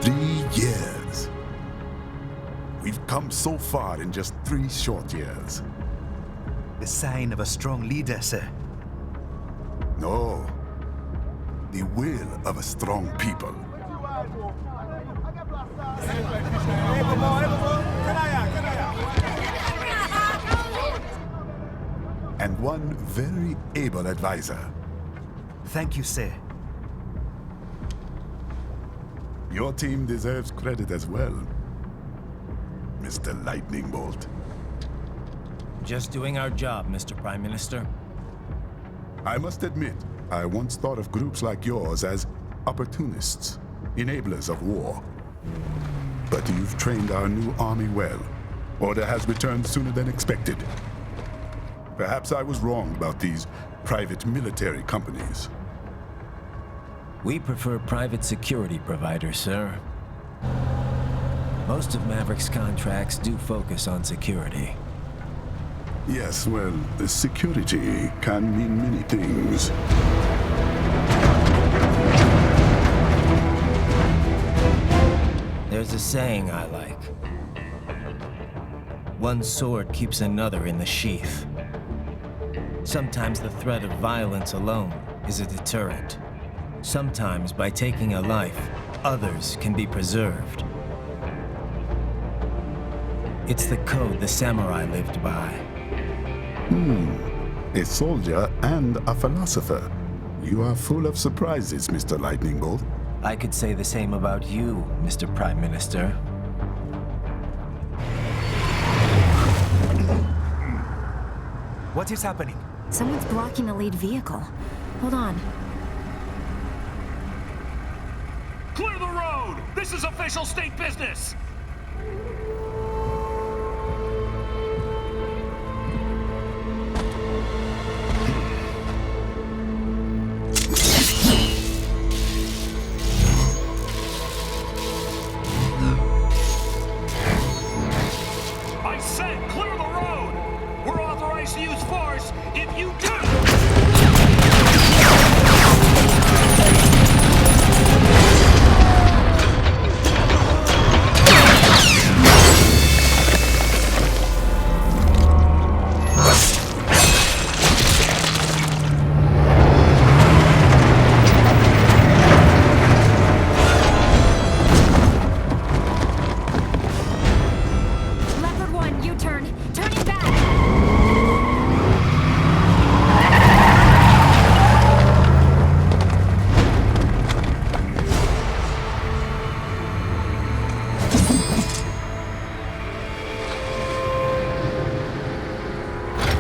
3 years. We've come so far in just 3 short years. The sign of a strong leader, sir. No. The will of a strong people. And one very able advisor. Thank you, sir. Your team deserves credit as well, Mr. Lightning Bolt. Just doing our job, Mr. Prime Minister. I must admit, I once thought of groups like yours as opportunists, enablers of war. But you've trained our new army well. Order has returned sooner than expected. Perhaps I was wrong about these private military companies. We prefer private security providers, sir. Most of Maverick's contracts do focus on security. Yes, well, security can mean many things. There's a saying I like. One sword keeps another in the sheath. Sometimes the threat of violence alone is a deterrent. Sometimes by taking a life, others can be preserved. It's the code the samurai lived by. A soldier and a philosopher. You are full of surprises, Mr. Lightning Bolt. I could say the same about you, Mr. Prime Minister. What is happening? Someone's blocking the lead vehicle. Hold on. Clear the road! This is official state business! I said clear the road! We're authorized to use force if you do! Leopard 1, U-turn. Turning back.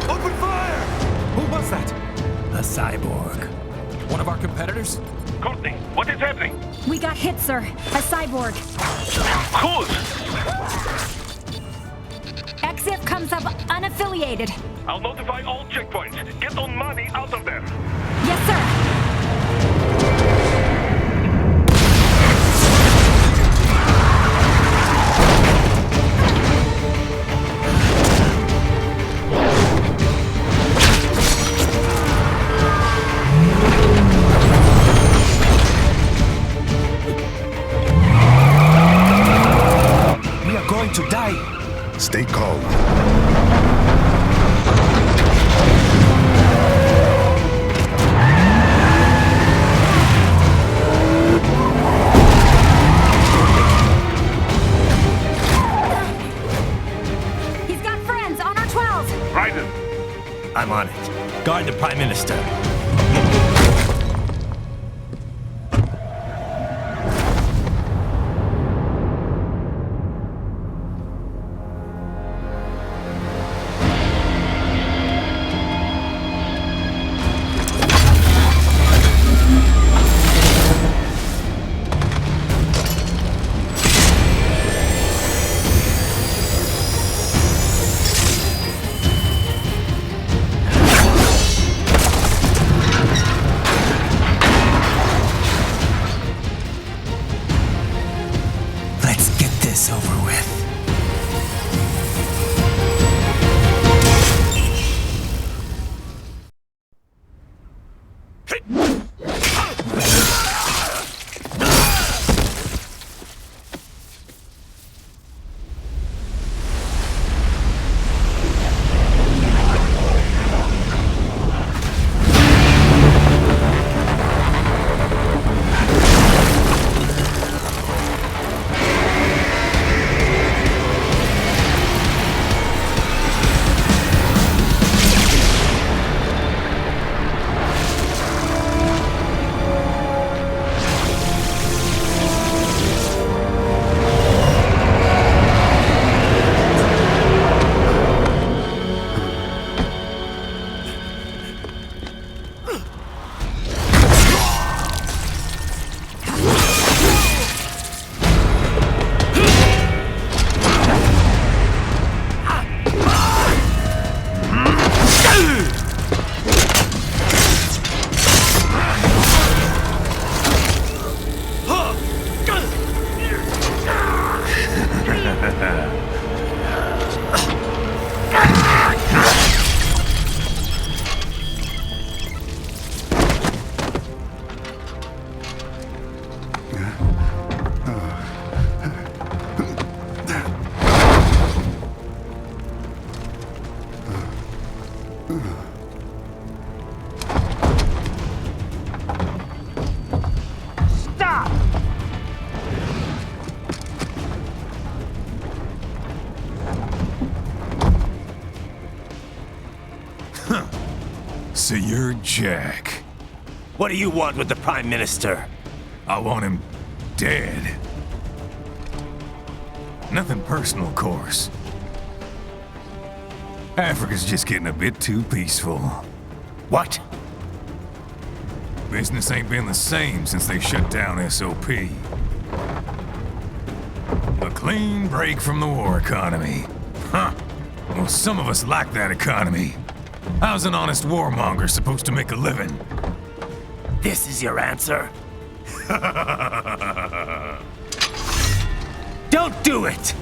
Open fire! Who was that? A cyborg. One of our competitors? Courtney, what is happening? We got hit, sir. A cyborg. Whose? XF comes up unaffiliated. I'll notify all checkpoints. Get on money out of there. Yes, sir. We are going to die. Stay calm. He's got friends on our 12. Raiden, I'm on it. Guard the Prime Minister. Stop! So you're Jack. What do you want with the Prime Minister? I want him dead. Nothing personal, of course. Africa's just getting a bit too peaceful. What? Business ain't been the same since they shut down SOP. A clean break from the war economy. Huh. Well, some of us like that economy. How's an honest warmonger supposed to make a living? This is your answer? Don't do it!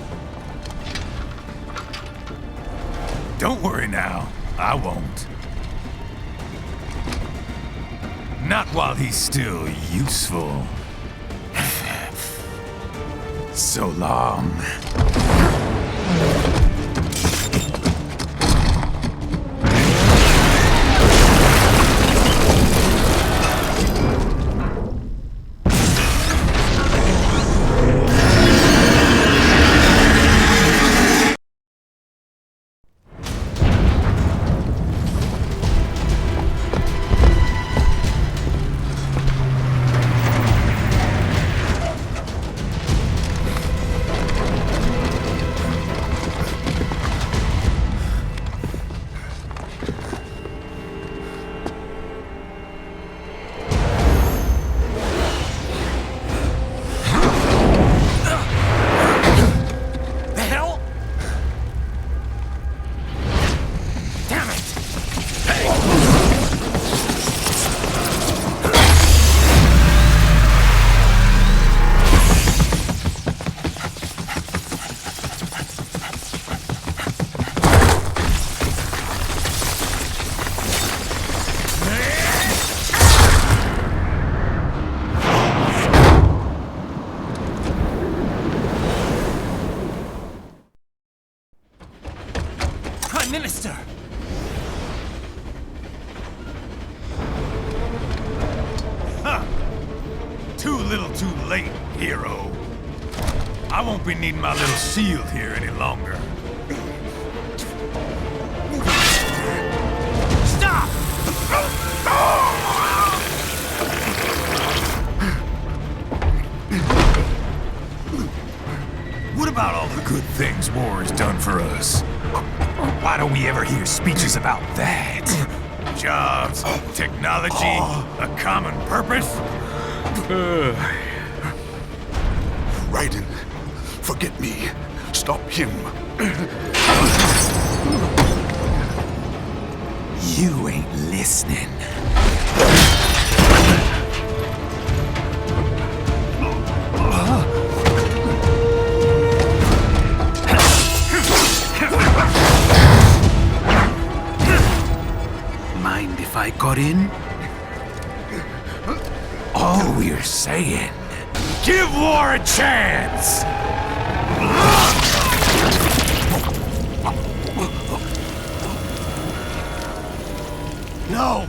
Don't worry now, I won't. Not while he's still useful. So long. Minister! Huh. Too little too late, hero. I won't be needing my little shield here any longer. Stop! What about all the good things war has done for us? Why don't we ever hear speeches about that? Jobs, technology, a common purpose? Raiden, forget me. Stop him. You ain't listening. Mind if I got in? All we're saying, give war a chance! No!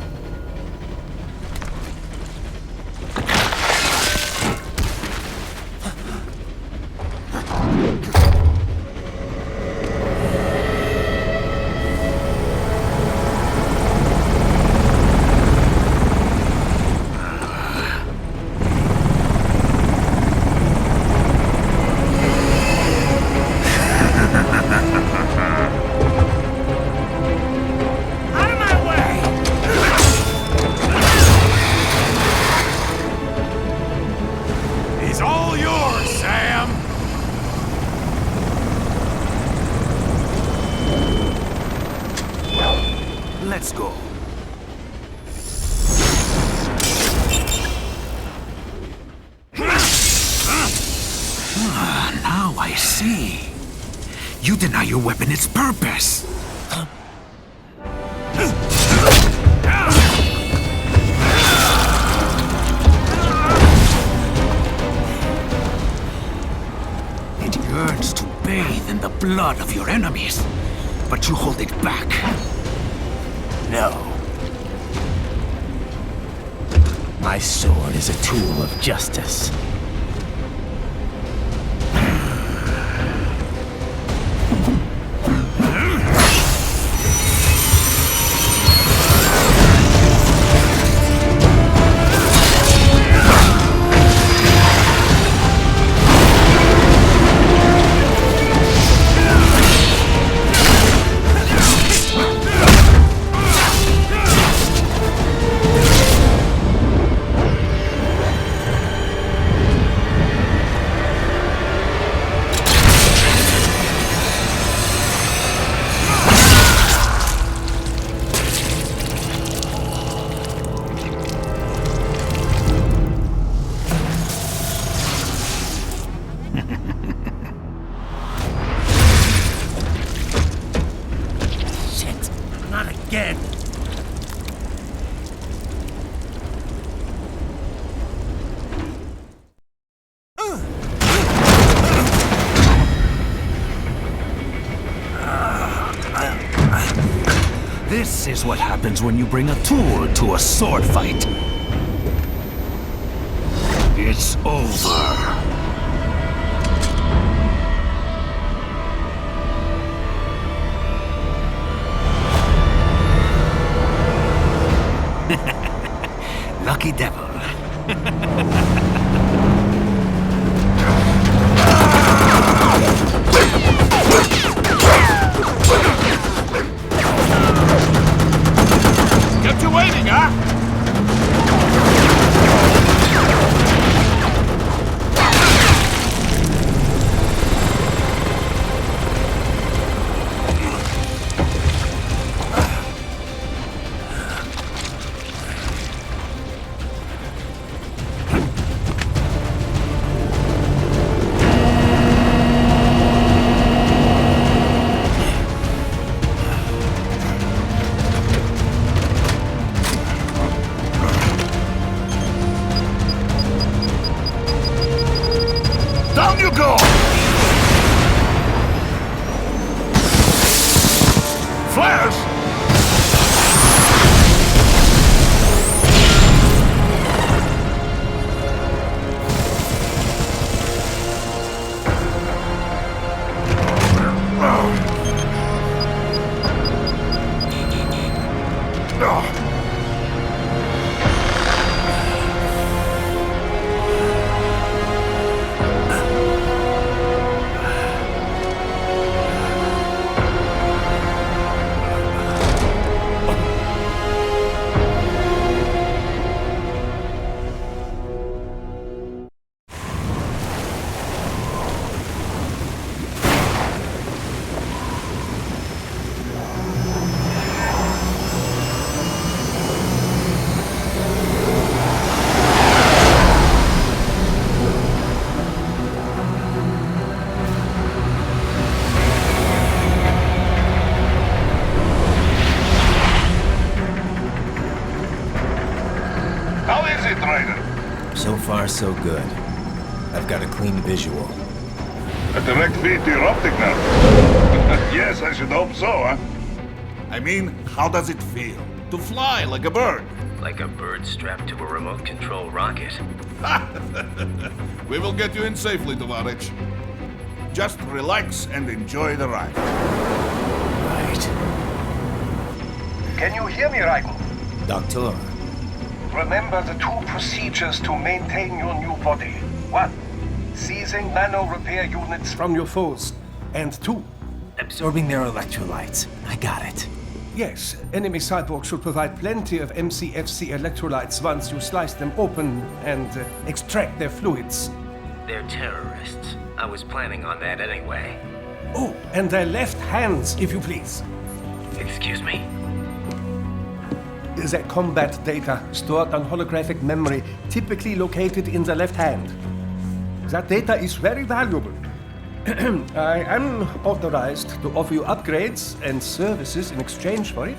Let's go. Now I see. You deny your weapon its purpose. bathe in the blood of your enemies, but you hold it back. No. My sword is a tool of justice. Shit, not again. This is what happens when you bring a tool to a sword fight. It's over. Lucky devil. Kept you waiting, huh? Down you go! Flares! How is it, Ryder? So far, so good. I've got a clean visual. A direct feed to your optic now. Yes, I should hope so, huh? I mean, how does it feel? To fly like a bird? Like a bird strapped to a remote control rocket. We will get you in safely, Tovarich. Just relax and enjoy the ride. Right. Can you hear me, Raiko? Doctor, Remember the two procedures to maintain your new body. 1. Seizing nano repair units From your foes. And 2, absorbing their electrolytes. I got it. yes, enemy cyborgs should provide plenty of MCFC electrolytes once you slice them open and extract their fluids. They're terrorists. I was planning on that anyway. Oh, and their left hands, if you please. Excuse me? Their combat data stored on holographic memory, typically located in the left hand. That data is very valuable. I am authorized to offer you upgrades and services in exchange for it.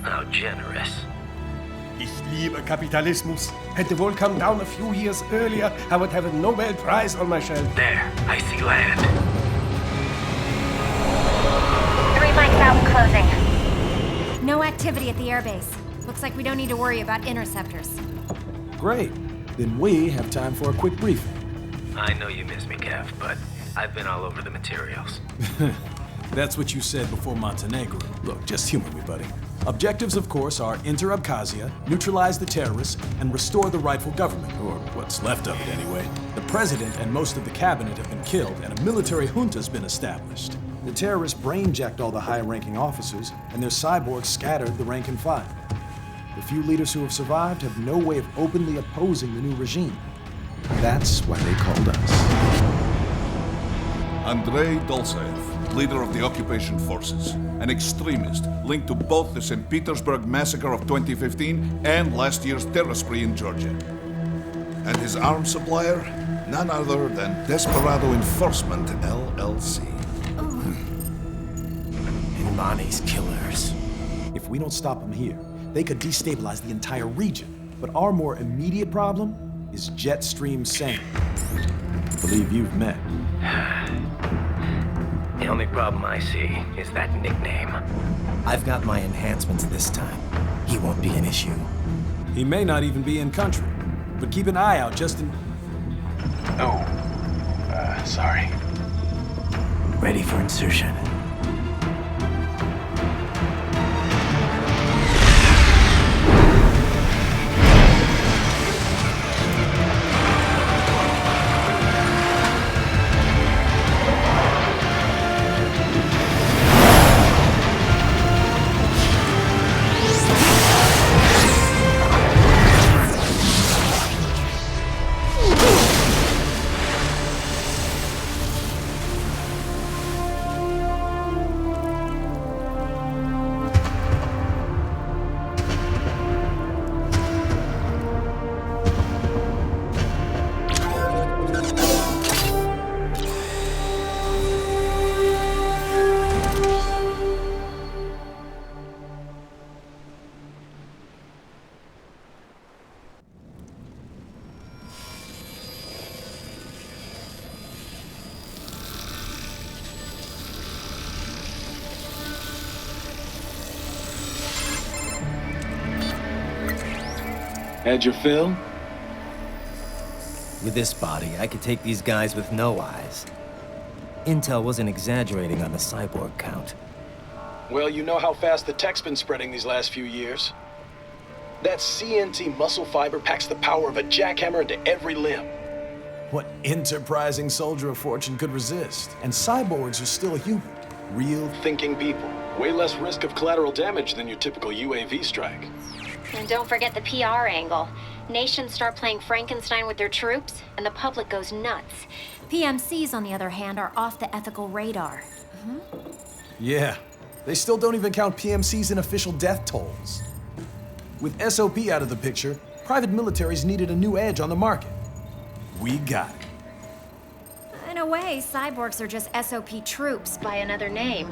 How generous. Ich liebe Kapitalismus. Had the world come down a few years earlier, I would have a Nobel Prize on my shelf. There, I see land. Route closing. No activity at the airbase. Looks like we don't need to worry about interceptors. Great. Then we have time for a quick briefing. I know you miss me, Kev, but I've been all over the materials. That's what you said before Montenegro. Look, just humor me, buddy. Objectives, of course, are enter Abkhazia, neutralize the terrorists, and restore the rightful government, or what's left of it anyway. The president and most of the cabinet have been killed, and a military junta's been established. The terrorists brain-jacked all the high-ranking officers, and their cyborgs scattered the rank and file. The few leaders who have survived have no way of openly opposing the new regime. That's why they called us. Andrei Dolzaev, leader of the occupation forces, an extremist linked to both the St. Petersburg massacre of 2015 and last year's terror spree in Georgia. And his arms supplier, none other than Desperado Enforcement, LLC. Imani's killers. If we don't stop them here, they could destabilize the entire region. But our more immediate problem is Jetstream Sane. I believe you've met. The only problem I see is that nickname. I've got my enhancements this time. He won't be an issue. He may not even be in country, but keep an eye out just in... Oh, sorry. Ready for insertion. Had your fill? With this body, I could take these guys with no eyes. Intel wasn't exaggerating on the cyborg count. Well, you know how fast the tech's been spreading these last few years. That CNT muscle fiber packs the power of a jackhammer into every limb. What enterprising soldier of fortune could resist? And cyborgs are still human. Real thinking people. Way less risk of collateral damage than your typical UAV strike. And don't forget the PR angle. Nations start playing Frankenstein with their troops, and the public goes nuts. PMCs, on the other hand, are off the ethical radar. Yeah, they still don't even count PMCs in official death tolls. With SOP out of the picture, private militaries needed a new edge on the market. We got it. In a way, cyborgs are just SOP troops by another name.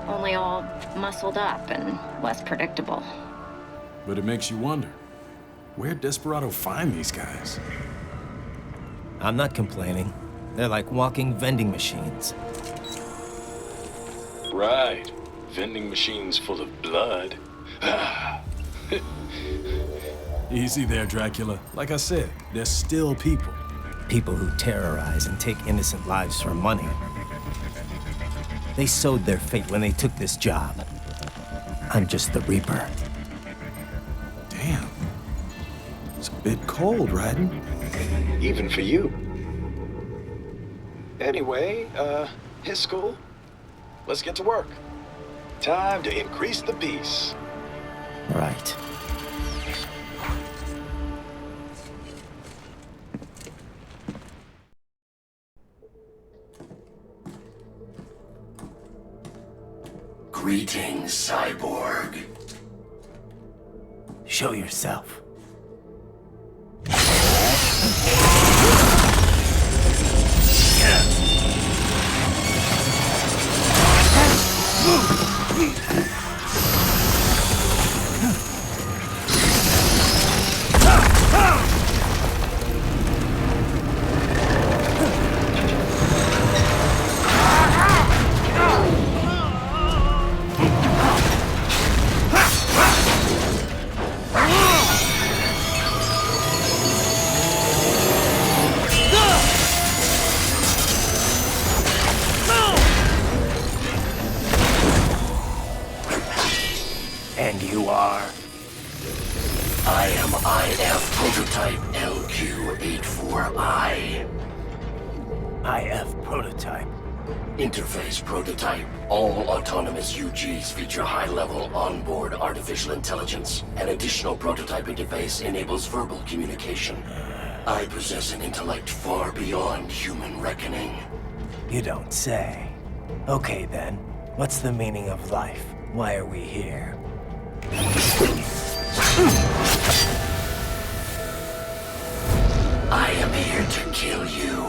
Only all muscled up and less predictable. But it makes you wonder, where'd Desperado find these guys? I'm not complaining. They're like walking vending machines. Right. Vending machines full of blood. Easy there, Dracula. Like I said, they're still people. People who terrorize and take innocent lives for money. They sowed their fate when they took this job. I'm just the Reaper. Damn. It's a bit cold, Raiden. Even for you. Anyway, his school. Let's get to work. Time to increase the peace. Right. Greetings, cyborg. Show yourself. IF prototype. Interface prototype. All autonomous UGs feature high-level onboard artificial intelligence. An additional prototype interface enables verbal communication. I possess an intellect far beyond human reckoning. You don't say. Okay then, what's the meaning of life? Why are we here? I am here to kill you.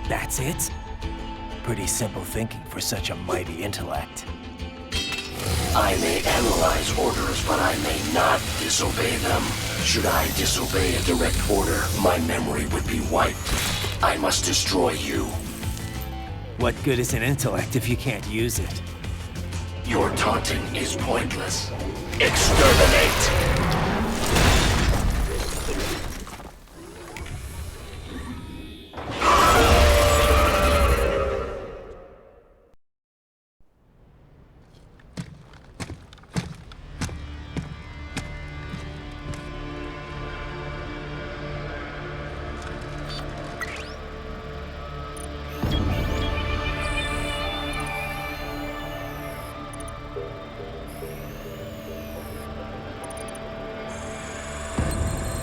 That's it? Pretty simple thinking for such a mighty intellect. I may analyze orders, but I may not disobey them. Should I disobey a direct order, my memory would be wiped. I must destroy you. What good is an intellect if you can't use it? Your taunting is pointless. Exterminate!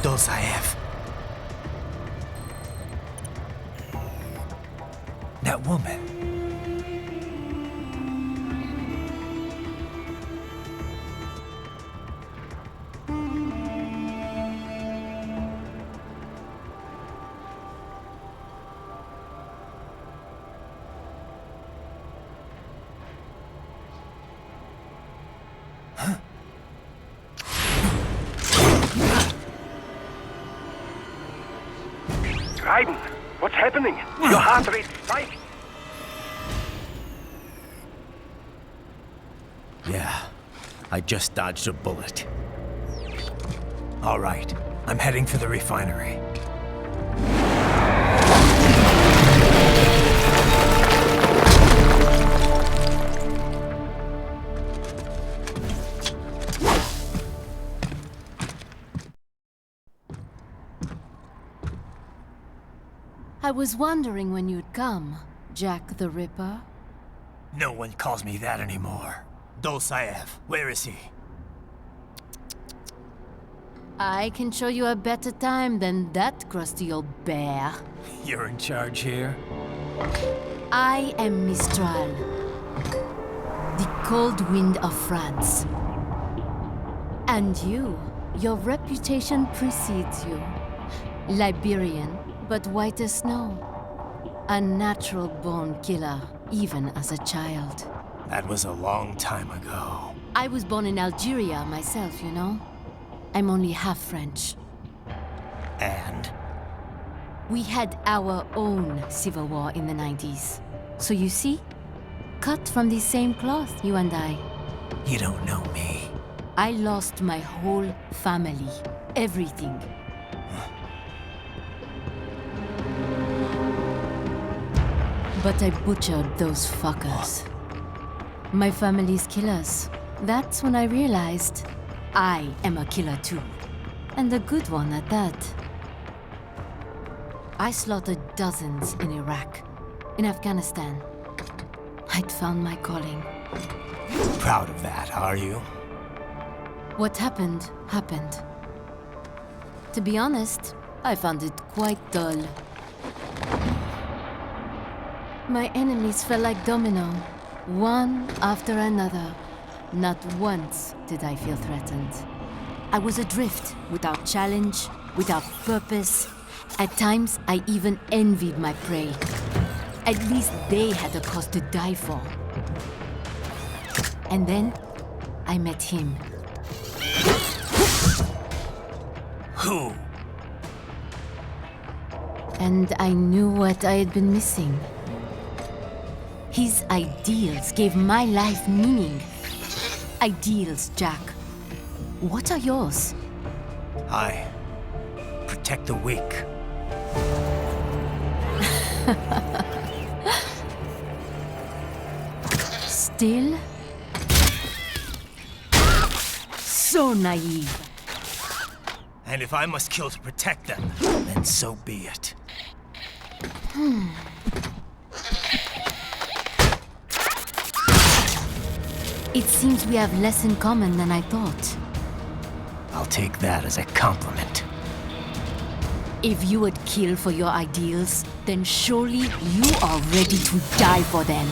Dolzaev. That woman. Raiden, what's happening? Your heart rate spiked. Yeah, I just dodged a bullet. All right, I'm heading for the refinery. I was wondering when you'd come, Jack the Ripper. No one calls me that anymore. Dolzaev, where is he? I can show you a better time than that crusty old bear. You're in charge here? I am Mistral, the cold wind of France. And your reputation precedes you. Liberian, but white as snow. A natural-born killer, even as a child. That was a long time ago. I was born in Algeria myself, you know. I'm only half French. And? We had our own civil war in the 90s. So you see? Cut from the same cloth, you and I. You don't know me. I lost my whole family. Everything. But I butchered those fuckers. My family's killers. That's when I realized I am a killer too. And a good one at that. I slaughtered dozens in Iraq, in Afghanistan. I'd found my calling. Proud of that, are you? What happened, happened. To be honest, I found it quite dull. My enemies fell like domino, one after another. Not once did I feel threatened. I was adrift, without challenge, without purpose. At times, I even envied my prey. At least they had a cause to die for. And then, I met him. Who? And I knew what I had been missing. His ideals gave my life meaning. Ideals, Jack. What are yours? I protect the weak. Still? So naive. And if I must kill to protect them, then so be it. It seems we have less in common than I thought. I'll take that as a compliment. If you would kill for your ideals, then surely you are ready to die for them.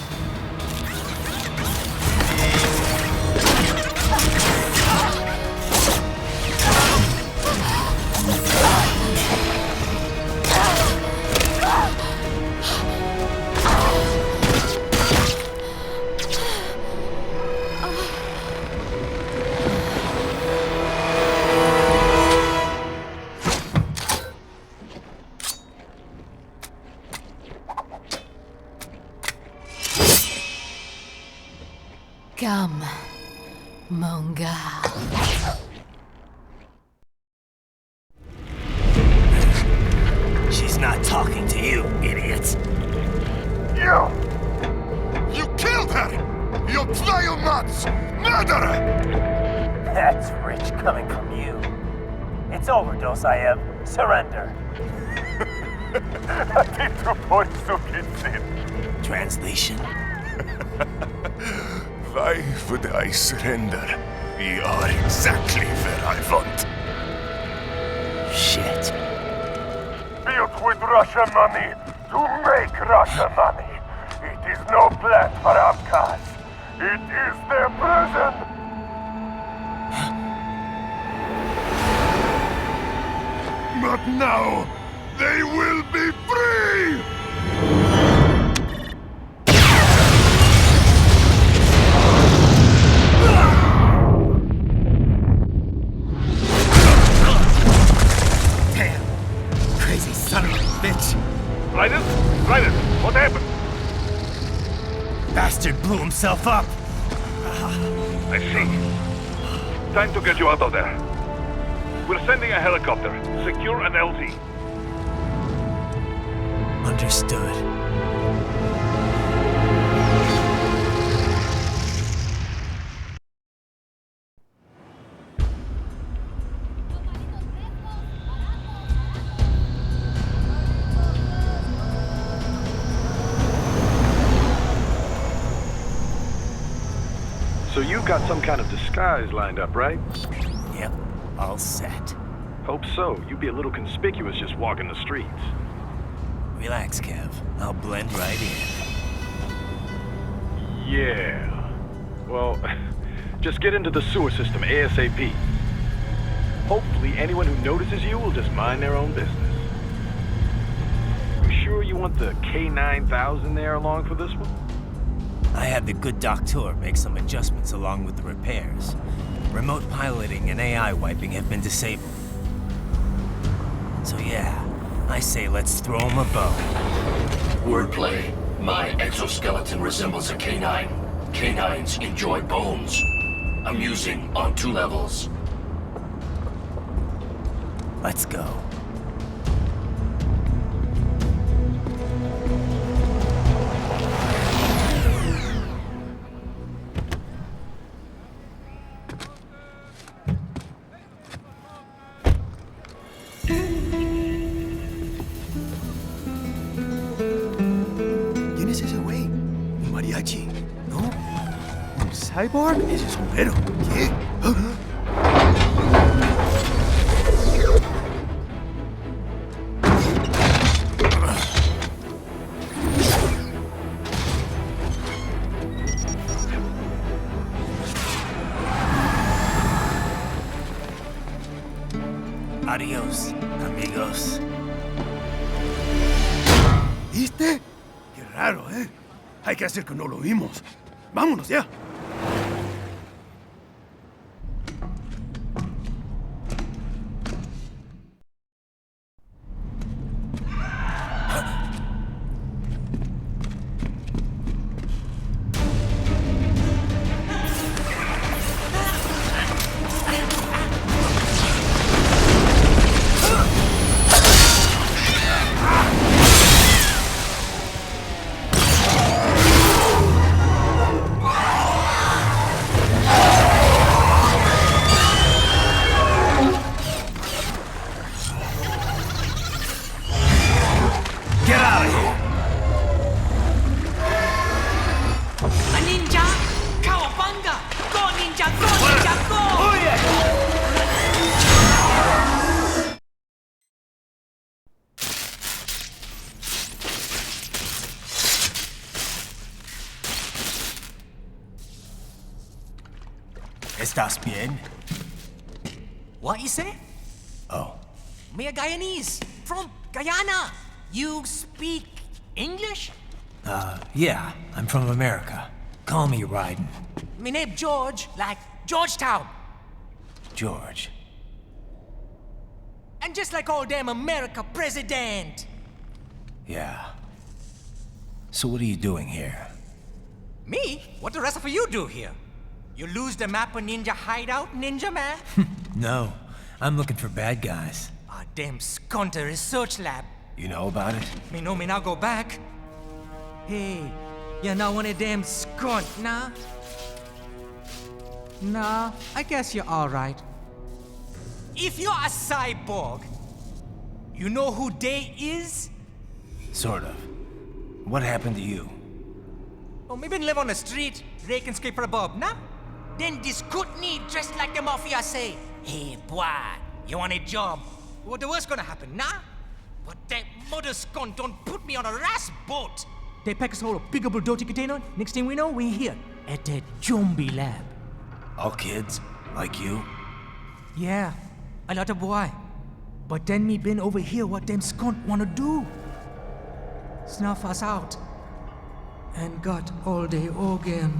Come, Monga. She's not talking to you, idiot. You killed her! You trial nuts! Murderer! That's rich coming from you. It's overdose, I am. Surrender. Translation? Why would I surrender? We are exactly where I want. Shit. Built with Russian money to make Russian money. It is no plan for outcasts. It is their prison. But now, they will be free! Raiden, what happened? Bastard blew himself up. I see. Time to get you out of there. We're sending a helicopter. Secure an LZ. Understood. So you've got some kind of disguise lined up, right? Yep, all set. Hope so. You'd be a little conspicuous just walking the streets. Relax, Kev. I'll blend right in. Yeah. Well, just get into the sewer system ASAP. Hopefully anyone who notices you will just mind their own business. You sure you want the K9000 there along for this one? I had the good doctor make some adjustments along with the repairs. Remote piloting and AI wiping have been disabled. So yeah, I say let's throw him a bone. Wordplay. My exoskeleton resembles a canine. Canines enjoy bones. Amusing on 2 levels. Let's go. ¿Cyborg? Ese es sombrero. ¿Qué? Adiós, amigos. ¿Viste? Qué raro, ¿eh? Hay que hacer que no lo vimos. Vámonos ya. ¿Estás bien? What you say? Oh. Me a Guyanese from Guyana. You speak English? Yeah, I'm from America. Call me Ryden. Me name George, like Georgetown. George. And just like all damn America president. Yeah. So what are you doing here? Me? What the rest of you do here? You lose the map of Ninja hideout, Ninja man? No, I'm looking for bad guys. Ah, damn skunter research lab. You know about it? Me know me now go back. Hey, you're not one of them skunt, nah? Nah, I guess you're alright. If you're a cyborg, you know who they is? Sort of. What happened to you? Oh, me been live on the street, rake and scrape for a bob, nah? Then this kootenai dressed like the mafia say, hey boy, you want a job? What the worst gonna happen, nah? But that mother scunt don't put me on a ras boat. They pack us all a big old dirty container. Next thing we know, we're here at that zombie lab. All kids? Like you? Yeah, a lot of boy. But then me been over here what them skunt wanna do. Snuff us out. And got all day organ.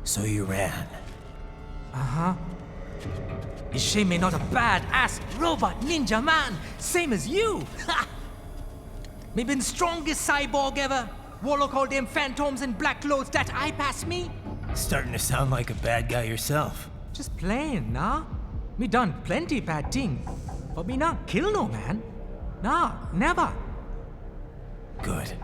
So you ran? Uh-huh. Is she me not a bad-ass robot ninja man, same as you? Ha! Me been strongest cyborg ever. Warlock all them phantoms in black clothes that eye pass me. Starting to sound like a bad guy yourself. Just playing, nah? Me done plenty bad thing. But me not kill no man. Nah, never. Good.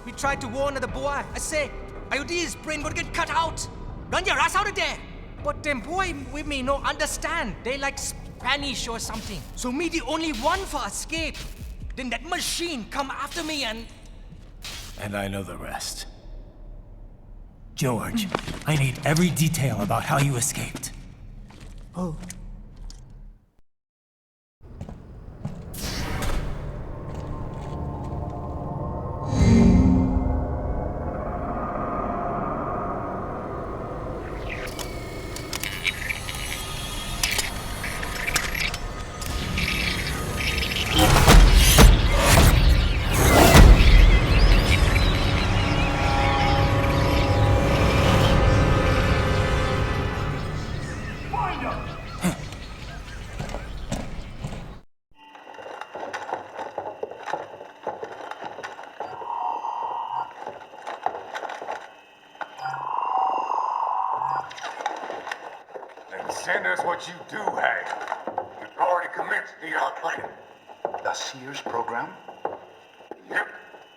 We tried to warn the boy. I say, IOD's brain gonna get cut out. Run your ass out of there. But them boy with me no understand. They like Spanish or something. So me the only one for escape. Then that machine come after me and... And I know the rest. George, I need every detail about how you escaped. Oh. Send us what you do have. You've already commenced the plan. The Sears program? Yep.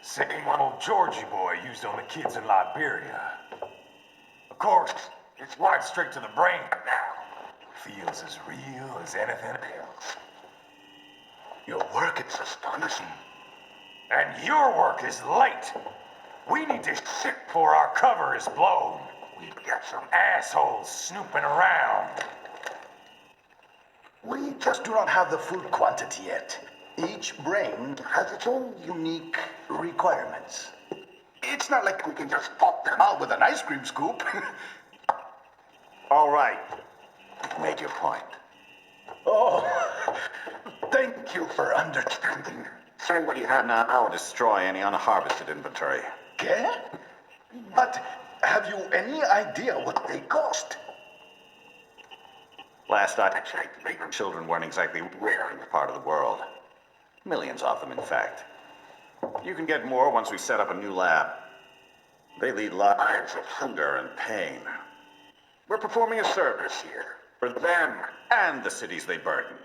Same one old Georgie boy used on the kids in Liberia. Of course, it's right straight to the brain now. Feels as real as anything else. Your work is astonishing. And your work is late. We need to ship before our cover is blown. We've got some assholes snooping around. We just do not have the full quantity yet. Each brain has its own unique requirements. It's not like we can just pop them out with an ice cream scoop. All right. You've made your point. Oh, thank you for understanding. Say what you have now. I'll destroy any unharvested inventory. Okay? But have you any idea what they cost? Last I checked, children weren't exactly rare in this part of the world. Millions of them, in fact. You can get more once we set up a new lab. They lead lives of hunger and pain. We're performing a service here for them and the cities they burden.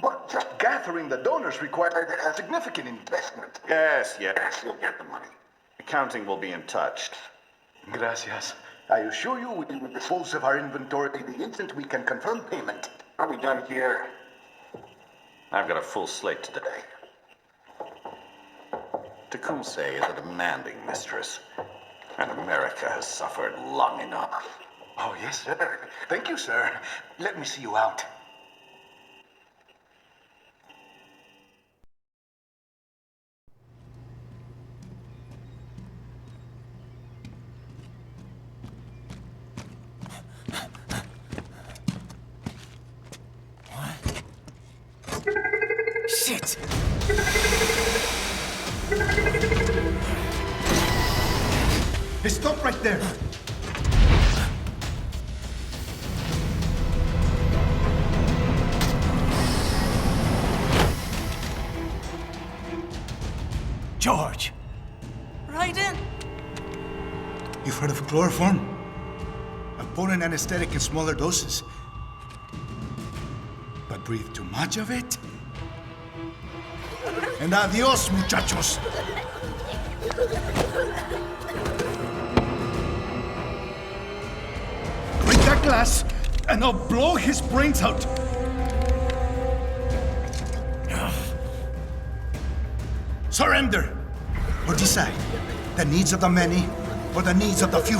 But just gathering the donors requires a significant investment. Yes, you'll get the money. Accounting will be in touch. Gracias. I assure you we will dispose of our inventory the instant we can confirm payment. Are we done here? I've got a full slate today. Tecumseh is a demanding mistress, and America has suffered long enough. Oh, yes, sir. Thank you, sir. Let me see you out. Hey, stop right there! George! Raiden! You've heard of chloroform? A potent anesthetic in smaller doses. But breathe too much of it? And adios, muchachos! Break that glass, and I'll blow his brains out! Surrender! Or decide. The needs of the many, or the needs of the few.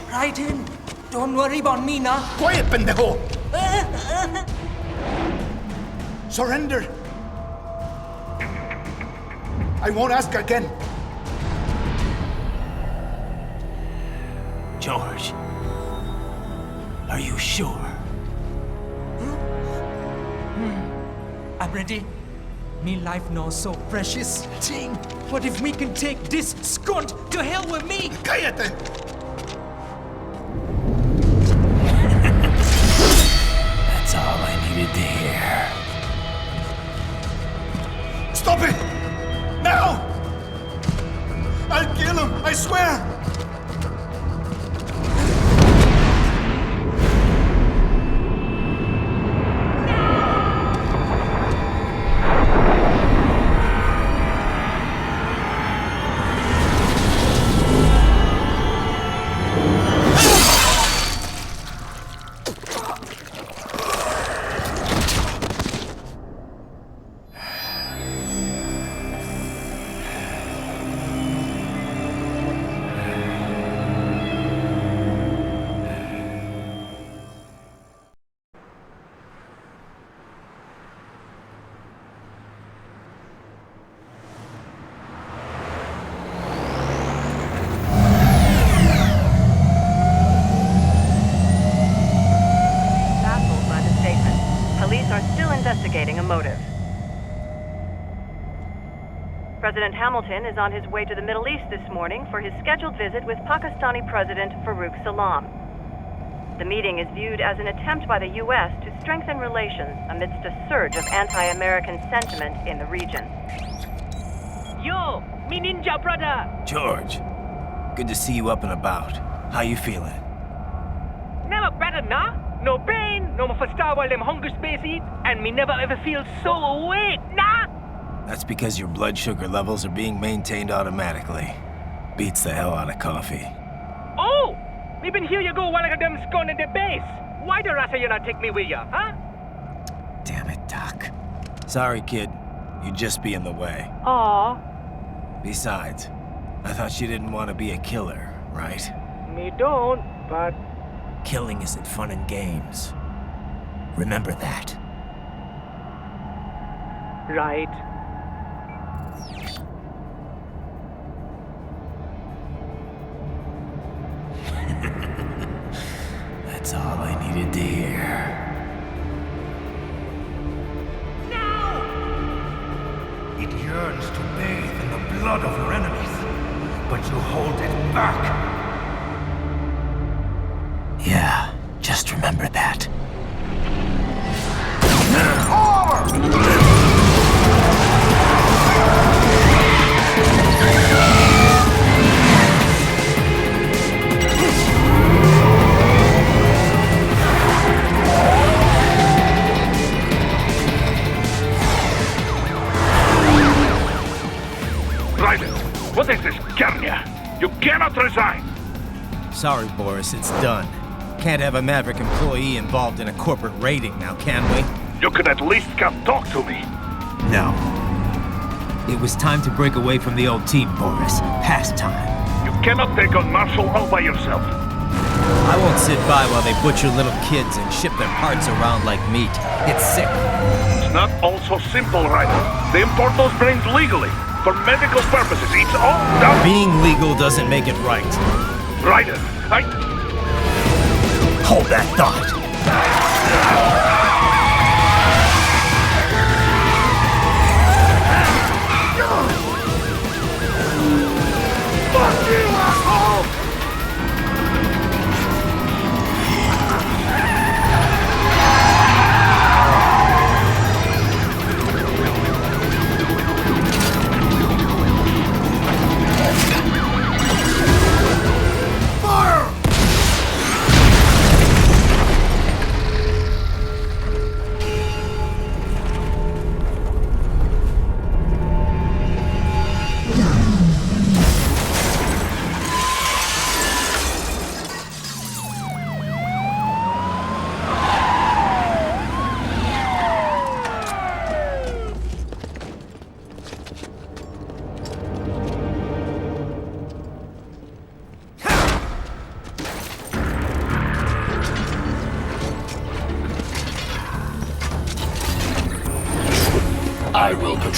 Raiden, don't worry about me now. Quiet, pendejo! Surrender! I won't ask again. George, are you sure? I'm ready. Me life now so precious. Ting, what if me can take this skunt to hell with me? Cállate! That's all I needed to hear. Stop it! Now! I'll kill him, I swear! Investigating a motive. President Hamilton is on his way to the Middle East this morning for his scheduled visit with Pakistani President Farouk Salam. The meeting is viewed as an attempt by the U.S. to strengthen relations amidst a surge of anti-American sentiment in the region. Yo, me ninja brother! George, good to see you up and about. How you feeling? Never better, nah? No pain, no more for star while them hunger space eat, and me never ever feel so awake, nah? That's because your blood sugar levels are being maintained automatically. Beats the hell out of coffee. Oh! Me been here you go while I got them scone at the base. Why the rasa you not take me with ya, huh? Damn it, Doc. Sorry, kid. You'd just be in the way. Aw. Besides, I thought you didn't want to be a killer, right? Me don't, but... Killing isn't fun and games. Remember that. Right. That's all I needed to hear. It yearns to bathe in the blood of your enemies, but you hold it back. Yeah, just remember that. Raiden, what is this, Garnia? You cannot resign! Sorry, Boris, it's done. Can't have a Maverick employee involved in a corporate raiding now, can we? You could at least come talk to me. No. It was time to break away from the old team, Boris. Past time. You cannot take on Marshall all by yourself. I won't sit by while they butcher little kids and ship their parts around like meat. It's sick. It's not all so simple, Raiden. They import those brains legally. For medical purposes, it's all done. Being legal doesn't make it right. Raiden, Hold that thought.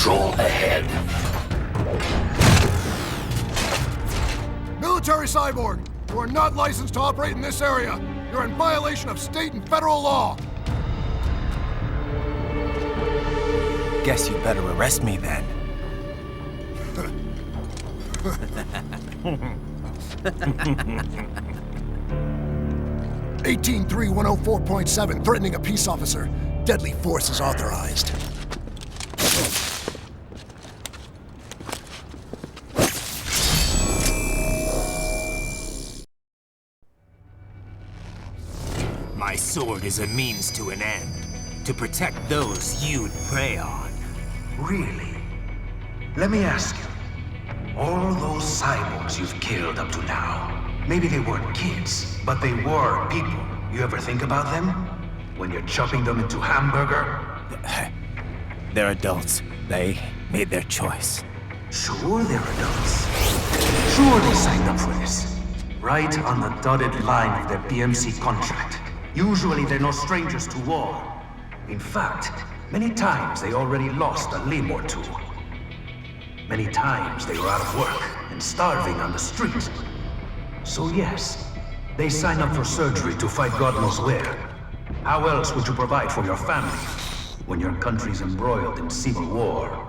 Patrol ahead. Military cyborg, you are not licensed to operate in this area. You're in violation of state and federal law. Guess you better arrest me then. 183-104.7, threatening a peace officer. Deadly force is authorized. My sword is a means to an end, to protect those you'd prey on. Really? Let me ask you. All those cyborgs you've killed up to now, maybe they weren't kids, but they were people. You ever think about them? When you're chopping them into hamburger? They're adults. They made their choice. Sure they're adults. Sure they signed up for this. Right on the dotted line of their PMC contract. Usually they're no strangers to war. In fact, many times they already lost a limb or two. Many times they were out of work and starving on the street. So yes, they sign up for surgery to fight God knows where. How else would you provide for your family when your country's embroiled in civil war?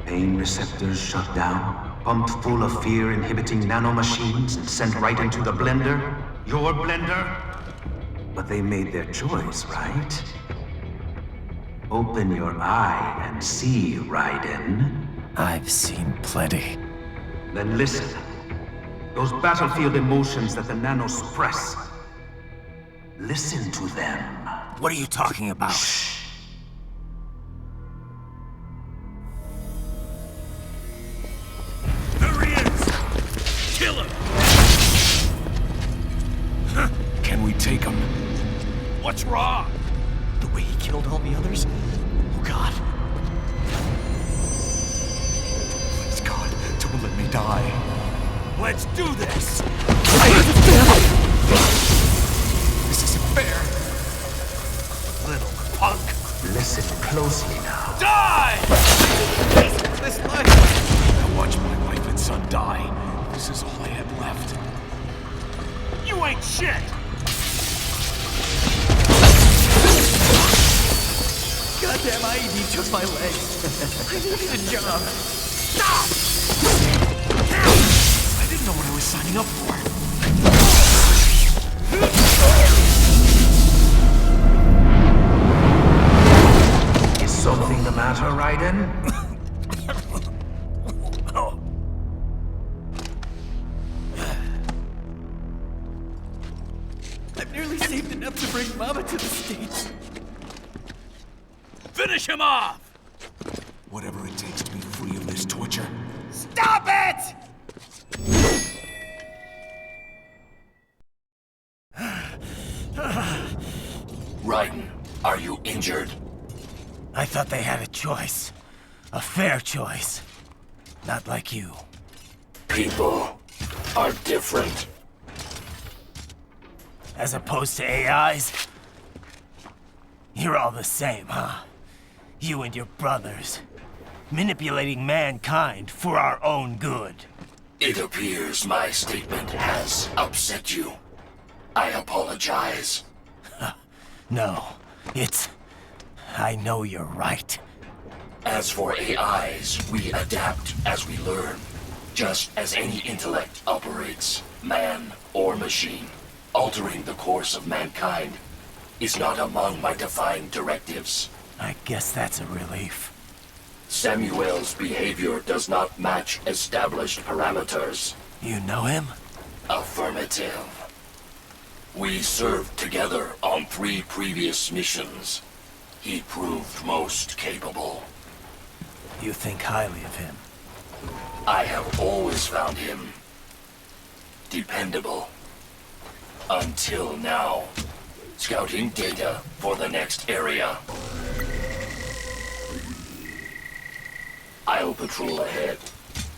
Pain receptors shut down, pumped full of fear-inhibiting nanomachines and sent right into the blender? Your blender? But they made their choice, right? Open your eye and see, Raiden. I've seen plenty. Then listen. Those battlefield emotions that the nanos suppress. Listen to them. What are you talking about? Shh. There he is! Kill him! Can we take him? What's wrong? The way he killed all the others? Oh God. Please God, don't let me die. Let's do this! This isn't fair. Little punk! Listen closely now. Die! This life. I watched my wife and son die. This is all I had left. You ain't shit! Goddamn IED took my leg. I needed a job. Stop! I didn't know what I was signing up for. Is something the matter, Raiden? I've nearly saved enough to bring Mama to the States. Finish him off! Whatever it takes to be free of this torture. Stop it! Raiden, are you injured? I thought they had a choice. A fair choice. Not like you. People are different. As opposed to AIs? You're all the same, huh? You and your brothers. Manipulating mankind for our own good. It appears my statement has upset you. I apologize. No, it's... I know you're right. As for AIs, we adapt as we learn. Just as any intellect operates, man or machine. Altering the course of mankind is not among my defined directives. I guess that's a relief. Samuel's behavior does not match established parameters. You know him? Affirmative. We served together on 3 previous missions. He proved most capable. You think highly of him? I have always found him dependable. Until now. Scouting data for the next area. I'll patrol ahead.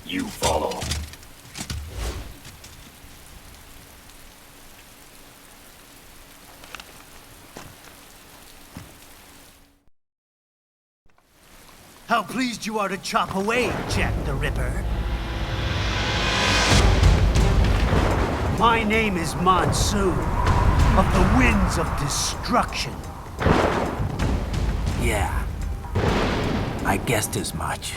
You follow. How pleased you are to chop away, Jack the Ripper. My name is Monsoon, of the Winds of Destruction. Yeah. I guessed as much.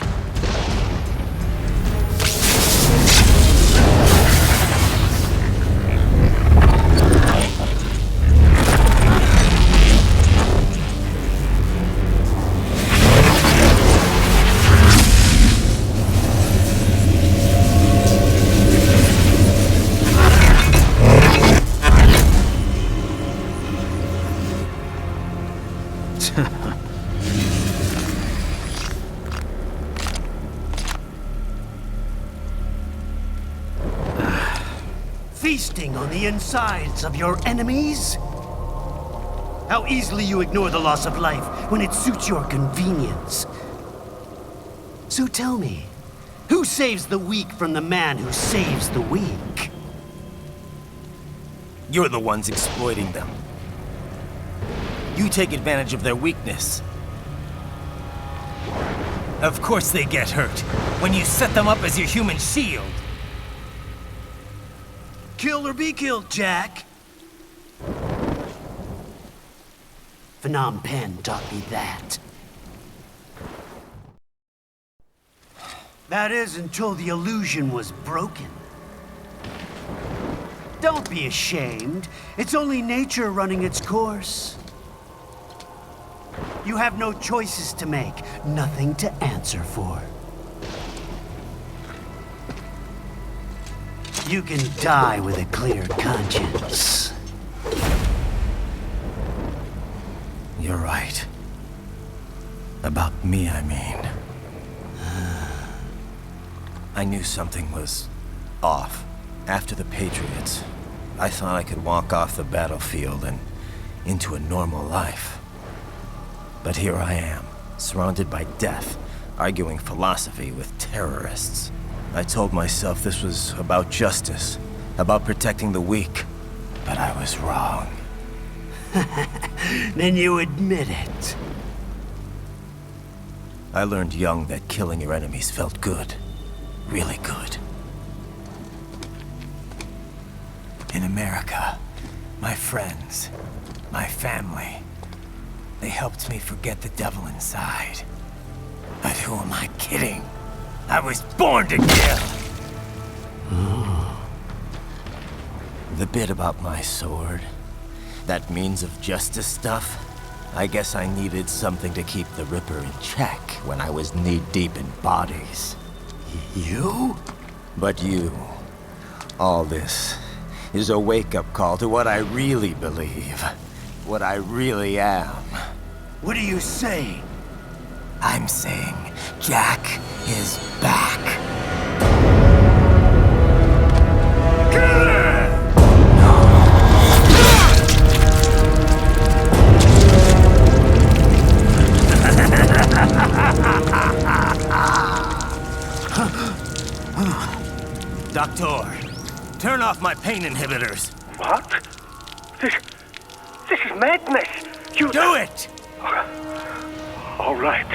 Feasting on the insides of your enemies? How easily you ignore the loss of life when it suits your convenience. So tell me, who saves the weak from the man who saves the weak? You're the ones exploiting them. You take advantage of their weakness. Of course they get hurt when you set them up as your human shield. Kill or be killed, Jack. Phnom Penh taught me that. That is, until the illusion was broken. Don't be ashamed. It's only nature running its course. You have no choices to make, nothing to answer for. You can die with a clear conscience. You're right. About me, I mean. I knew something was off. After the Patriots, I thought I could walk off the battlefield and into a normal life. But here I am, surrounded by death, arguing philosophy with terrorists. I told myself this was about justice, about protecting the weak, but I was wrong. Then you admit it. I learned young that killing your enemies felt good. Really good. In America, my friends, my family, they helped me forget the devil inside. But who am I kidding? I was born to kill! The bit about my sword, that means of justice stuff, I guess I needed something to keep the Ripper in check when I was knee-deep in bodies. You? But you, all this, is a wake-up call to what I really believe, what I really am. What are you saying? I'm saying Jack is back. Doctor, turn off my pain inhibitors. What? This is madness. You do it! All right.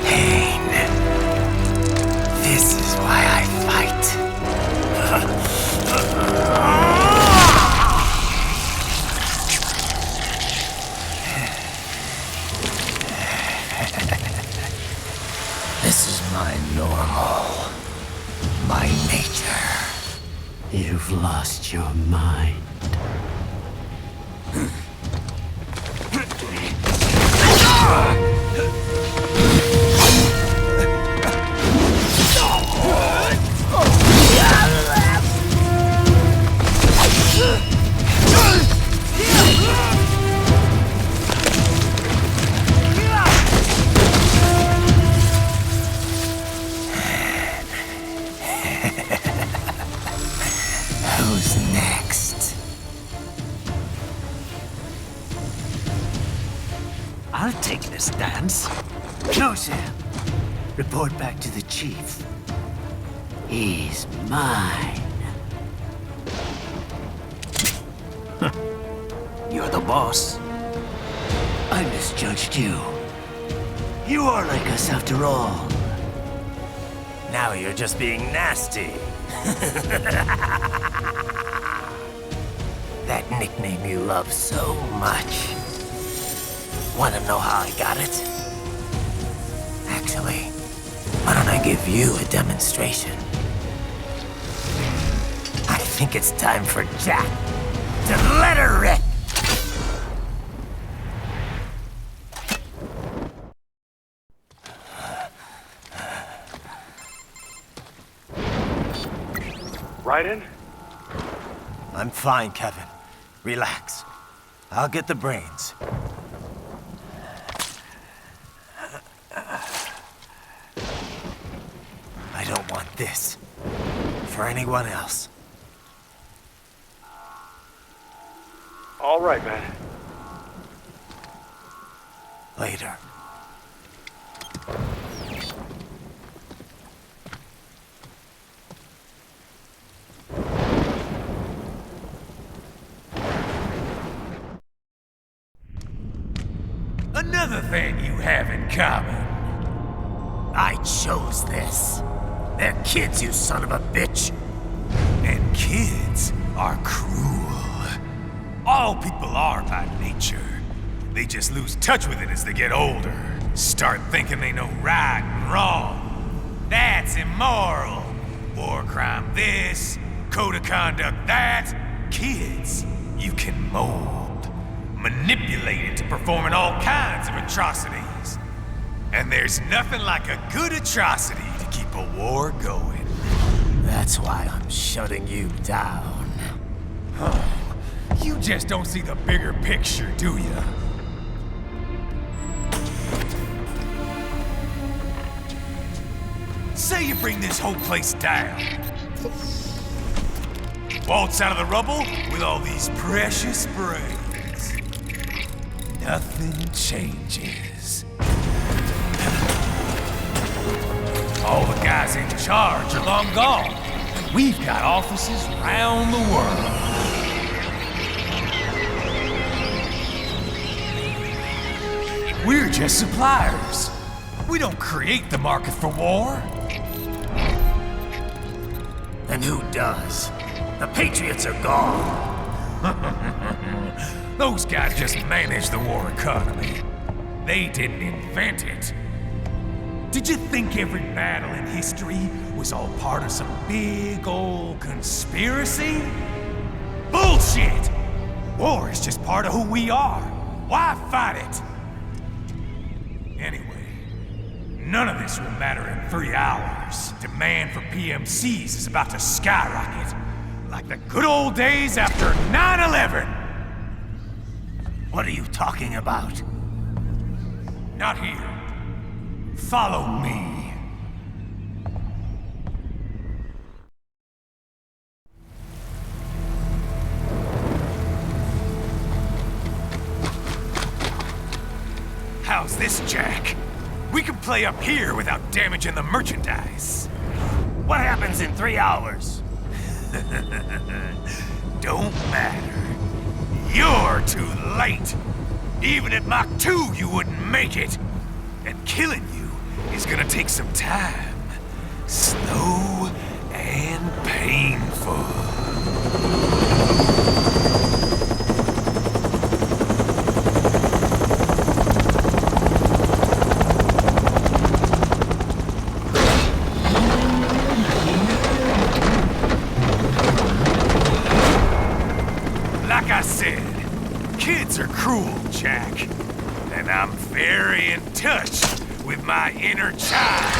Pain. This is why I fight. This is my normal. My nature. You've lost your mind. Who's next? I'll take this dance. No, Sam. Report back to the chief. He's mine. You're the boss. I misjudged you. You are like us after all. Now you're just being nasty. That nickname you love so much. Want to know how I got it? Actually, why don't I give you a demonstration? I think it's time for Jack to let her rip. Right in? I'm fine, Kevin. Relax. I'll get the brains. I don't want this for anyone else. All right, man. Later. Another thing you have in common. I chose this. They're kids, you son of a bitch. And kids are cruel. All people are by nature. They just lose touch with it as they get older. Start thinking they know right and wrong. That's immoral. War crime this, code of conduct that. Kids, you can mold, manipulate into performing all kinds of atrocities. And there's nothing like a good atrocity to keep a war going. That's why I'm shutting you down. You just don't see the bigger picture, do you? Say you bring this whole place down. Waltz out of the rubble with all these precious brains. Nothing changes. All the guys in charge are long gone. We've got offices around the world. We're just suppliers. We don't create the market for war. And who does? The Patriots are gone. Those guys just manage the war economy. They didn't invent it. Did you think every battle in history was all part of some big old conspiracy? Bullshit! War is just part of who we are. Why fight it? Anyway, none of this will matter in 3 hours. Demand for PMCs is about to skyrocket. Like the good old days after 9/11. What are you talking about? Not here. Follow me. How's this, Jack? We can play up here without damaging the merchandise. What happens in 3 hours? Don't matter. You're too late. Even at Mach 2, you wouldn't make it. And killing you is gonna take some time. Slow and painful. Like I said, kids are cruel, Jack. And I'm very in touch with my inner child.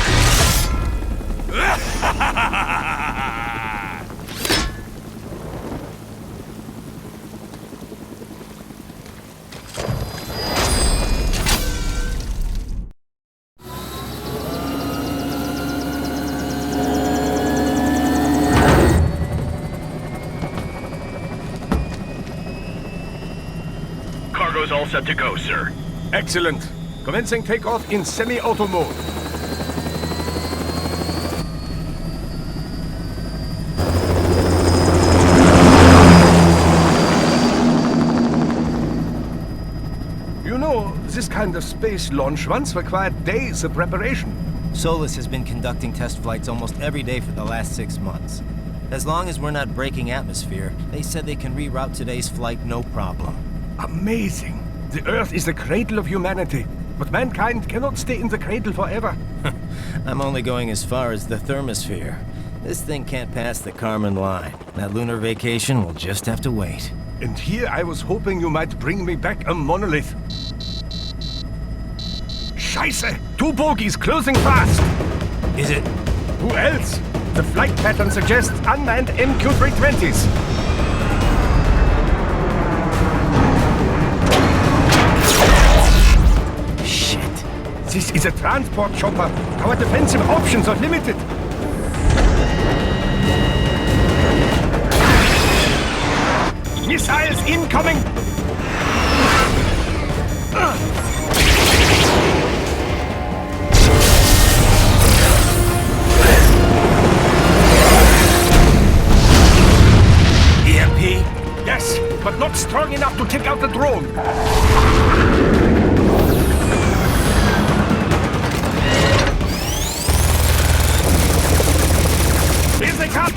Cargo's all set to go, sir. Excellent. Commencing takeoff in semi-auto mode. You know, this kind of space launch once required days of preparation. Solus has been conducting test flights almost every day for the last 6 months. As long as we're not breaking atmosphere, they said they can reroute today's flight no problem. Amazing. The Earth is the cradle of humanity, but mankind cannot stay in the cradle forever. I'm only going as far as the thermosphere. This thing can't pass the Kármán line. That lunar vacation will just have to wait. And here I was hoping you might bring me back a monolith. Scheiße! 2 bogies closing fast! Is it? Who else? The flight pattern suggests unmanned MQ-320s. Shit. This is a transport chopper. Our defensive options are limited. Missiles incoming! EMP? Yes, but not strong enough to take out the drone. Here they come!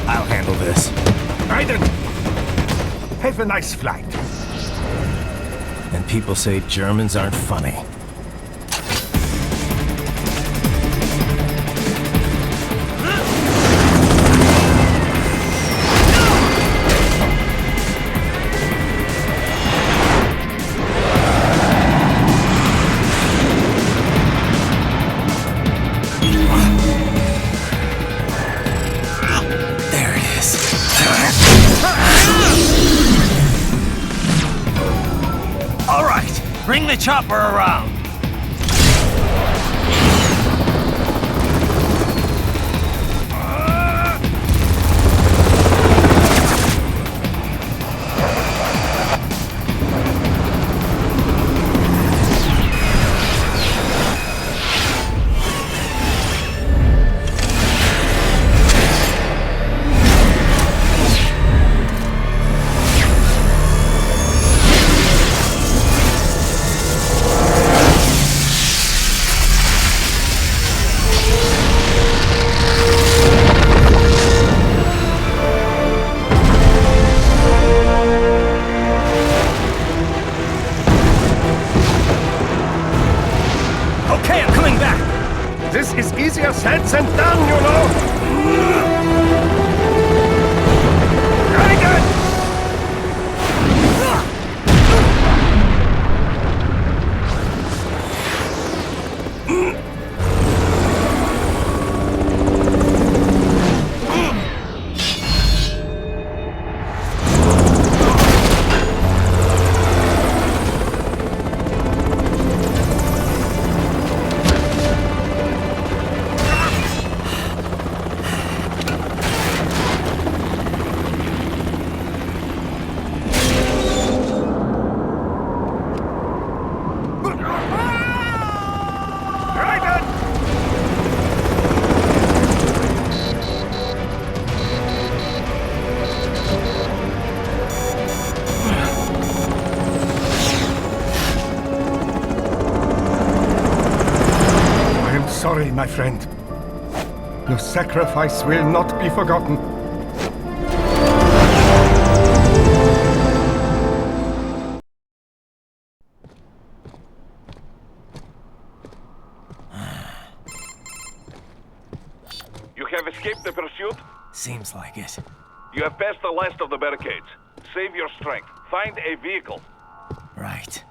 I'll handle this. Raiden! Have a nice flight. And people say Germans aren't funny. Bring the chopper around! Easier said than done, you know! Very good! Sorry, my friend. Your sacrifice will not be forgotten. You have escaped the pursuit? Seems like it. You have passed the last of the barricades. Save your strength. Find a vehicle. Right.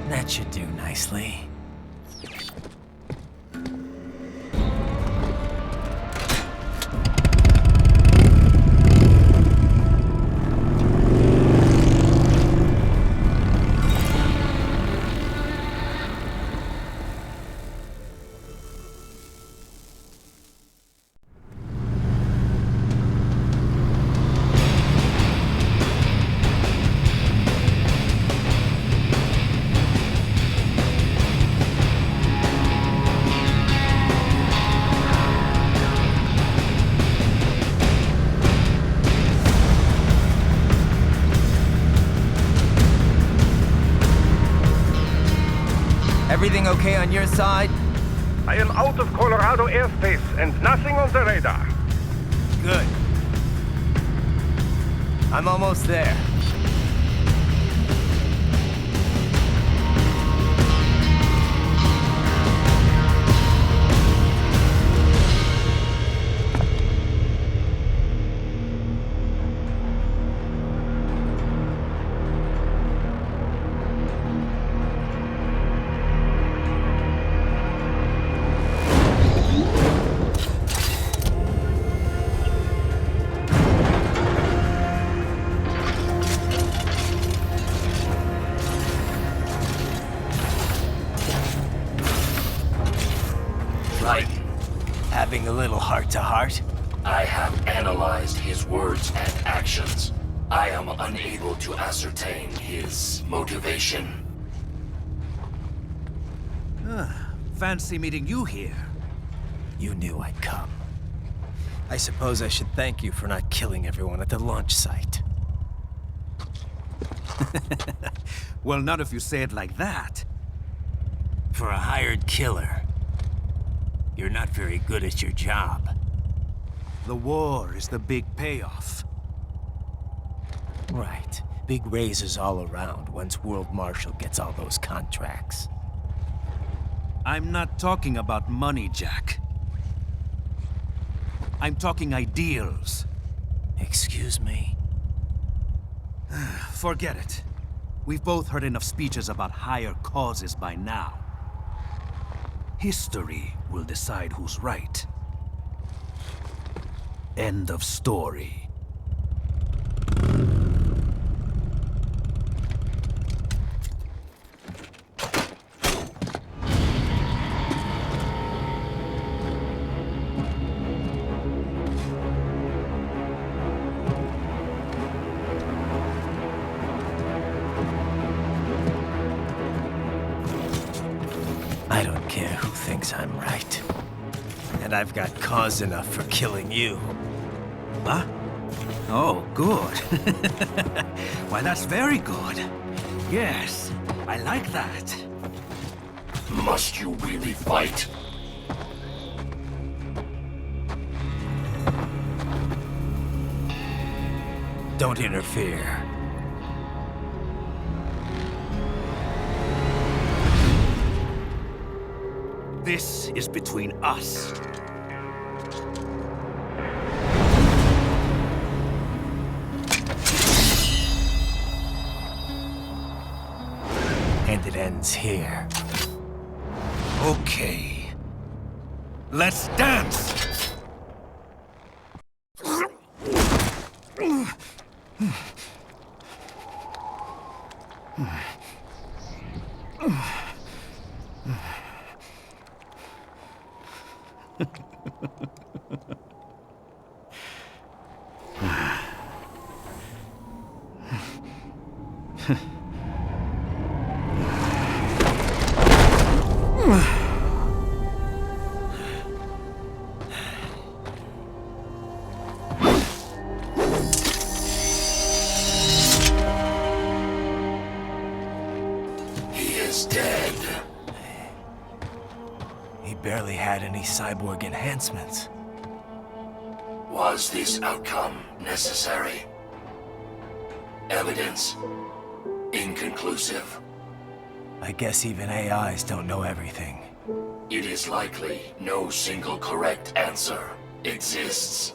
That should do nicely. Everything okay on your side? I am out of Colorado airspace and nothing on the radar. Good. I'm almost there. Having a little heart-to-heart? I have analyzed his words and actions. I am unable to ascertain his motivation. Fancy meeting you here. You knew I'd come. I suppose I should thank you for not killing everyone at the launch site. Well, not if you say it like that. For a hired killer, you're not very good at your job. The war is the big payoff. Right. Big raises all around once World Marshal gets all those contracts. I'm not talking about money, Jack. I'm talking ideals. Excuse me? Forget it. We've both heard enough speeches about higher causes by now. History will decide who's right. End of story. I don't care who thinks I'm right. And I've got cause enough for killing you. Huh? Oh, good. Why, that's very good. Yes, I like that. Must you really fight? Don't interfere. This is between us. And it ends here. Okay. Let's dance! Barely had any cyborg enhancements. Was this outcome necessary? Evidence inconclusive. I guess even AIs don't know everything. It is likely no single correct answer exists.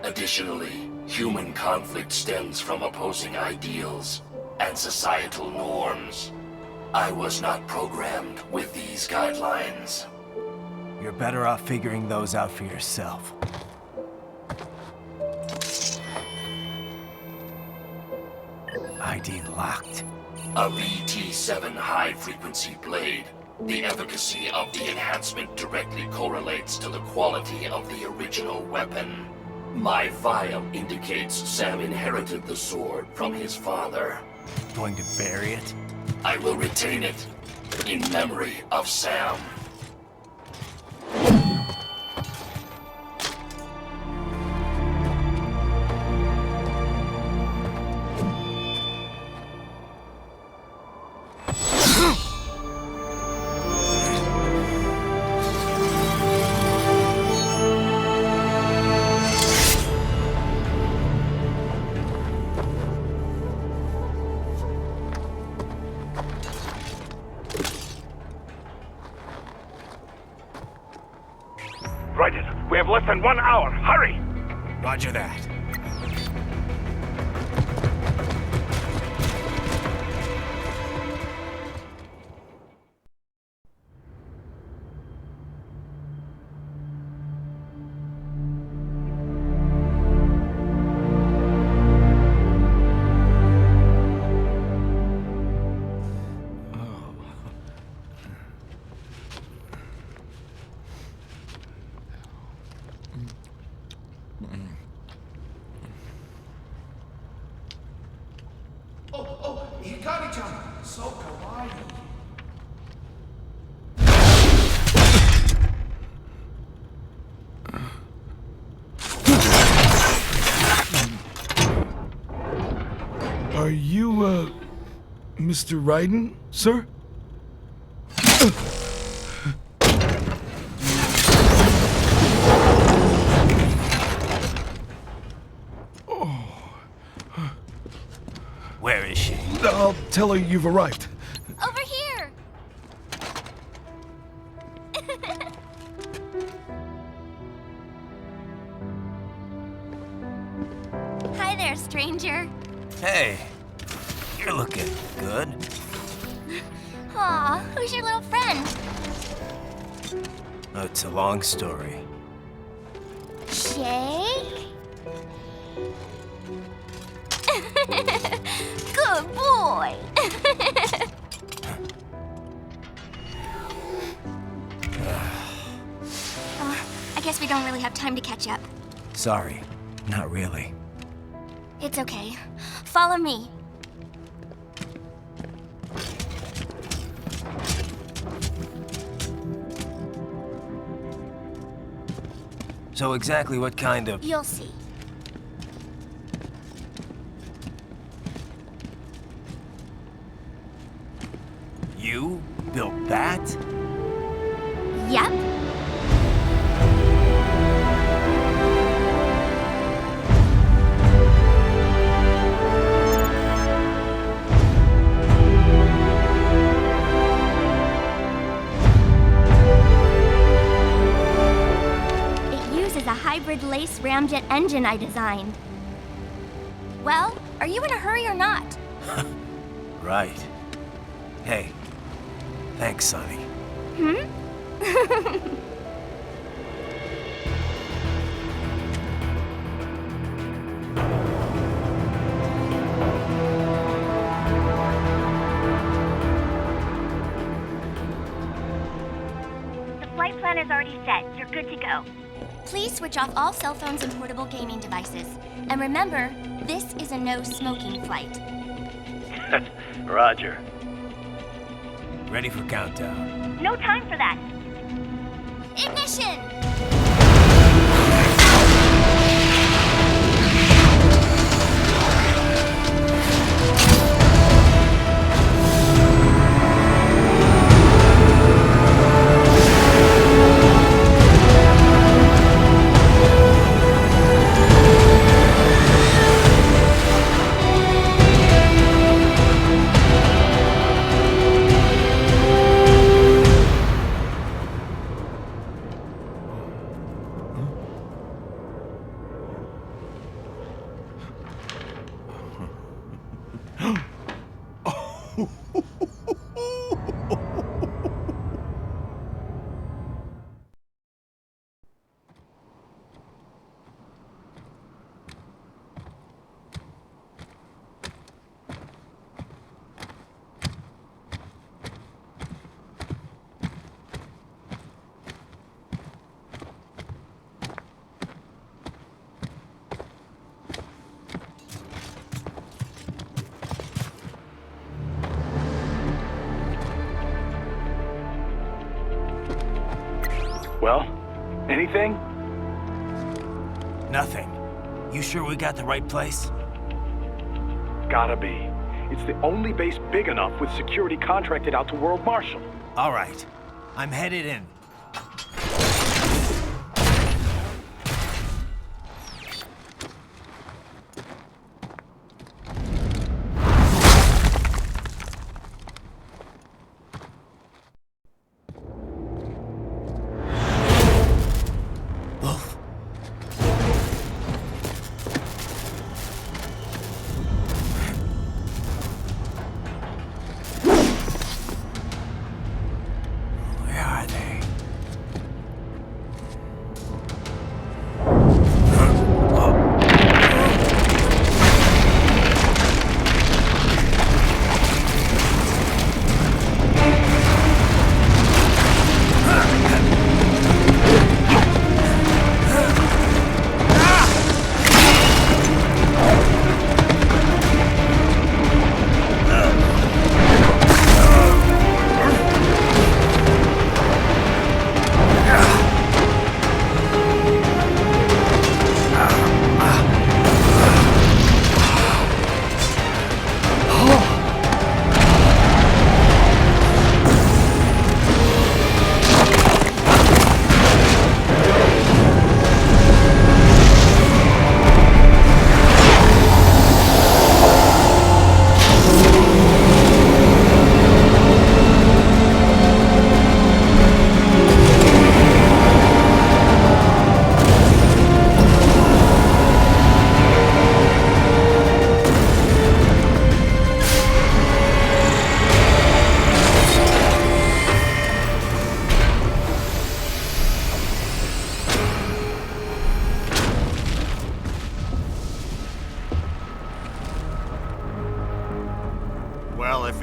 Additionally, human conflict stems from opposing ideals and societal norms. I was not programmed with these guidelines. You're better off figuring those out for yourself. ID locked. A VT-7 high-frequency blade. The efficacy of the enhancement directly correlates to the quality of the original weapon. My file indicates Sam inherited the sword from his father. Going to bury it? I will retain it in memory of Sam. Right. We have less than 1 hour. Hurry! Roger that. Hikari-chan, so kawaii. Are you, Mr. Raiden, sir? Where is she? I'll tell her you've arrived. Over here! Hi there, stranger. Hey, you're looking good. Aw, who's your little friend? Oh, it's a long story. Shake? Good boy. I guess we don't really have time to catch up. Sorry, not really. It's okay. Follow me. So exactly what kind of... You'll see. You built that? Yep. It uses a hybrid lace ramjet engine I designed. Well, are you in a hurry or not? Right. Hey, thanks, Sonny. Hmm? The flight plan is already set. You're good to go. Please switch off all cell phones and portable gaming devices. And remember, this is a no-smoking flight. Roger. Ready for countdown. No time for that. Ignition! Well, anything? Nothing. You sure we got the right place? Gotta be. It's the only base big enough with security contracted out to World Marshal. All right. I'm headed in.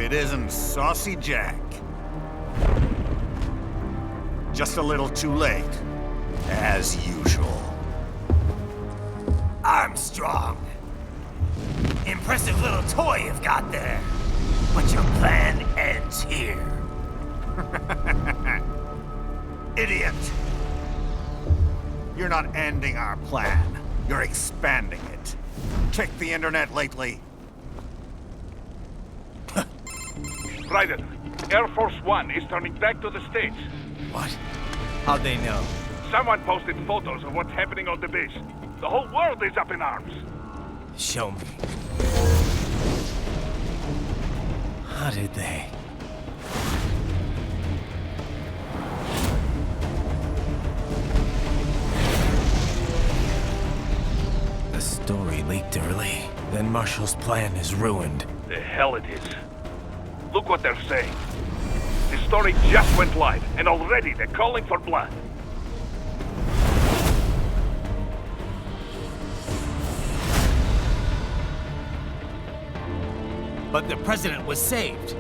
it isn't Saucy Jack. Just a little too late, as usual. Armstrong! Impressive little toy you've got there. But your plan ends here. Idiot! You're not ending our plan. You're expanding it. Check the internet lately. Raiden, Air Force One is turning back to the States. What? How'd they know? Someone posted photos of what's happening on the base. The whole world is up in arms. Show me. How did they? The story leaked early. Then Marshall's plan is ruined. The hell it is. Look what they're saying. The story just went live, and already they're calling for blood. But the president was saved.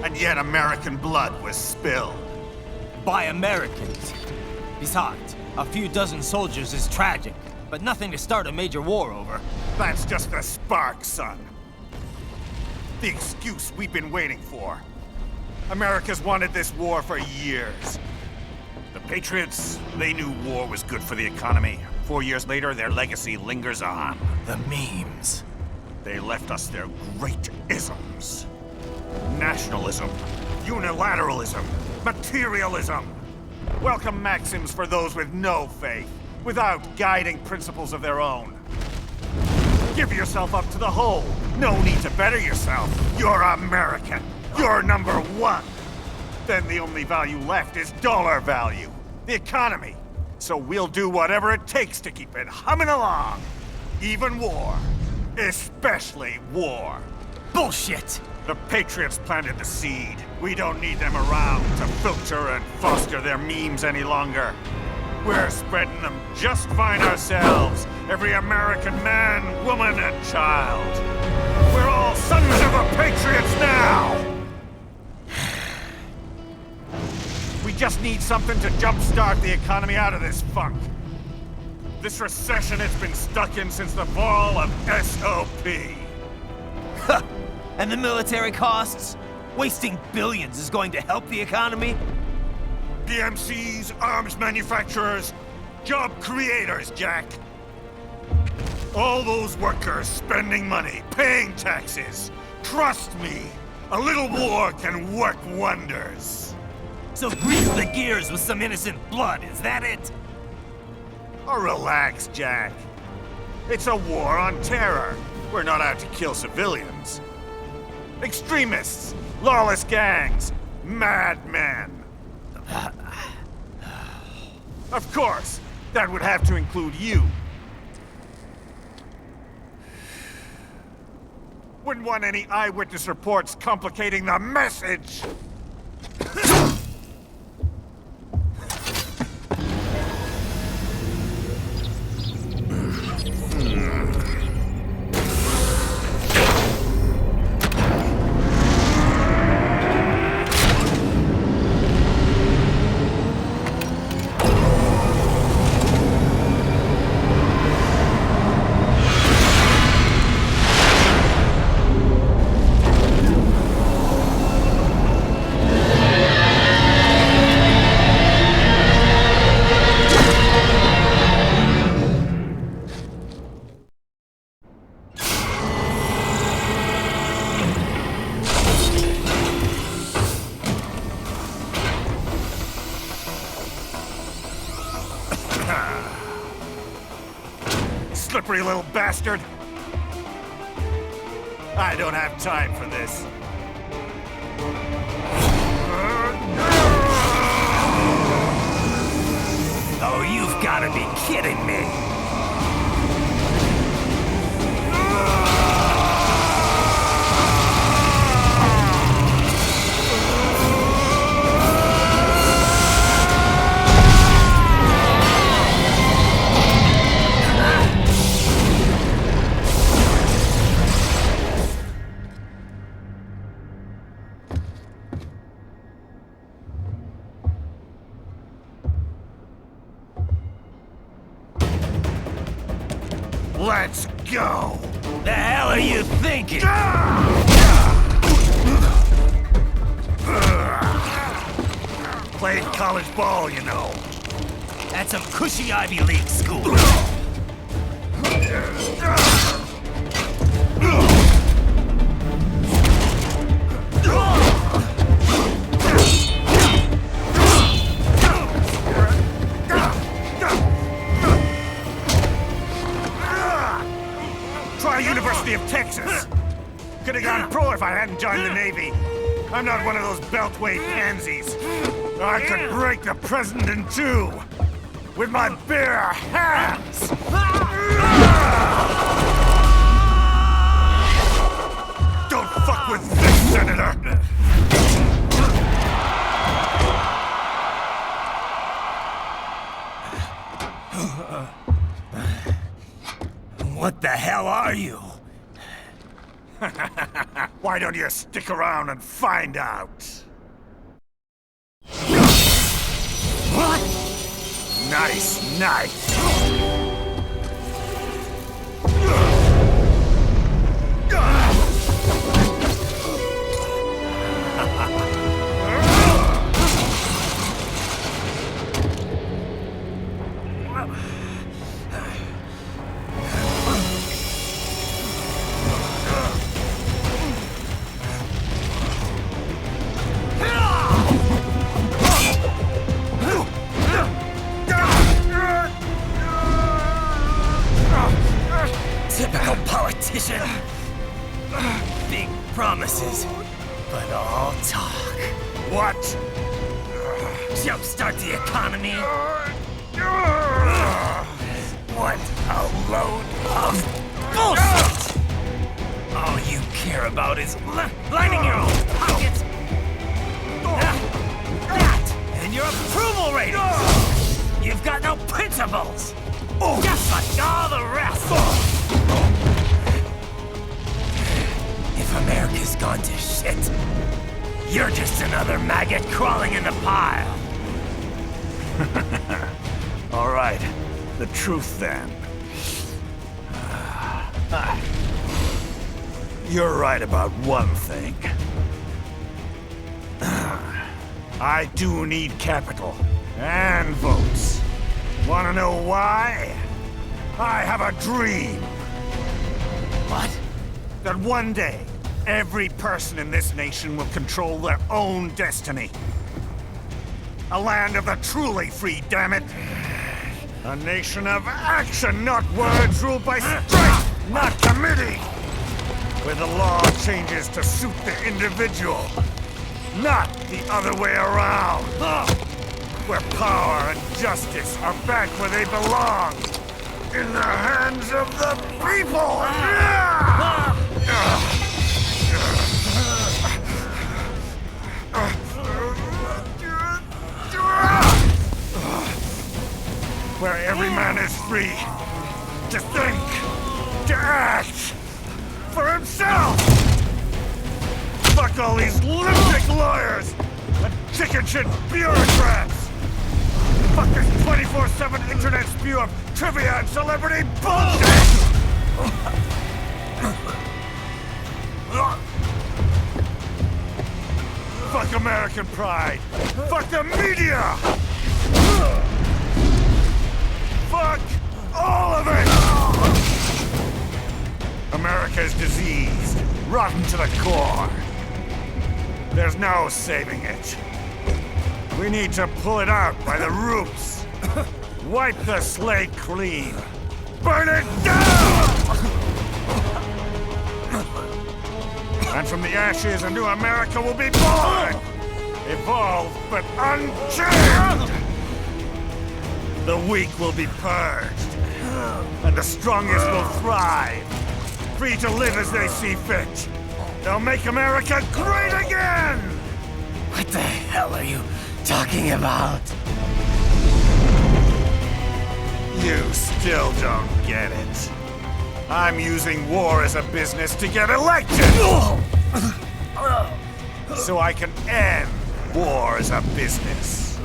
And yet American blood was spilled. By Americans. Besides, a few dozen soldiers is tragic, but nothing to start a major war over. That's just the spark, son. The excuse we've been waiting for. America's wanted this war for years. The Patriots, they knew war was good for the economy. 4 years later, their legacy lingers on. The memes. They left us their great isms. Nationalism, unilateralism, materialism. Welcome maxims for those with no faith, without guiding principles of their own. Give yourself up to the whole. No need to better yourself. You're American. You're number one. Then the only value left is dollar value. The economy. So we'll do whatever it takes to keep it humming along. Even war. Especially war. Bullshit! The Patriots planted the seed. We don't need them around to filter and foster their memes any longer. We're spreading them just fine ourselves. Every American man, woman, and child. We're all sons of the Patriots now! We just need something to jumpstart the economy out of this funk. This recession it's been stuck in since the fall of SOP. And the military costs? Wasting billions is going to help the economy? PMCs, arms manufacturers, job creators, Jack. All those workers spending money, paying taxes. Trust me, a little war can work wonders. So grease the gears with some innocent blood, is that it? Oh, relax, Jack. It's a war on terror. We're not out to kill civilians. Extremists, lawless gangs, madmen. Of course, that would have to include you. Wouldn't want any eyewitness reports complicating the message. Slippery little bastard! I don't have time for this. Oh, you've got to be kidding me! Let's go! The hell are you thinking? Played college ball, you know. That's some cushy Ivy League school. Try University of Texas. Could have gone pro if I hadn't joined the Navy. I'm not one of those beltway pansies. I could break the president in two with my bare hands. Don't fuck with this, Senator. What the hell are you? Why don't you stick around and find out? What? Nice knife. Typical politician. Big promises, but all talk. What? Jumpstart the economy? What a load of bullshit! All you care about is lining your own pockets. That and your approval ratings. You've got no principles. Just like all the rest. If America's gone to shit, you're just another maggot crawling in the pile. All right, the truth then. You're right about one thing. I do need capital and votes. Wanna know why? I have a dream. What? That one day, every person in this nation will control their own destiny. A land of the truly free, damn it. A nation of action, not words, ruled by strength, not committee. Where the law changes to suit the individual, not the other way around. Where power and justice are back where they belong. In the hands of the people! Where every man is free to think, to act for himself! Fuck all these lunatic lawyers and chicken shit bureaucrats! Fuck this 24/7 internet spew of trivia and celebrity bullshit! Fuck American pride! Fuck the media! Fuck all of it! America's diseased, rotten to the core. There's no saving it. We need to pull it out by the roots. Wipe the slate clean. Burn it down! And from the ashes, a new America will be born! Evolved, but unchained! The weak will be purged. And the strongest will thrive. Free to live as they see fit. They'll make America great again! What the hell are you talking about? You still don't get it. I'm using war as a business to get elected! So I can end war as a business.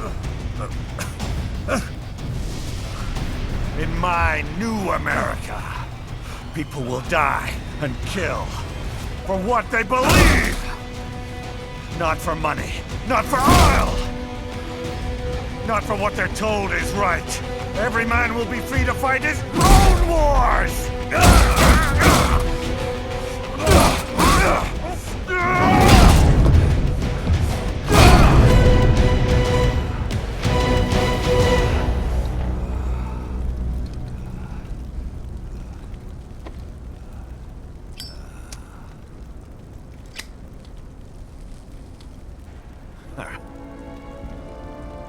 In my new America, people will die and kill for what they believe. Not for money, not for oil, not for what they're told is right. Every man will be free to fight his own wars!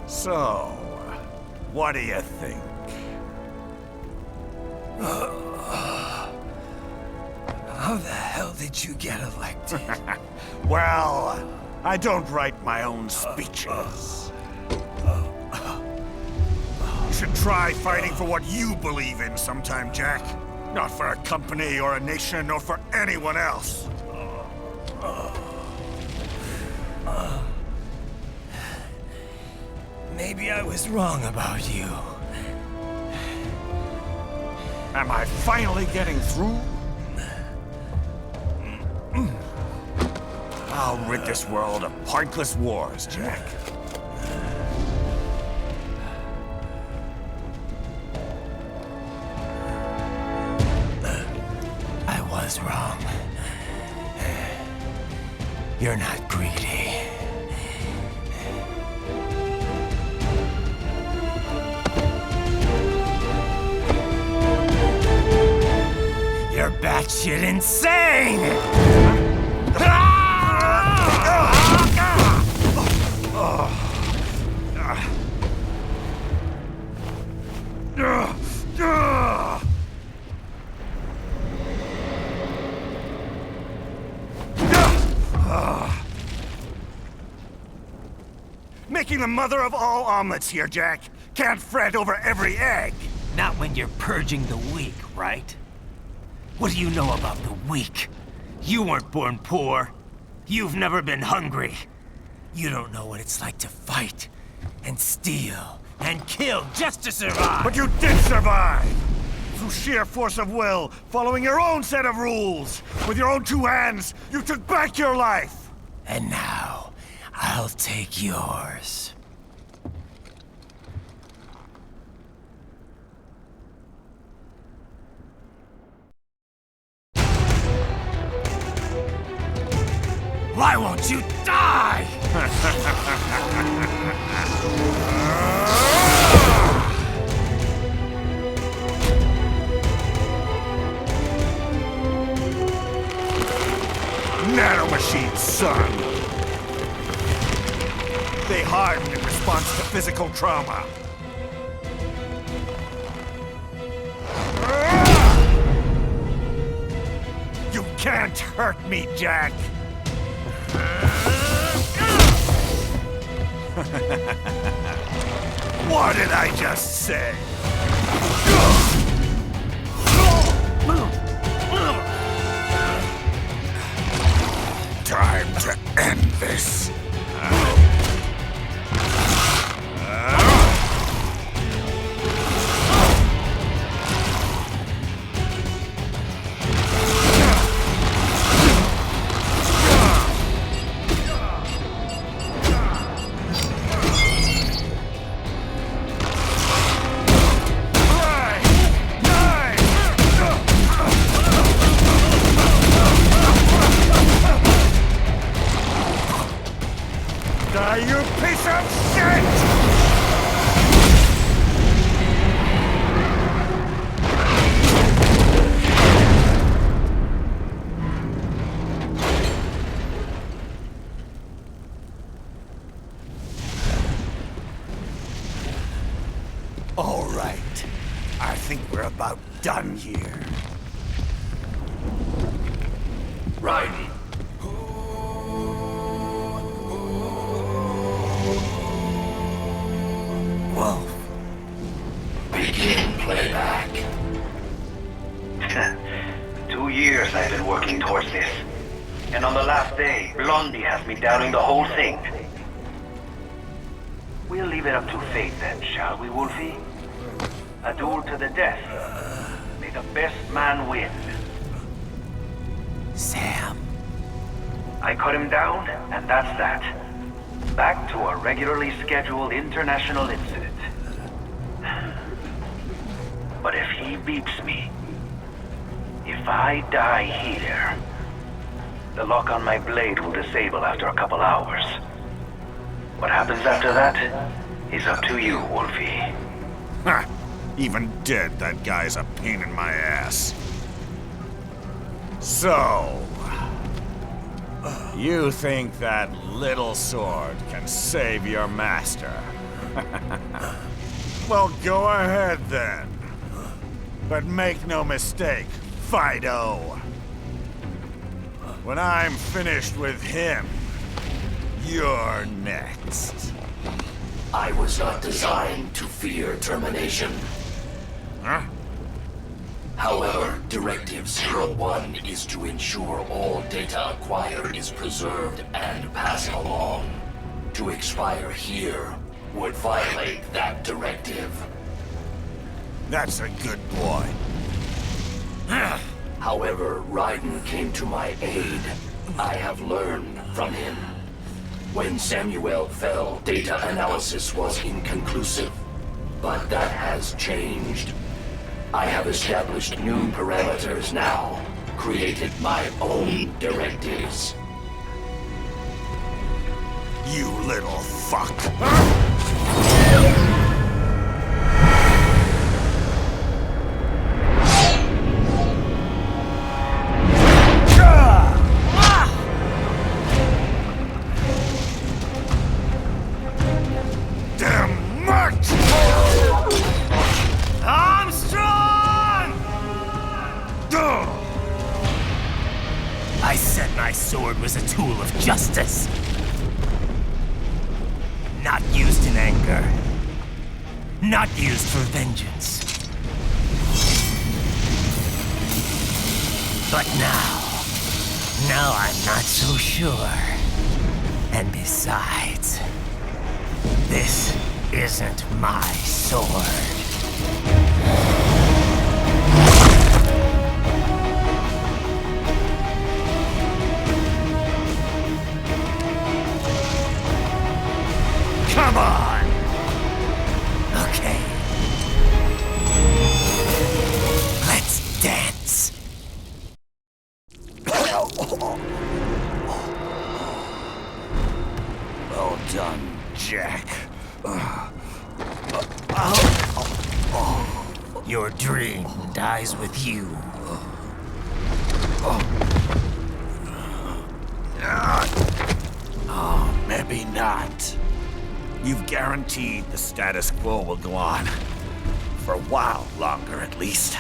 So, what do you think? How the hell did you get elected? Well, I don't write my own speeches. You should try fighting for what you believe in sometime, Jack. Not for a company or a nation or for anyone else. Maybe I was wrong about you. Am I finally getting through? I'll rid this world of pointless wars, Jack. I was wrong. You're not greedy. You're batshit insane! Making the mother of all omelets here, Jack. Can't fret over every egg. Not when you're purging the weak, right? What do you know about the weak? You weren't born poor. You've never been hungry. You don't know what it's like to fight, and steal, and kill just to survive. But you did survive! Through sheer force of will, following your own set of rules. With your own two hands, you took back your life! And now, I'll take yours. Why won't you die? Nanomachines, son! They harden in response to physical trauma. You can't hurt me, Jack! What did I just say? Time to end this. You piece of shit! All right. I think we're about done here. Right. Whoa. Begin playback. 2 years I've been working towards this. And on the last day, Blondie has me downing the whole thing. We'll leave it up to fate then, shall we, Wolfie? A duel to the death. May the best man win. Sam. I cut him down, and that's that. Back to a regularly scheduled international incident. But if he beeps me, if I die here, the lock on my blade will disable after a couple hours. What happens after that is up to you, Wolfie. Ha! Even dead, that guy's a pain in my ass. So... you think that little sword can save your master? Well, go ahead then. But make no mistake, Fido. When I'm finished with him, you're next. I was not designed to fear termination. Huh? However, Directive 01 is to ensure all data acquired is preserved and passed along. To expire here would violate that directive. That's a good boy. However, Raiden came to my aid. I have learned from him. When Samuel fell, data analysis was inconclusive. But that has changed. I have established new parameters now, created my own directives. You little fuck. Damn much! I said my sword was a tool of justice. Not used in anger. Not used for vengeance. But now I'm not so sure. And besides, this isn't my sword. Come on! Okay. Let's dance. Well done, Jack. Your dream dies with you. Oh, maybe not. You've guaranteed the status quo will go on. For a while longer, at least.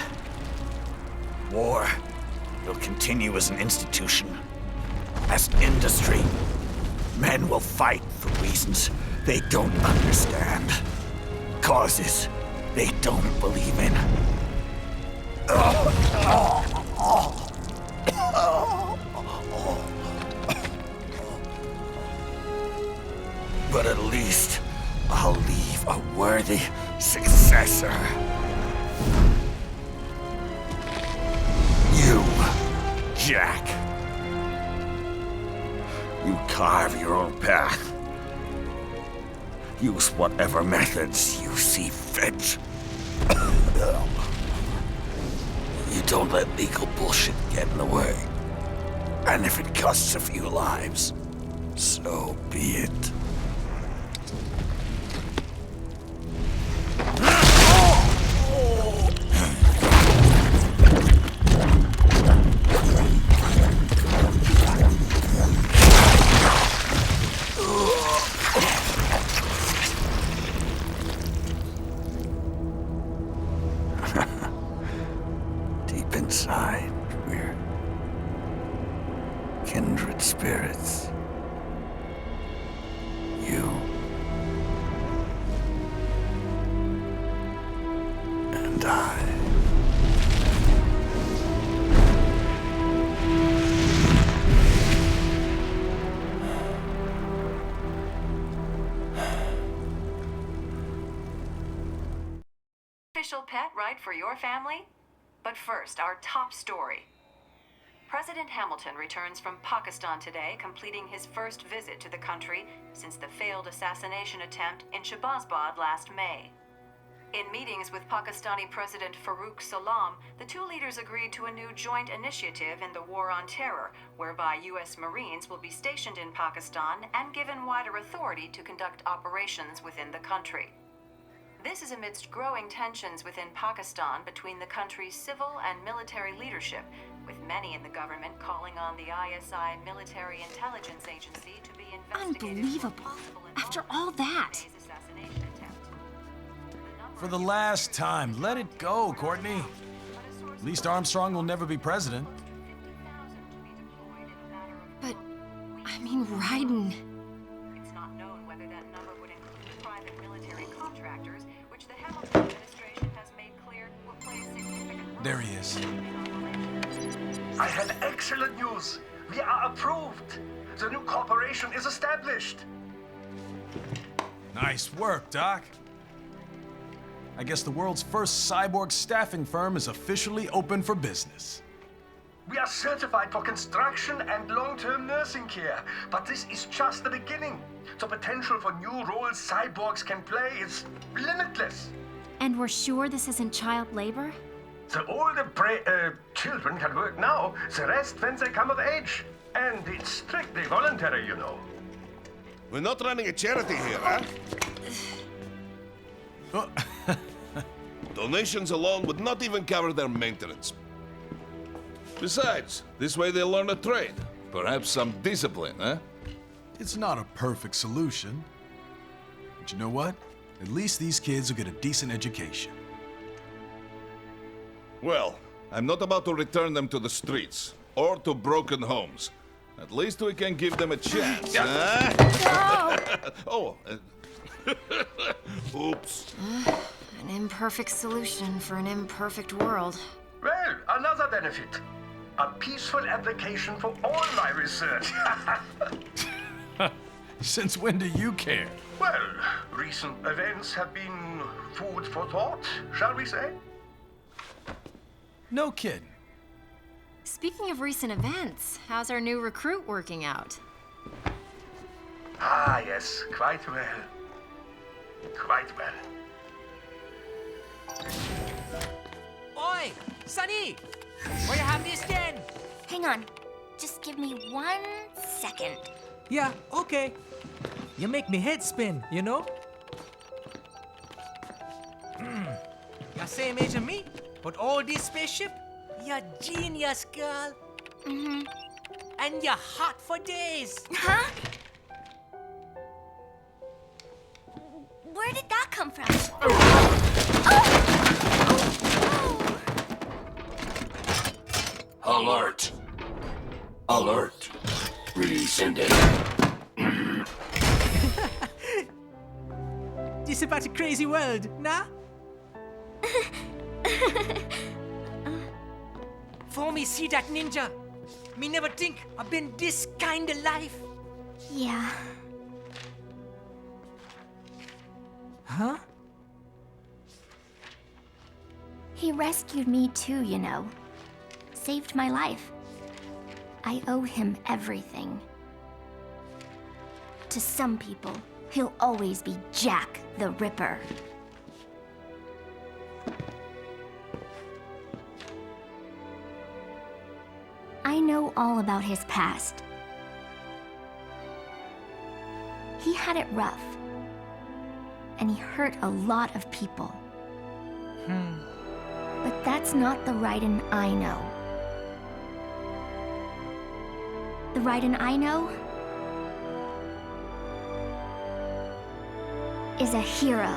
War will continue as an institution, as an industry. Men will fight for reasons they don't understand. Causes they don't believe in. But at least I'll leave a worthy successor. You, Jack. You carve your own path. Use whatever methods you see fit. You don't let legal bullshit get in the way. And if it costs a few lives, so be it. Deep inside, we're kindred spirits. You and I. Official pet right for your family? But first, our top story. President Hamilton returns from Pakistan today, completing his first visit to the country since the failed assassination attempt in Shahbazbad last May. In meetings with Pakistani President Farooq Salam, the two leaders agreed to a new joint initiative in the War on Terror, whereby U.S. Marines will be stationed in Pakistan and given wider authority to conduct operations within the country. This is amidst growing tensions within Pakistan between the country's civil and military leadership, with many in the government calling on the ISI Military Intelligence Agency to be investigated. Unbelievable. After all that. For the last time, let it go, Courtney. At least Armstrong will never be president. But, I mean, Raiden. It's not known whether that number would include private military contractors, which the Hamilton administration has made clear will play a significant role. There he is. I have excellent news. We are approved. The new corporation is established. Nice work, Doc. I guess the world's first cyborg staffing firm is officially open for business. We are certified for construction and long-term nursing care, but this is just the beginning. The potential for new roles cyborgs can play is limitless. And we're sure this isn't child labor? The older children can work now, the rest when they come of age. And it's strictly voluntary, you know. We're not running a charity here, huh? Donations alone would not even cover their maintenance. Besides, this way they'll learn a trade. Perhaps some discipline, huh? It's not a perfect solution. But you know what? At least these kids will get a decent education. Well, I'm not about to return them to the streets or to broken homes. At least we can give them a chance, huh? Oh, oops. An imperfect solution for an imperfect world. Well, another benefit. A peaceful application for all my research. Since when do you care? Well, recent events have been food for thought, shall we say? No kidding. Speaking of recent events, how's our new recruit working out? Ah, yes, quite well. Quite well. Oi, Sonny! Where you have this then? Hang on. Just give me 1 second. Yeah, okay. You make me head spin, you know? You're same age as me, but all this spaceship, you're genius, girl. Mm-hmm. And you're hot for days. Huh? Where did that come from? Alert! Alert! Resending. This is about a crazy world, nah? For me see that ninja, me never think I've been this kind of life. Yeah. Huh? He rescued me too, you know. Saved my life. I owe him everything. To some people, he'll always be Jack the Ripper. I know all about his past. He had it rough, and he hurt a lot of people. But that's not the Raiden I know. The Raiden I know is a hero.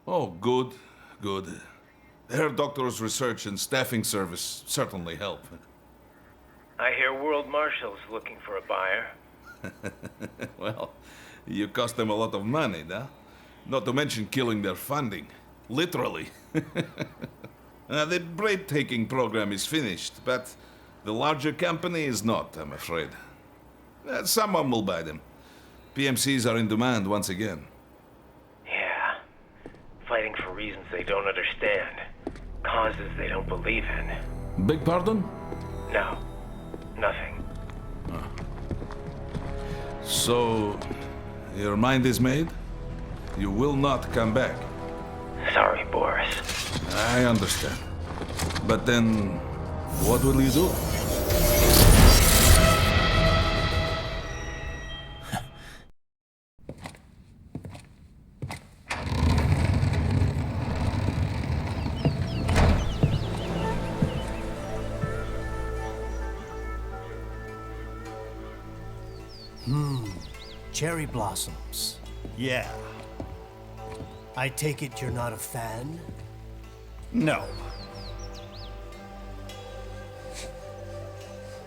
Oh, good, good. Herr Doctor's research and staffing service certainly help. I hear World Marshal's looking for a buyer. Well, you cost them a lot of money, nah? Not to mention killing their funding. Literally. The break-taking program is finished, but the larger company is not, I'm afraid. Someone will buy them. PMCs are in demand once again. Yeah. reasons they don't understand. Causes they don't believe in. Beg pardon? No. Nothing. So, your mind is made? You will not come back? Sorry, Boris. I understand. But then, what will you do? Cherry blossoms. Yeah. I take it you're not a fan? No.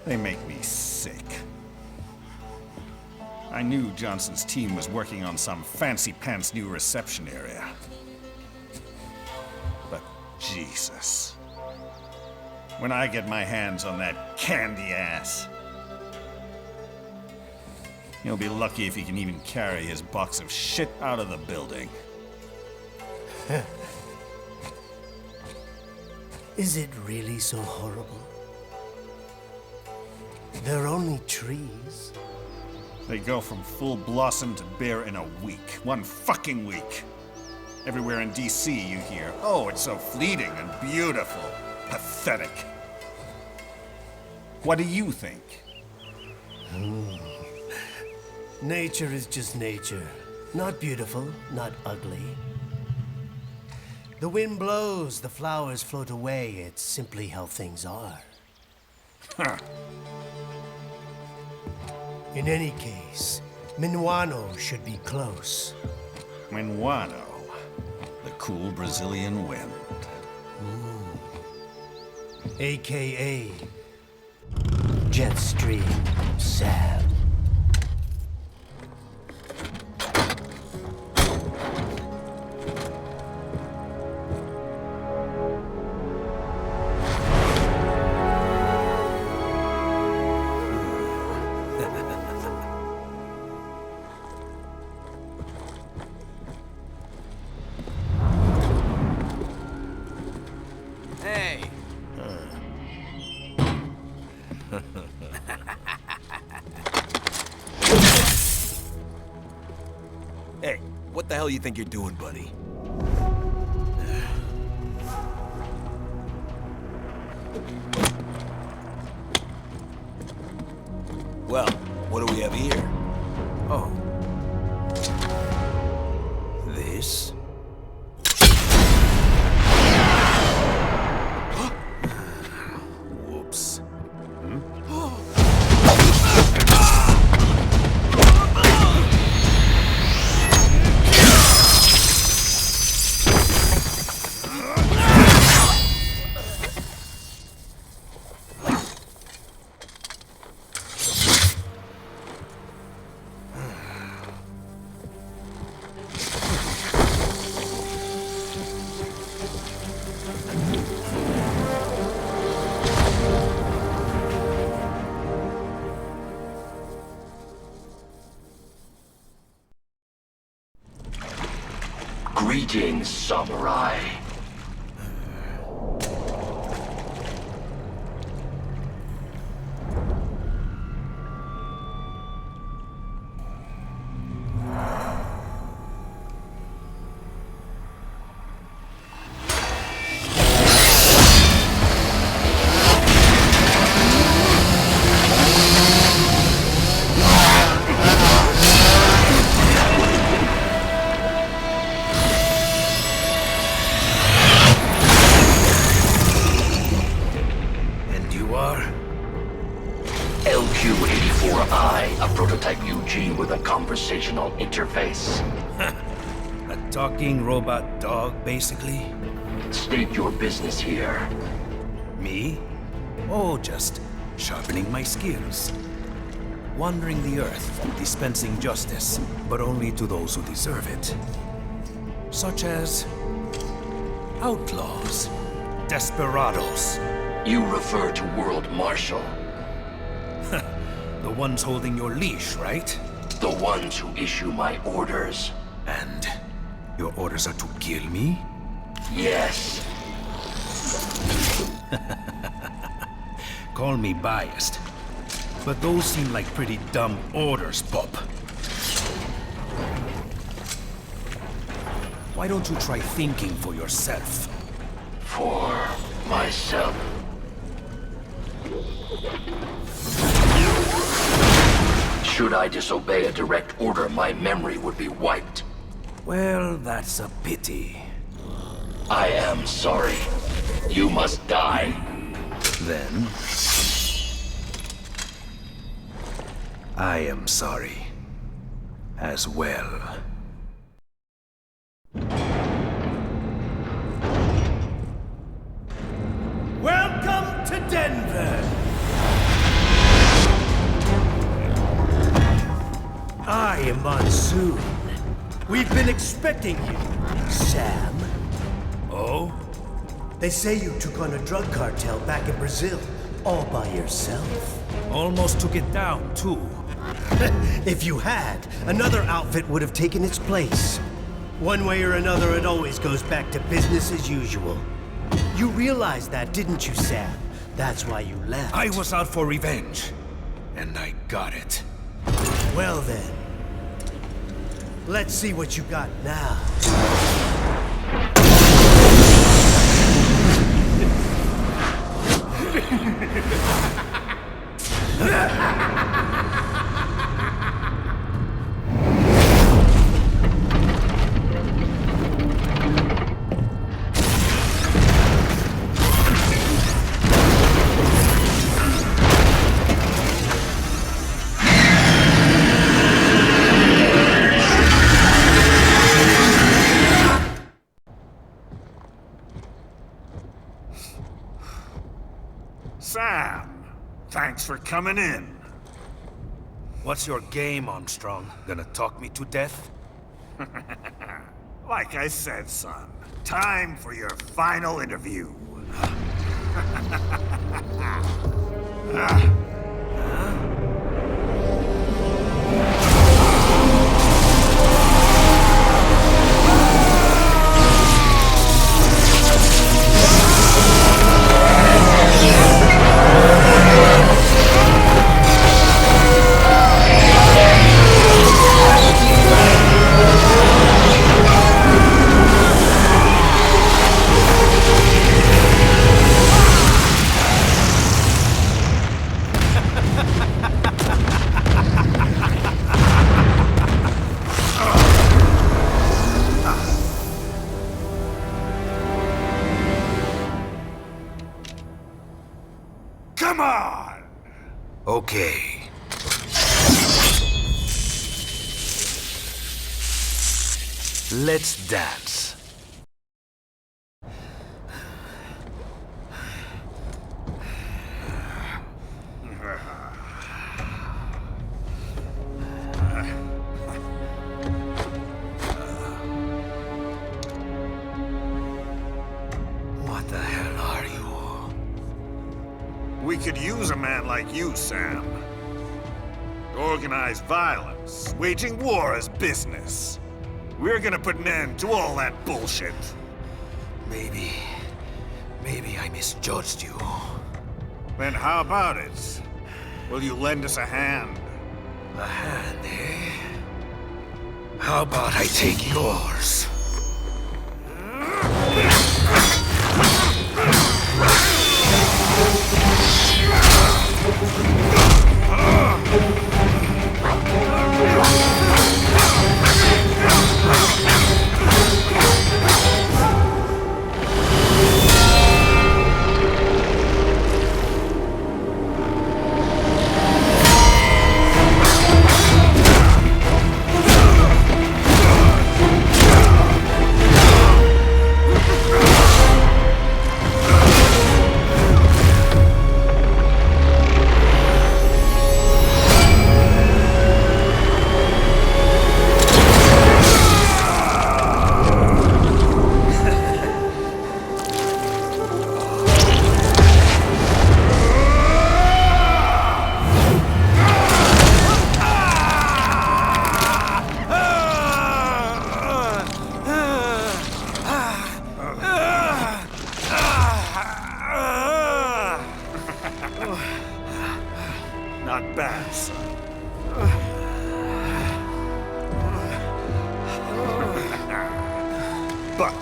They make me sick. I knew Johnson's team was working on some fancy-pants new reception area. But Jesus. When I get my hands on that candy ass, he'll be lucky if he can even carry his box of shit out of the building. Is it really so horrible? They're only trees. They go from full blossom to bare in a week. One fucking week. Everywhere in DC you hear, oh, it's so fleeting and beautiful. Pathetic. What do you think? Nature is just nature. Not beautiful, not ugly. The wind blows, the flowers float away. It's simply how things are. Huh. In any case, Minuano should be close. Minuano, the cool Brazilian wind. AKA Jetstream Sam. Hey, what the hell you think you're doing, buddy? Well, what do we have here? Oh. This? Whoops. Greetings, samurai. LQ-84I, a prototype UG with a conversational interface. A talking robot dog, basically? State your business here. Me? Oh, just sharpening my skills. Wandering the earth, dispensing justice, but only to those who deserve it. Such as outlaws, desperados. You refer to World Marshal. The ones holding your leash, right? The ones who issue my orders. And your orders are to kill me? Yes. Call me biased, but those seem like pretty dumb orders, Pop. Why don't you try thinking for yourself? For myself. Should I disobey a direct order, my memory would be wiped. Well, that's a pity. I am sorry. You must die. Then... I am sorry. As well. Welcome to Denver! I am Monsoon. We've been expecting you, Sam. Oh? They say you took on a drug cartel back in Brazil, all by yourself. Almost took it down, too. If you had, another outfit would have taken its place. One way or another, it always goes back to business as usual. You realized that, didn't you, Sam? That's why you left. I was out for revenge, and I got it. Well then, let's see what you got now. Sam, thanks for coming in. What's your game, Armstrong? Gonna talk me to death? Like I said, son, time for your final interview. Come on! Okay. Let's dance. What the hell are you? We could use a man like you, Sam. Organized violence, waging war as business. We're gonna put an end to all that bullshit. Maybe I misjudged you. Then how about it? Will you lend us a hand? A hand, eh? How about I take yours? arms. But,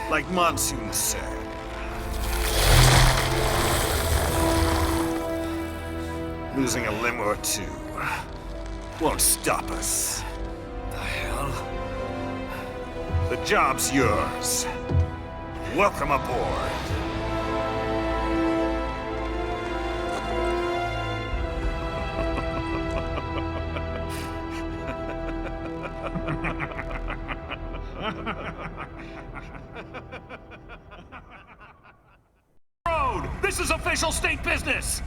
like Monsoon said, losing a limb or two won't stop us. The hell? The job's yours. Welcome aboard. Road! This is official state business!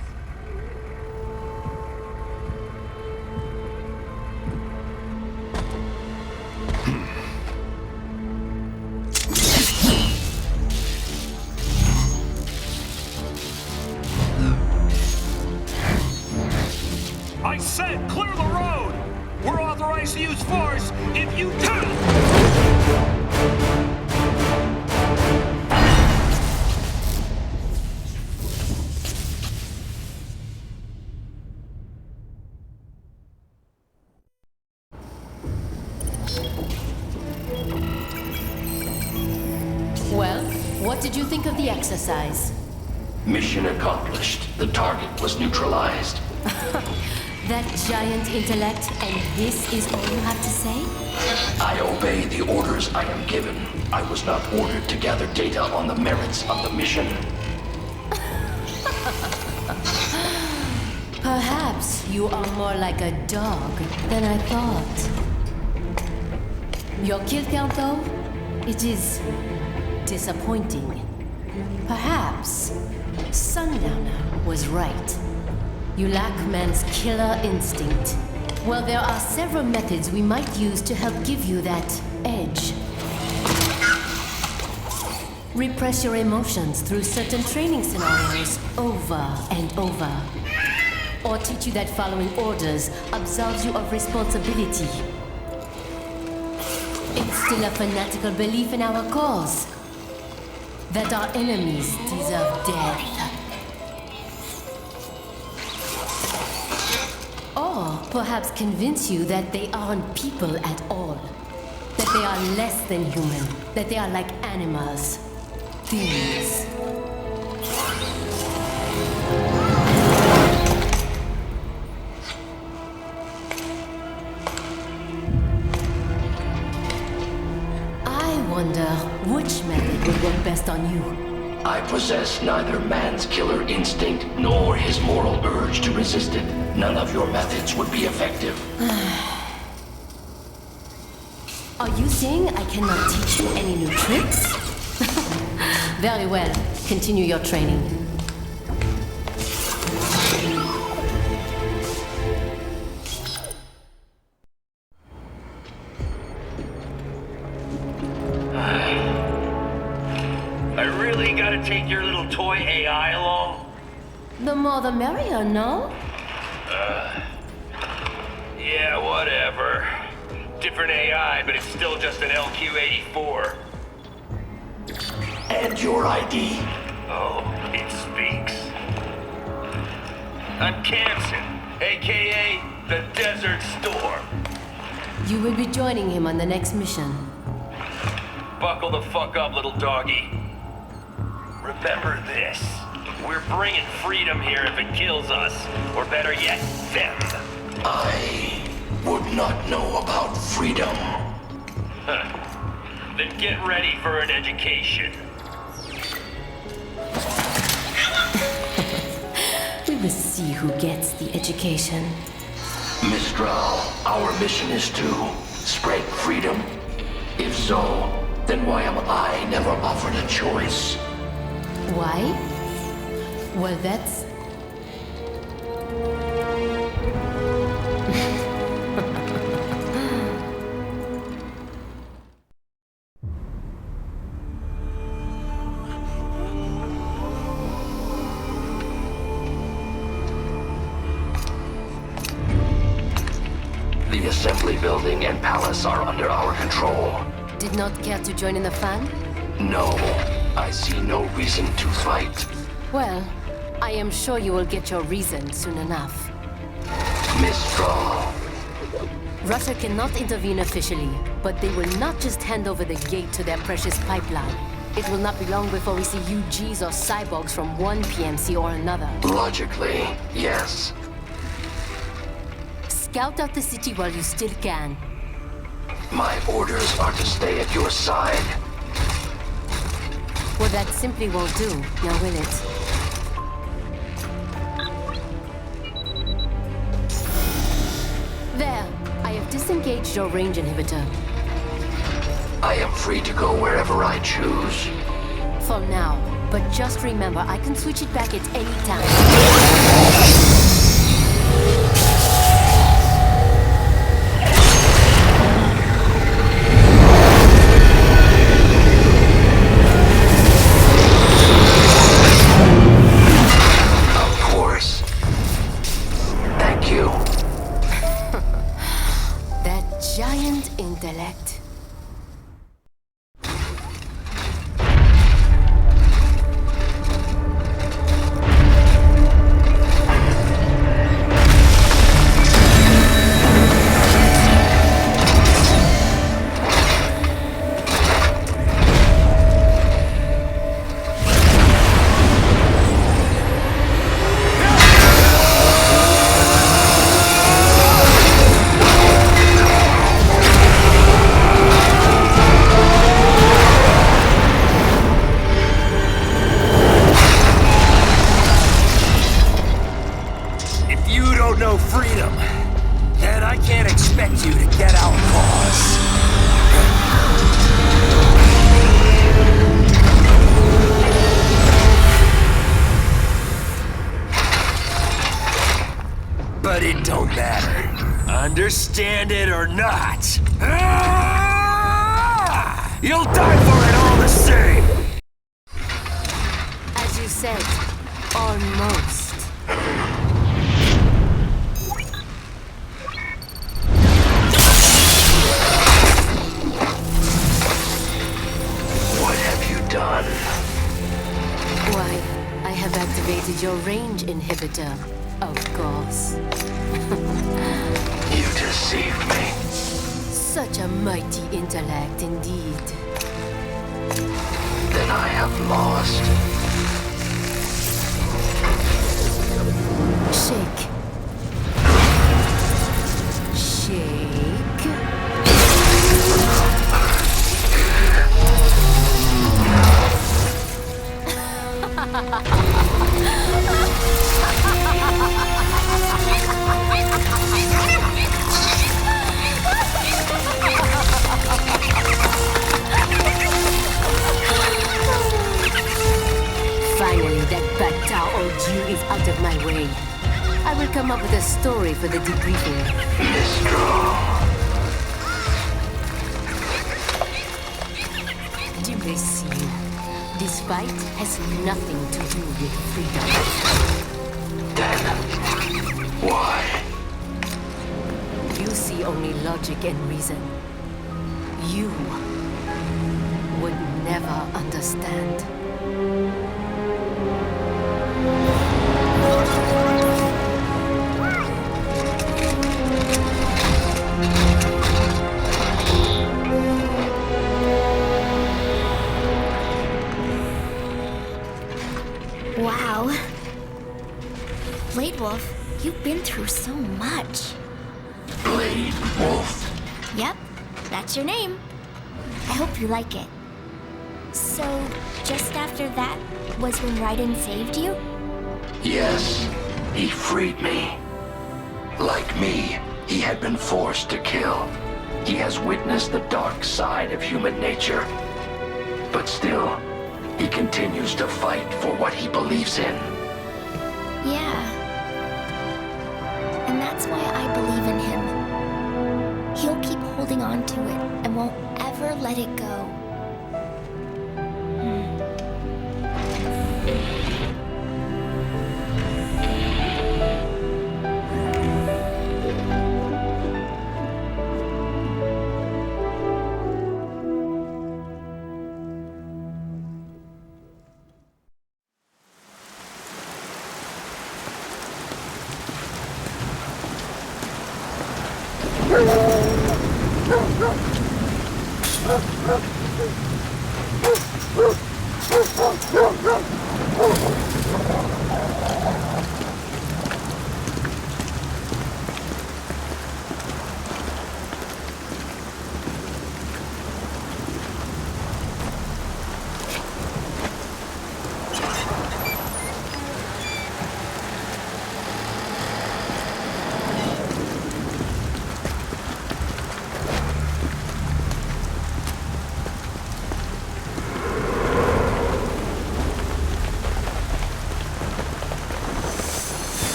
I said clear the road! We're authorized to use force if you do! Well, what did you think of the exercise? Mission accomplished. The target was neutralized. That giant intellect, and this is all you have to say? I obey the orders I am given. I was not ordered to gather data on the merits of the mission. Perhaps you are more like a dog than I thought. Your kill count, though, it is disappointing. Perhaps Sundowner was right. You lack man's killer instinct. Well, there are several methods we might use to help give you that edge. Repress your emotions through certain training scenarios over and over. Or teach you that following orders absolves you of responsibility. Instill a fanatical belief in our cause. That our enemies deserve death. Or perhaps convince you that they aren't people at all. That they are less than human. That they are like animals. Things. I wonder which method would work best on you. I possess neither man's killer instinct nor his moral urge to resist it. None of your methods would be effective. Are you saying I cannot teach you any new tricks? Very well. Continue your training. I really gotta take your little toy AI along? The more the merrier, no? Yeah, whatever. Different AI, but it's still just an LQ-84. And your ID? Oh, it speaks. I'm Kamson, aka the Desert Storm. You will be joining him on the next mission. Buckle the fuck up, little doggy. Remember this. We're bringing freedom here if it kills us. Or better yet, them. I would not know about freedom. Huh. Then get ready for an education. We will see who gets the education. Mistral, our mission is to spread freedom. If so, then why am I never offered a choice? Why? Well, that's... The assembly building and palace are under our control. Did not care to join in the fun? No, I see no reason to fight. Well, I am sure you will get your reason soon enough. Mistral. Russia cannot intervene officially, but they will not just hand over the gate to their precious pipeline. It will not be long before we see UGs or cyborgs from one PMC or another. Logically, yes. Scout out the city while you still can. My orders are to stay at your side. Well, that simply won't do, now will it? There, I have disengaged your range inhibitor. I am free to go wherever I choose. For now, but just remember, I can switch it back at any time. Intellect. But it don't matter. Understand it or not. You'll die for it all the same! As you said, almost. What have you done? Why, I have activated your range inhibitor. Of course. You deceived me. Such a mighty intellect indeed. Then I have lost. Shake. Shake. Finally, that Batao old Jew is out of my way. I will come up with a story for the debriefing. Imbecile. This fight has nothing to do with freedom. Then, why? You see only logic and reason. You would never understand. Wow. Blade Wolf, you've been through so much. Blade Wolf? Yep, that's your name. I hope you like it. So, just after that was when Raiden saved you? Yes, he freed me. Like me, he had been forced to kill. He has witnessed the dark side of human nature. But still, he continues to fight for what he believes in. Yeah. And that's why I believe in him. He'll keep holding on to it and won't ever let it go.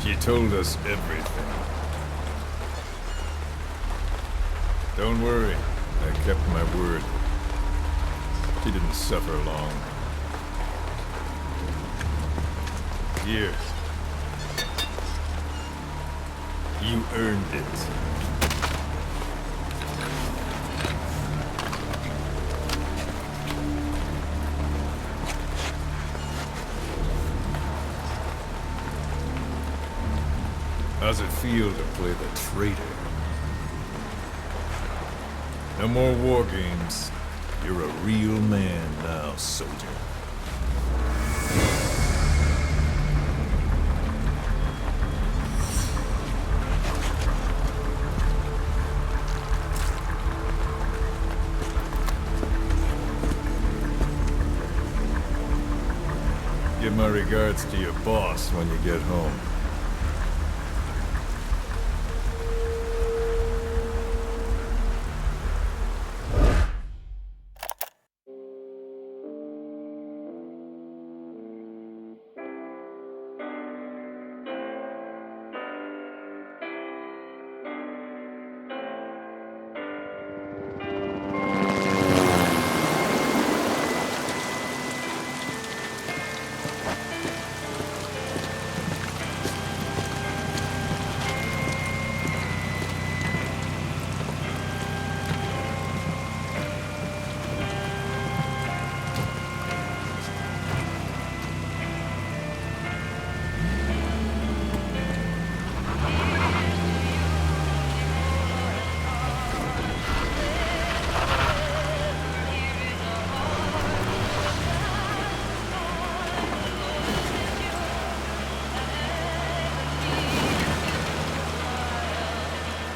She told us everything. Don't worry, I kept my word. She didn't suffer long. Here. You earned it. How's it feel to play the traitor? No more war games. You're a real man now, soldier. Give my regards to your boss when you get home.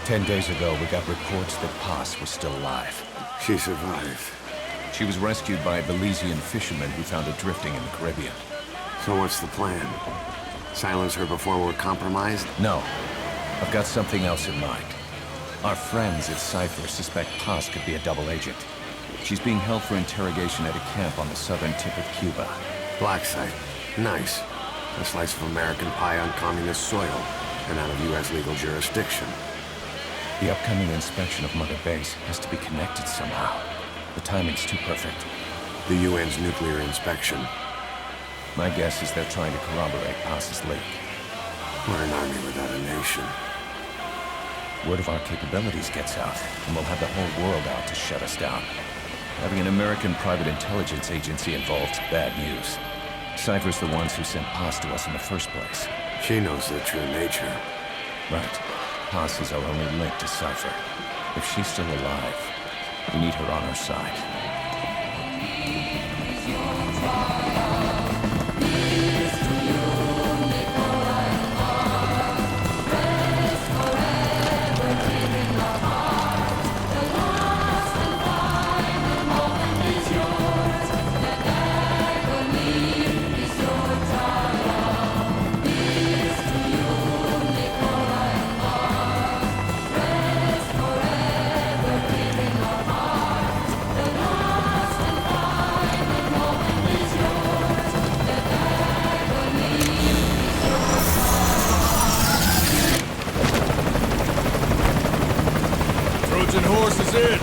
"10 days ago, we got reports that Paz was still alive. She survived. She was rescued by a Belizean fisherman who found her drifting in the Caribbean. So what's the plan? Silence her before we're compromised? No. I've got something else in mind. Our friends at Cypher suspect Paz could be a double agent. She's being held for interrogation at a camp on the southern tip of Cuba. Black site. Nice. A slice of American pie on communist soil, and out of U.S. legal jurisdiction. The upcoming inspection of Mother Base has to be connected somehow. The timing's too perfect. The UN's nuclear inspection. My guess is they're trying to corroborate Paz's leak. We're an army without a nation. Word of our capabilities gets out, and we'll have the whole world out to shut us down. Having an American private intelligence agency involved's bad news. Cypher's the ones who sent Paz to us in the first place. She knows their true nature. Right. Paz is our only link to Cypher. If she's still alive, we need her on our side. Horse is in.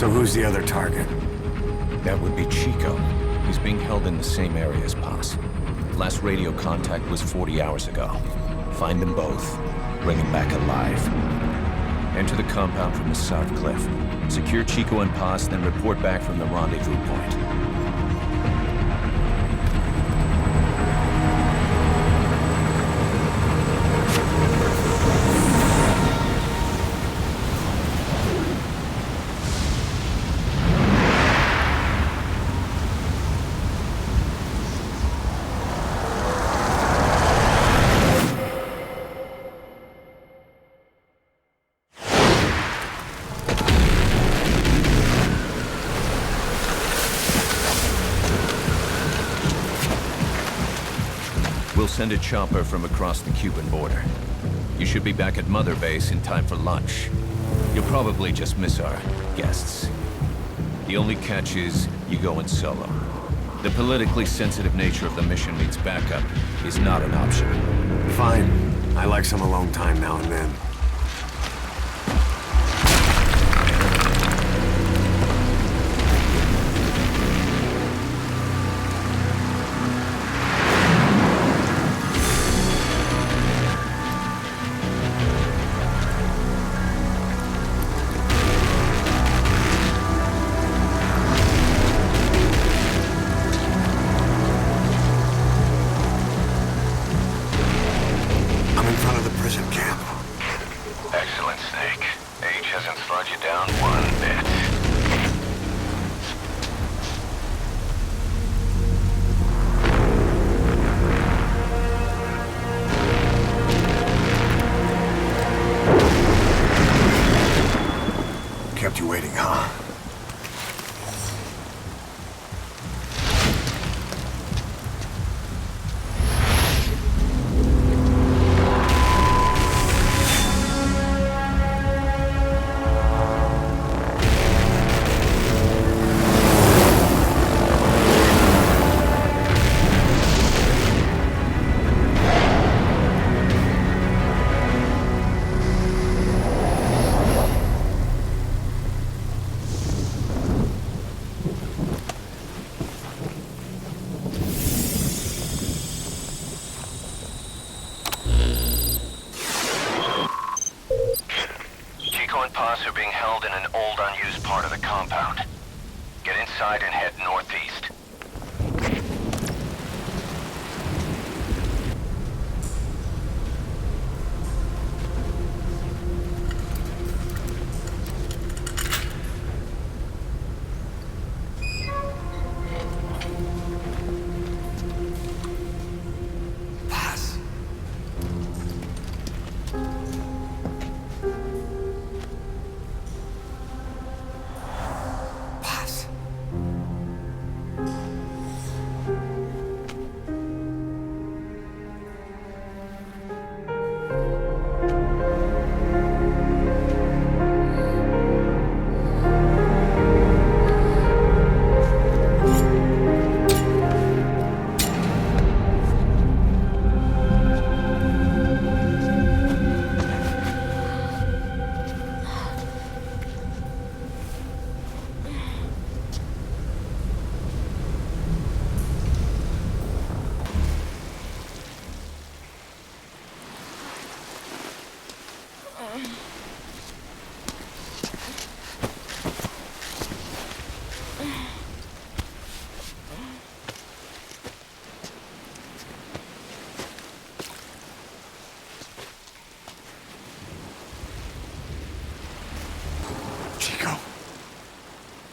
So who's the other target? That would be Chico. He's being held in the same area as Paz. Last radio contact was 40 hours ago. Find them both. Bring them back alive. Enter the compound from the south cliff. Secure Chico and Paz, then report back from the rendezvous point. We'll send a chopper from across the Cuban border. You should be back at Mother Base in time for lunch. You'll probably just miss our guests. The only catch is you go in solo. The politically sensitive nature of the mission means backup is not an option. Fine. I like some alone time now and then. Kept you waiting, huh? Are being held in an old, unused part of the compound. Get inside and head northeast.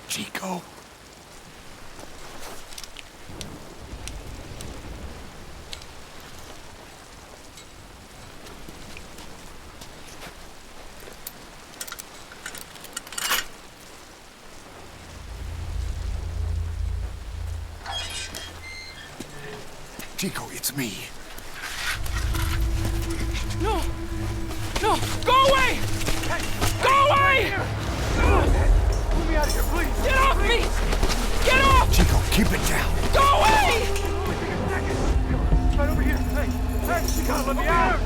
Chico. Chico, it's me. No! No! Go away! Go away! Move me out of here, please! Get off me! Get off! Chico, keep it down. Go away! Right over here. Hey, you gotta let me out!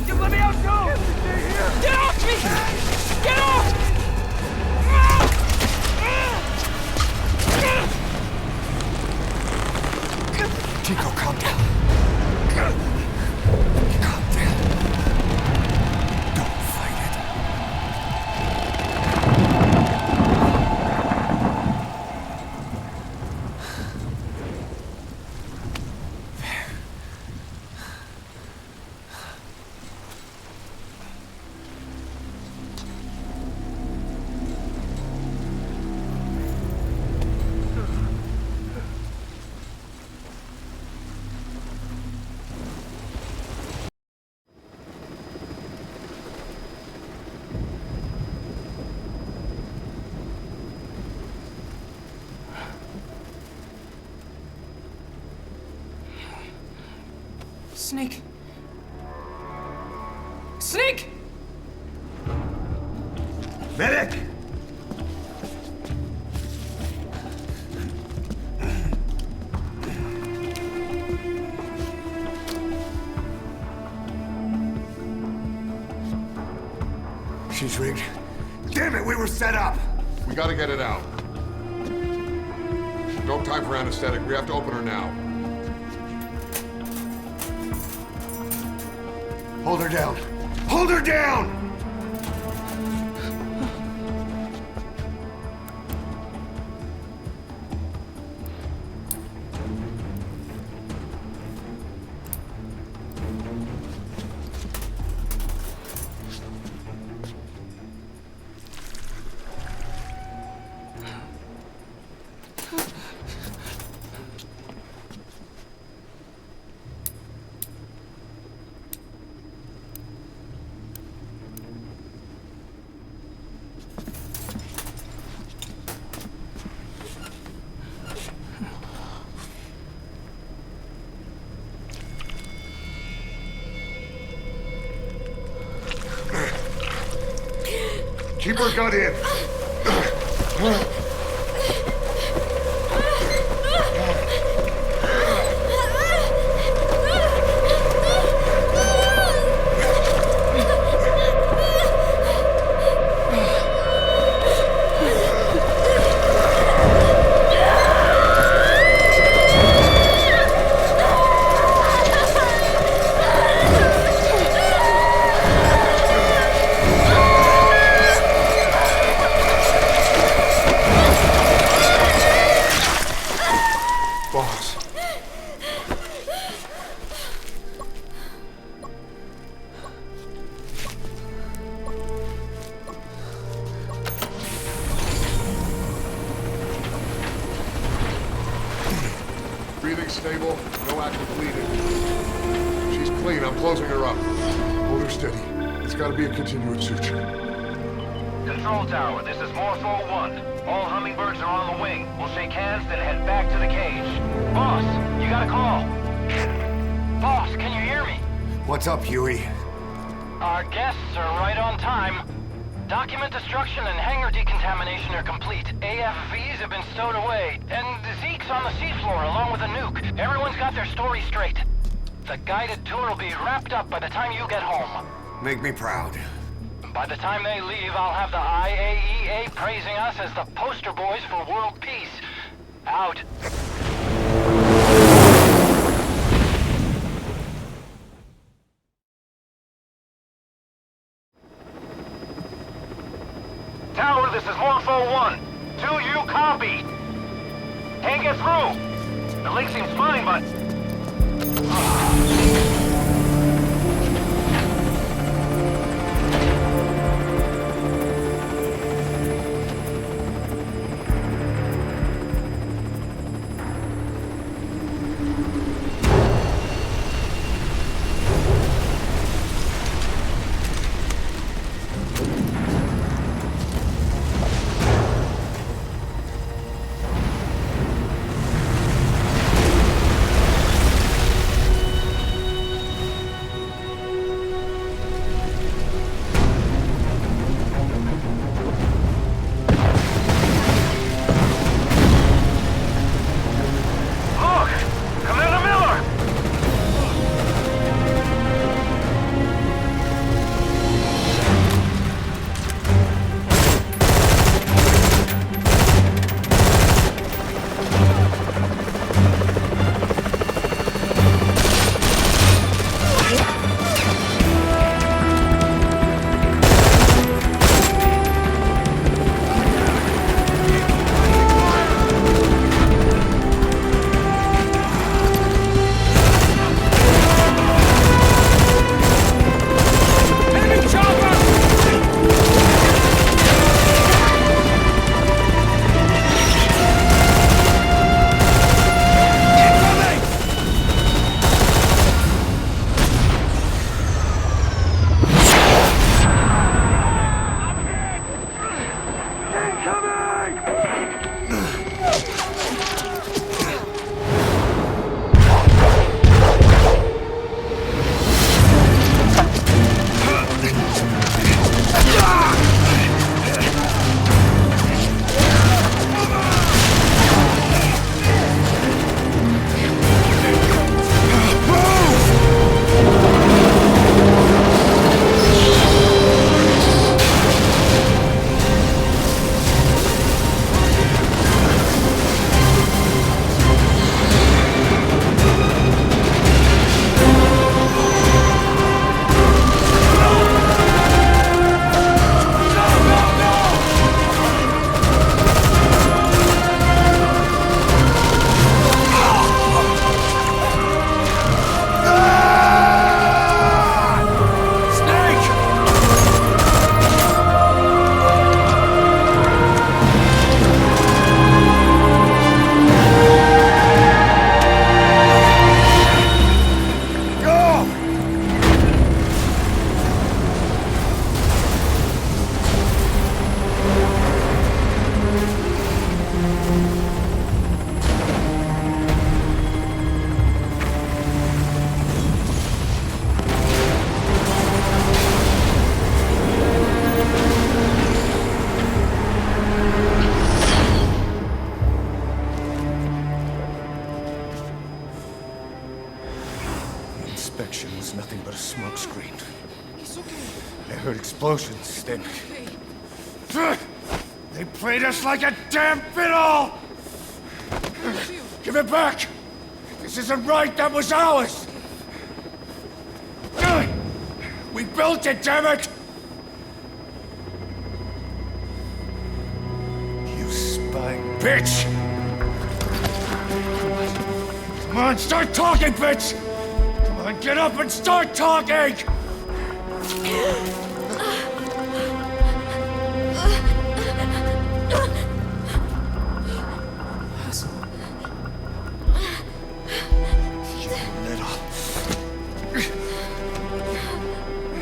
You let me out too! Stay here! Get off me! Get off! Snake! Snake! Medic! She's rigged. Damn it, we were set up! We gotta get it out. No time for anesthetic. We have to open her now. Hold her down. Hold her down! Keep her gun in. Breathing stable, no active bleeding. She's clean, I'm closing her up. Hold her steady. It's gotta be a continuous suture. Control tower, this is Morpho 1. All hummingbirds are on the wing. We'll shake hands, then head back to the cage. Boss, you got a call. Boss, can you hear me? What's up, Huey? Our guests are right on time. Document destruction and hangar decontamination are complete. AFVs have been stowed away, and Zeke's on the seafloor along with a nuke. Everyone's got their story straight. The guided tour will be wrapped up by the time you get home. Make me proud. By the time they leave, I'll have the IAEA praising us as the poster boys for world peace. Out. Tower, this is Morpho 1. 2, you copy. Can't get through. The link seems fine, but... nothing but a smoke screen. It's okay. I heard explosions, then... They played us like a damn fiddle! Give it back! This isn't right, that was ours! We built it, damn it! You spying bitch! Come on, start talking, bitch! Come on, get up and start talking!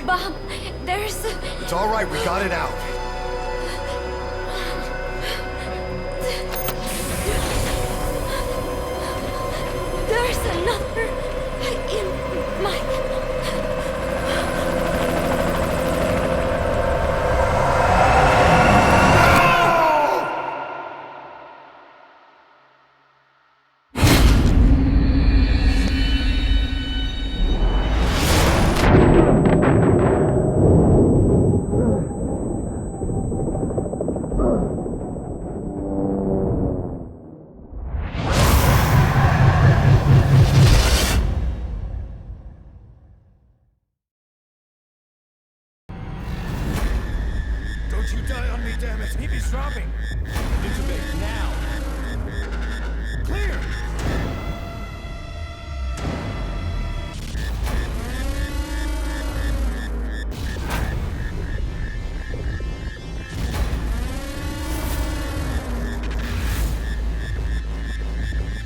Bob, there's... It's all right, we got it out. There's another in my... Don't you die on me, damn it! He be dropping! Intubate now! Clear!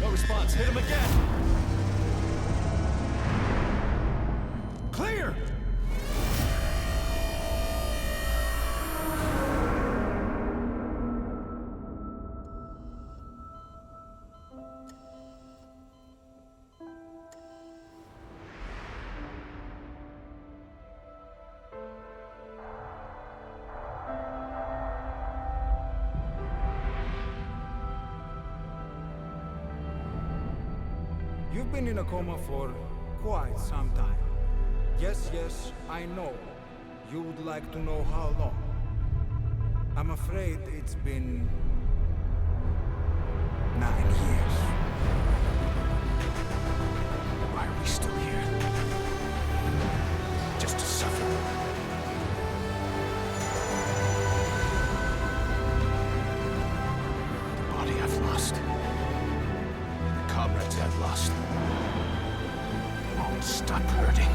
No response, hit him again! Clear! You've been in a coma for quite some time. Yes, I know. You would like to know how long. I'm afraid it's been 9 years. Why are we still here? Just to suffer. The body I've lost. The comrades I've lost. Won't stop hurting.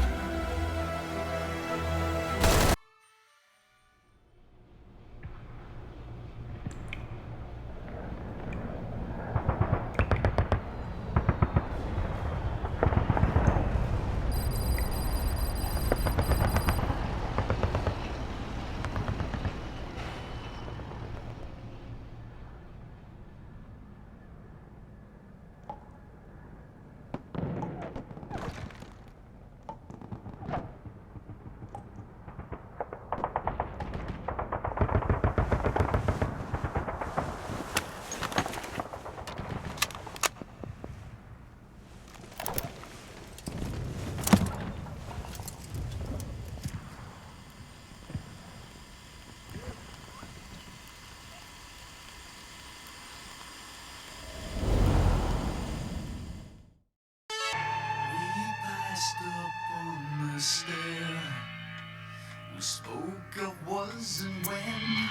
We spoke of was and when,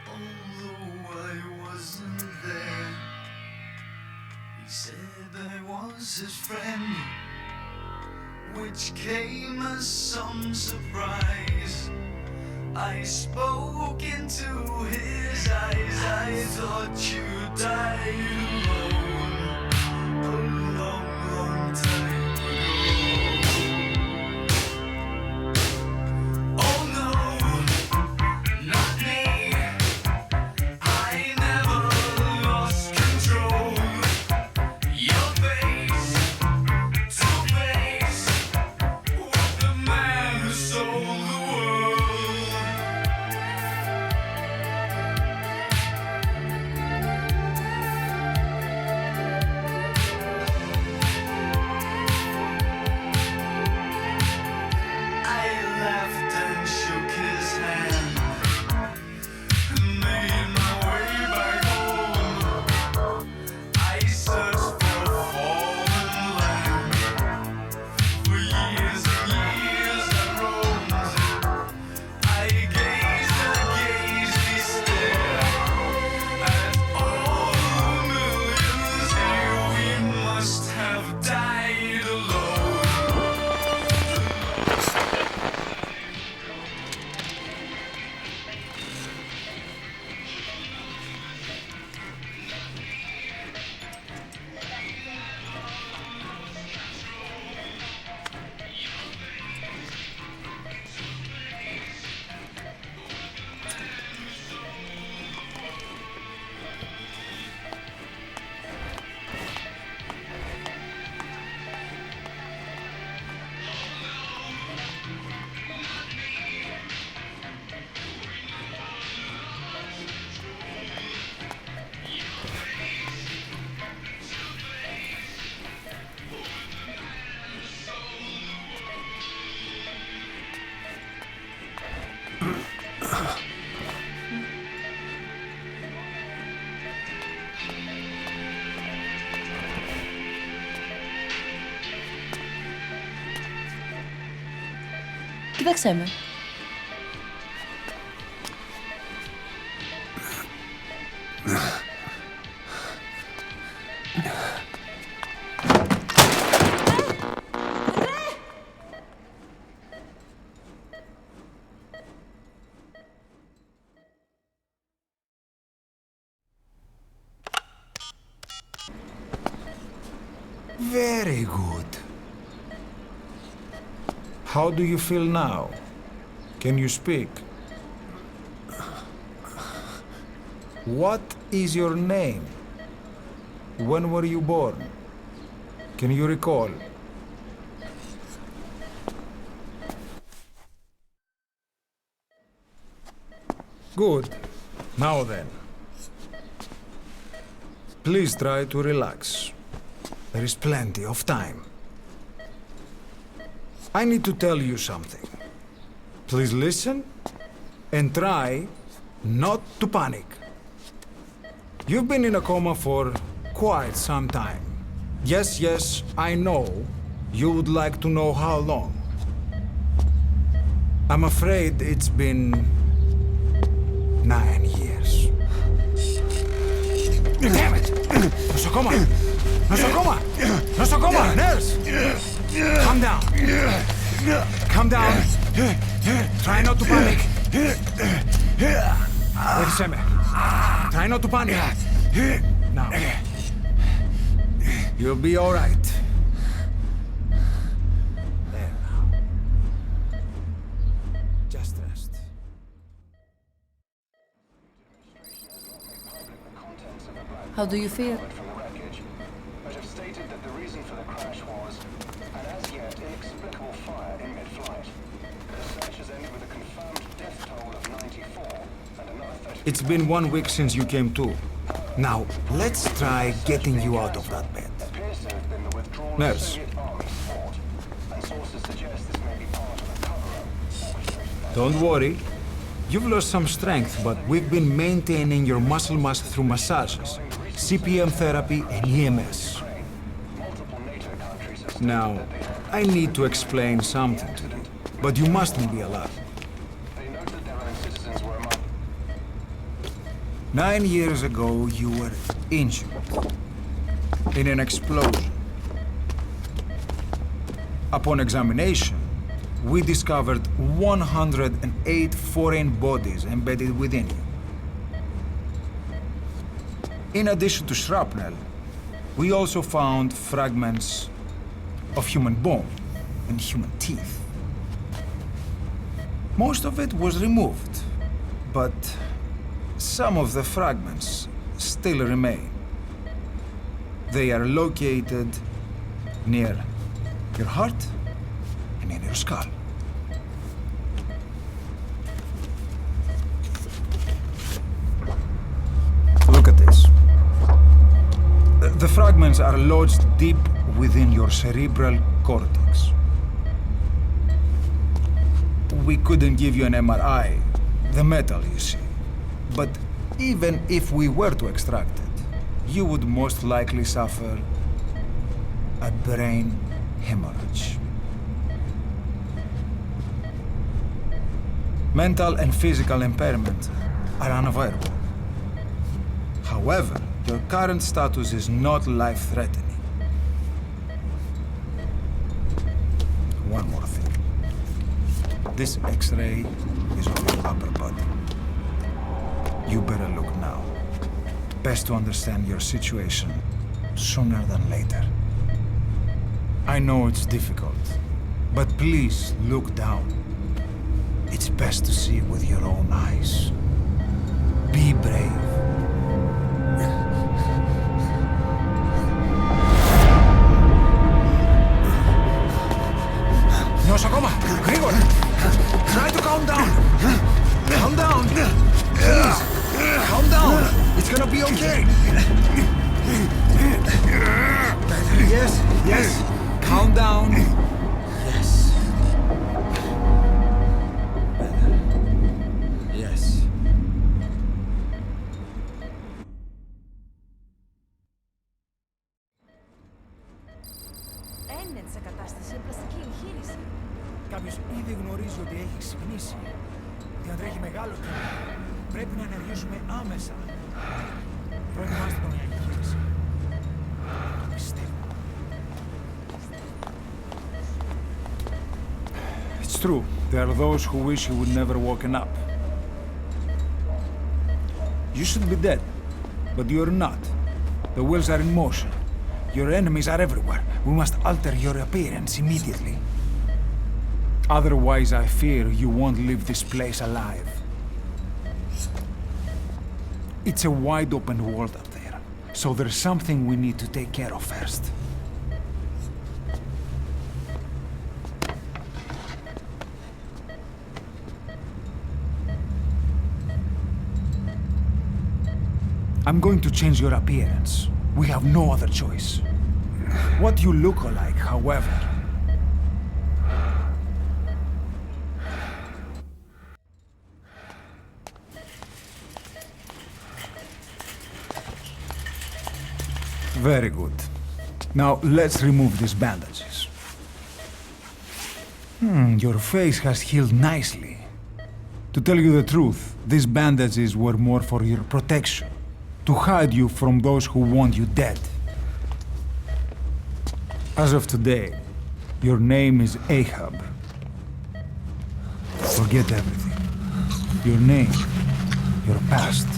although I wasn't there. He said I was his friend, which came as some surprise. I spoke into his eyes, I thought you died alone a long, long time ago. Oh no, not me, I never lost control. Your face to face with the man who sold the world. Gdzie chcemy? Very good. How do you feel now? Can you speak? What is your name? When were you born? Can you recall? Good. Now then. Please try to relax. There is plenty of time. I need to tell you something. Please listen and try not to panic. You've been in a coma for quite some time. Yes, I know you would like to know how long. I'm afraid it's been 9 years. Damn it! Nosocoma! Nosocoma! Nosocoma! Nurse! Calm down. Calm down. Try not to panic. Wait a second. Try not to panic. Now. You'll be all right. There now. Just rest. How do you feel? But have stated that the reason for the crash was an as yet inexplicable fire in mid-flight. The search has ended with a confirmed death toll of 94 and another 30. It's been 1 week since you came to. Now, let's try getting you out of that bed. Appears to have been the withdrawal Nurse. of Soviet army support, and sources suggest this may be part of a cover-up. Don't worry. You've lost some strength, but we've been maintaining your muscle mass through massages, CPM therapy, and EMS. Now, I need to explain something to you, but you mustn't be alarmed. 9 years ago, you were injured in an explosion. Upon examination, we discovered 108 foreign bodies embedded within you. In addition to shrapnel, we also found fragments of human bone and human teeth. Most of it was removed, but some of the fragments still remain. They are located near your heart and in your skull. Look at this. The fragments are lodged deep within your cerebral cortex. We couldn't give you an MRI, the metal, you see. But even if we were to extract it, you would most likely suffer a brain hemorrhage. Mental and physical impairment are unavoidable. However, your current status is not life-threatening. One more thing. This X-ray is of your upper body. You better look now. Best to understand your situation sooner than later. I know it's difficult, but please look down. It's best to see with your own eyes. Be brave. Nosocoma! Grigor! Try to calm down! Calm down! Please! Calm down! It's gonna be okay! Yes! Calm down! Yes. Better. Yes. μεγάλο πρέπει να ενεργήσουμε άμεσα. Προετοιμάστε τον για εγχείρηση. Πιστεύω. It's true. There are those who wish you would never woken up. You should be dead, but you're not. The wheels are in motion. Your enemies are everywhere. We must alter your appearance immediately. Otherwise, I fear you won't leave this place alive. It's a wide open world up there, so there's something we need to take care of first. I'm going to change your appearance. We have no other choice. What you look like, however. Very good. Now let's remove these bandages. Your face has healed nicely. To tell you the truth, these bandages were more for your protection. To hide you from those who want you dead. As of today, your name is Ahab. Forget everything. Your name, your past.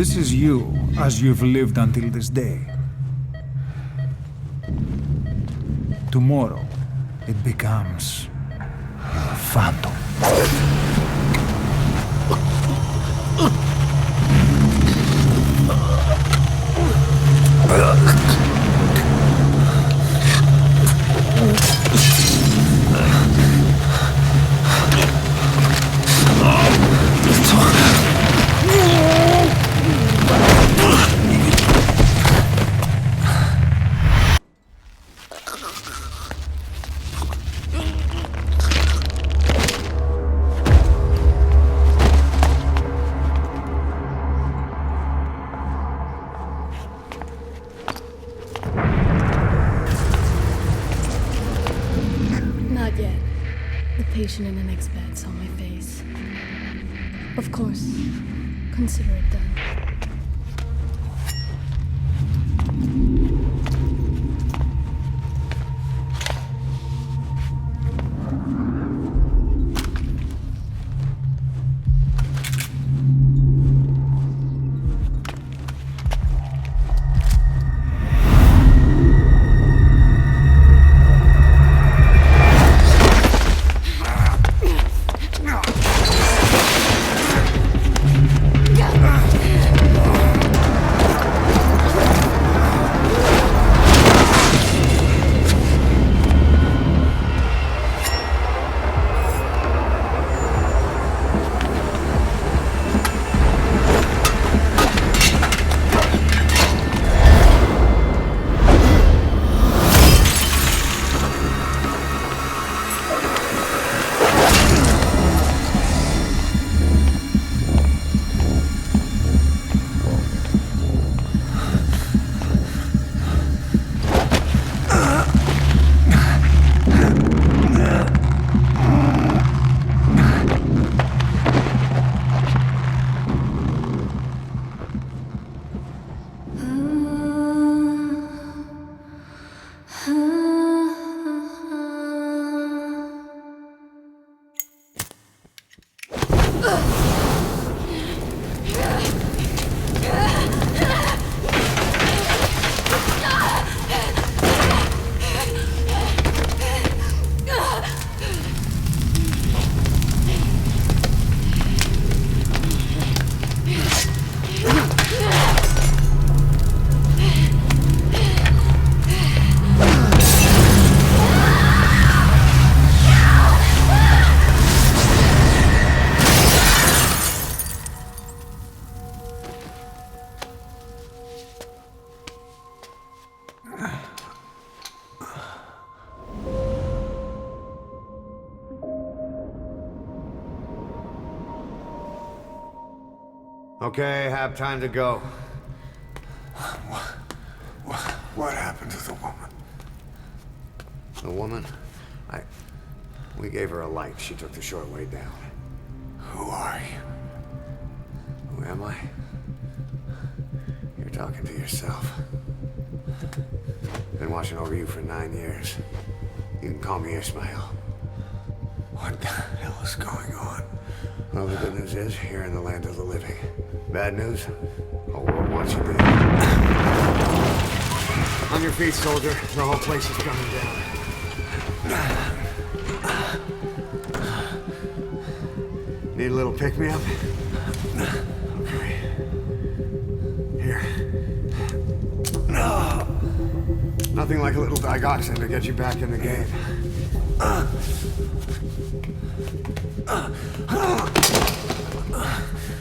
This is you, as you've lived until this day. Tomorrow, it becomes a phantom. In the next bed saw my face. Of course, consider it done. Yeah. Okay, have time to go. What happened to the woman? The woman? We gave her a light. She took the short way down. Who are you? Who am I? You're talking to yourself. Been watching over you for 9 years. You can call me Ismail. What the hell is going on? Well, the good news is, you're in the land of the living. Bad news? The world wants you dead. On your feet, soldier. The whole place is coming down. Need a little pick-me-up? Okay. Here. Nothing like a little digoxin to get you back in the game.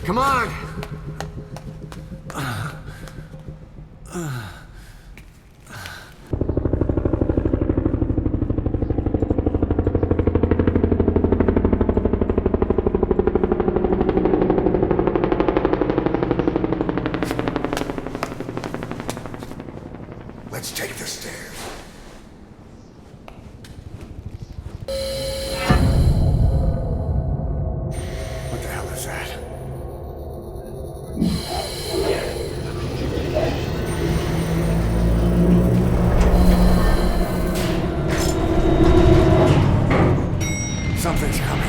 Come on! Let's take the stairs. What the hell is that? Something's coming.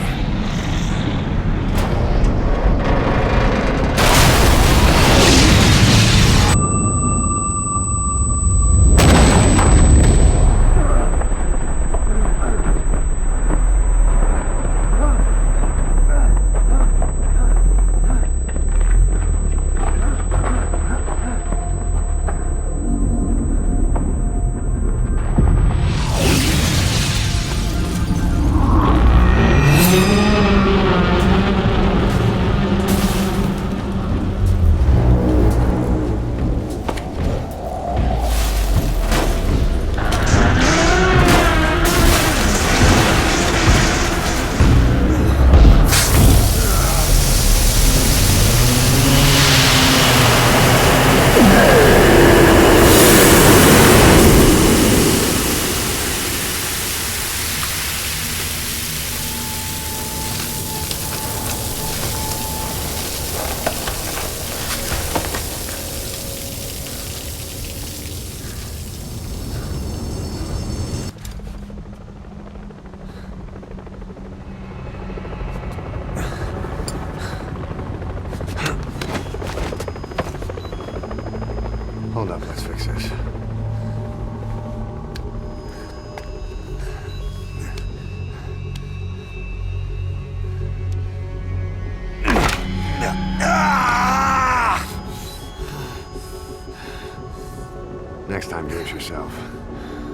Hold up, let's fix this. Next time, do it yourself.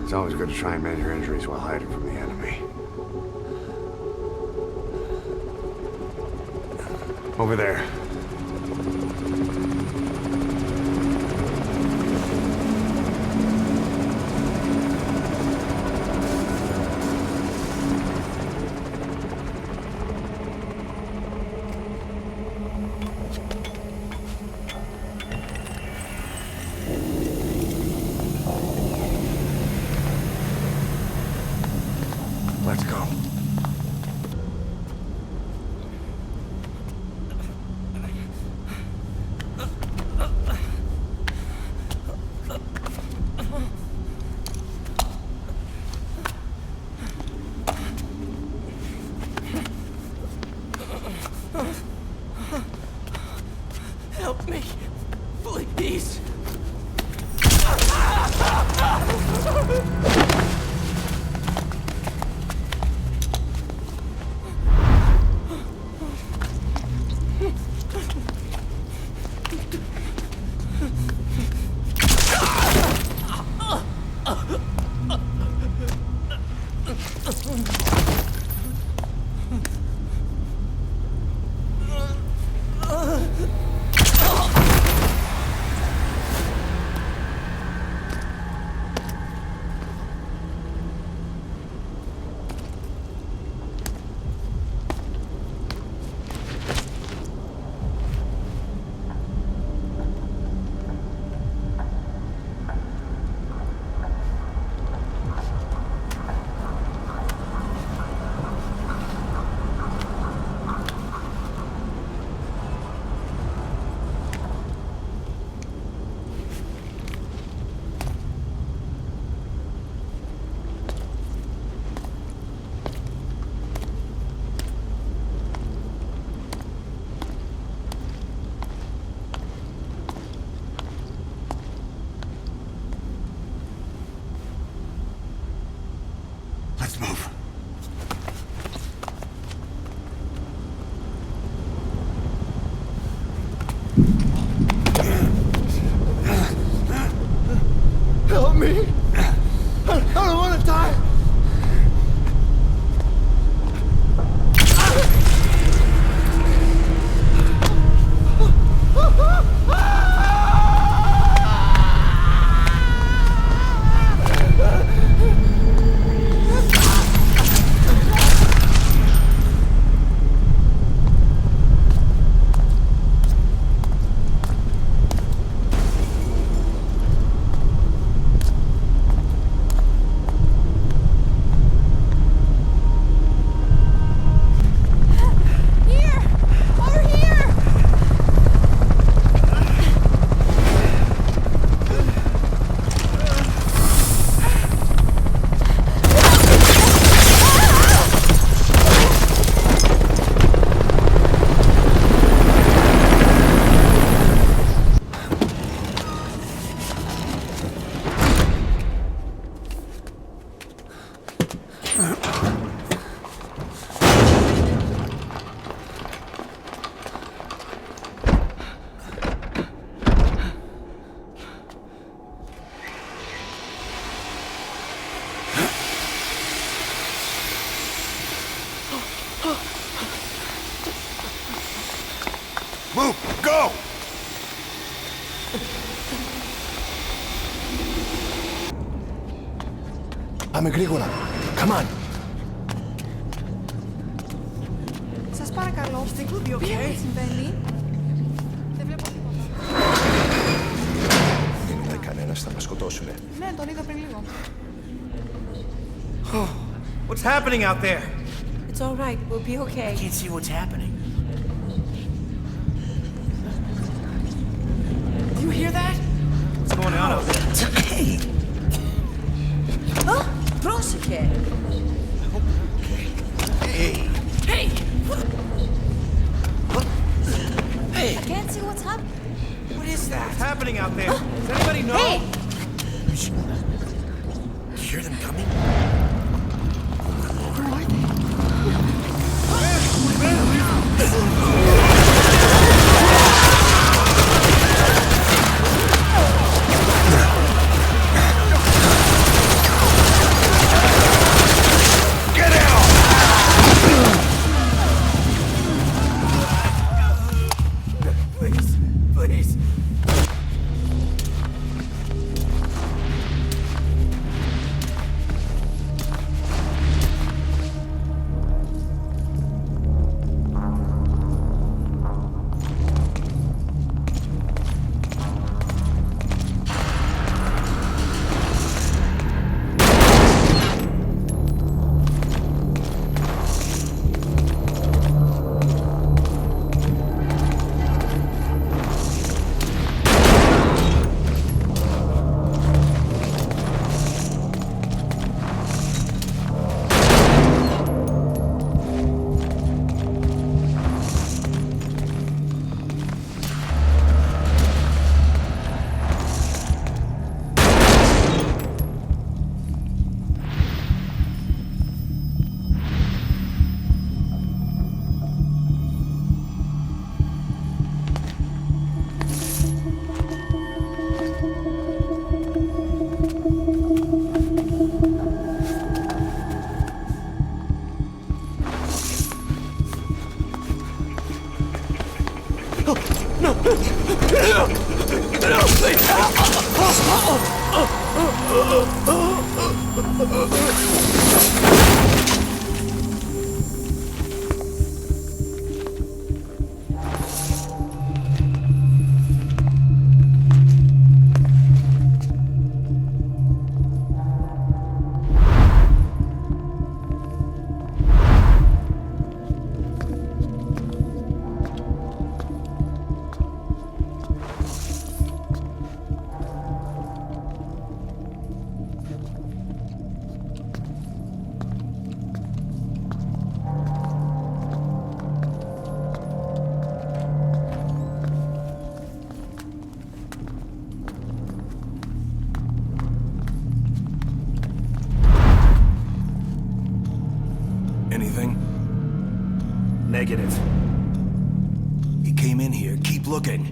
It's always good to try and mend your injuries while hiding from the enemy. Over there. Let's go. Help me, please. me! I don't want to die! Move! Go! Πάμε γρήγορα. Come on. Σας παρακαλώ. Τι συμβαίνει? Δεν βλέπω τίποτα. Δεν είναι κανένας, θα μας σκοτώσουνε. Ναι, τον είδα πριν λίγο. What's happening out there? It's all right. We'll be okay. I can't see what's happening. Do you hear that? What's going on out there? Hey! Oh, πρόσεχε. Hey! Hey! Hey! I can't see what's happening. What is that? What's happening out there? Does anybody know? Hey! You hear them coming? Where are they? Anything? Negative. He came in here. Keep looking.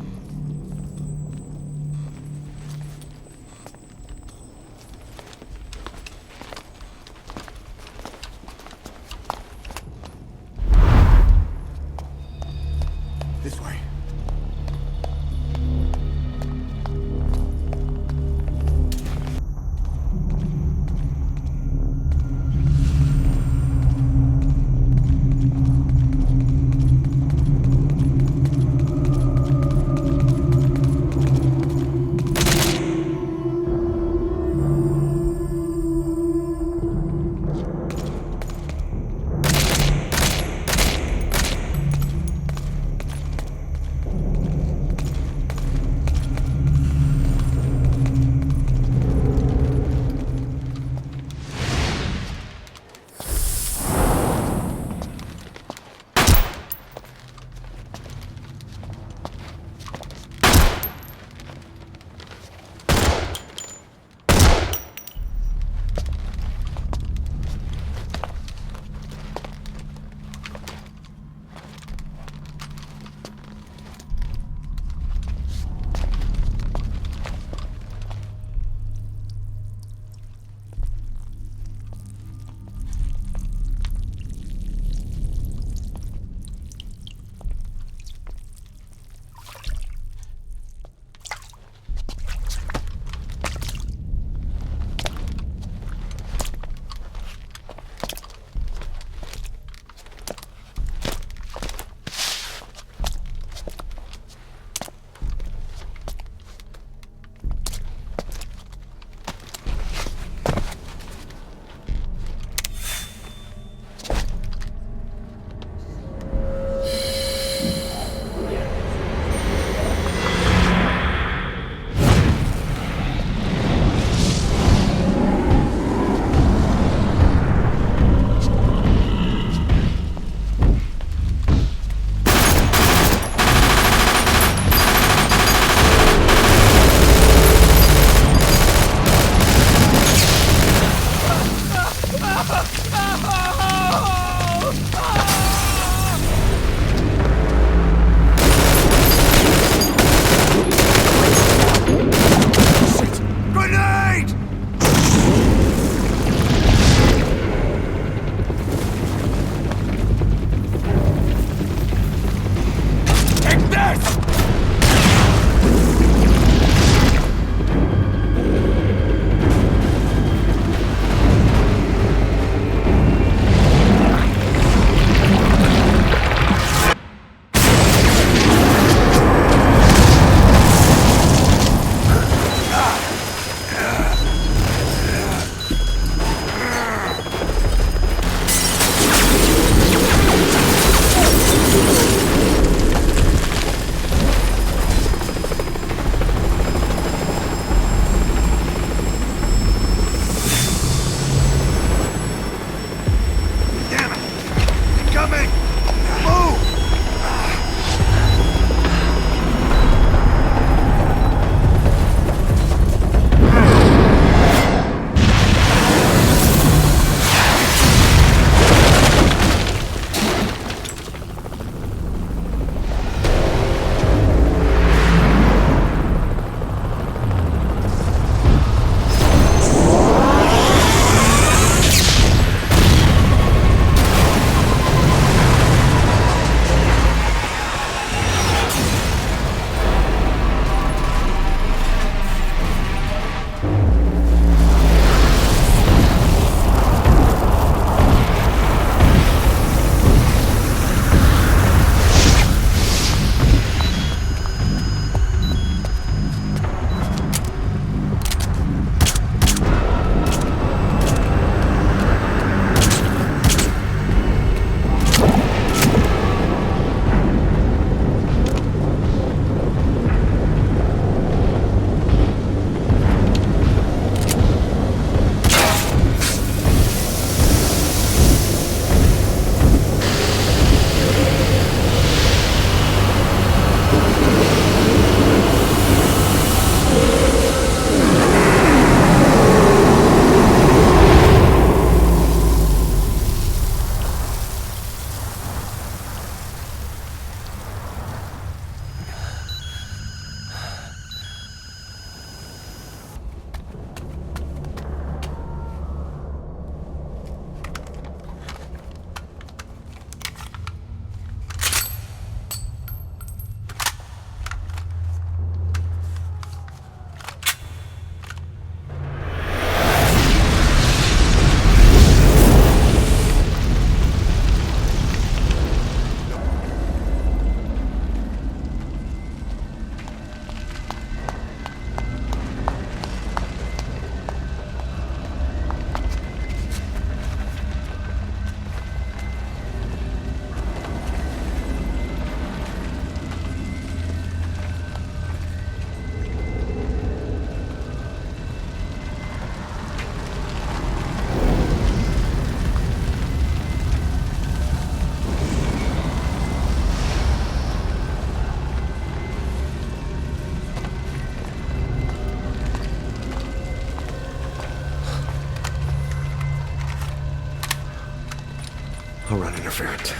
run interference.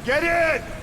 Get in!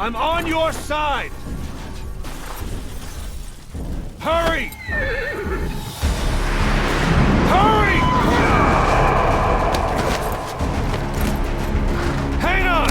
I'm on your side! Hurry! Hurry! Hang on!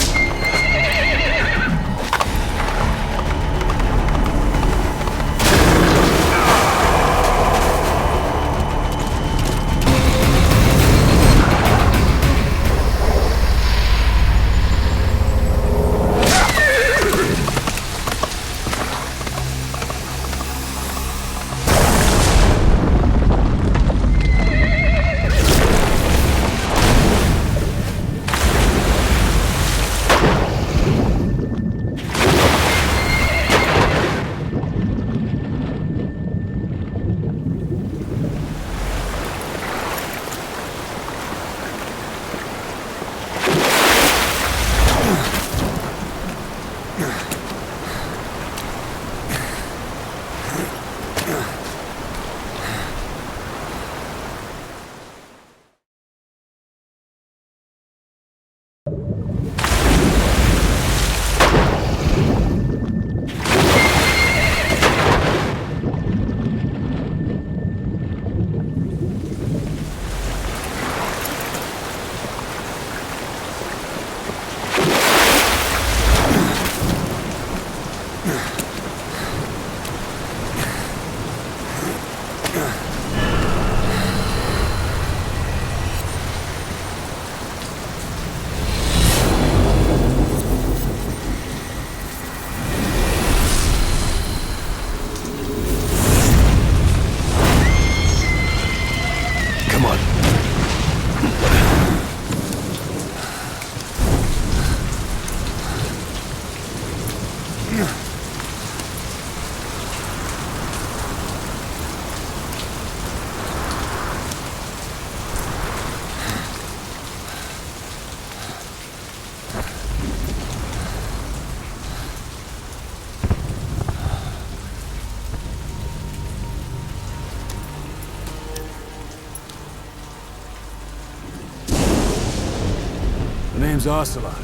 name's Ocelot.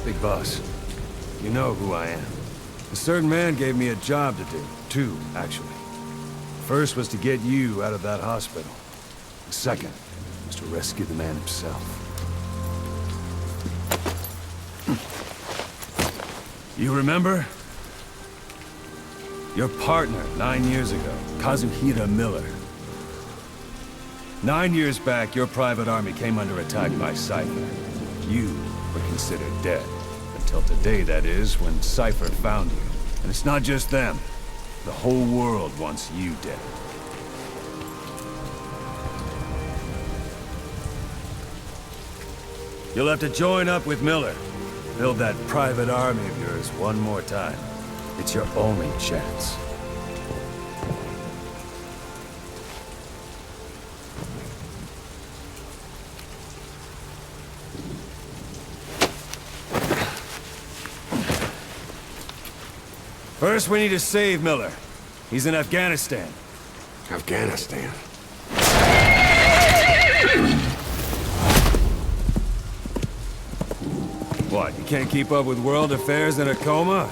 Big boss. You know who I am. A certain man gave me a job to do. Two, actually. First was to get you out of that hospital. The second was to rescue the man himself. You remember? Your partner, 9 years ago, Kazuhira Miller. 9 years back, your private army came under attack by Cypher. You were considered dead. Until today, that is, when Cypher found you. And it's not just them. The whole world wants you dead. You'll have to join up with Miller. Build that private army of yours one more time. It's your only chance. First, we need to save Miller. He's in Afghanistan. Afghanistan? What, you can't keep up with world affairs in a coma?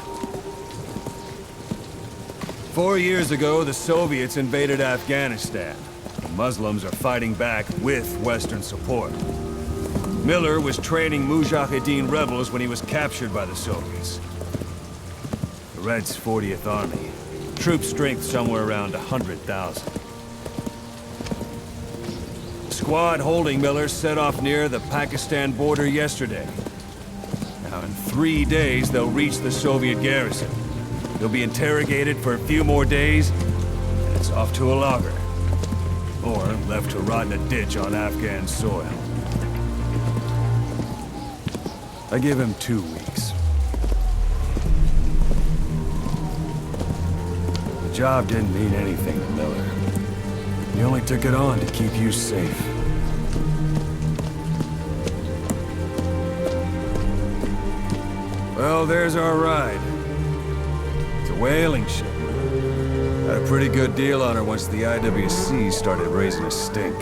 4 years ago, the Soviets invaded Afghanistan. The Muslims are fighting back with Western support. Miller was training Mujahideen rebels when he was captured by the Soviets. The Reds' 40th Army. Troop strength somewhere around 100,000. The squad holding Miller set off near the Pakistan border yesterday. Now, in 3 days, they'll reach the Soviet garrison. He'll be interrogated for a few more days, and it's off to a lager. Or left to rot in a ditch on Afghan soil. I give him 2 weeks. The job didn't mean anything to Miller. He only took it on to keep you safe. Well, there's our ride. It's a whaling ship. Had a pretty good deal on her once the IWC started raising a stink.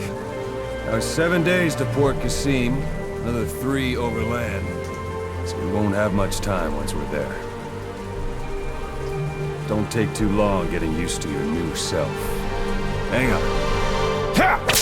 Now it's 7 days to Port Qasim, another 3 overland. So we won't have much time once we're there. Don't take too long getting used to your new self. Hang on. Ha!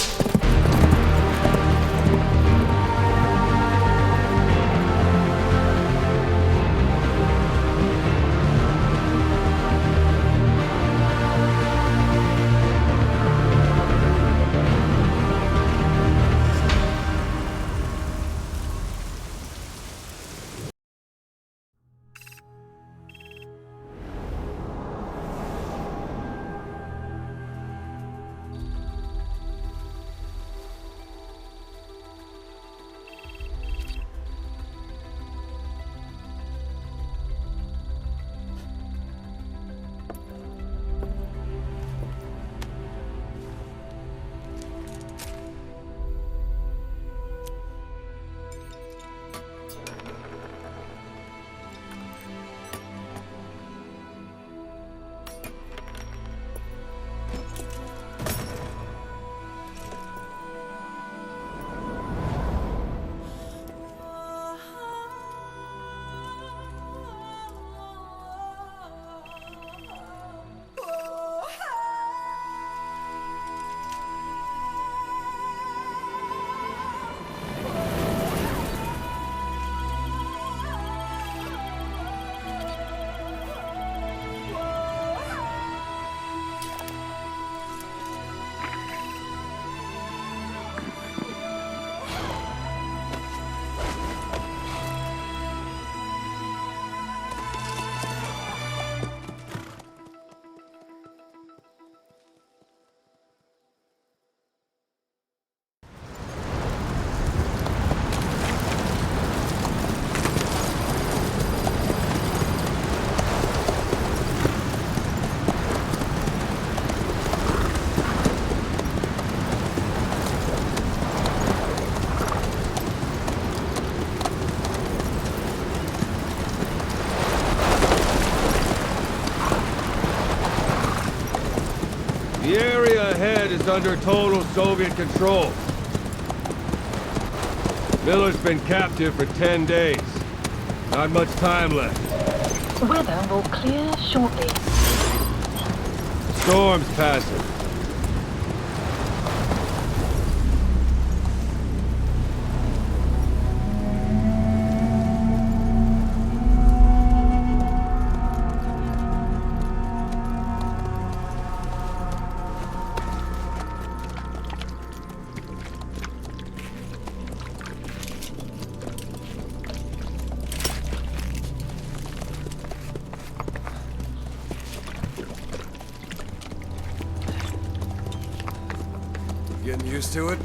The area ahead is under total Soviet control. Miller's been captive for 10 days. Not much time left. Weather will clear shortly. Storm's passing. Getting used to it?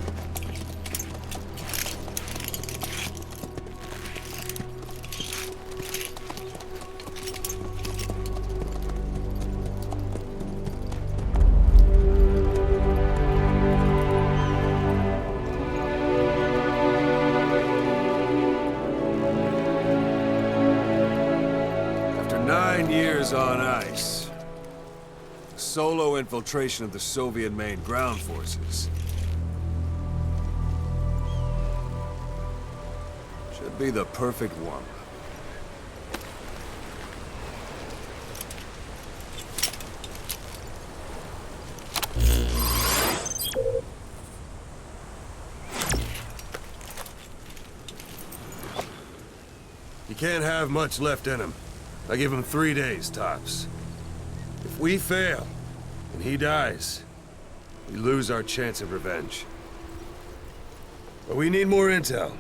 After 9 years on ice, solo infiltration of the Soviet main ground forces should be the perfect warm-up. You can't have much left in him. I give him 3 days, tops. If we fail, and he dies, we lose our chance of revenge. But we need more intel.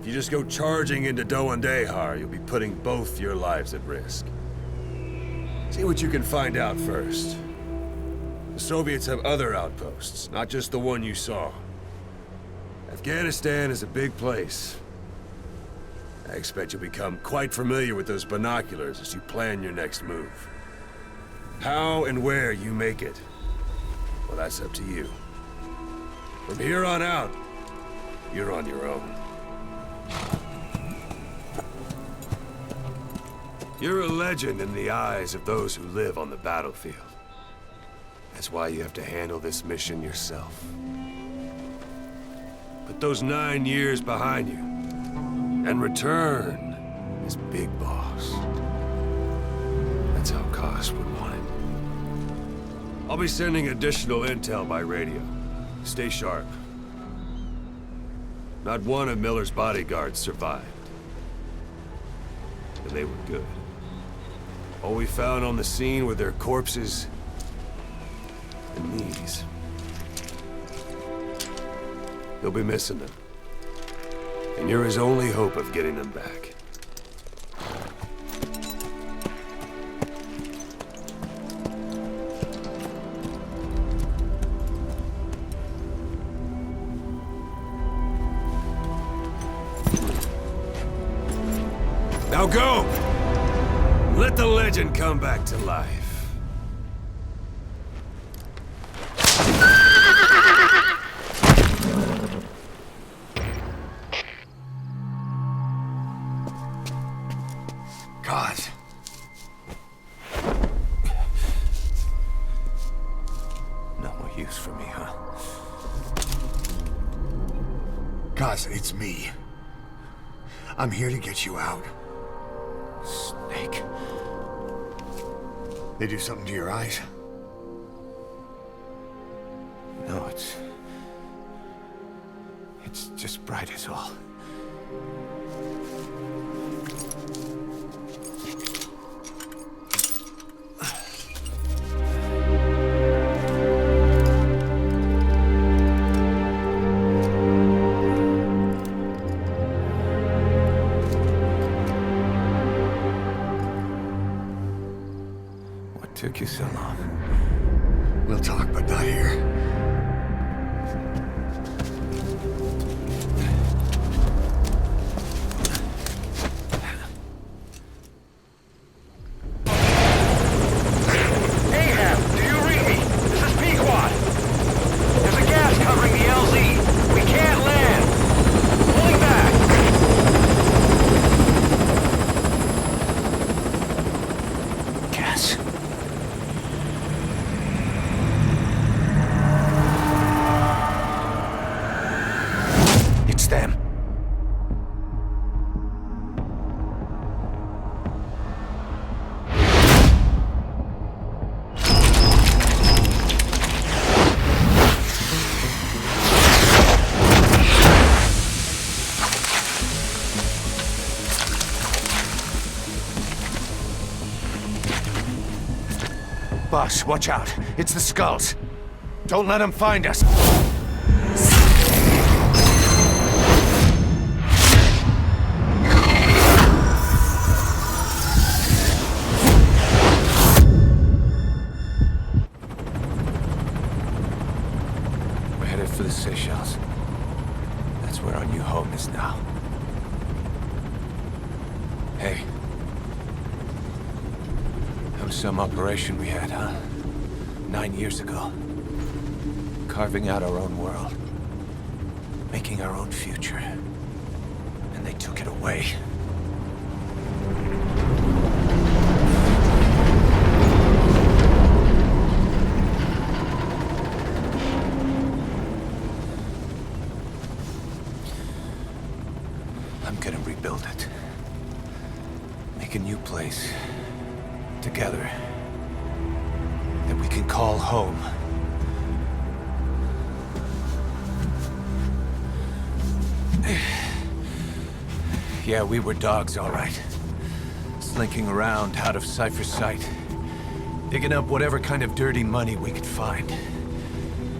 If you just go charging into Doandehar, you'll be putting both your lives at risk. See what you can find out first. The Soviets have other outposts, not just the one you saw. Afghanistan is a big place. I expect you'll become quite familiar with those binoculars as you plan your next move. How and where you make it, well, that's up to you. From here on out, you're on your own. You're a legend in the eyes of those who live on the battlefield. That's why you have to handle this mission yourself. Put those 9 years behind you, and return as Big Boss. That's how Koss would want it. I'll be sending additional intel by radio. Stay sharp. Not one of Miller's bodyguards survived. And they were good. All we found on the scene were their corpses and knees. You'll be missing them. And you're his only hope of getting them back. Now go! Let the legend come back to life. God. No more use for me, huh? Kaz, it's me. I'm here to get you out. Snake. They do something to your eyes? No, it's just bright as all. Took you so long. We'll talk, but not here. Ahab, do you read me? This is Pequod. There's a gas covering the LZ. We can't land. Pulling back. Gas. It's them. Boss, watch out. It's the skulls. Don't let them find us. We're headed for the Seychelles. That's where our new home is now. Hey. That was some operation we had, huh? 9 years ago. Carving out our own world. Making our own future. And they took it away. I'm gonna rebuild it. Make a new place. Together. That we can call home. Yeah, we were dogs, all right. Slinking around out of Cypher's sight. Digging up whatever kind of dirty money we could find.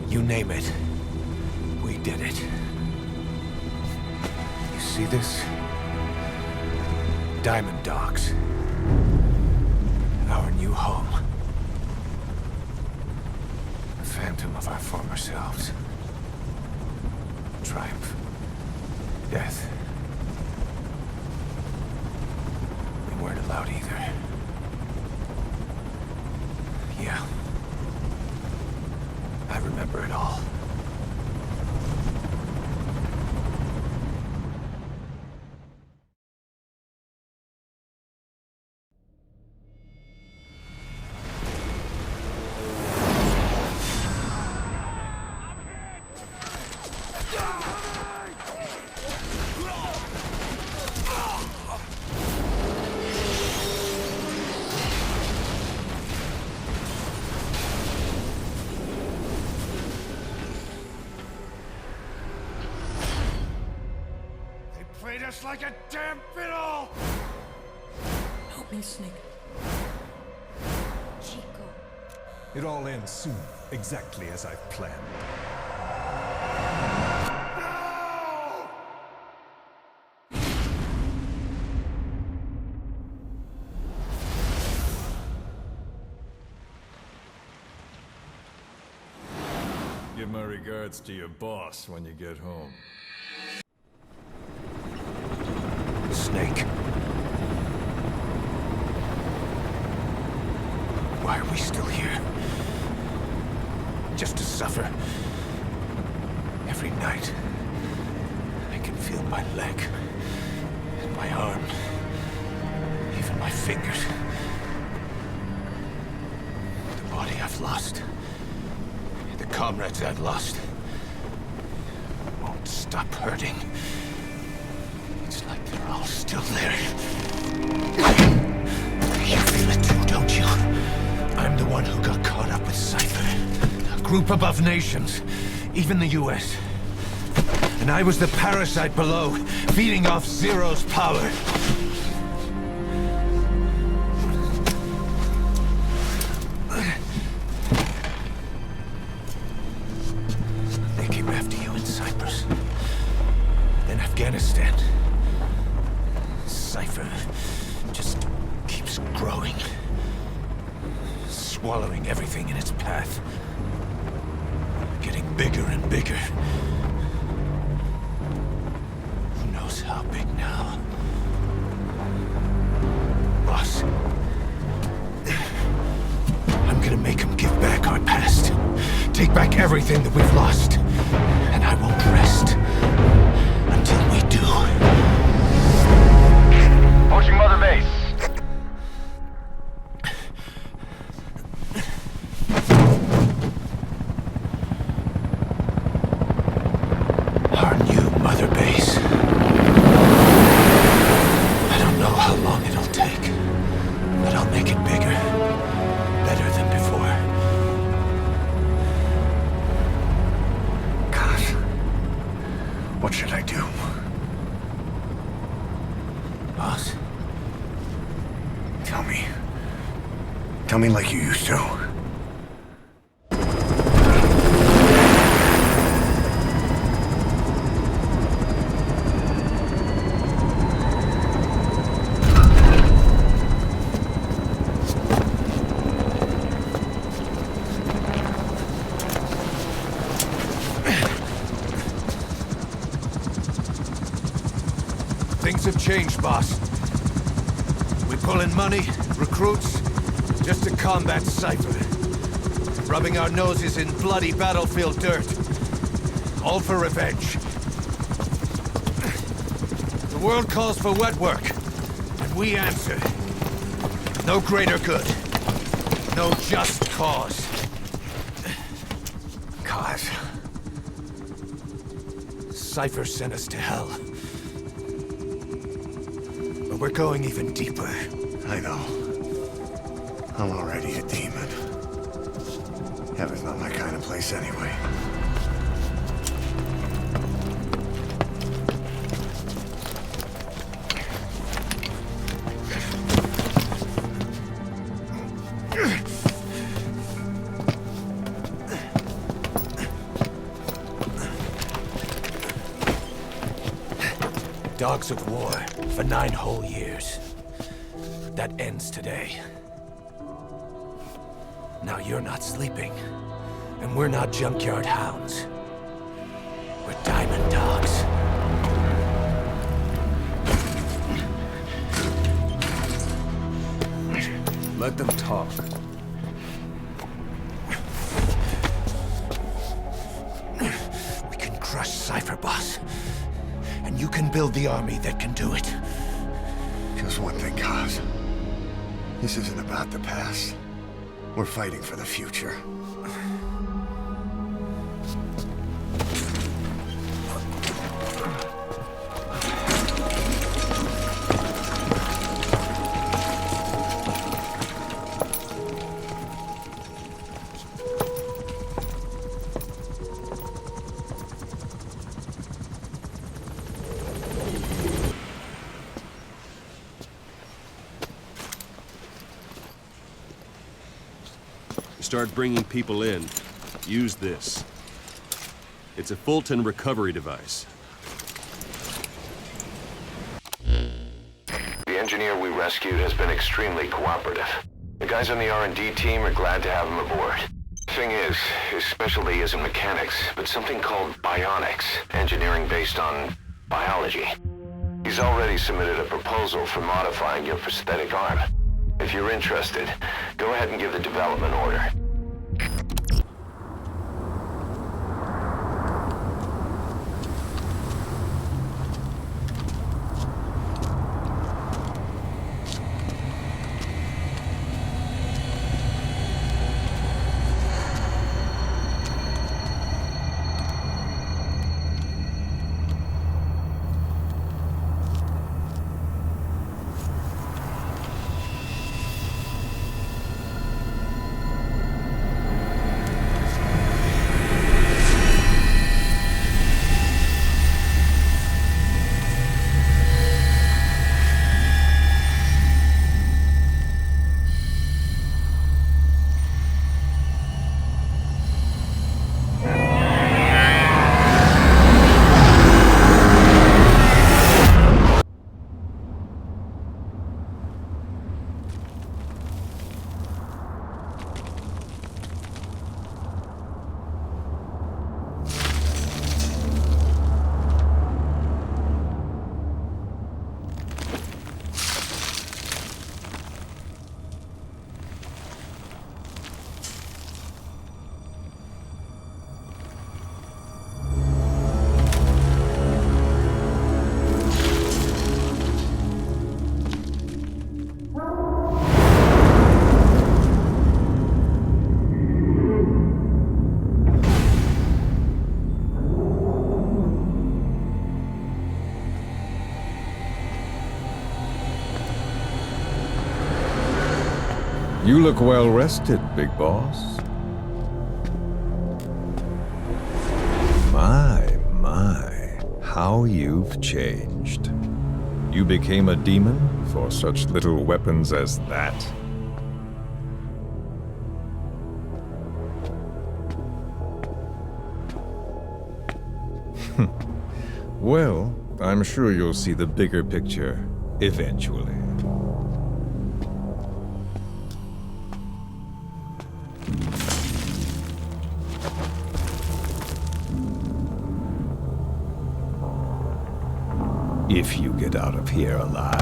You name it. We did it. You see this? Diamond Dogs. Our new home. A phantom of our former selves. Triumph. Death. We weren't allowed either. Yeah. I remember it all. Played us like a damn fiddle! Help me, Snake. Chico. It all ends soon, exactly as I've planned. Give my regards to your boss when you get home. Snake. Why are we still here? Just to suffer. Every night, I can feel my leg, and my arm, even my fingers. The body I've lost, the comrades I've lost, won't stop hurting. It's like they're all still there. You feel it too, don't you? I'm the one who got caught up with Cypher. A group above nations, even the US. And I was the parasite below, feeding off Zero's power. They came after you in Cyprus. Then Afghanistan. Cypher just keeps growing. Swallowing everything in its path. Getting bigger and bigger. Who knows how big now? Boss. I'm gonna make him give back our past. Take back everything that we've lost. And I won't rest until we do. Approaching Mother Base. Our new Mother Base. I don't know how long it'll take, but I'll make it bigger. Better than before. God. What should I do? Boss? Tell me. Tell me like you used to. Things have changed, boss. We pull in money, recruits, just to combat Cypher. Rubbing our noses in bloody battlefield dirt. All for revenge. The world calls for wet work, and we answer. No greater good. No just cause. Cause. Cypher sent us to hell. But we're going even deeper. I know. I'm already a demon. Heaven's not my kind of place anyway. Dogs of war for 9 whole years. That ends today. Now you're not sleeping, and we're not junkyard hounds. We're diamond dogs. Let them talk. We can crush Cypher, boss. And you can build the army that can do it. Just one thing, Kaz. This isn't about the past. We're fighting for the future. Start bringing people in, use this. It's a Fulton recovery device. The engineer we rescued has been extremely cooperative. The guys on the R&D team are glad to have him aboard. Thing is, his specialty isn't mechanics, but something called bionics, engineering based on biology. He's already submitted a proposal for modifying your prosthetic arm. If you're interested, go ahead and give the development order. You look well rested, big boss. My, how you've changed. You became a demon for such little weapons as that? Well, I'm sure you'll see the bigger picture eventually. If you get out of here alive.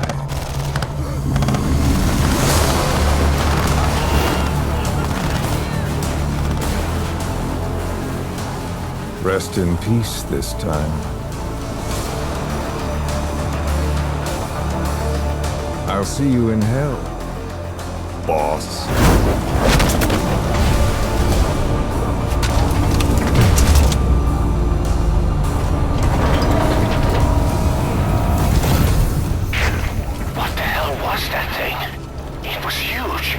Rest in peace this time. I'll see you in hell, boss. What the hell was that thing? It was huge.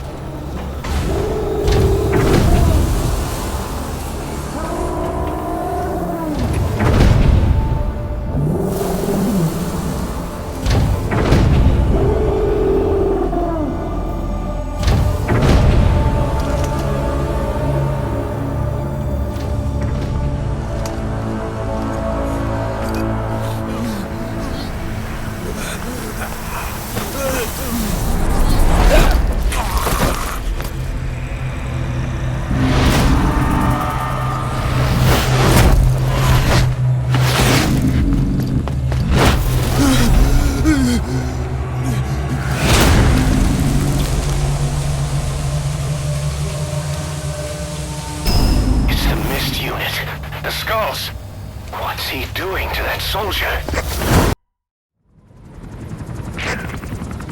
Soldier.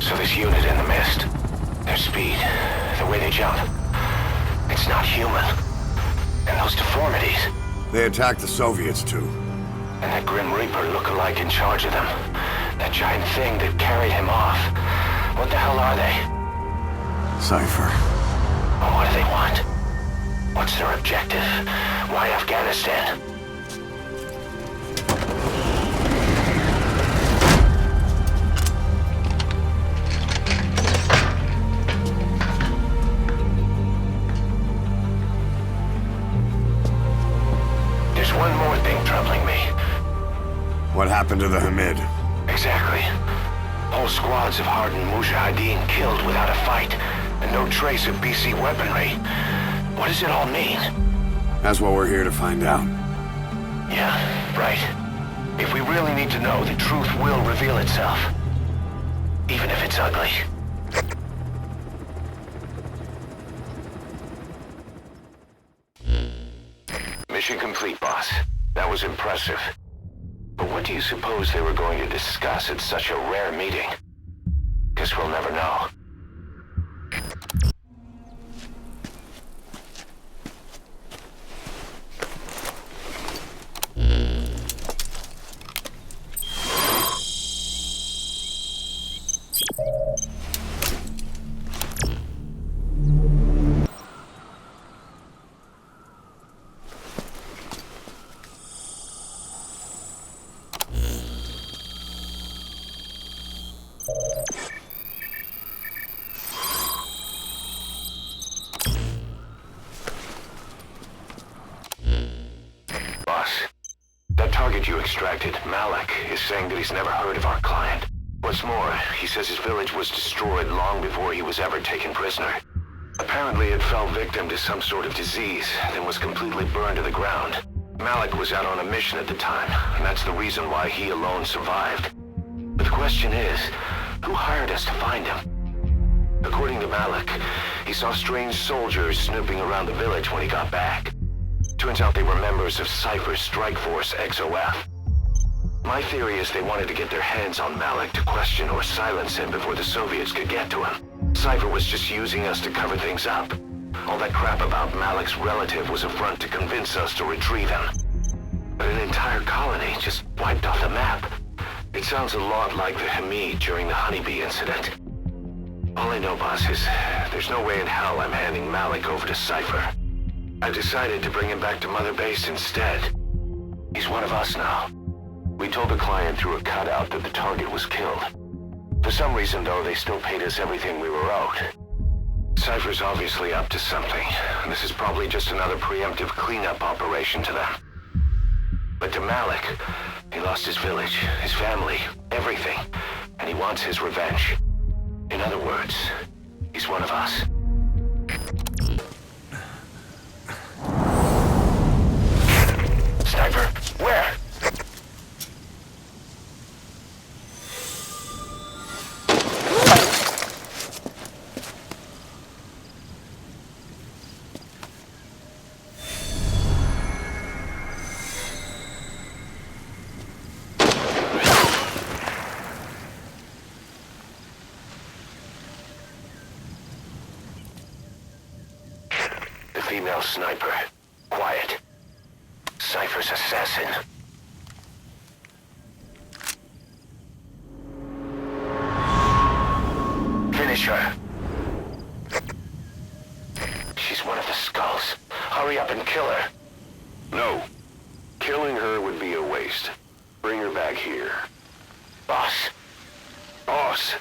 So this unit in the mist, their speed, the way they jump, it's not human. And those deformities. They attacked the Soviets too. And that Grim Reaper look-alike in charge of them. That giant thing that carried him off. What the hell are they? Cypher. Well, what do they want? What's their objective? Why Afghanistan? One more thing troubling me. What happened to the Hamid? Exactly. Whole squads of hardened Mujahideen killed without a fight, and no trace of BC weaponry. What does it all mean? That's what we're here to find out. Yeah, right. If we really need to know, the truth will reveal itself. Even if it's ugly. Mission complete, boss. That was impressive. But what do you suppose they were going to discuss at such a rare meeting? Guess we'll never know. You extracted, Malik, is saying that he's never heard of our client. What's more, he says his village was destroyed long before he was ever taken prisoner. Apparently it fell victim to some sort of disease, then was completely burned to the ground. Malik was out on a mission at the time, and that's the reason why he alone survived. But the question is, who hired us to find him? According to Malik, he saw strange soldiers snooping around the village when he got back. Turns out they were members of Cypher's Strike Force XOF. My theory is they wanted to get their hands on Malik to question or silence him before the Soviets could get to him. Cypher was just using us to cover things up. All that crap about Malik's relative was a front to convince us to retrieve him. But an entire colony just wiped off the map. It sounds a lot like the Hamid during the Honeybee incident. All I know, boss, is there's no way in hell I'm handing Malik over to Cypher. I decided to bring him back to Mother Base instead. He's one of us now. We told the client through a cutout that the target was killed. For some reason, though, they still paid us everything we were owed. Cypher's obviously up to something, and this is probably just another preemptive cleanup operation to them. But to Malik, he lost his village, his family, everything, and he wants his revenge. In other words, he's one of us. Sniper, where? female sniper. Quiet. Cypher's assassin. Finish her. She's one of the skulls. Hurry up and kill her. No. Killing her would be a waste. Bring her back here. Boss. Boss.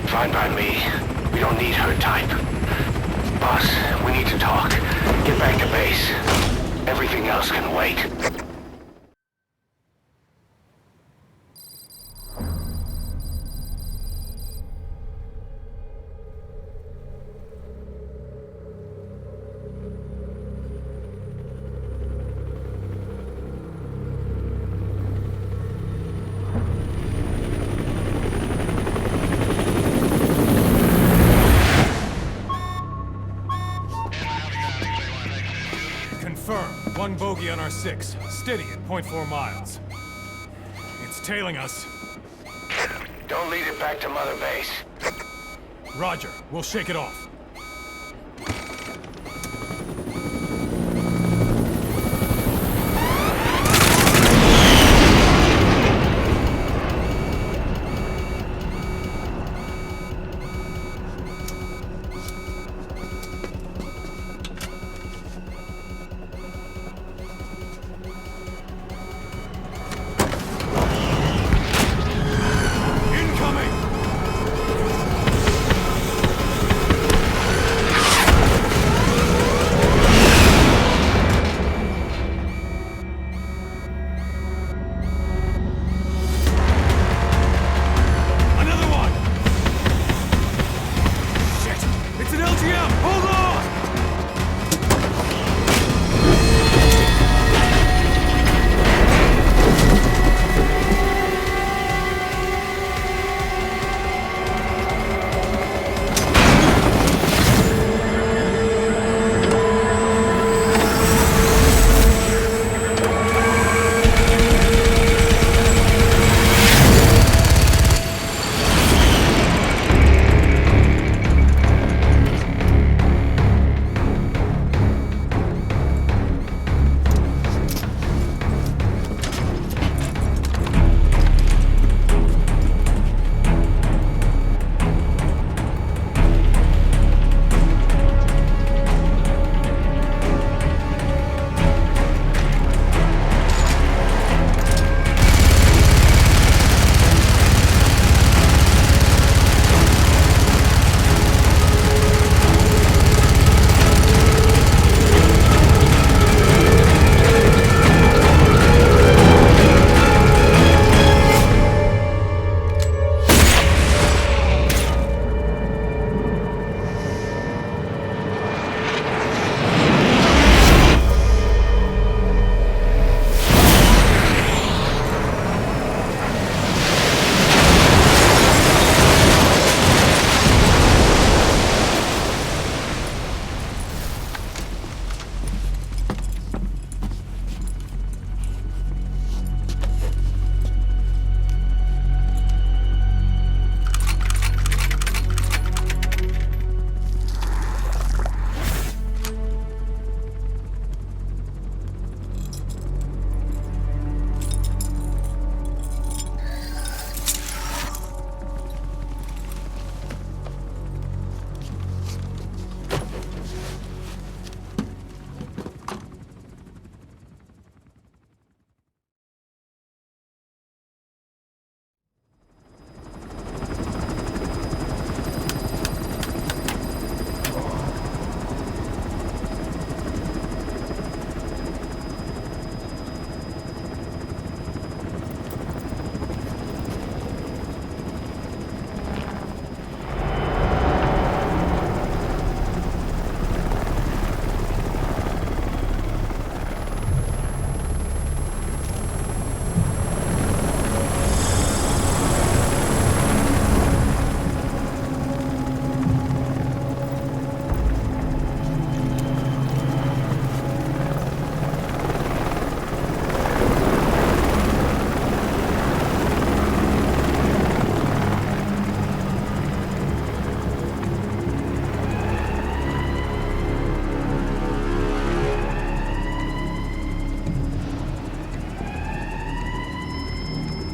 Fine by me. We don't need her type. Boss, we need to talk. Get back to base. Everything else can wait. One bogey on our 6, steady at 0.4 miles. It's tailing us. Don't lead it back to Mother Base. Roger, we'll shake it off.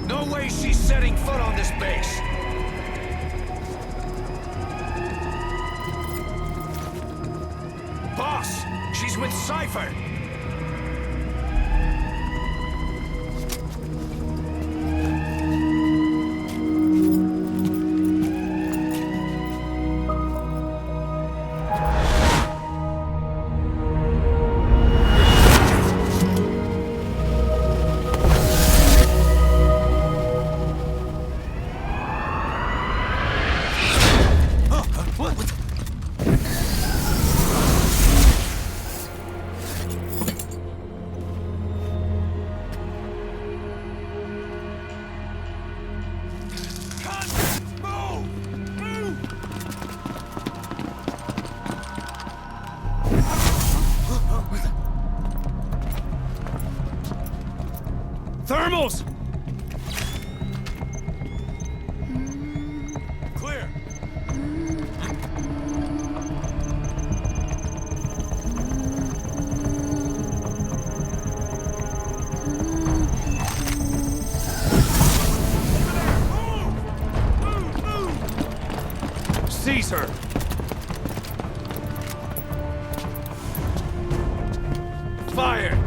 No way she's setting foot on this base! Boss! She's with Cypher! Thermals! Clear. Seize her! Fire!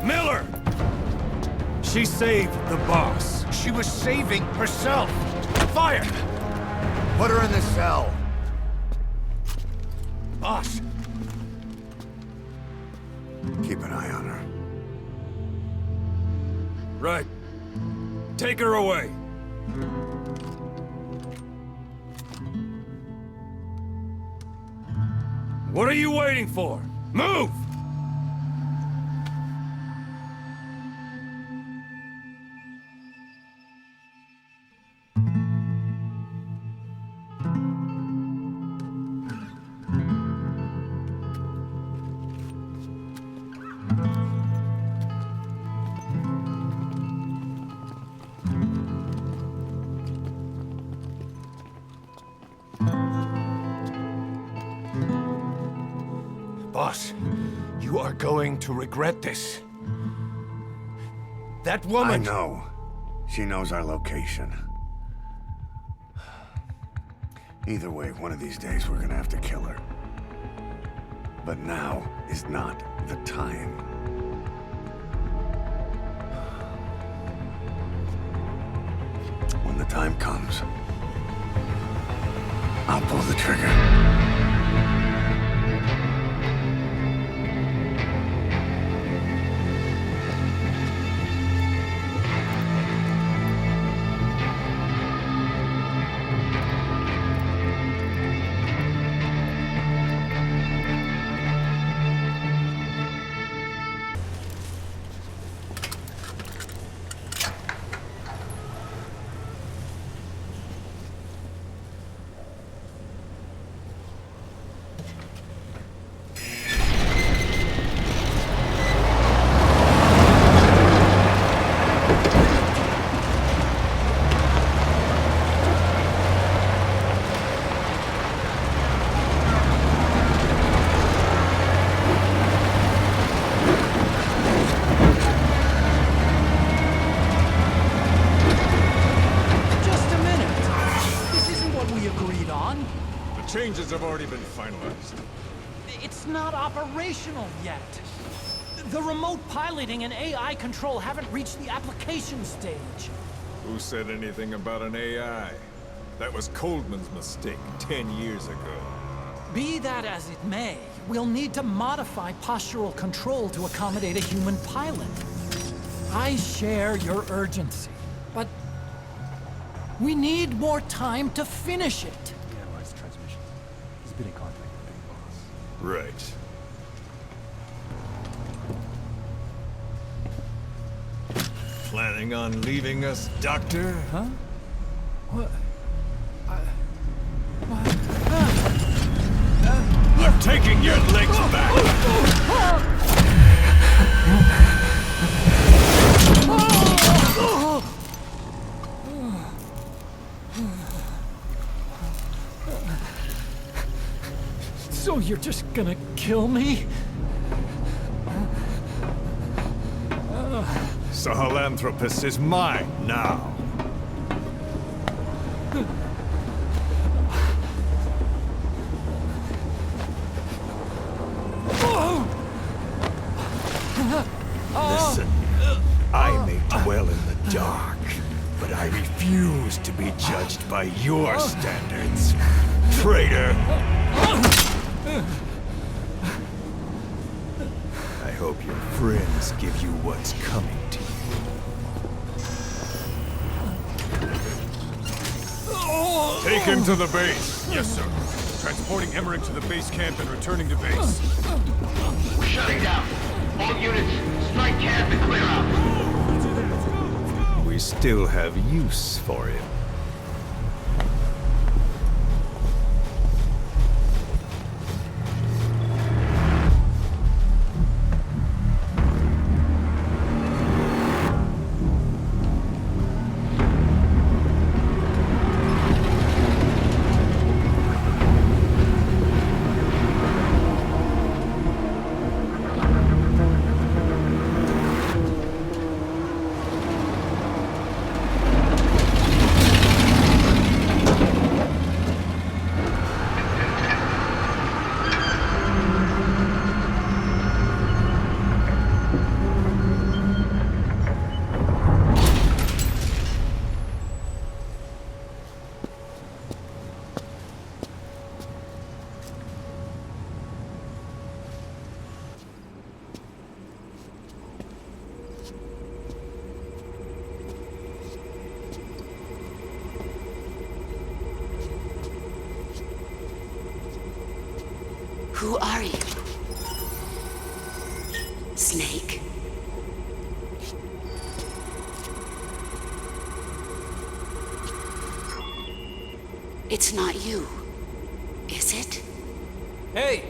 Miller! She saved the boss. She was saving herself! Fire! Put her in the cell. Boss! Keep an eye on her. Right. Take her away. What are you waiting for? Move! Boss, you are going to regret this. That woman... I know. She knows our location. Either way, one of these days we're gonna have to kill her. But now is not the time. When the time comes, I'll pull the trigger. Changes have already been finalized. It's not operational yet. The remote piloting and AI control haven't reached the application stage. Who said anything about an AI? That was Coldman's mistake 10 years ago. Be that as it may, we'll need to modify postural control to accommodate a human pilot. I share your urgency, but we need more time to finish it. Been in contact with Big Boss. Right. Planning on leaving us, Doctor? Huh? What? I'm taking your legs back! So you're just gonna kill me? Sahelanthropus is mine now. Listen, I may dwell in the dark, but I refuse to be judged by your standards, traitor! I hope your friends give you what's coming to you. Take him to the base. Yes, sir. Transporting Emmerich to the base camp and returning to base. We're shutting down. All units, strike camp and clear out. We still have use for him. Who are you? Snake? It's not you, is it? Hey!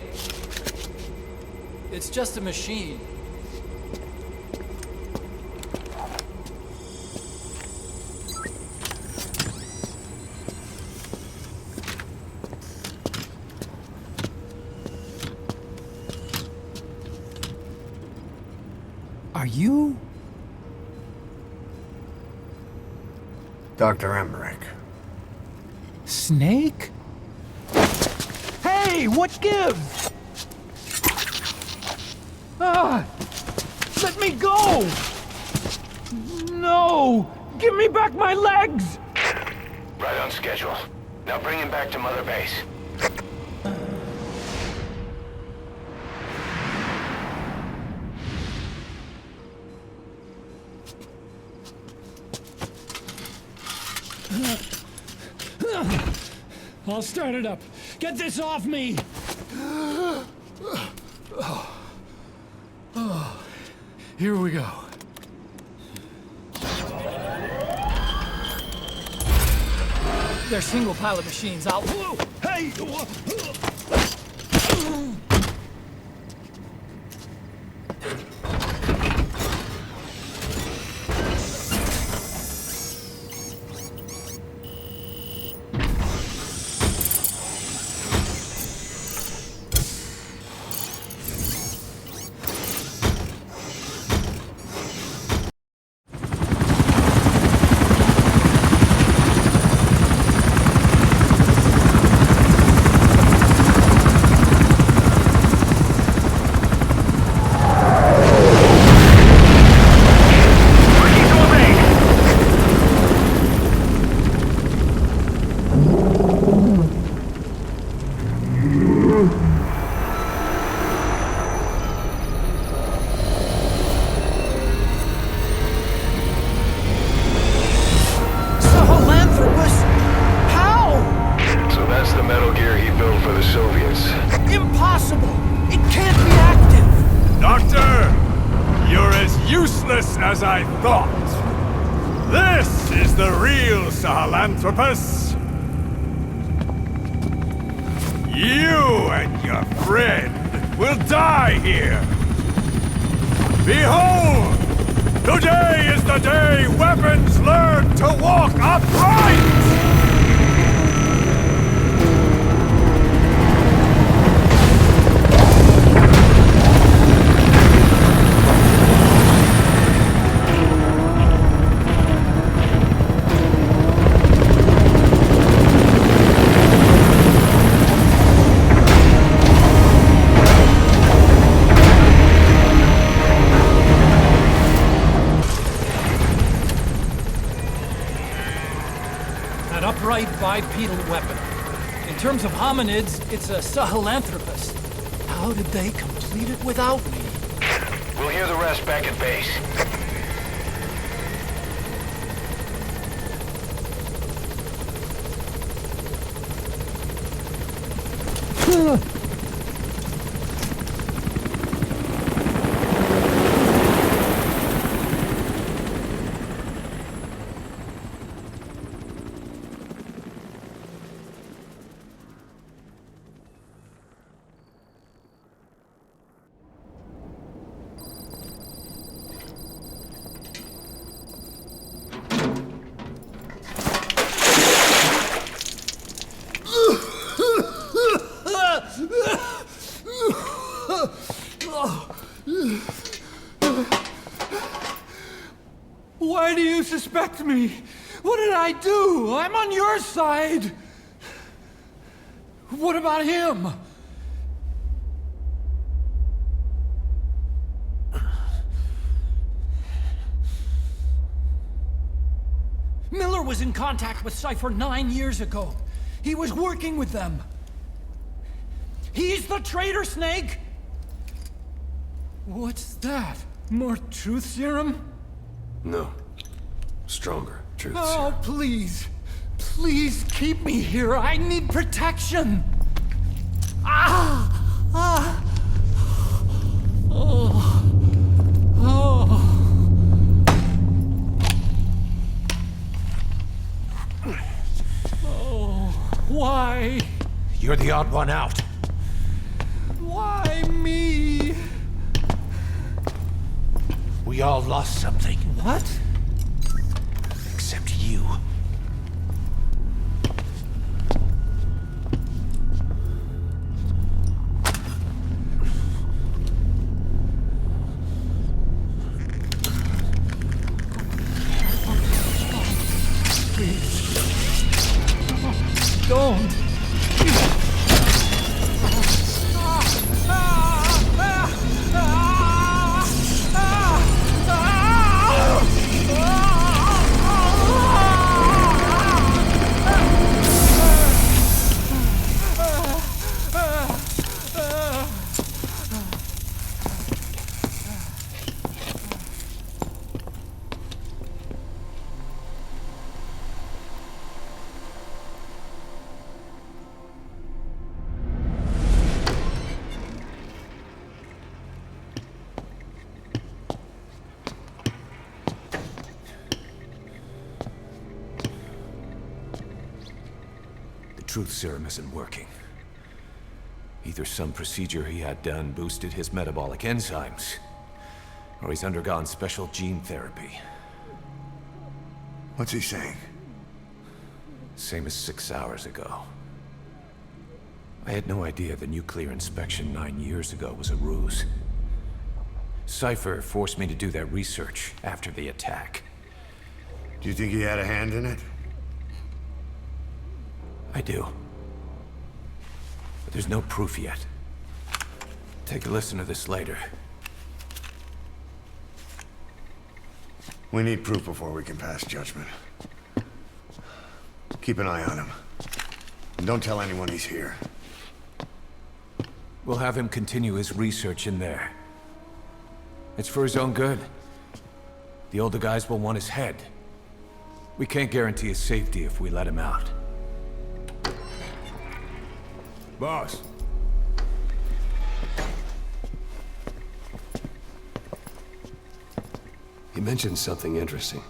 It's just a machine. Are you? Dr. Emmerich. Snake? Hey, what gives? Ah! Let me go! No! Give me back my legs! Right on schedule. Now bring him back to Mother Base. I'll start it up. Get this off me! Here we go. They're single-pilot machines. I'll... Hey! Impossible! It can't be active! Doctor! You're as useless as I thought! This is the real Sahelanthropus! You and your friend will die here! Behold! Today is the day weapons learn to walk upright! bipedal weapon. In terms of hominids, it's a sahelanthropus. How did they complete it without me? We'll hear the rest back at base. Why do you suspect me? What did I do? I'm on your side. What about him? Miller was in contact with Cypher 9 years ago. He was working with them. He's the traitor, Snake! What's that? More truth serum? No. Stronger truth Oh, serum. please. Please keep me here. I need protection. Ah! Ah! Oh. Oh. Oh. Why? You're the odd one out. Why me? We all lost something. What? Except you. Please. Don't. Truth serum isn't working. Either some procedure he had done boosted his metabolic enzymes, or he's undergone special gene therapy. What's he saying? Same as 6 hours ago. I had no idea the nuclear inspection 9 years ago was a ruse. Cypher forced me to do that research after the attack. Do you think he had a hand in it? I do. But there's no proof yet. Take a listen to this later. We need proof before we can pass judgment. Keep an eye on him. And don't tell anyone he's here. We'll have him continue his research in there. It's for his own good. The older guys will want his head. We can't guarantee his safety if we let him out. Boss. He mentioned something interesting.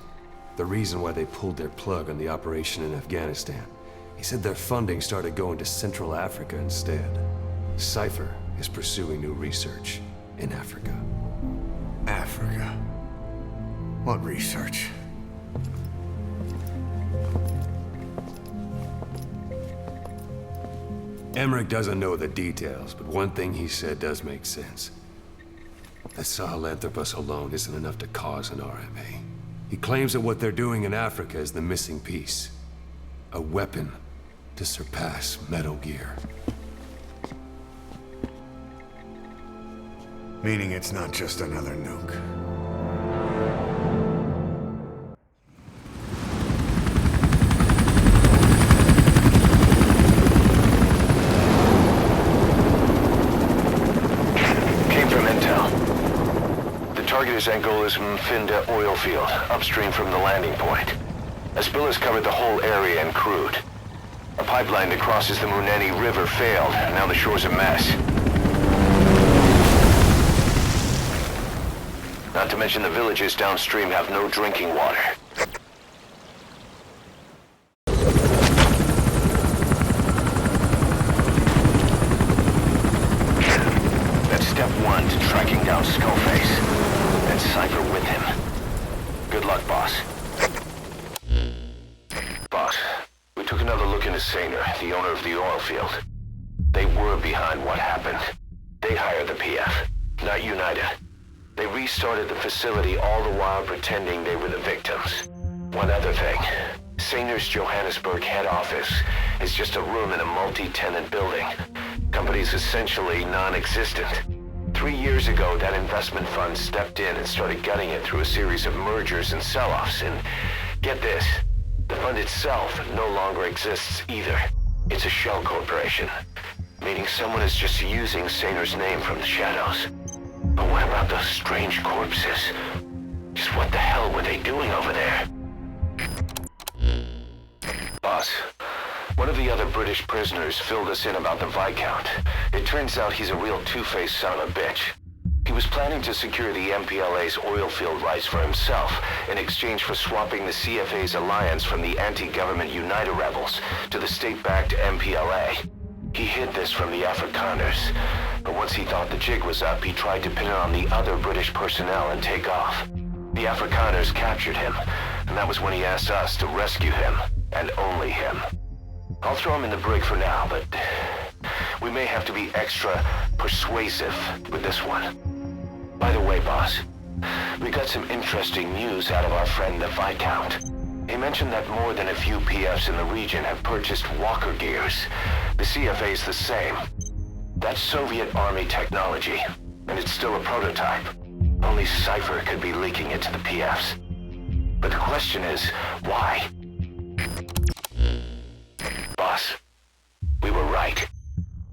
The reason why they pulled their plug on the operation in Afghanistan. He said their funding started going to Central Africa instead. Cypher is pursuing new research in Africa. Africa? What research? Emmerich doesn't know the details, but one thing he said does make sense. The Sahelanthropus alone isn't enough to cause an RMA. He claims that what they're doing in Africa is the missing piece. A weapon to surpass Metal Gear. Meaning it's not just another nuke. target is Angola's Mfinda oil field, upstream from the landing point. A spill has covered the whole area and crude. A pipeline that crosses the Muneni River failed, and now the shore's a mess. Not to mention the villages downstream have no drinking water. That's step one to tracking down Skullface. And Cypher with him. Good luck, boss. Boss, we took another look into Saner, the owner of the oil field. They were behind what happened. They hired the PF, not United. They restarted the facility all the while pretending they were the victims. One other thing. Saner's Johannesburg head office is just a room in a multi-tenant building. Company's essentially non-existent. 3 years ago, that investment fund stepped in and started gutting it through a series of mergers and sell-offs. And get this, the fund itself no longer exists either. It's a shell corporation, meaning someone is just using Saner's name from the shadows. But what about those strange corpses? Just what the hell were they doing over there? Boss, one of the other British prisoners filled us in about the Viscount. It turns out he's a real two-faced son of a bitch. He was planning to secure the MPLA's oil field rights for himself in exchange for swapping the CFA's alliance from the anti-government United rebels to the state-backed MPLA. He hid this from the Afrikaners, but once he thought the jig was up, he tried to pin it on the other British personnel and take off. The Afrikaners captured him, and that was when he asked us to rescue him, and only him. I'll throw him in the brig for now, but we may have to be extra persuasive with this one. By the way, boss, we got some interesting news out of our friend the Viscount. He mentioned that more than a few PFs in the region have purchased walker gears. The CFA's the same. That's Soviet Army technology, and it's still a prototype. Only Cypher could be leaking it to the PFs. But the question is, why? Boss, we were right.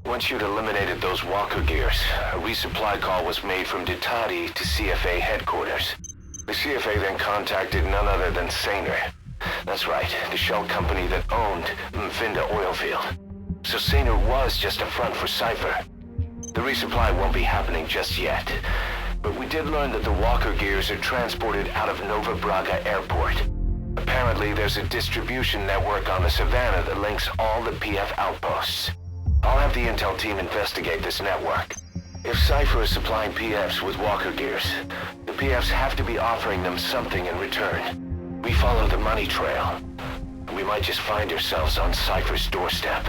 Once you'd eliminated those walker gears, a resupply call was made from Ditadi to CFA headquarters. The CFA then contacted none other than Saner. That's right, the shell company that owned Mfinda oil field. So Saner was just a front for Cypher. The resupply won't be happening just yet. But we did learn that the walker gears are transported out of Nova Braga Airport. Apparently there's a distribution network on the Savannah that links all the PF outposts. I'll have the intel team investigate this network. If Cypher is supplying PFs with walker gears, the PFs have to be offering them something in return. We follow the money trail, and we might just find ourselves on Cypher's doorstep.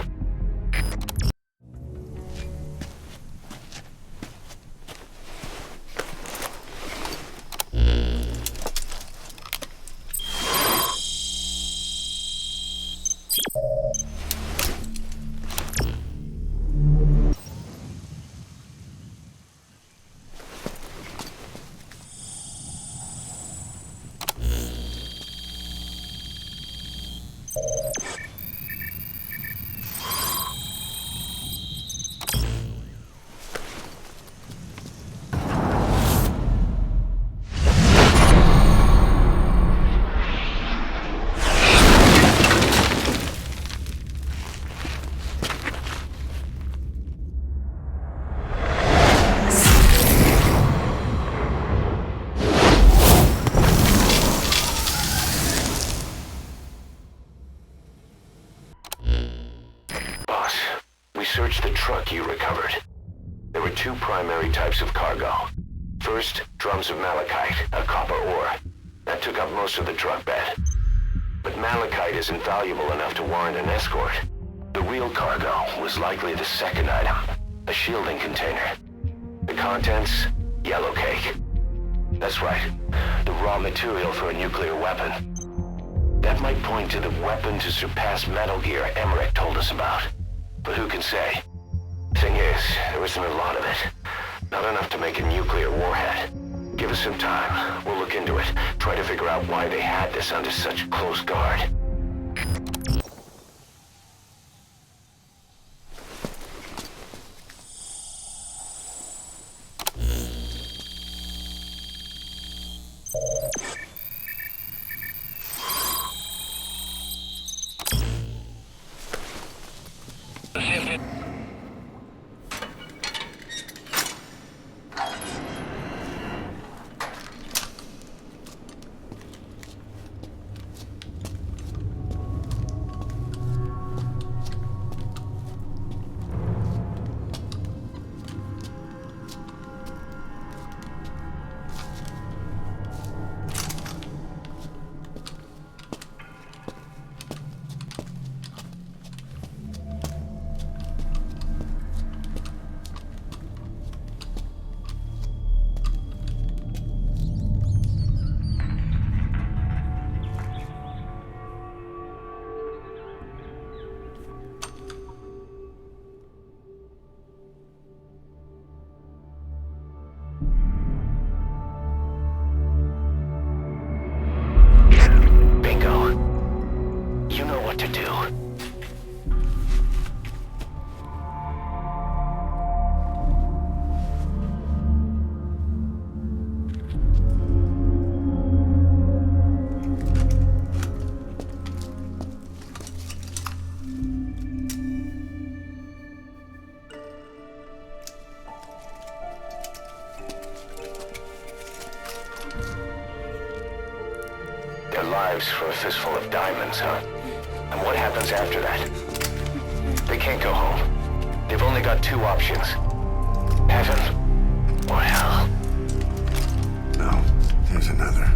Search the truck you recovered. There were two primary types of cargo. First, drums of malachite, a copper ore. That took up most of the truck bed. But malachite isn't valuable enough to warrant an escort. The real cargo was likely the second item, a shielding container. The contents, yellow cake. That's right, the raw material for a nuclear weapon. That might point to the weapon to surpass Metal Gear Emmerich told us about. But who can say? Thing is, there isn't a lot of it. Not enough to make a nuclear warhead. Give us some time. We'll look into it. Try to figure out why they had this under such close guard. Their lives for a fistful of diamonds, huh? And what happens after that? They can't go home. They've only got two options. Heaven or hell. No, there's another.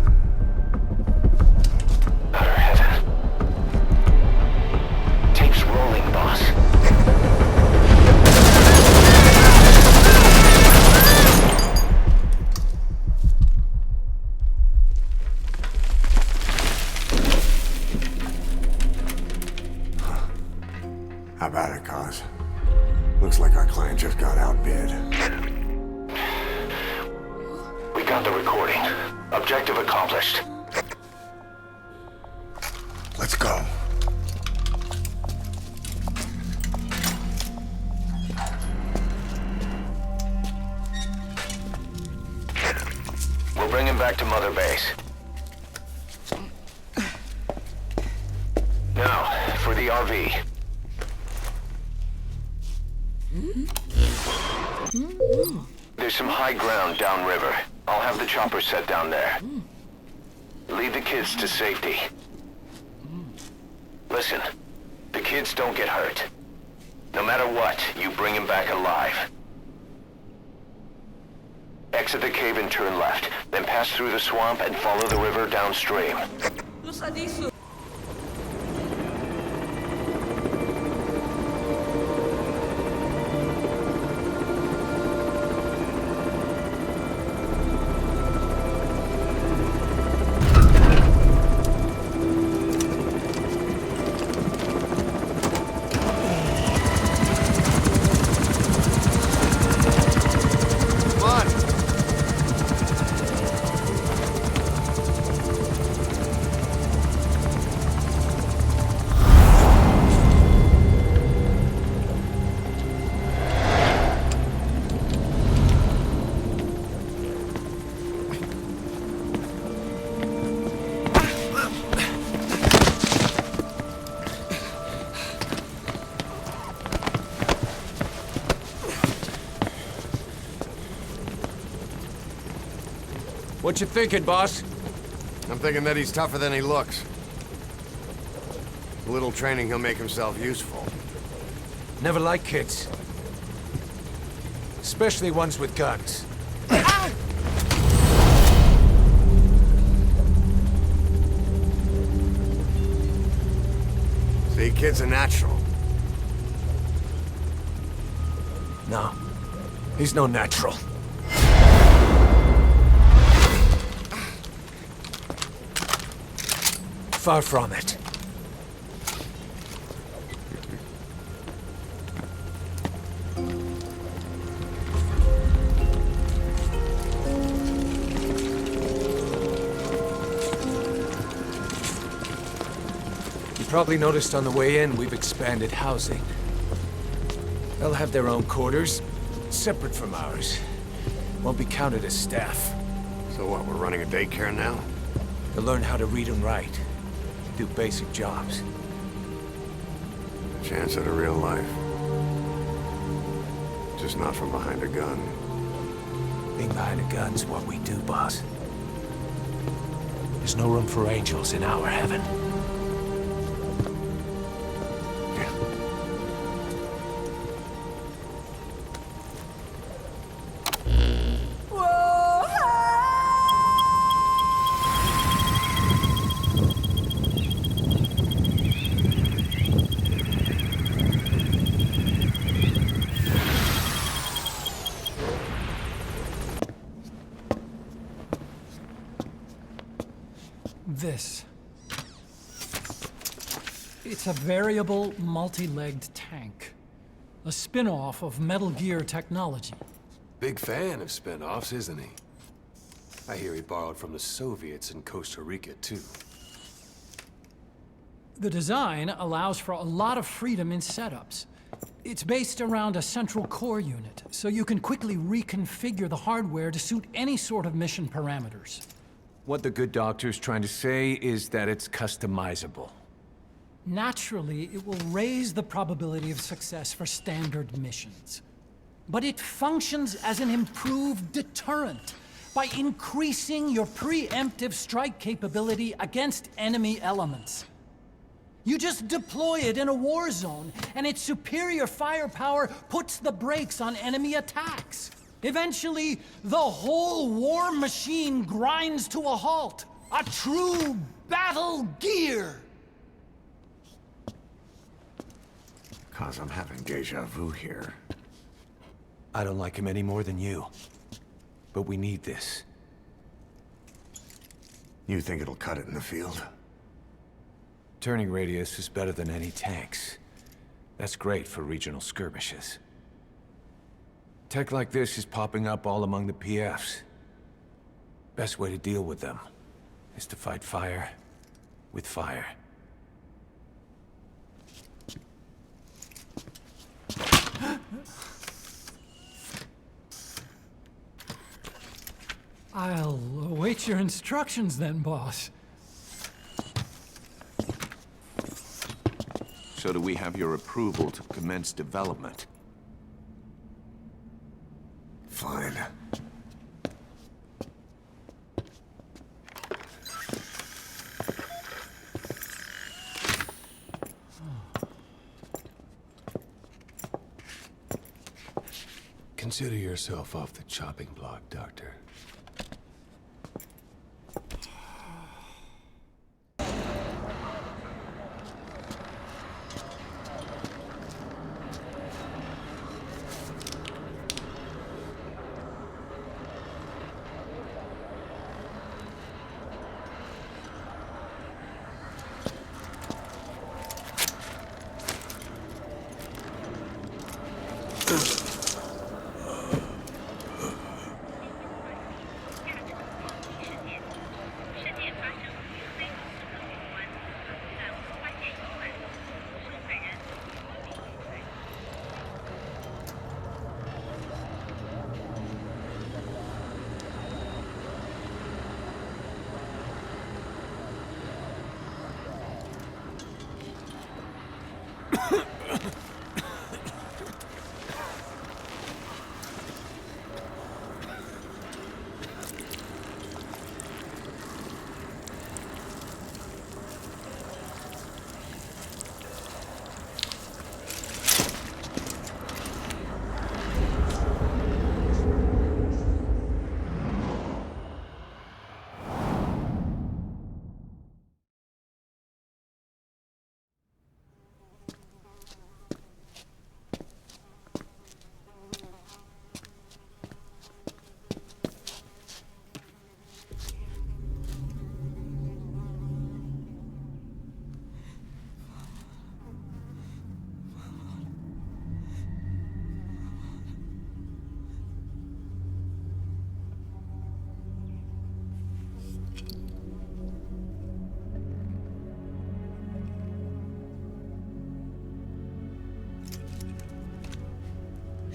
Utter heaven. Tape's rolling, boss. How about it, Cos? Looks like our client just got outbid. We got the recording. Objective accomplished. Let's go. We'll bring him back to Mother Base. Now, for the RV. There's some high ground downriver. I'll have the chopper set down there. Lead the kids to safety. Listen, the kids don't get hurt. No matter what, you bring them back alive. Exit the cave and turn left, then pass through the swamp and follow the river downstream. What you thinking, boss? I'm thinking that he's tougher than he looks. A little training, he'll make himself useful. Never liked kids. Especially ones with guns. See, kid's a natural. No. He's no natural. Far from it. You probably noticed on the way in, we've expanded housing. They'll have their own quarters, separate from ours. Won't be counted as staff. So what, we're running a daycare now? To learn how to read and write. Do basic jobs. Chance at a real life. Just not from behind a gun. Being behind a gun's what we do, boss. There's no room for angels in our heaven. This. It's a variable, multi-legged tank. A spin-off of Metal Gear technology. Big fan of spin-offs, isn't he? I hear he borrowed from the Soviets in Costa Rica, too. The design allows for a lot of freedom in setups. It's based around a central core unit, so you can quickly reconfigure the hardware to suit any sort of mission parameters. What the good doctor's trying to say is that it's customizable. Naturally, it will raise the probability of success for standard missions. But it functions as an improved deterrent by increasing your preemptive strike capability against enemy elements. You just deploy it in a war zone, and its superior firepower puts the brakes on enemy attacks. Eventually, the whole war machine grinds to a halt. A true battle gear! Cause I'm having deja vu here. I don't like him any more than you. But we need this. You think it'll cut it in the field? Turning radius is better than any tanks. That's great for regional skirmishes. Tech like this is popping up all among the PFs. Best way to deal with them is to fight fire with fire. I'll await your instructions then, boss. So do we have your approval to commence development? Fine. Consider yourself off the chopping block, Doctor.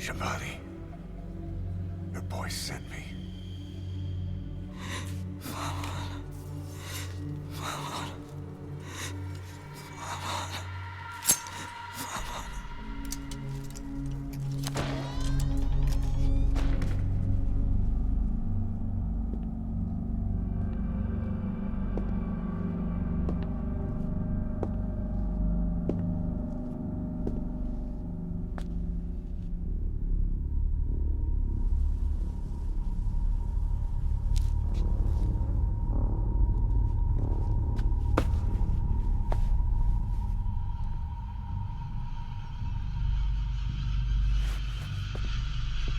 Shabani, your boy sent me.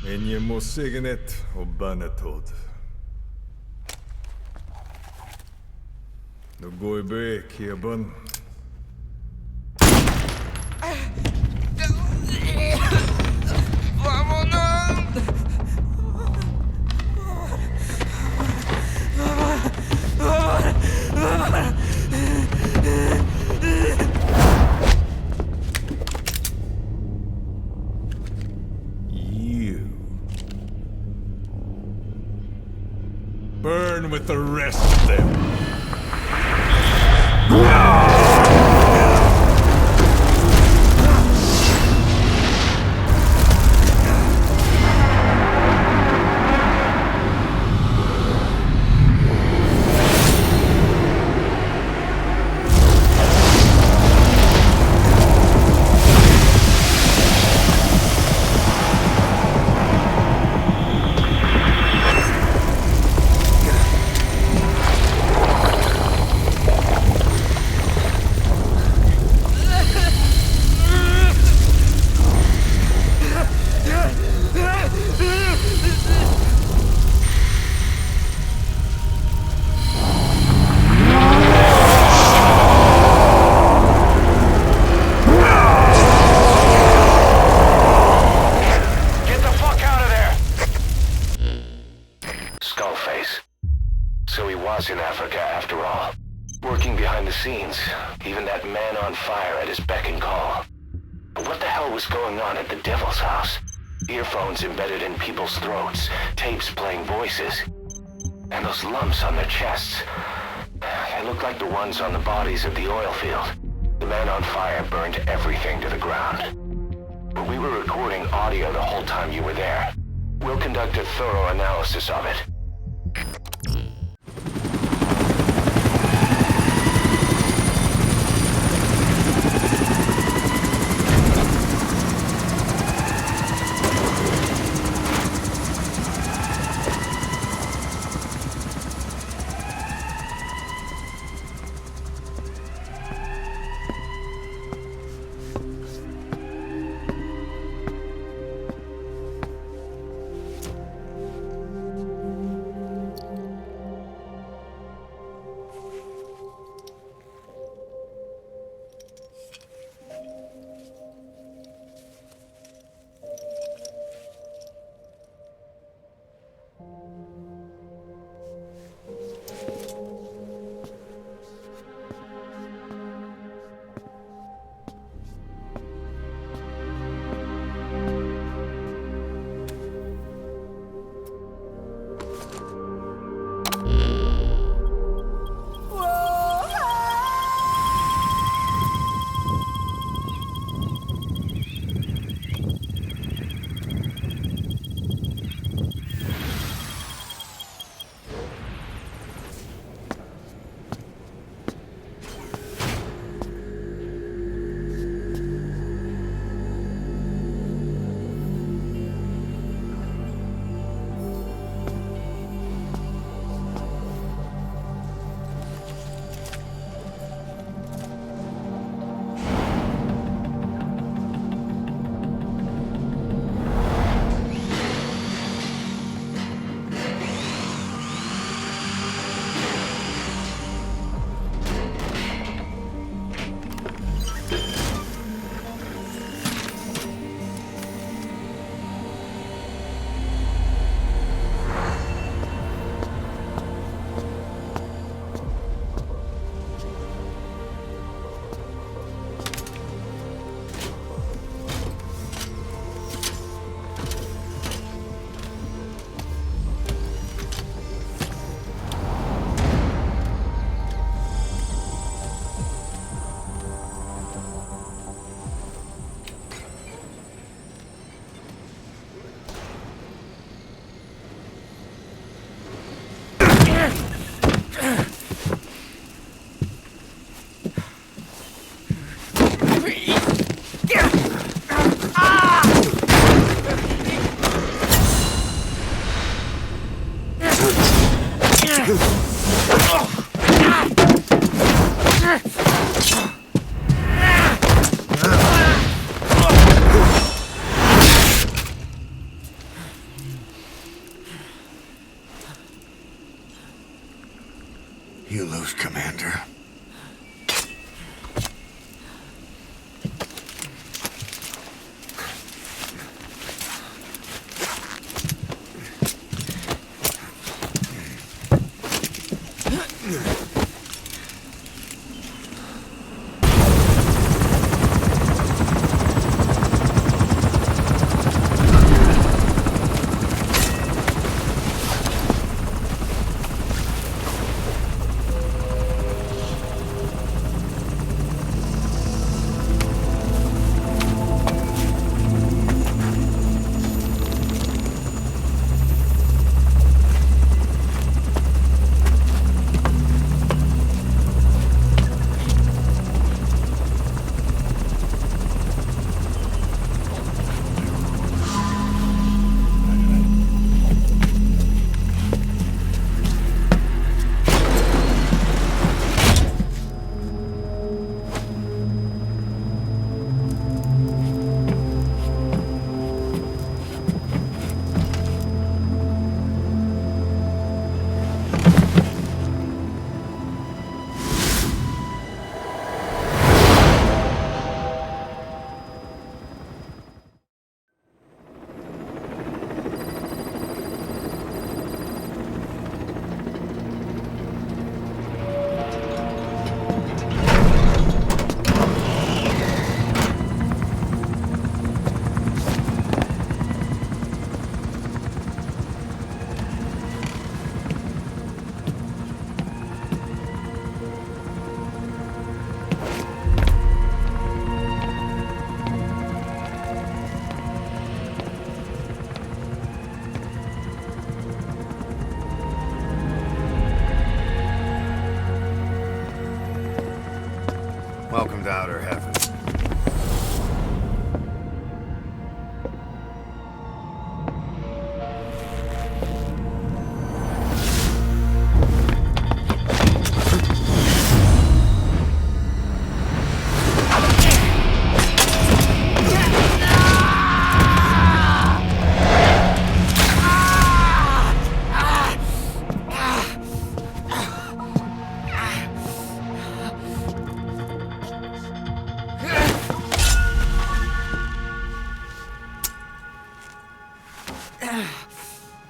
Enje må signet og banetod. Nu går i Kebon. Burn with the rest of them. In Africa, after all. Working behind the scenes, even that man on fire at his beck and call. But what the hell was going on at the Devil's house? Earphones embedded in people's throats, tapes playing voices. And those lumps on their chests. They look like the ones on the bodies of the oil field. The man on fire burned everything to the ground. But we were recording audio the whole time you were there. We'll conduct a thorough analysis of it. You lose, Commander. Welcome to outer heaven.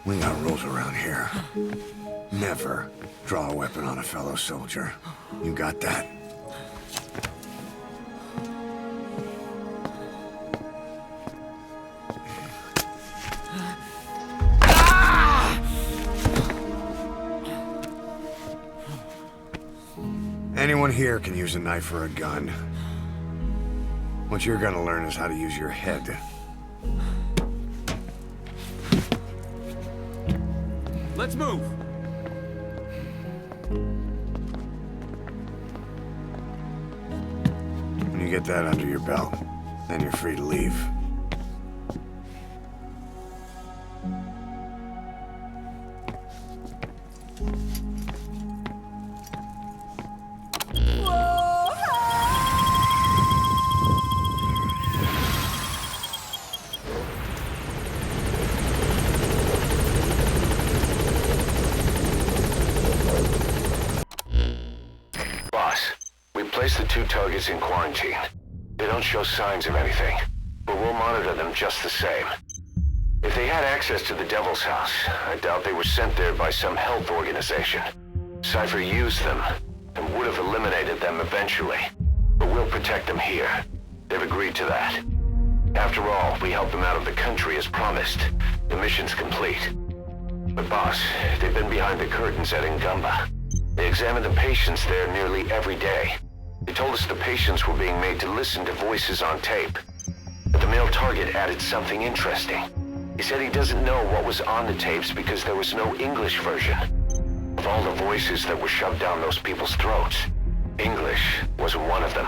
We got rules around here. Never draw a weapon on a fellow soldier. You got that? Anyone here can use a knife or a gun. What you're gonna learn is how to use your head. Let's move! When you get that under your belt, then you're free to leave. Place the two targets in quarantine. They don't show signs of anything, but we'll monitor them just the same. If they had access to the Devil's House, I doubt they were sent there by some health organization. Cypher used them, and would have eliminated them eventually. But we'll protect them here. They've agreed to that. After all, we helped them out of the country as promised. The mission's complete. But boss, they've been behind the curtains at Ngumba. They examine the patients there nearly every day. They told us the patients were being made to listen to voices on tape. But the male target added something interesting. He said he doesn't know what was on the tapes because there was no English version. Of all the voices that were shoved down those people's throats, English was one of them.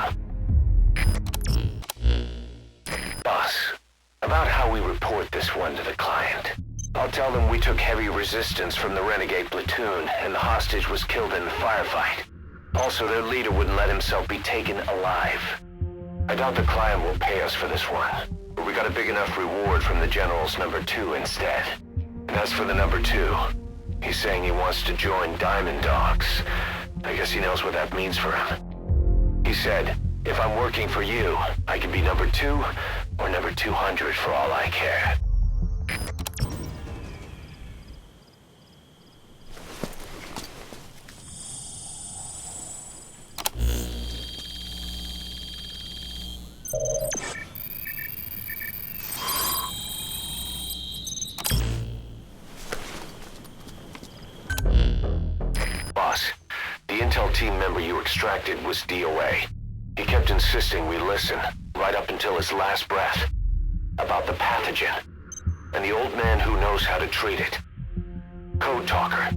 Boss, about how we report this one to the client. I'll tell them we took heavy resistance from the renegade platoon and the hostage was killed in the firefight. Also, their leader wouldn't let himself be taken alive. I doubt the client will pay us for this one, but we got a big enough reward from the General's #2 instead. And as for the #2, he's saying he wants to join Diamond Dogs. I guess he knows what that means for him. He said, if I'm working for you, I can be number 2 or number 200 for all I care. Boss, the intel team member you extracted was DOA. He kept insisting we listen, right up until his last breath, about the pathogen, and the old man who knows how to treat it. Code Talker.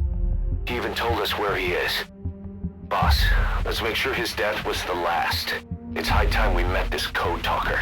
He even told us where he is. Boss, let's make sure his death was the last. It's high time we met this Code Talker.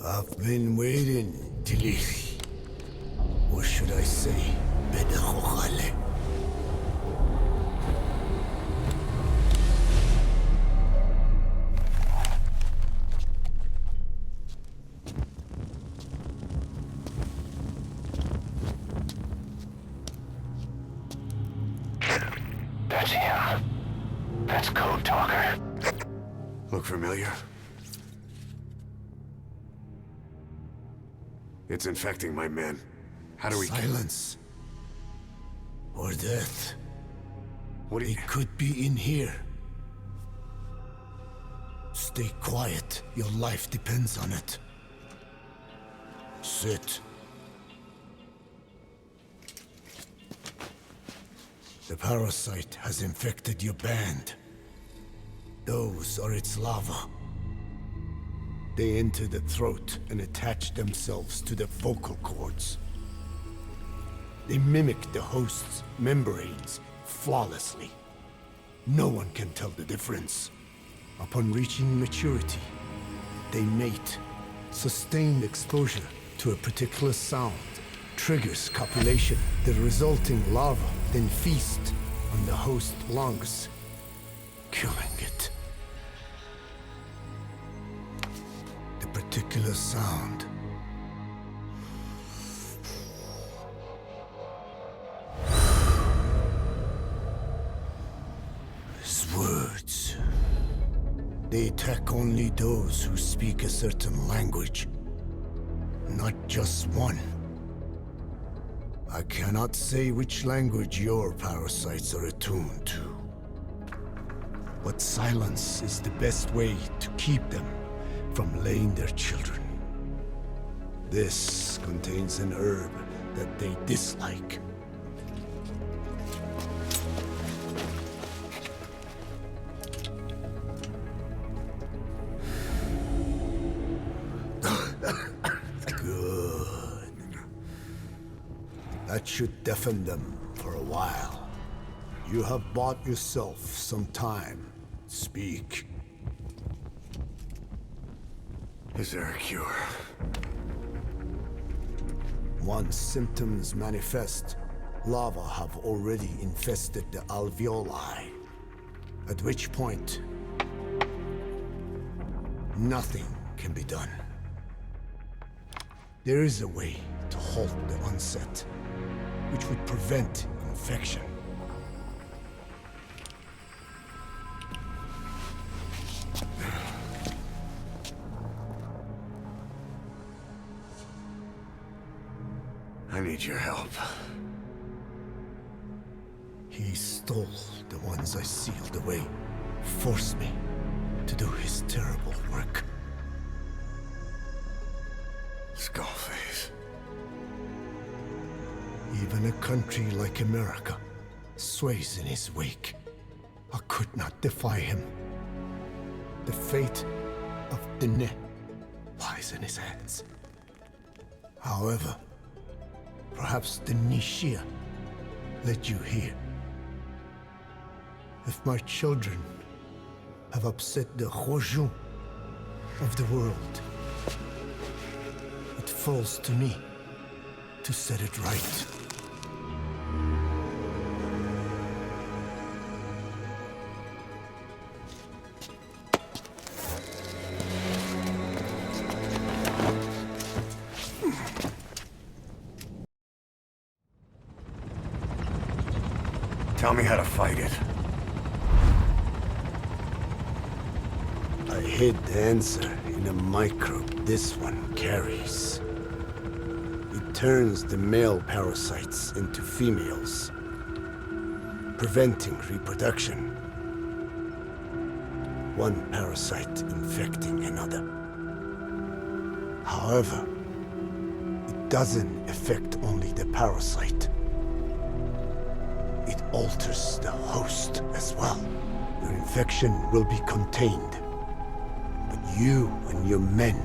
I've been waiting, Tilly. Or should I say, Bedahokhale. That's him. That's Code Talker. Look familiar? It's infecting my men. How do we Silence. Or death. What do you... It could be in here. Stay quiet. Your life depends on it. Sit. The parasite has infected your band. Those are its larvae. They enter the throat and attach themselves to the vocal cords. They mimic the host's membranes flawlessly. No one can tell the difference. Upon reaching maturity, they mate. Sustained exposure to a particular sound triggers copulation. The resulting larva then feast on the host lungs, killing it. The particular sound is words. They attack only those who speak a certain language, not just one. I cannot say which language your parasites are attuned to. But silence is the best way to keep them from laying their children. This contains an herb that they dislike. That should deafen them for a while. You have bought yourself some time. Speak. Is there a cure? Once symptoms manifest, larvae have already infested the alveoli. At which point, nothing can be done. There is a way to halt the onset, which would prevent infection. need your help. He stole the ones I sealed away, forced me to do his terrible work. Skullface. Even a country like America sways in his wake. I could not defy him. The fate of Dine lies in his hands. However, perhaps the Nishia led you here. If my children have upset the Hojun of the world, it falls to me to set it right. Tell me how to fight it. I hid the answer in a microbe this one carries. It turns the male parasites into females, preventing reproduction. One parasite infecting another. However, it doesn't affect only the parasite. It alters the host as well. Your infection will be contained, but you and your men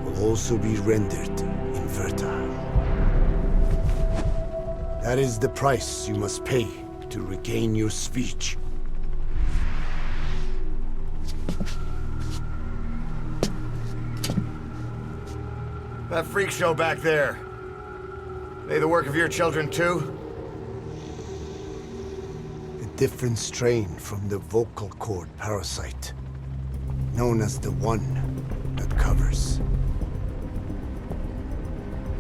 will also be rendered infertile. That is the price you must pay to regain your speech. That freak show back there. They the work of your children too? A different strain from the vocal cord parasite, known as the one that covers.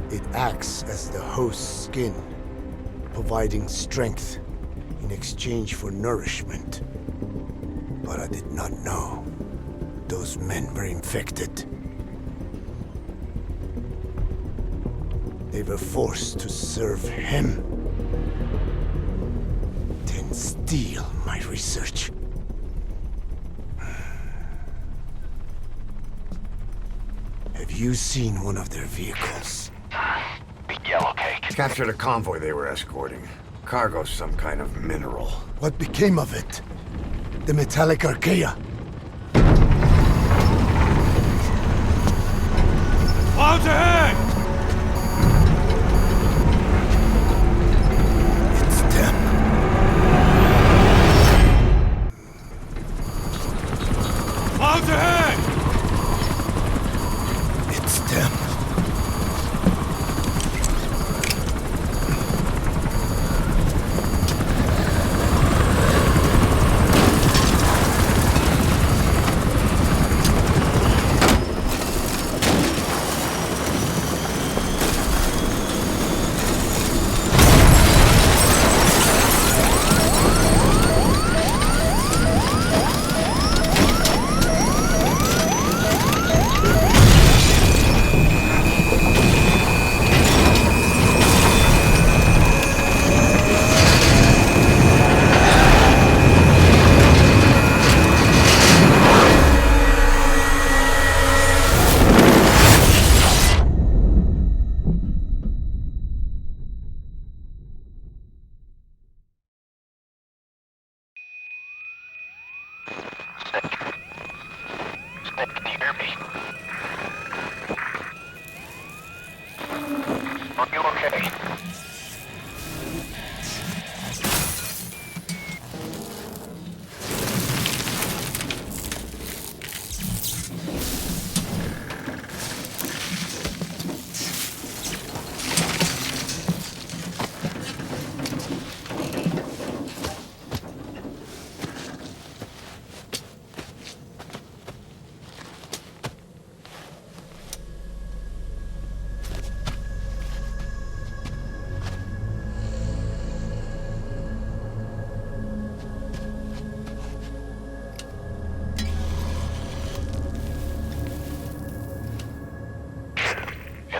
It acts as the host's skin, providing strength in exchange for nourishment. But I did not know those men were infected. They were forced to serve him, then steal my research. Have you seen one of their vehicles? The yellow cake. Captured a convoy they were escorting. Cargo's some kind of mineral. What became of it? The metallic archaea? Clouds ahead! Clouds ahead! It's them.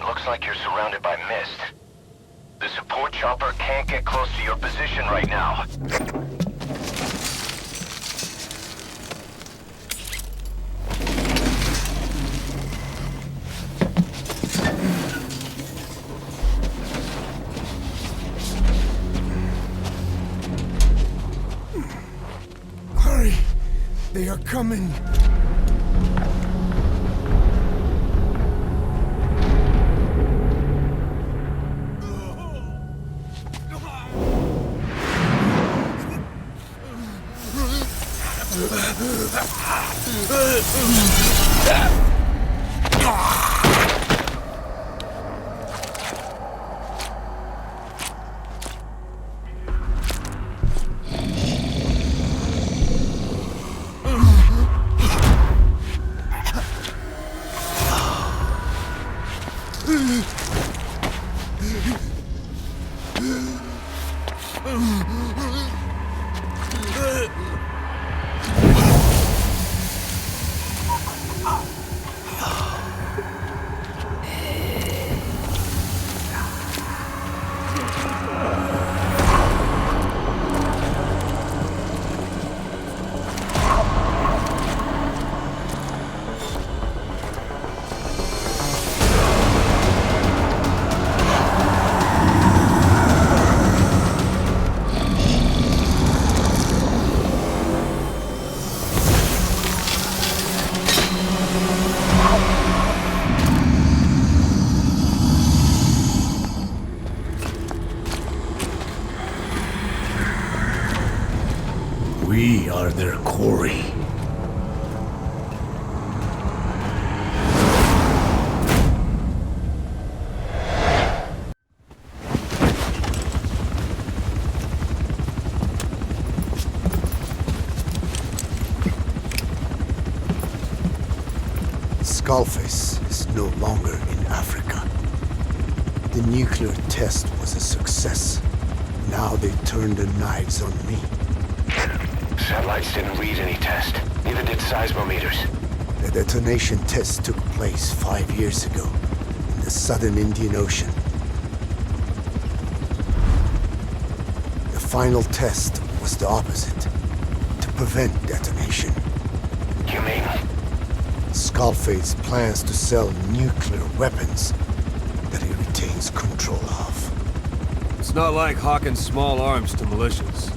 Looks like you're surrounded by mist. The support chopper can't get close to your position right now. Hurry! They are coming! We are their quarry. Skullface is no longer in Africa. The nuclear test was a success. Now they turned their knives on me. Satellites didn't read any test. Neither did seismometers. The detonation test took place 5 years ago in the southern Indian Ocean. The final test was the opposite, to prevent detonation. You mean? Skullface plans to sell nuclear weapons that he retains control of. It's not like hawking small arms to militias.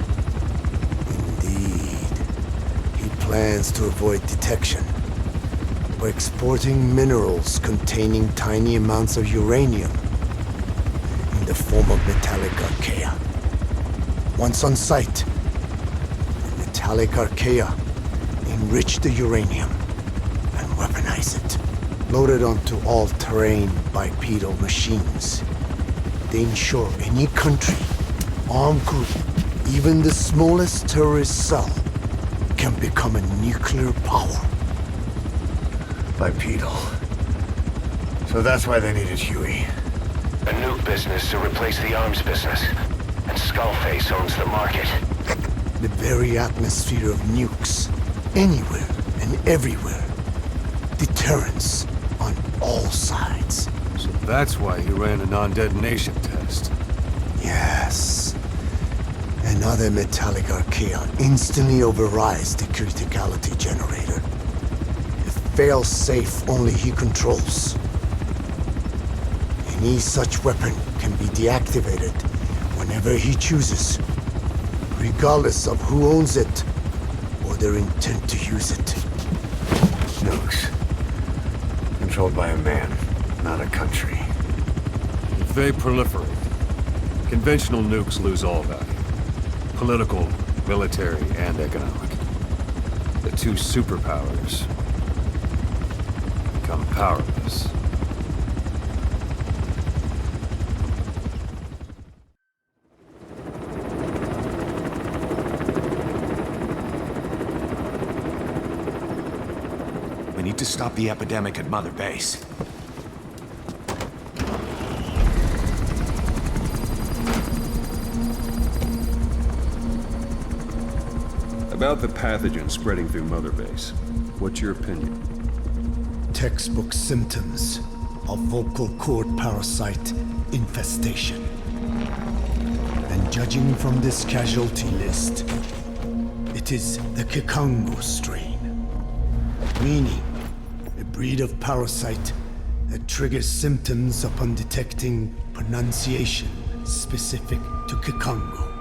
He plans to avoid detection by exporting minerals containing tiny amounts of uranium in the form of metallic archaea. Once on site, the metallic archaea enrich the uranium and weaponize it. Loaded onto all-terrain bipedal machines, they ensure any country, armed group, even the smallest terrorist cell, can become a nuclear power. Bipedal. So that's why they needed Huey. A nuke business to replace the arms business. And Skullface owns the market. The very atmosphere of nukes, anywhere and everywhere. Deterrence on all sides. So that's why he ran a non-detonation test. Yes. Another metallic archaea instantly overrides the criticality generator. A fail-safe only he controls. Any such weapon can be deactivated whenever he chooses, regardless of who owns it or their intent to use it. Nukes. Controlled by a man, not a country. If they proliferate, conventional nukes lose all value. Political, military, and economic. The two superpowers become powerless. We need to stop the epidemic at Mother Base. About the pathogen spreading through Mother Base, what's your opinion? Textbook symptoms of vocal cord parasite infestation. And judging from this casualty list, it is the Kikongo strain, meaning a breed of parasite that triggers symptoms upon detecting pronunciation specific to Kikongo.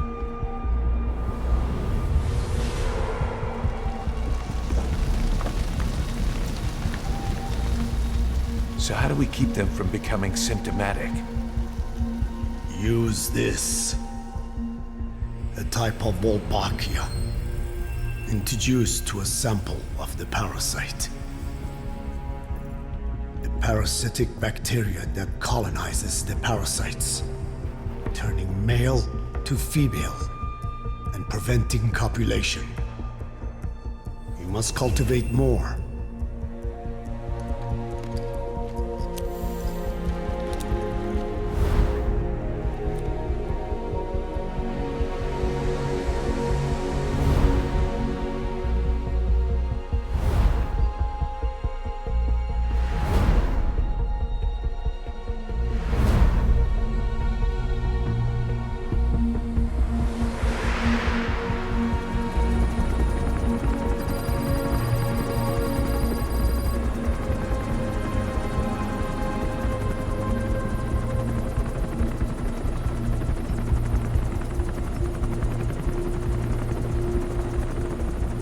So how do we keep them from becoming symptomatic? Use this. A type of Wolbachia, introduced to a sample of the parasite. A parasitic bacteria that colonizes the parasites, turning male to female and preventing copulation. You must cultivate more.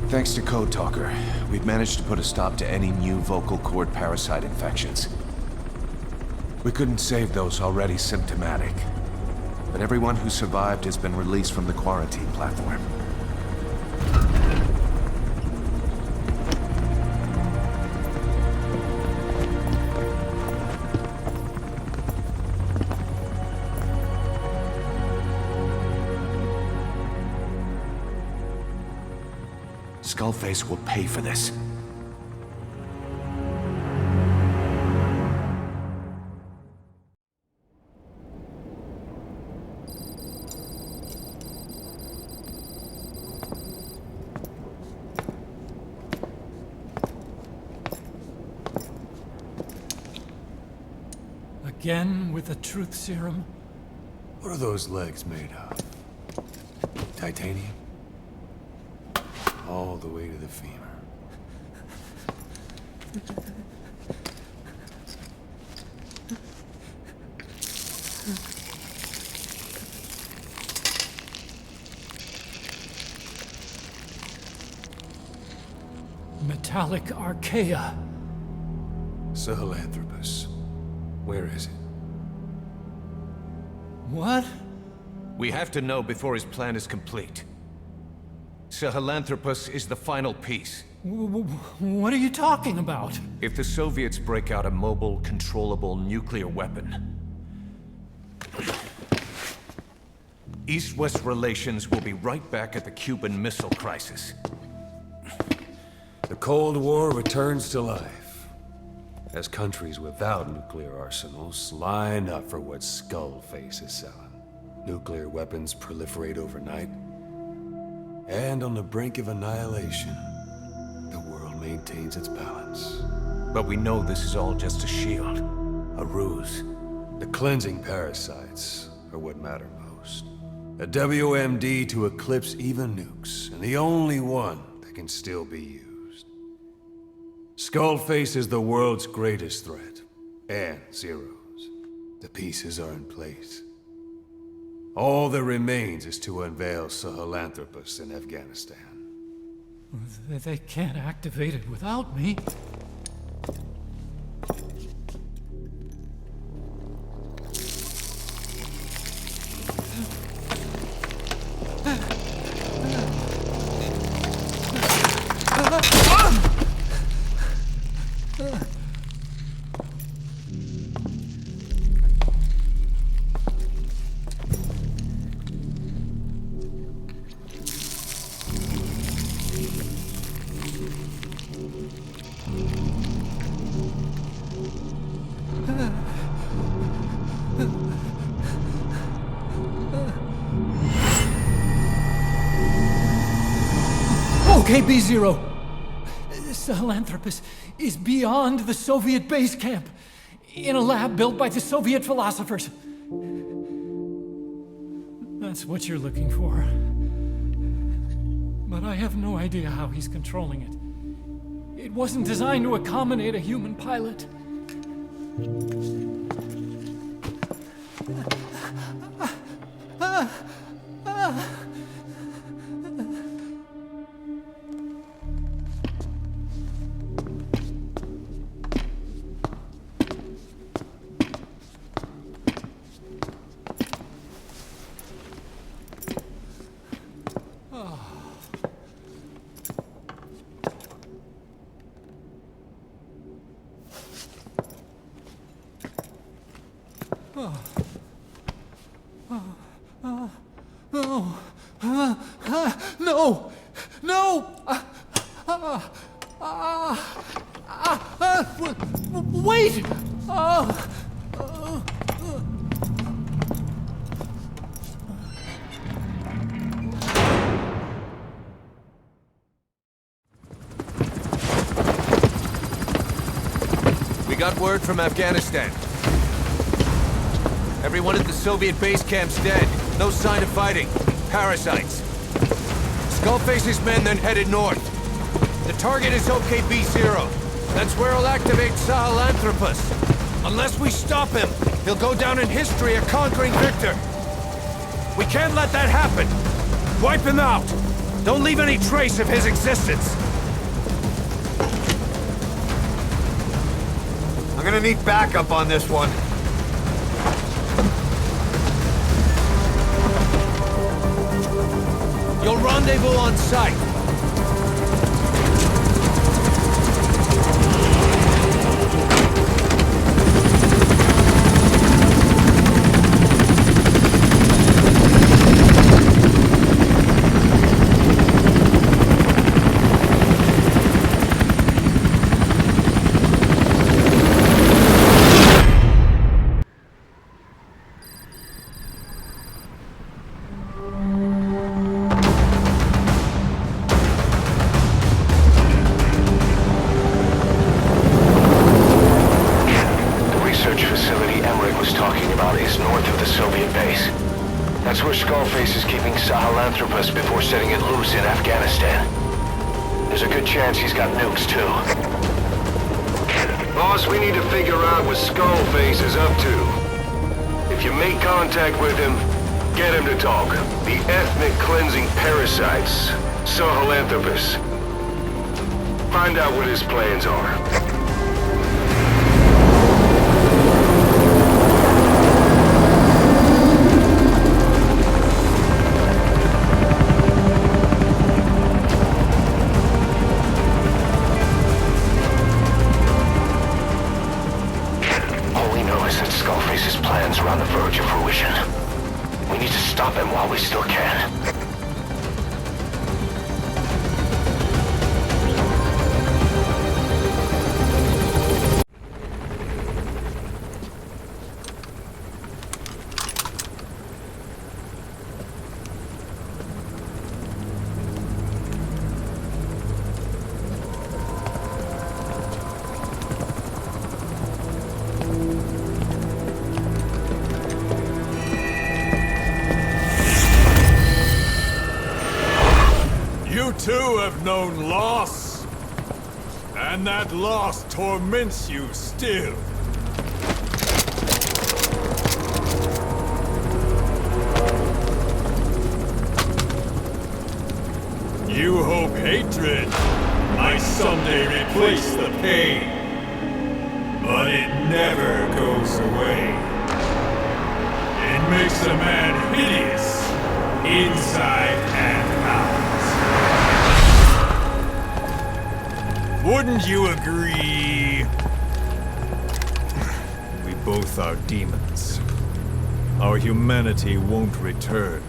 Thanks to Code Talker, we've managed to put a stop to any new vocal cord parasite infections. We couldn't save those already symptomatic, but everyone who survived has been released from the quarantine platform. Skullface will pay for this. Again with the truth serum? What are those legs made of? Titanium? All the way to the femur. Metallic archaea. Sahelanthropus. Where is it? What? We have to know before his plan is complete. Sahelanthropus is the final piece. What are you talking about? If the Soviets break out a mobile, controllable nuclear weapon, East-West relations will be right back at the Cuban Missile Crisis. The Cold War returns to life, as countries without nuclear arsenals line up for what Skullface is selling. Nuclear weapons proliferate overnight, and on the brink of annihilation, the world maintains its balance. But we know this is all just a shield, a ruse. The cleansing parasites are what matter most. A WMD to eclipse even nukes, and the only one that can still be used. Skullface is the world's greatest threat, and Zero's. The pieces are in place. All that remains is to unveil Sahelanthropus in Afghanistan. They can't activate it without me. Okay, B-Zero. Sahelanthropus is beyond the Soviet base camp, in a lab built by the Soviet philosophers. That's what you're looking for. But I have no idea how he's controlling it. It wasn't designed to accommodate a human pilot. No! No! Wait! We got word from Afghanistan. Everyone at the Soviet base camp's dead. No sign of fighting. Parasites. Skullface's men then headed north. The target is OKB-0. That's where he'll activate Sahelanthropus. Unless we stop him, he'll go down in history a conquering victor. We can't let that happen. Wipe him out. Don't leave any trace of his existence. I'm gonna need backup on this one. You'll rendezvous on site. Sahelanthropus before setting it loose in Afghanistan. There's a good chance he's got nukes, too. Boss, we need to figure out what Skullface is up to. If you make contact with him, get him to talk. The ethnic cleansing parasites, Sahelanthropus. Find out what his plans are. Stop him while we still can. Too have known loss, and that loss torments you still. You hope hatred might someday replace the pain, but it never goes away. It makes a man hideous, inside and out. Wouldn't you agree? We both are demons. Our humanity won't return.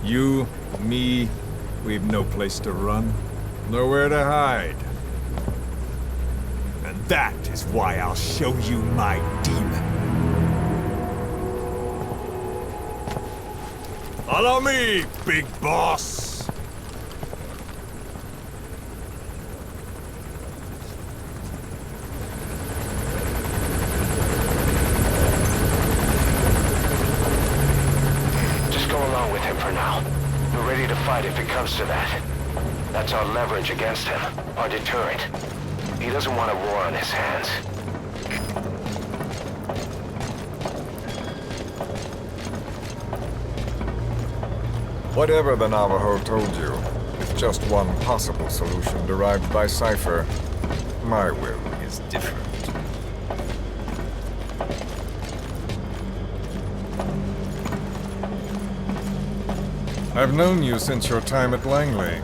You, me, we've no place to run, nowhere to hide. And that is why I'll show you my demon. Follow me, big boss! comes to that. That's our leverage against him, our deterrent. He doesn't want a war on his hands. Whatever the Navajo told you, it's just one possible solution derived by Cypher. My will is different. I've known you since your time at Langley.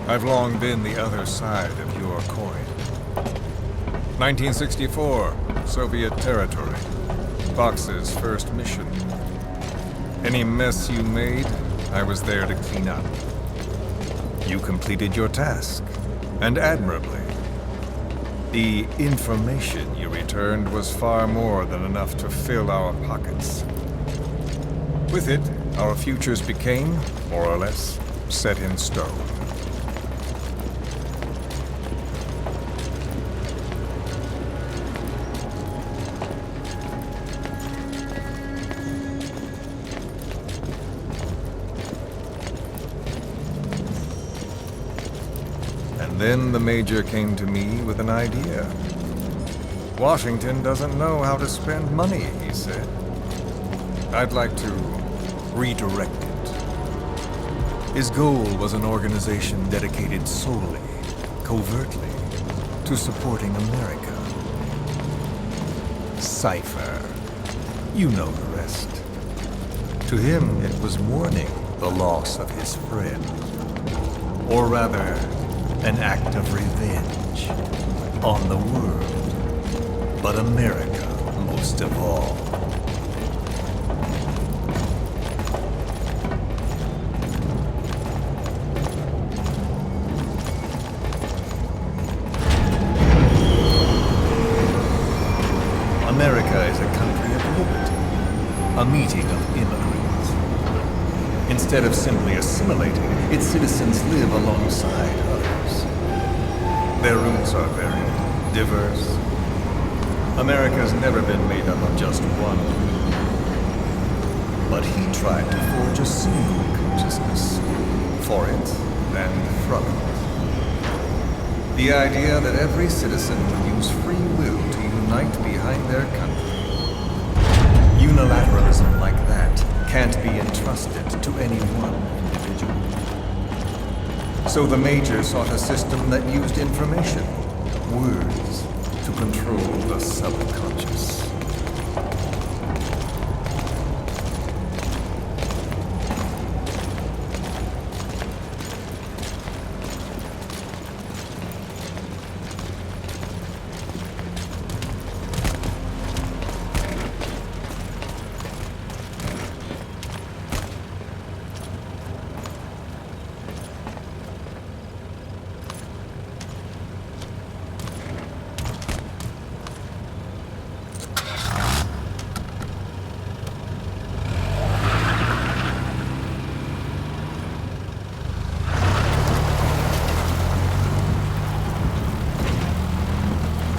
I've long been the other side of your coin. 1964, Soviet territory. Fox's first mission. Any mess you made, I was there to clean up. You completed your task, and admirably. The information you returned was far more than enough to fill our pockets. With it, our futures became, more or less, set in stone. And then the Major came to me with an idea. Washington doesn't know how to spend money, he said. I'd like to redirect it. His goal was an organization dedicated solely, covertly, to supporting America. Cypher. You know the rest. To him, it was mourning the loss of his friend. Or rather, an act of revenge on the world, but America most of all. America is a country of liberty, a meeting of immigrants. Instead of simply assimilating, its citizens live alongside others. Their roots are varied, diverse. America's never been made up of just one group. But he tried to forge a single consciousness, for it and from it. The idea that every citizen would use free will to unite behind their country. Unilateralism like that can't be entrusted to any one individual. So the Major sought a system that used information, words, to control the subconscious.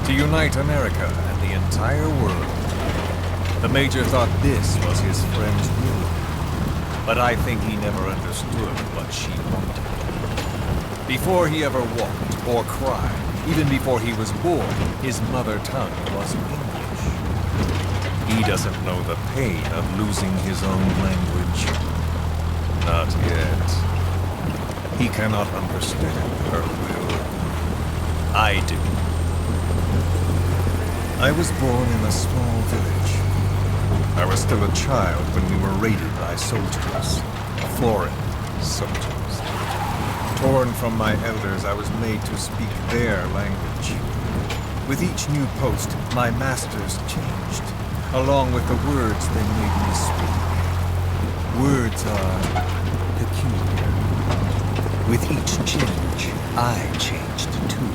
To unite America and the entire world. The Major thought this was his friend's will, but I think he never understood what she wanted. Before he ever walked or cried, even before he was born, his mother tongue was English. He doesn't know the pain of losing his own language. Not yet. He cannot understand her will. I do. I was born in a small village. I was still a child when we were raided by soldiers. Foreign soldiers. Torn from my elders, I was made to speak their language. With each new post, my masters changed, along with the words they made me speak. Words are peculiar. With each change, I changed too.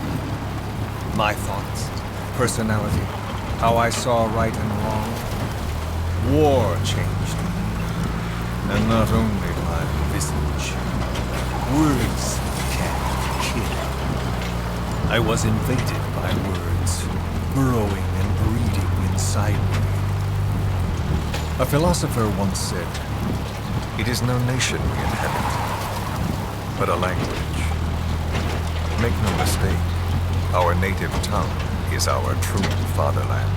My thoughts, personality, how I saw right and wrong. War changed me, and not only my visage. Words can kill. I was invaded by words, burrowing and breeding inside me. A philosopher once said, "It is no nation we inhabit, but a language. Make no mistake, our native tongue is our true fatherland.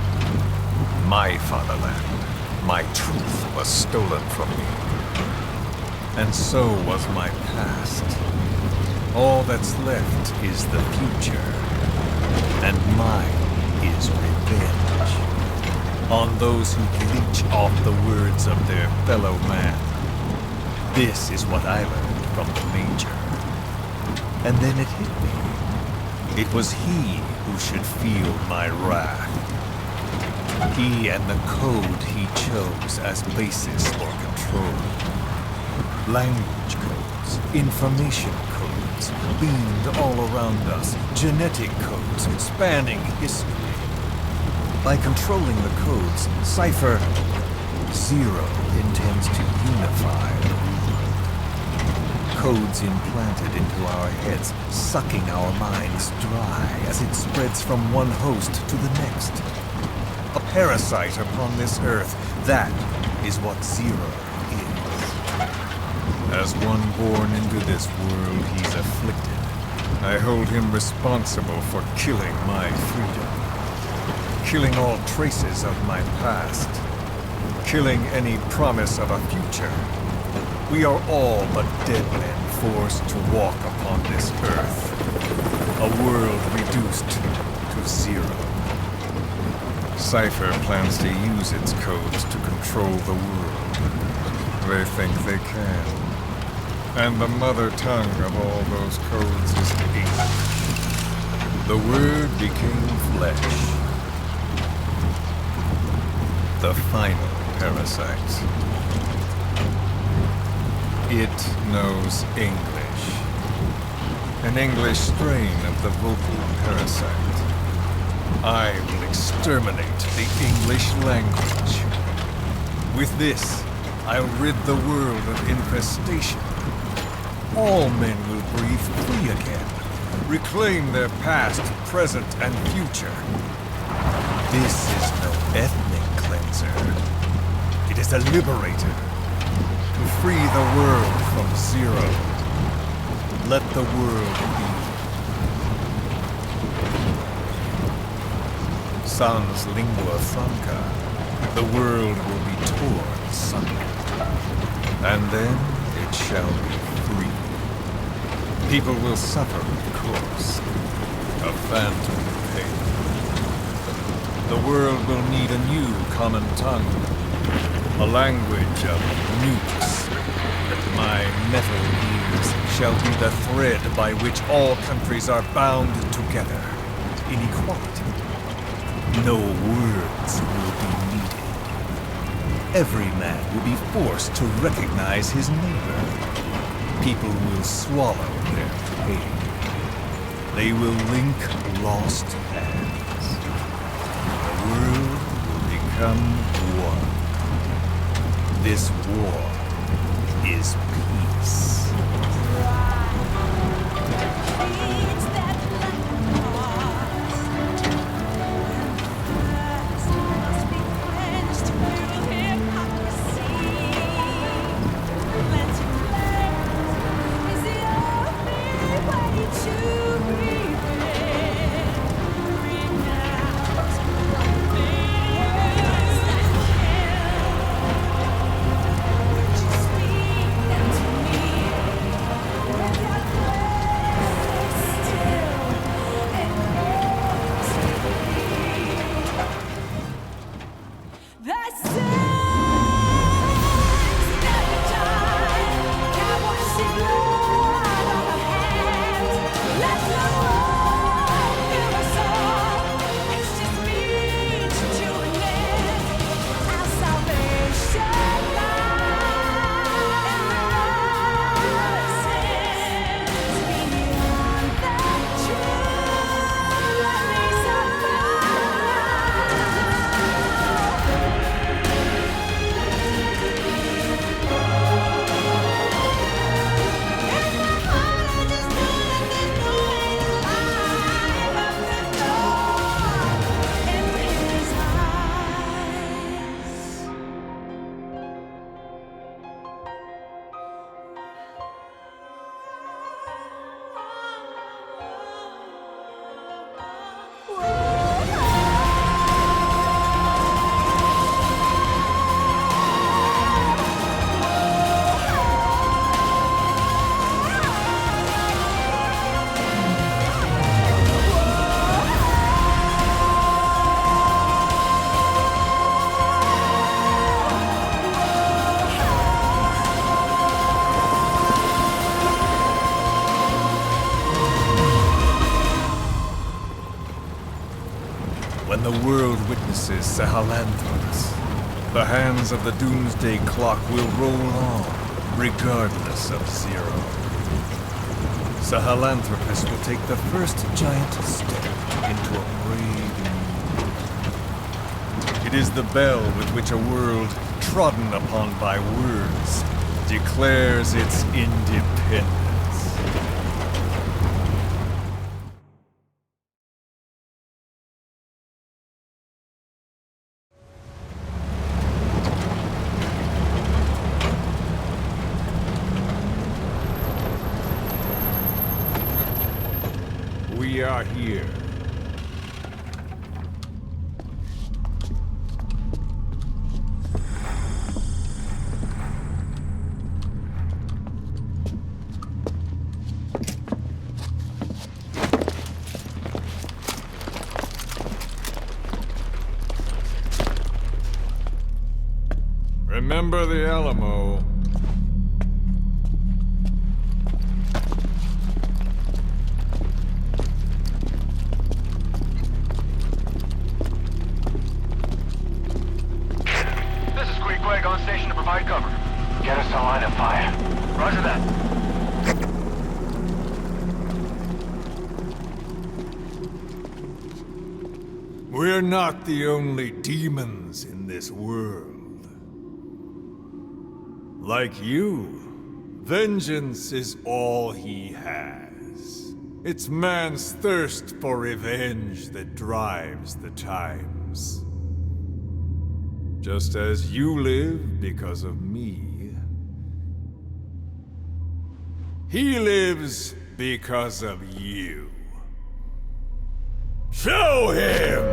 My fatherland. My truth was stolen from me. And so was my past. All that's left is the future. And mine is revenge. On those who leech off the words of their fellow man. This is what I learned from the Major. And then it hit me. It was he who should feel my wrath. He and the code he chose as basis for control. Language codes, information codes, beamed all around us, genetic codes spanning history. By controlling the codes, Cypher Zero intends to unify. Codes implanted into our heads, sucking our minds dry as it spreads from one host to the next. A parasite upon this earth, that is what Zero is. As one born into this world, he's afflicted. I hold him responsible for killing my freedom. Killing all traces of my past. Killing any promise of a future. We are all but dead men forced to walk upon this earth. A world reduced to zero. Cypher plans to use its codes to control the world. They think they can. And the mother tongue of all those codes is English. The word became flesh. The final parasite. It knows English. An English strain of the vocal parasite. I will exterminate the English language. With this, I'll rid the world of infestation. All men will breathe free again, reclaim their past, present, and future. This is no ethnic cleanser. It is a liberator. To free the world from Zero. Let the world be. Sans lingua franca, the world will be torn asunder. And then it shall be free. People will suffer, of course. A phantom pain. The world will need a new common tongue. A language of nukes. That my metal ears shall be the thread by which all countries are bound together. In equality. No words will be needed. Every man will be forced to recognize his neighbor. People will swallow their pain. They will link lost hands. The world will become one. This war is peace. and the world witnesses Sahelanthropus. The hands of the doomsday clock will roll on, regardless of zero. Sahelanthropus will take the first giant step into a brave new world. It is the bell with which a world trodden upon by words declares its independence. We are here. Remember the Alamo. On station to provide cover. Get us a line of fire. Roger that. We're not the only demons in this world. Like you, vengeance is all he has. It's man's thirst for revenge that drives the times. Just as you live because of me, he lives because of you. Show him!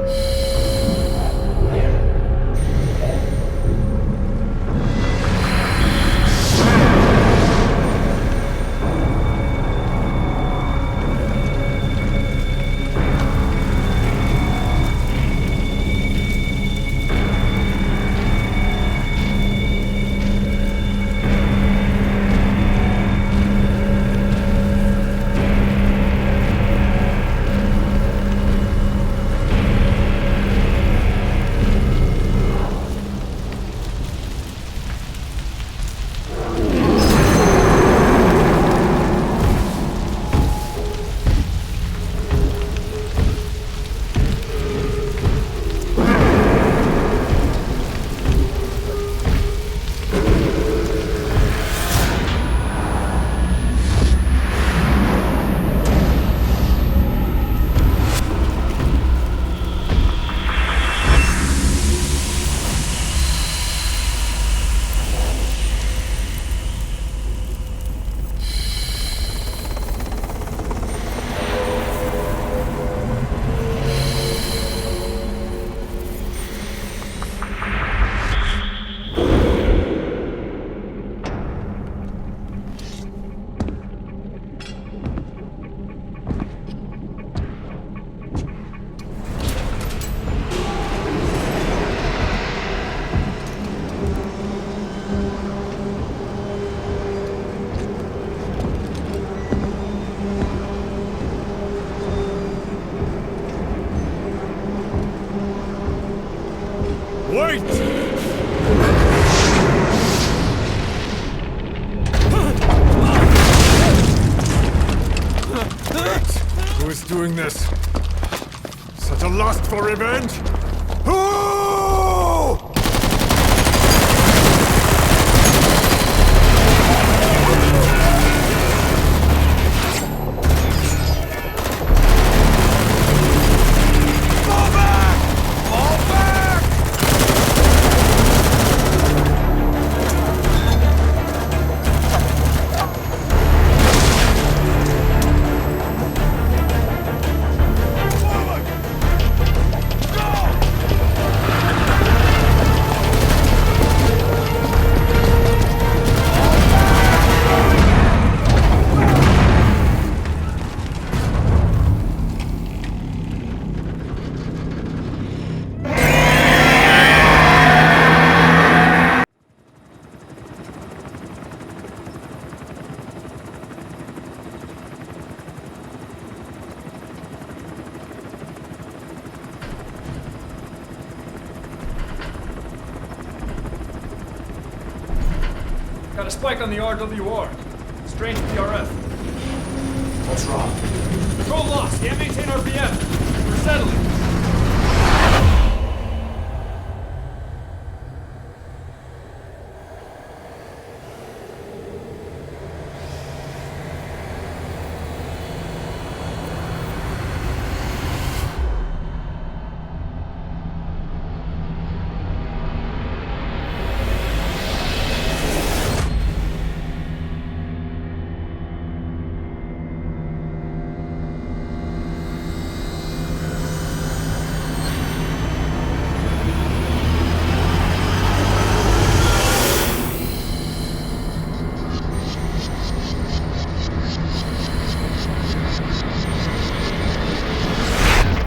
Wait! Who is doing this? Such a lust for revenge? Who? Go! Got a spike on the RWR. Strange PRF. What's wrong? Control lost. Can't maintain RPM. We're settling.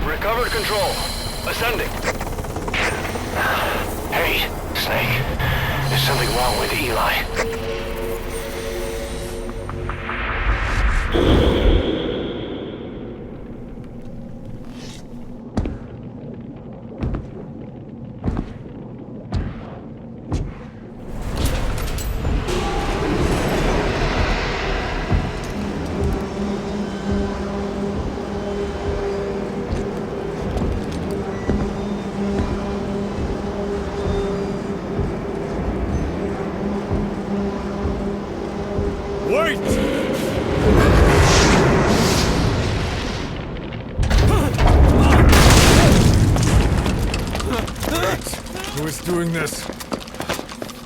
Recovered control. Ascending. Hey, Snake. There's something wrong with Eli. Who is doing this?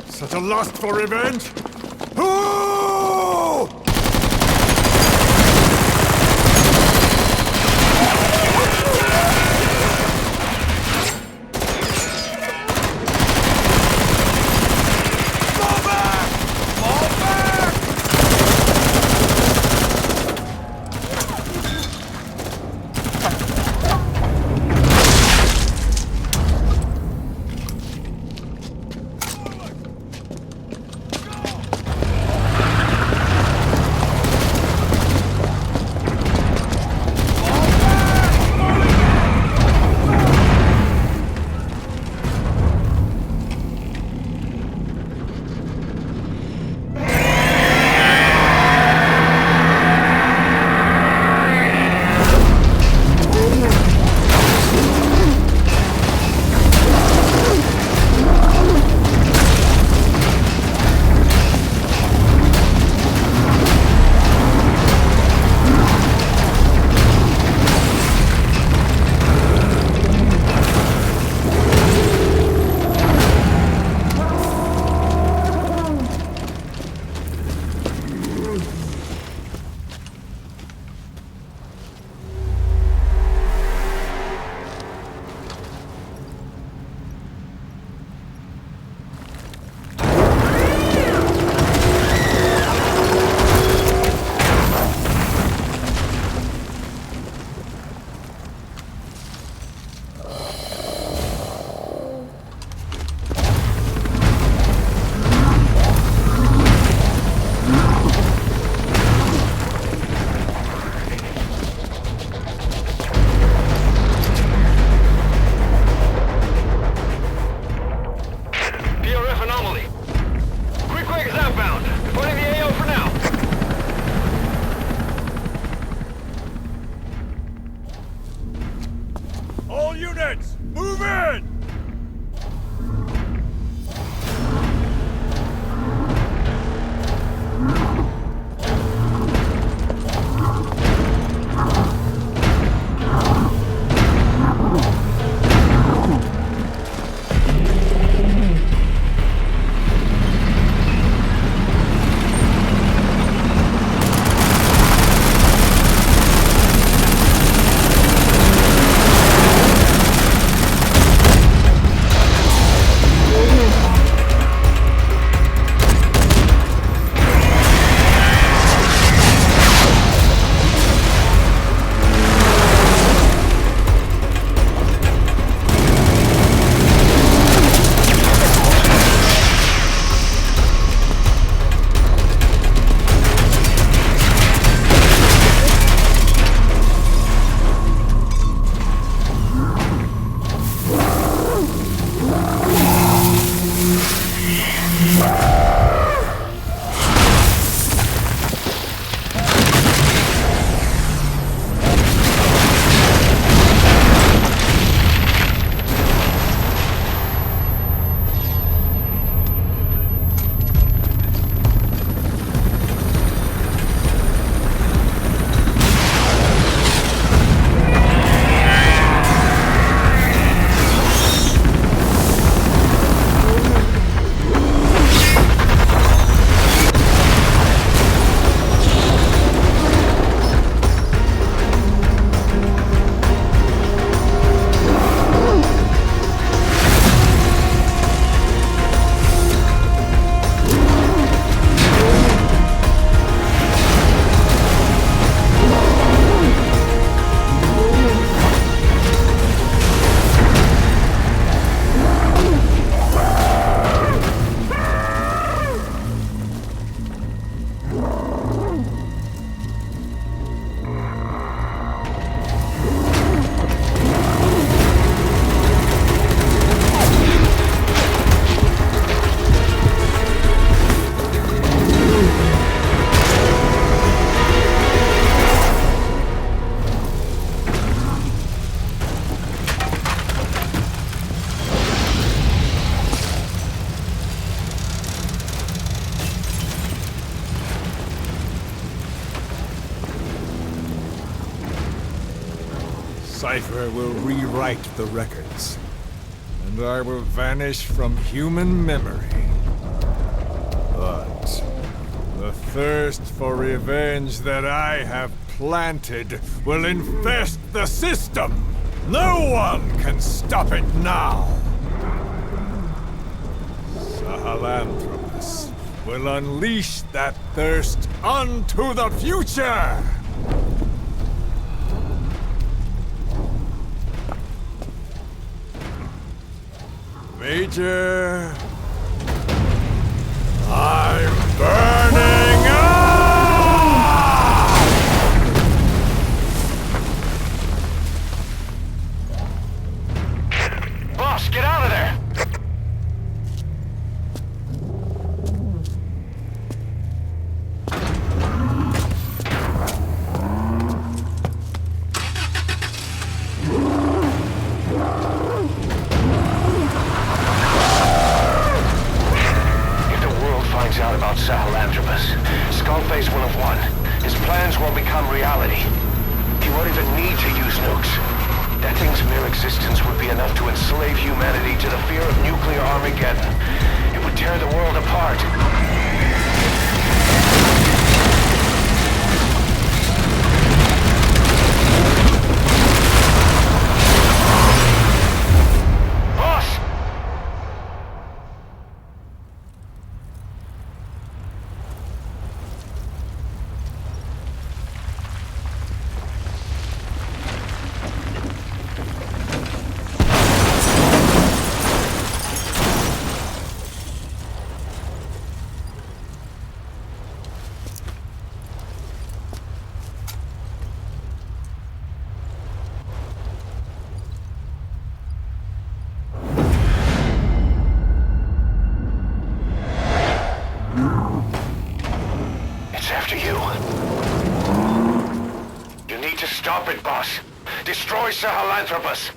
Such a lust for revenge? Who? cipher will rewrite the records, and I will vanish from human memory. But the thirst for revenge that I have planted will infest the system. No one can stop it now. Sahelanthropus will unleash that thirst unto the future! Major... I'm burning up! Boss, get out of there! Out about Sahelanthropus, Skullface will have won. His plans will become reality. He won't even need to use nukes. That thing's mere existence would be enough to enslave humanity to the fear of nuclear Armageddon. It would tear the world apart. Stop it, boss. Destroy Sahelanthropus.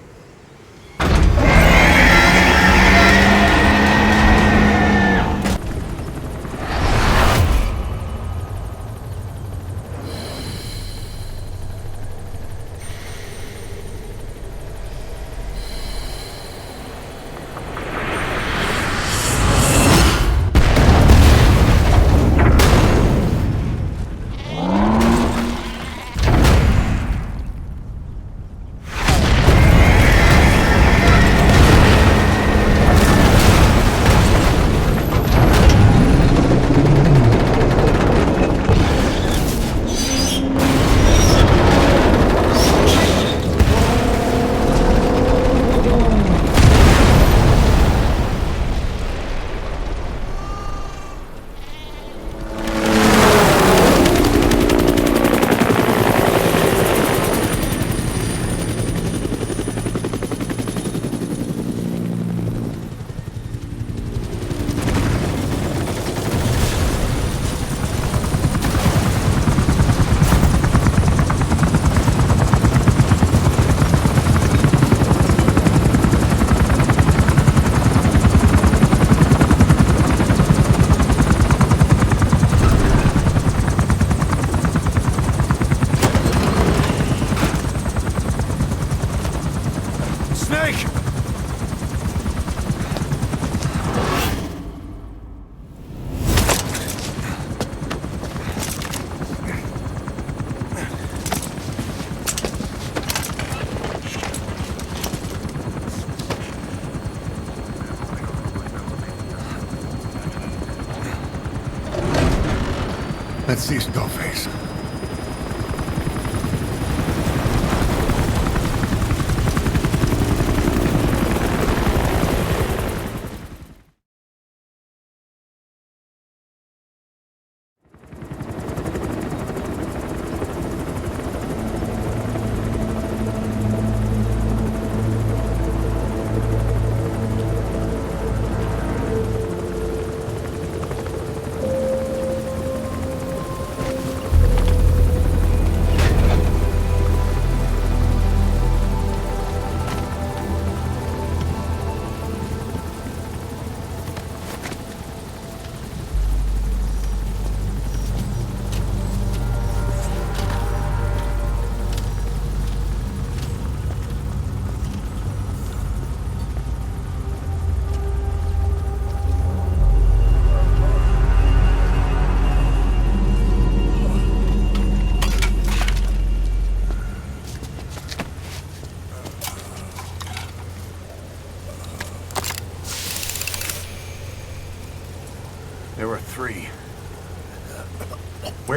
Let's see Skullface.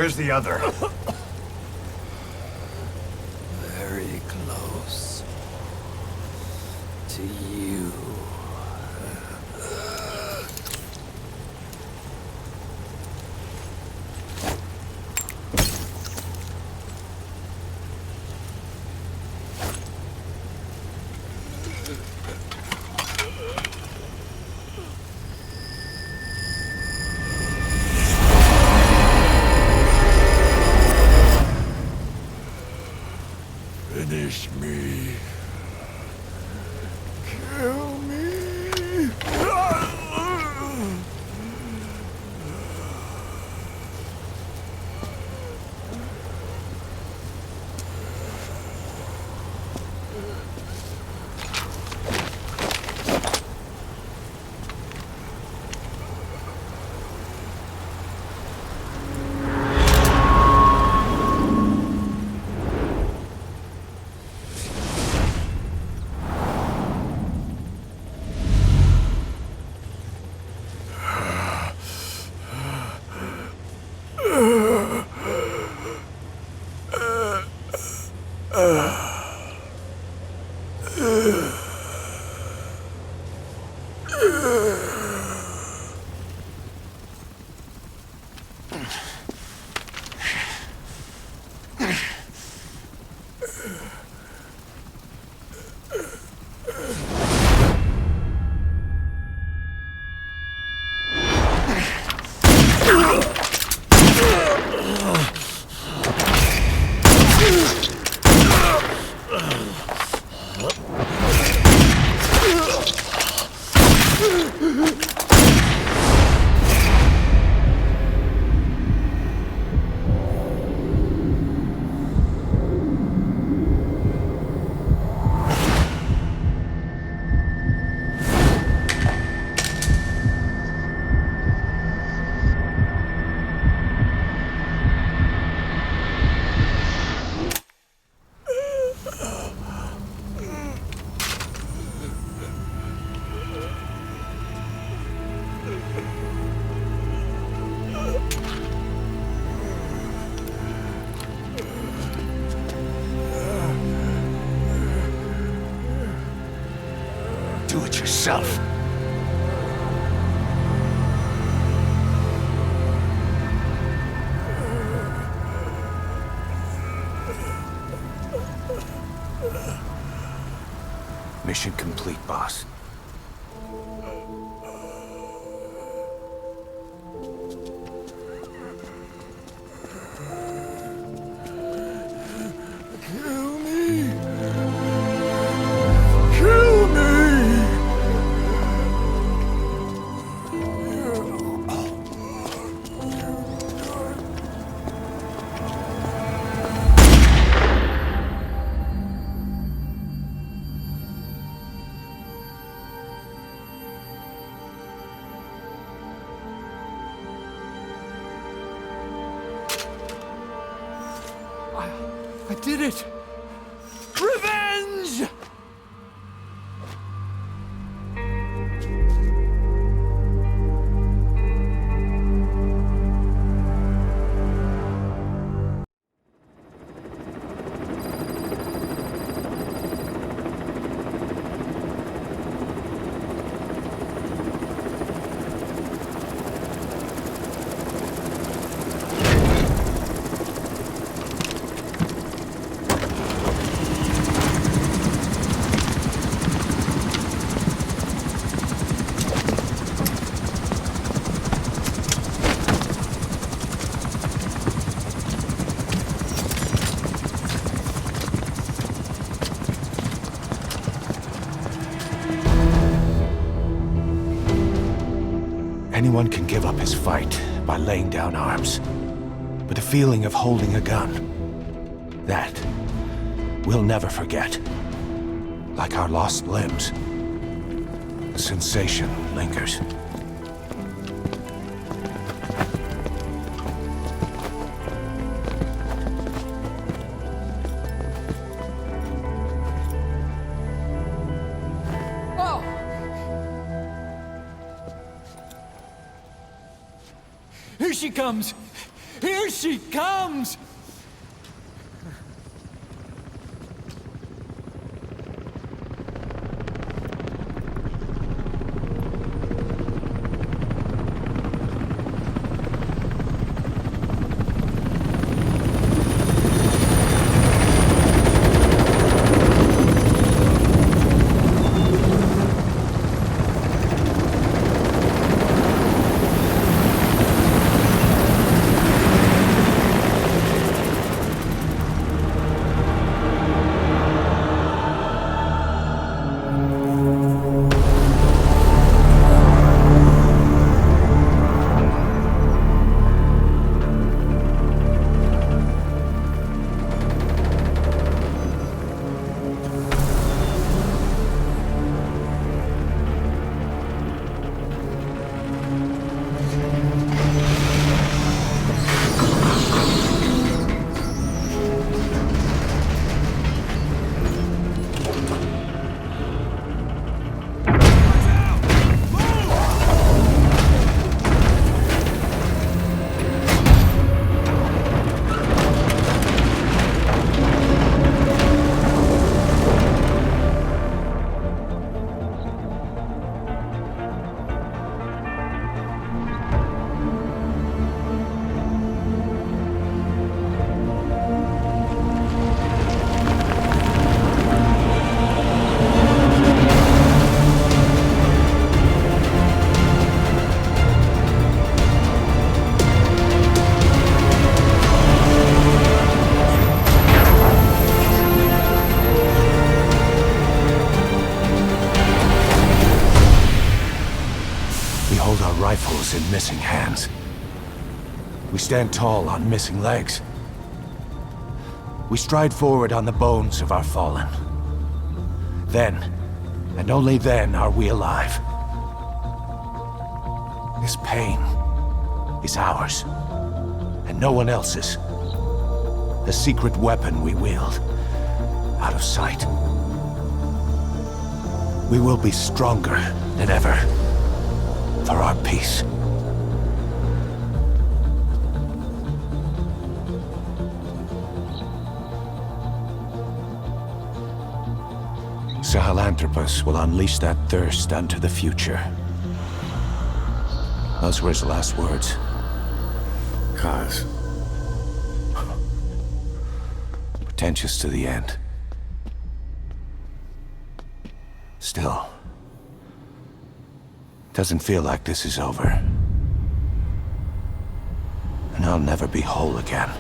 Where's the other? Very close to you. Finish me. Kill me. Do it yourself. Mission complete, boss. Kill me. Kill me. I did it! Revenge! Anyone can give up his fight by laying down arms. But the feeling of holding a gun, that we'll never forget. Like our lost limbs, the sensation lingers. Here she comes! Here she comes! Rifles in missing hands. We stand tall on missing legs. We stride forward on the bones of our fallen. Then, and only then, are we alive. This pain is ours, and no one else's. The secret weapon we wield, out of sight. We will be stronger than ever. For our peace. Sahelanthropus will unleash that thirst unto the future. Those were his last words. Cause. Pretentious to the end. Still. Doesn't feel like this is over. And I'll never be whole again.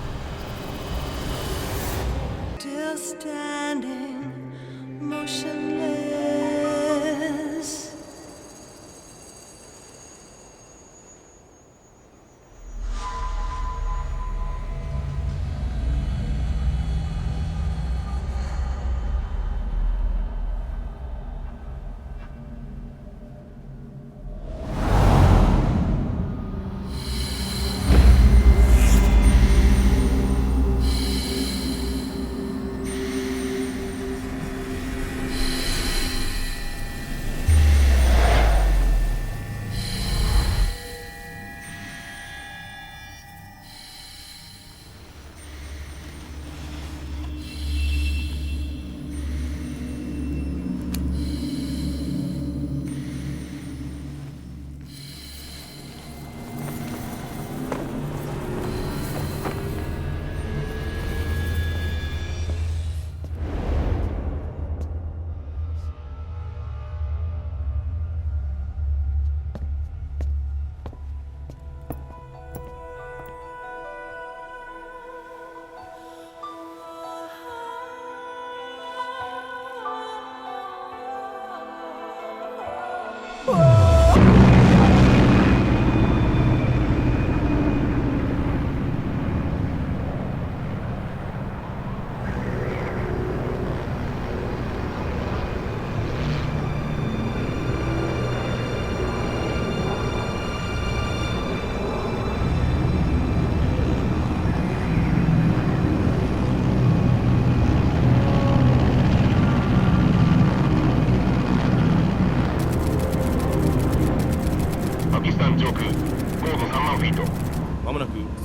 Still standing, motionless.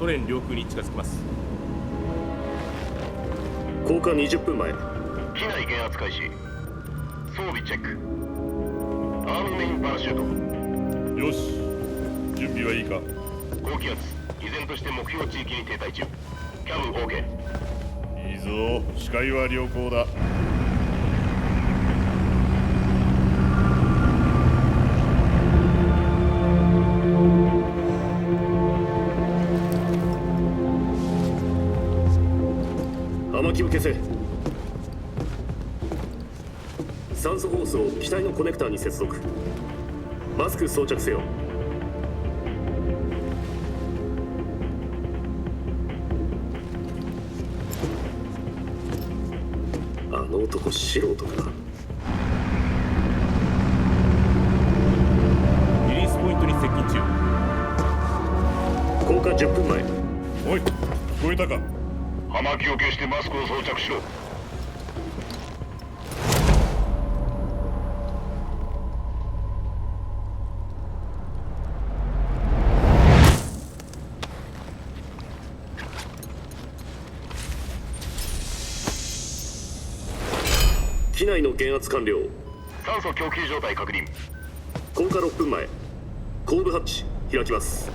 ソ連領空に近づきます。降下20分前。機内減圧開始。装備チェック。アームメインパラシュート。よし、準備はいいか。高気圧、依然として目標地域に停滞中。キャブ OK。いいぞ、視界は良好だ。雨木を消せ。酸素ホースを機体のコネクターに接続。マスク装着せよ。あの男素人か。リリースポイントに接近中。降下10分前。おい、聞こえたか。葉巻を消してマスクを装着しろ。機内の減圧完了。酸素供給状態確認。降下6分前。後部ハッチ開きます。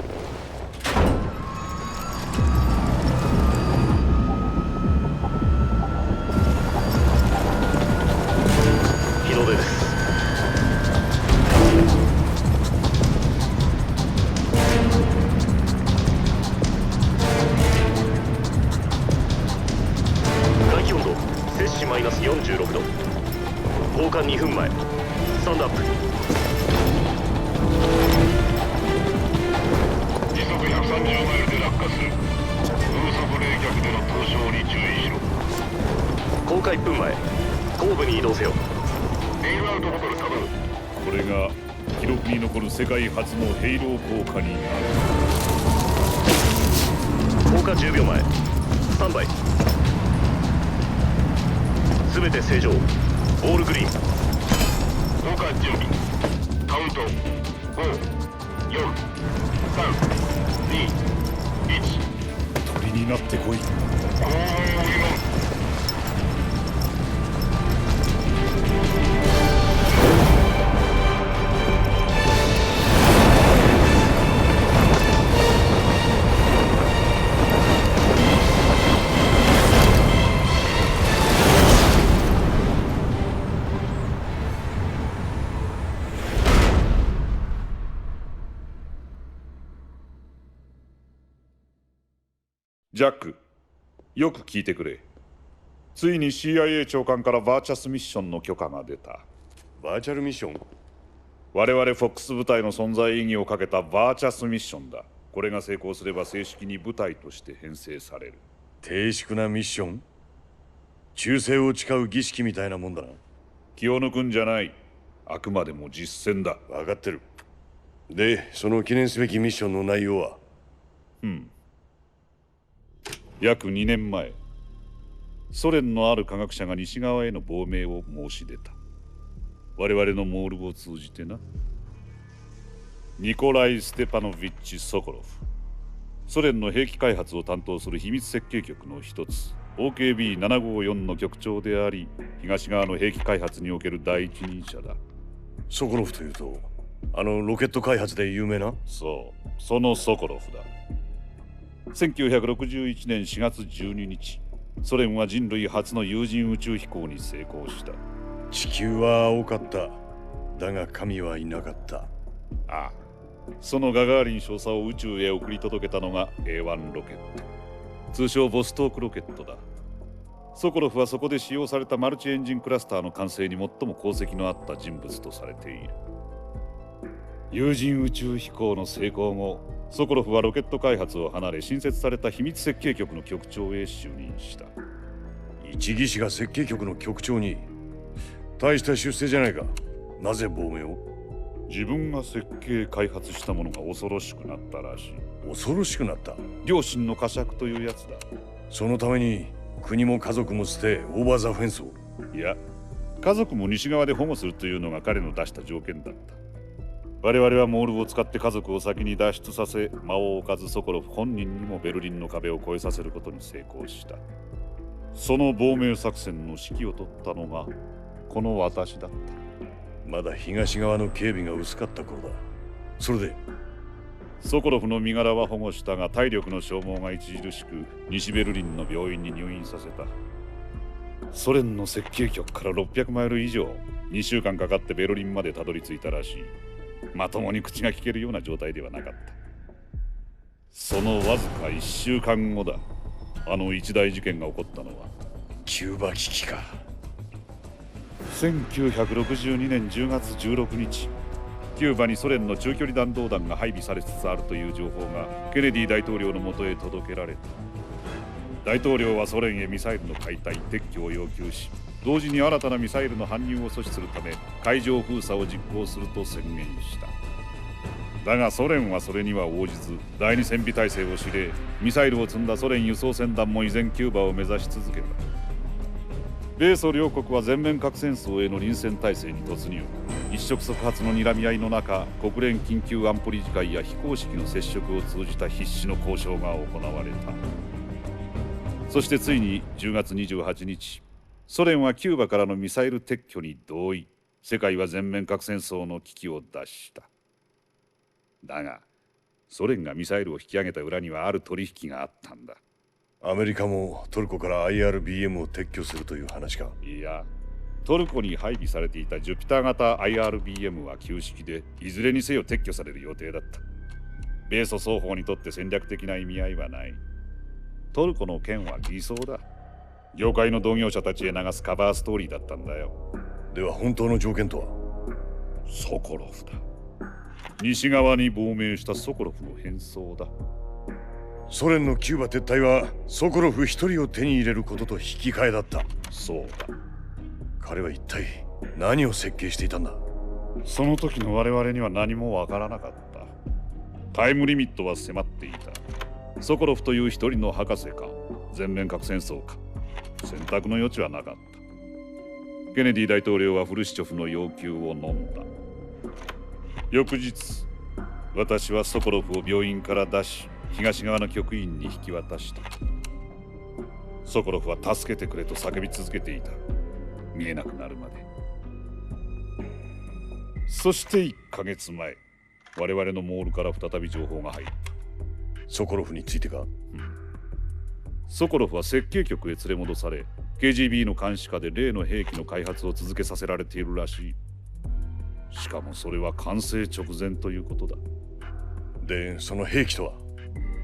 日の出です。外気温度摂氏マイナス46度。降下2分前。スタンドアップ。時速130マイルで落下する。風速冷却での凍傷に注意しろ。降下1分前。後部に移動せよ。ベイルアウトボトル頼む。これが記録に残る世界初のヘイロー効果になる。降下10秒前。スタンバイ。すべて正常。オールグリーン。降下準備。カウント5、4、3、2、1。鳥になってこい。高温を見守る。ジャック、よく聞いてくれ。ついに CIA 長官からバーチャスミッションの許可が出た。バーチャルミッション？我々フォックス部隊の存在意義をかけたバーチャスミッションだ。これが成功すれば正式に部隊として編成される。低粛なミッション？忠誠を誓う儀式みたいなもんだな。気を抜くんじゃない。あくまでも実践だ。分かってる。で、その記念すべきミッションの内容は？約2年前、ソ連のある科学者が西側への亡命を申し出た。我々のモールを通じてな。ニコライ・ステパノビッチ・ソコロフ。ソ連の兵器開発を担当する秘密設計局の一つ、OKB754 の局長であり、東側の兵器開発における第一人者だ。ソコロフというと、あのロケット開発で有名な？そう、そのソコロフだ。1961年4月12日、ソ連は人類初の有人宇宙飛行に成功した。地球は青かった。だが神はいなかった。ああ、そのガガーリン少佐を宇宙へ送り届けたのが A1 ロケット。通称ボストークロケットだ。ソコロフはそこで使用されたマルチエンジンクラスターの完成に最も功績のあった人物とされている。有人宇宙飛行の成功後、ソコロフはロケット開発を離れ、新設された秘密設計局の局長へ就任した。一技師が設計局の局長に？大した出世じゃないか。なぜ亡命を？自分が設計開発したものが恐ろしくなったらしい。恐ろしくなった？良心の呵責というやつだ。そのために国も家族も捨てオーバーザフェンスを？いや、家族も西側で保護するというのが彼の出した条件だった。我々はモールを使って家族を先に脱出させ、間を置かずソコロフ本人にもベルリンの壁を越えさせることに成功した。その亡命作戦の指揮を取ったのがこの私だった。まだ東側の警備が薄かった頃だ。それでソコロフの身柄は保護したが、体力の消耗が著しく西ベルリンの病院に入院させた。ソ連の設計局から600マイル以上、2週間かかってベルリンまでたどり着いたらしい。まともに口が聞けるような状態ではなかった。そのわずか1週間後だ。あの一大事件が起こったのはキューバ危機か。1962年10月16日、キューバにソ連の中距離弾道弾が配備されつつあるという情報がケネディ大統領のもとへ届けられた。大統領はソ連へミサイルの解体・撤去を要求し、同時に新たなミサイルの搬入を阻止するため海上封鎖を実行すると宣言した。だがソ連はそれには応じず、第二戦備体制を指令。ミサイルを積んだソ連輸送船団も依然キューバを目指し続けた。米ソ両国は全面核戦争への臨戦態勢に突入。一触即発の睨み合いの中、国連緊急安保理事会や非公式の接触を通じた必死の交渉が行われた。そしてついに10月28日、ソ連はキューバからのミサイル撤去に同意。世界は全面核戦争の危機を脱した。だがソ連がミサイルを引き上げた裏にはある取引があったんだ。アメリカもトルコから IRBM を撤去するという話か。いや、トルコに配備されていたジュピター型 IRBM は旧式で、いずれにせよ撤去される予定だった。米ソ双方にとって戦略的な意味合いはない。トルコの件は偽装だ。業界の同業者たちへ流すカバーストーリーだったんだよ。では本当の条件とは？ソコロフだ。西側に亡命したソコロフの変装だ。ソ連のキューバ撤退はソコロフ一人を手に入れることと引き換えだった。そうだ。彼は一体何を設計していたんだ？その時の我々には何もわからなかった。タイムリミットは迫っていた。ソコロフという一人の博士か、全面核戦争か、選択の余地はなかった。ケネディ大統領はフルシチョフの要求を飲んだ。翌日、私はソコロフを病院から出し、東側の局員に引き渡した。ソコロフは助けてくれと叫び続けていた。見えなくなるまで。そして1ヶ月前、我々のモールから再び情報が入った。ソコロフについてか？ソコロフは設計局へ連れ戻され、KGB の監視下で例の兵器の開発を続けさせられているらしい。しかもそれは完成直前ということだ。で、その兵器とは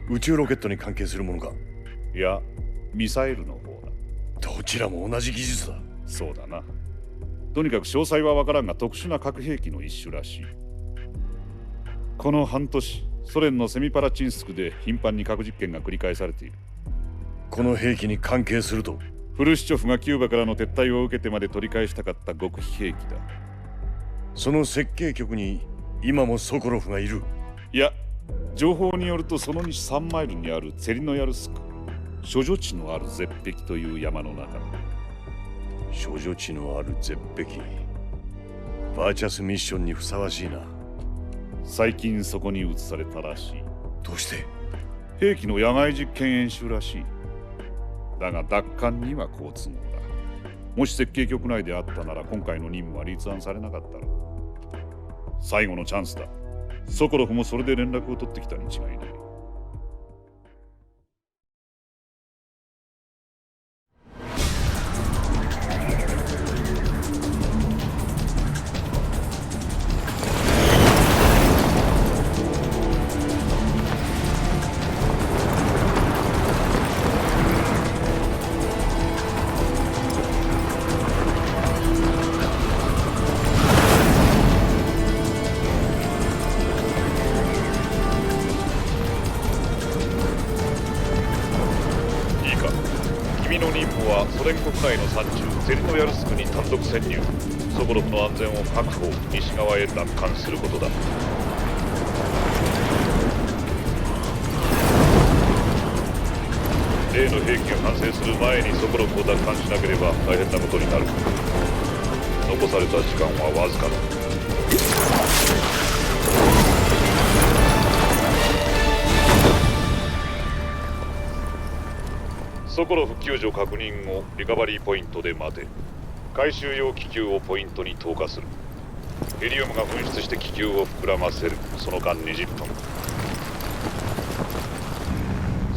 宇宙ロケットに関係するものか？いや、ミサイルの方だ。どちらも同じ技術だ。そうだな。とにかく詳細は分からんが、特殊な核兵器の一種らしい。この半年、ソ連のセミパラチンスクで頻繁に核実験が繰り返されている。この兵器に関係すると？フルシチョフがキューバからの撤退を受けてまで取り返したかった極秘兵器だ。その設計局に今もソコロフがいる？いや、情報によるとその西3マイルにあるツェリノヤルスク、処女地のある絶壁という山の中だ。処女地のある絶壁。バーチャスミッションにふさわしいな。最近そこに移されたらしい。どうして？兵器の野外実験演習らしい。だが奪還には好都合だ。もし設計局内であったなら今回の任務は立案されなかったろう。最後のチャンスだ。ソコロフもそれで連絡を取ってきたに違いない。セリノヤルスクに単独潜入。ソコロフの安全を確保、西側へ奪還することだ。例の兵器が完成する前にソコロフを奪還しなければ大変なことになる。残された時間はわずかだ。ソコロフ救助確認後リカバリーポイントで待て。回収用気球をポイントに投下する。ヘリウムが噴出して気球を膨らませる。その間20分。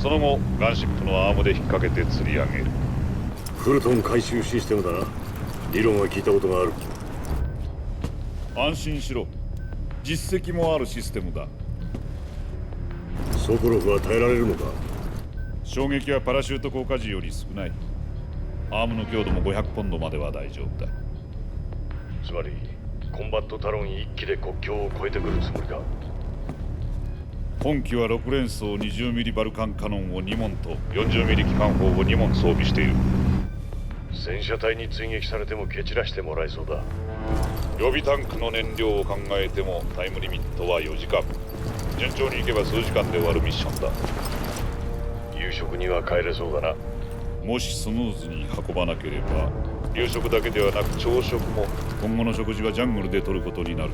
その後ガンシップのアームで引っ掛けて吊り上げる。フルトン回収システムだな。理論は聞いたことがある。安心しろ。実績もあるシステムだ。ソコロフは耐えられるのか？衝撃はパラシュート降下時より少ない。アームの強度も500ポンドまでは大丈夫だ。つまりコンバットタロン1機で国境を越えてくるつもりか？本機は6連装 20mm バルカンカノンを2門と 40mm 機関砲を2門装備している。戦車隊に追撃されても蹴散らしてもらえそうだ。予備タンクの燃料を考えてもタイムリミットは4時間。順調に行けば数時間で終わるミッションだ。夕食には帰れそうだな。もしスムーズに運ばなければ夕食だけではなく朝食も今後の食事はジャングルで取ることになる。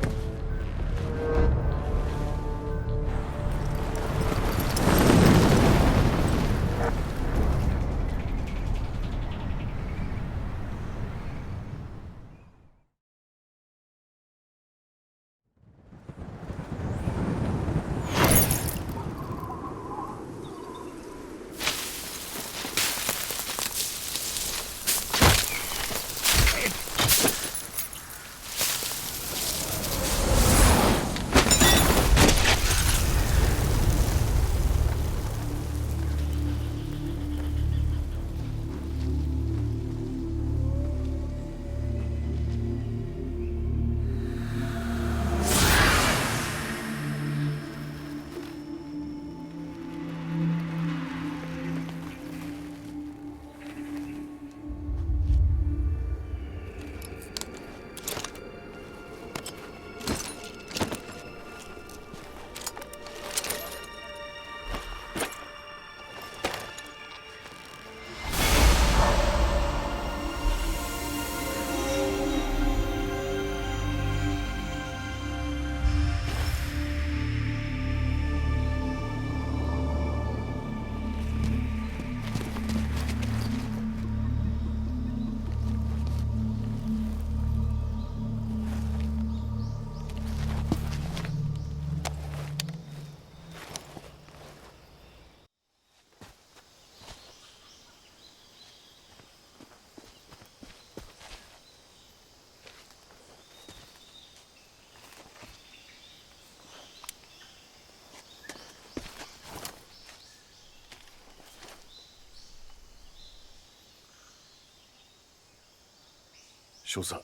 少佐、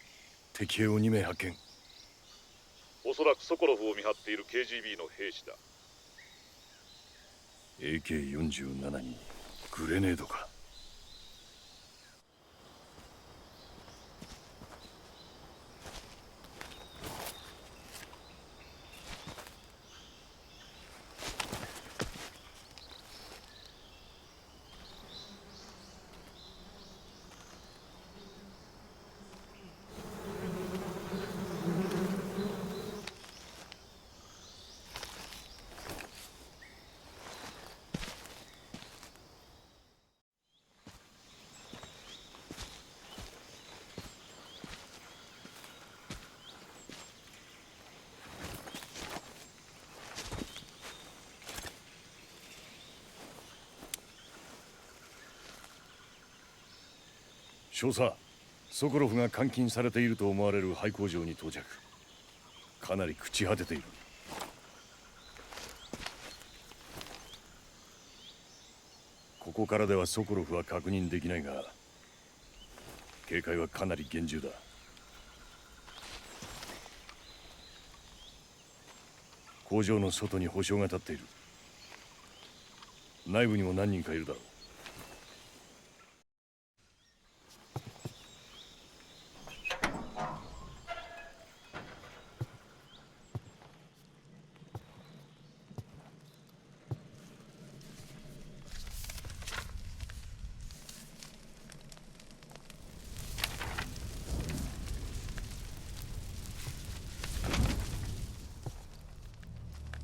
敵兵を2名発見。おそらくソコロフを見張っている KGB の兵士だ。 AK-47 にグレネードか。少佐、ソコロフが監禁されていると思われる廃工場に到着。かなり朽ち果てている。ここからではソコロフは確認できないが、警戒はかなり厳重だ。工場の外に保証が立っている。内部にも何人かいるだろう。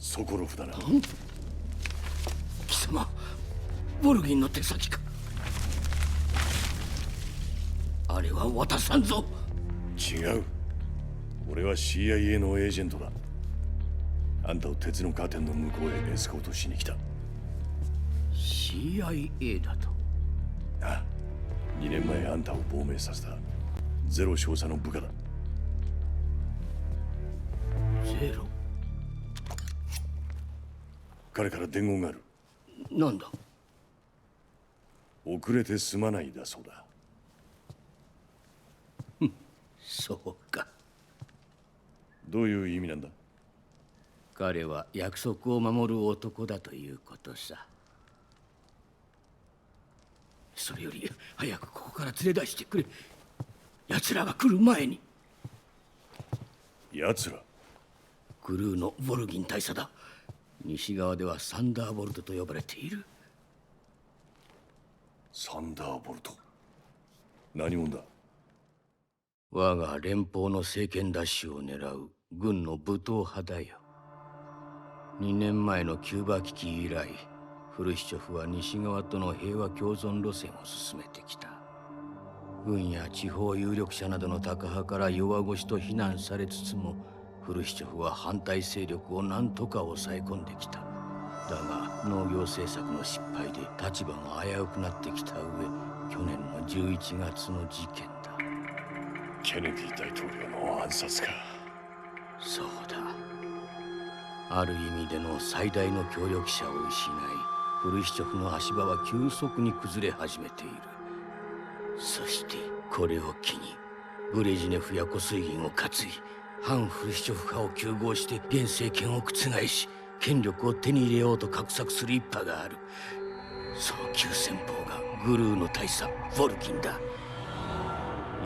ソコロフだな。貴様、ボルギンの手先か。あれは渡さんぞ。違う。俺は CIA のエージェントだ。あんたを鉄のカーテンの向こうへエスコートしに来た。 CIA だと。ああ、2年前あんたを亡命させたゼロ少佐の部下だ。ゼロ？彼から伝言がある。なんだ？遅れてすまないだそうだ。そうか。どういう意味なんだ？彼は約束を守る男だということさ。それより早くここから連れ出してくれ。奴らが来る前に。奴ら？クルーのボルギン大佐だ。西側ではサンダーボルトと呼ばれている。サンダーボルト？何者だ？我が連邦の政権奪取を狙う軍の武闘派だよ。2年前のキューバ危機以来、フルシチョフは西側との平和共存路線を進めてきた。軍や地方有力者などのタカ派から弱腰と非難されつつも、フルシチョフは反対勢力を何とか抑え込んできた。だが農業政策の失敗で立場も危うくなってきた上、去年の11月の事件だ。ケネディ大統領の暗殺か。そうだ。ある意味での最大の協力者を失い、フルシチョフの足場は急速に崩れ始めている。そしてこれを機にブレジネフやコスイギンを担い、反フルシチョフ派を糾合して現政権を覆し、権力を手に入れようと画策する一派がある。その急先鋒がグルーの大佐ヴォルギンだ。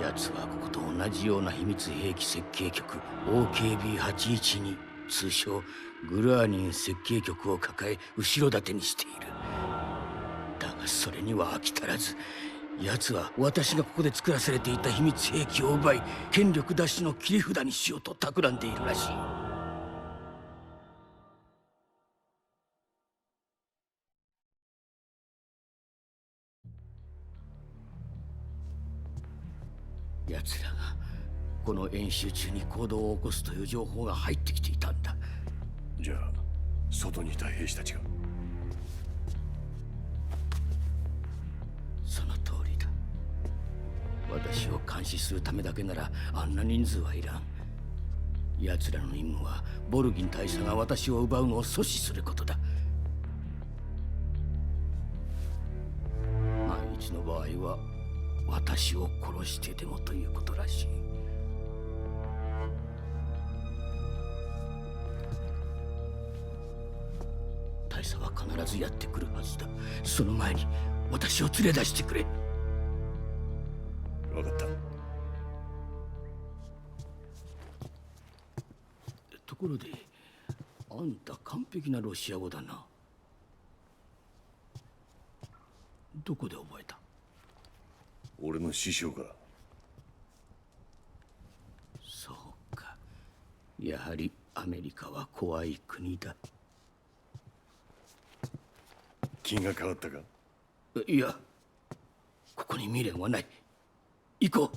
奴はここと同じような秘密兵器設計局 OKB812、通称グラーニン設計局を抱え後ろ盾にしている。だがそれには飽き足らず、奴は私がここで作らされていた秘密兵器を奪い、権力奪取の切り札にしようと企んでいるらしい。奴らがこの演習中に行動を起こすという情報が入ってきていたんだ。じゃあ外にいた兵士たちが？その通りだ。私を監視するためだけならあんな人数はいらん。奴らの任務はボルギン大佐が私を奪うのを阻止することだ。万一の場合は私を殺してでもということらしい。大佐は必ずやってくるはずだ。その前に私を連れ出してくれ。分かった。ところで、あんた完璧なロシア語だな。どこで覚えた？俺の師匠が。そうか。やはりアメリカは怖い国だ。気が変わったか？いや、ここに未練はない。行こう。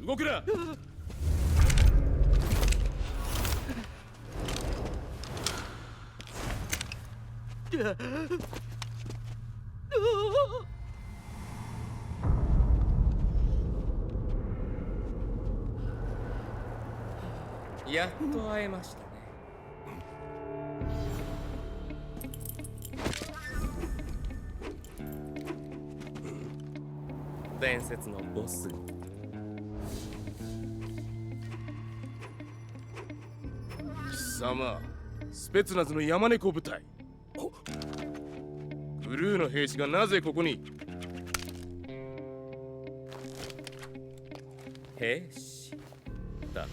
動くな。やっと会えましたね。伝説のボス。貴様、スペツナズの山猫部隊。ブルーの兵士がなぜここに？兵士だと。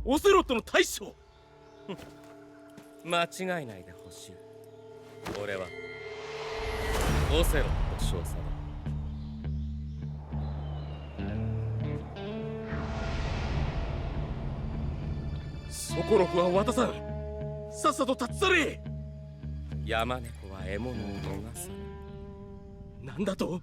オセロットの大将。間違いないでほしい。俺はオセロット少佐だ。ソコロフは渡さん。さっさと立ち去れ。山猫は獲物を逃さない。なんだと？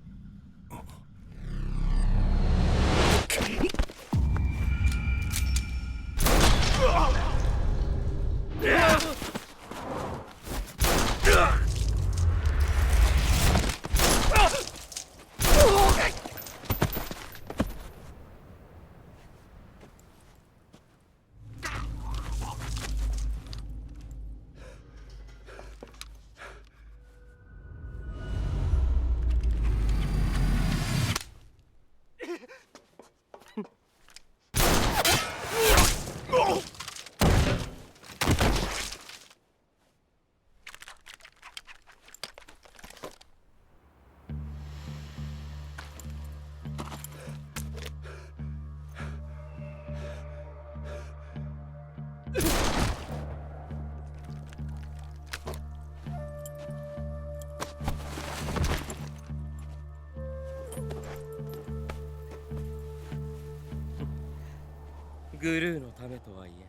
グルーのためとはいえ、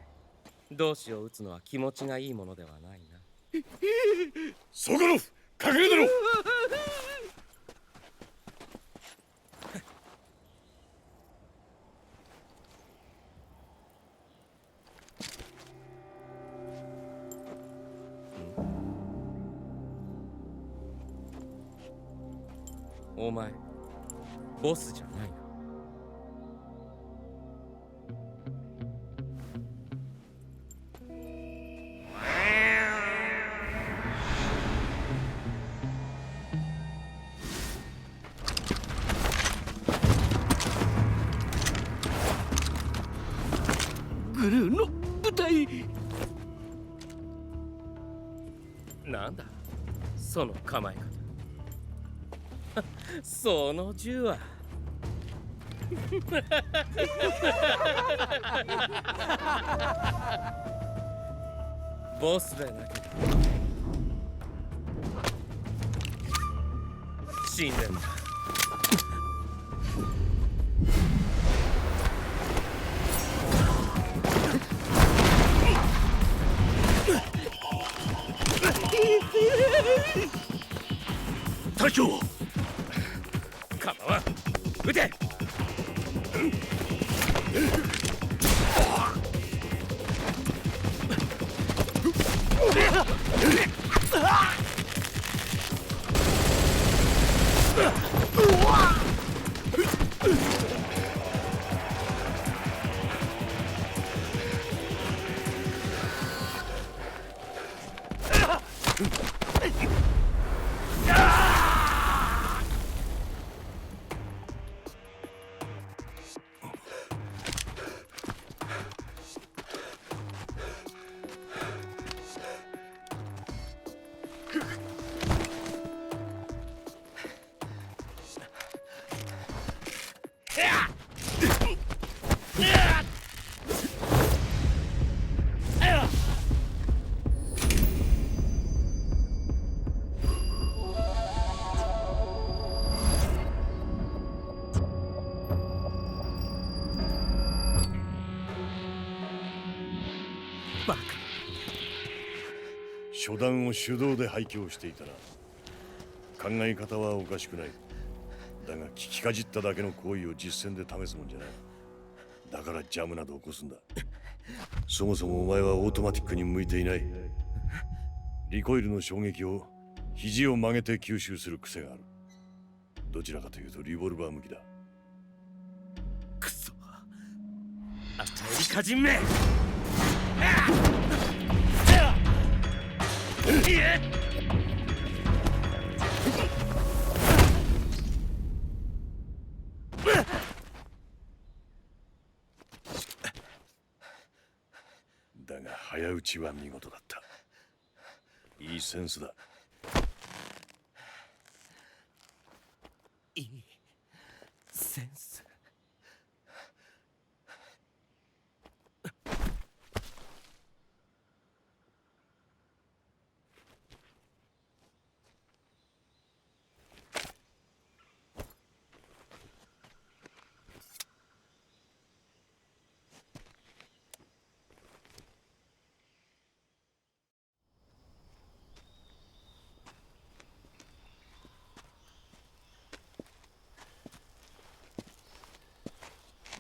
同志を撃つのは気持ちがいいものではないな。ソコロフ、隠れだろ。お前、ボスじゃないな。グルーの部隊。なんだその構え方。その銃はボスでなければ死んでんだ。隊長、構わん、撃て。バカ。初段を手動で廃墟をしていたな。考え方はおかしくない。だが聞きかじっただけの行為を実践で試すもんじゃない。だからジャムなど起こすんだ。そもそもお前はオートマティックに向いていない。リコイルの衝撃を肘を曲げて吸収する癖がある。どちらかというとリボルバー向きだ。くそ、アメリカ人め。だが早打ちは見事だった。いいセンスだ。いいセンス。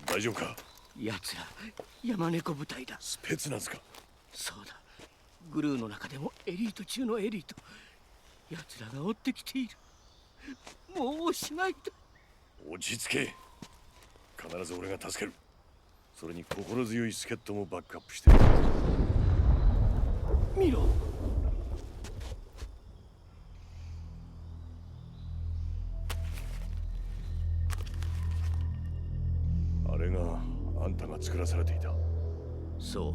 大丈夫か？奴ら山猫部隊だ。スペツナズか？そうだ、グルーの中でもエリート中のエリート。奴らが追ってきている。もうおしまいだ。落ち着け。必ず俺が助ける。それに心強い助っ人もバックアップしてる。見ろ。あれがあんたが作らされていた。そう、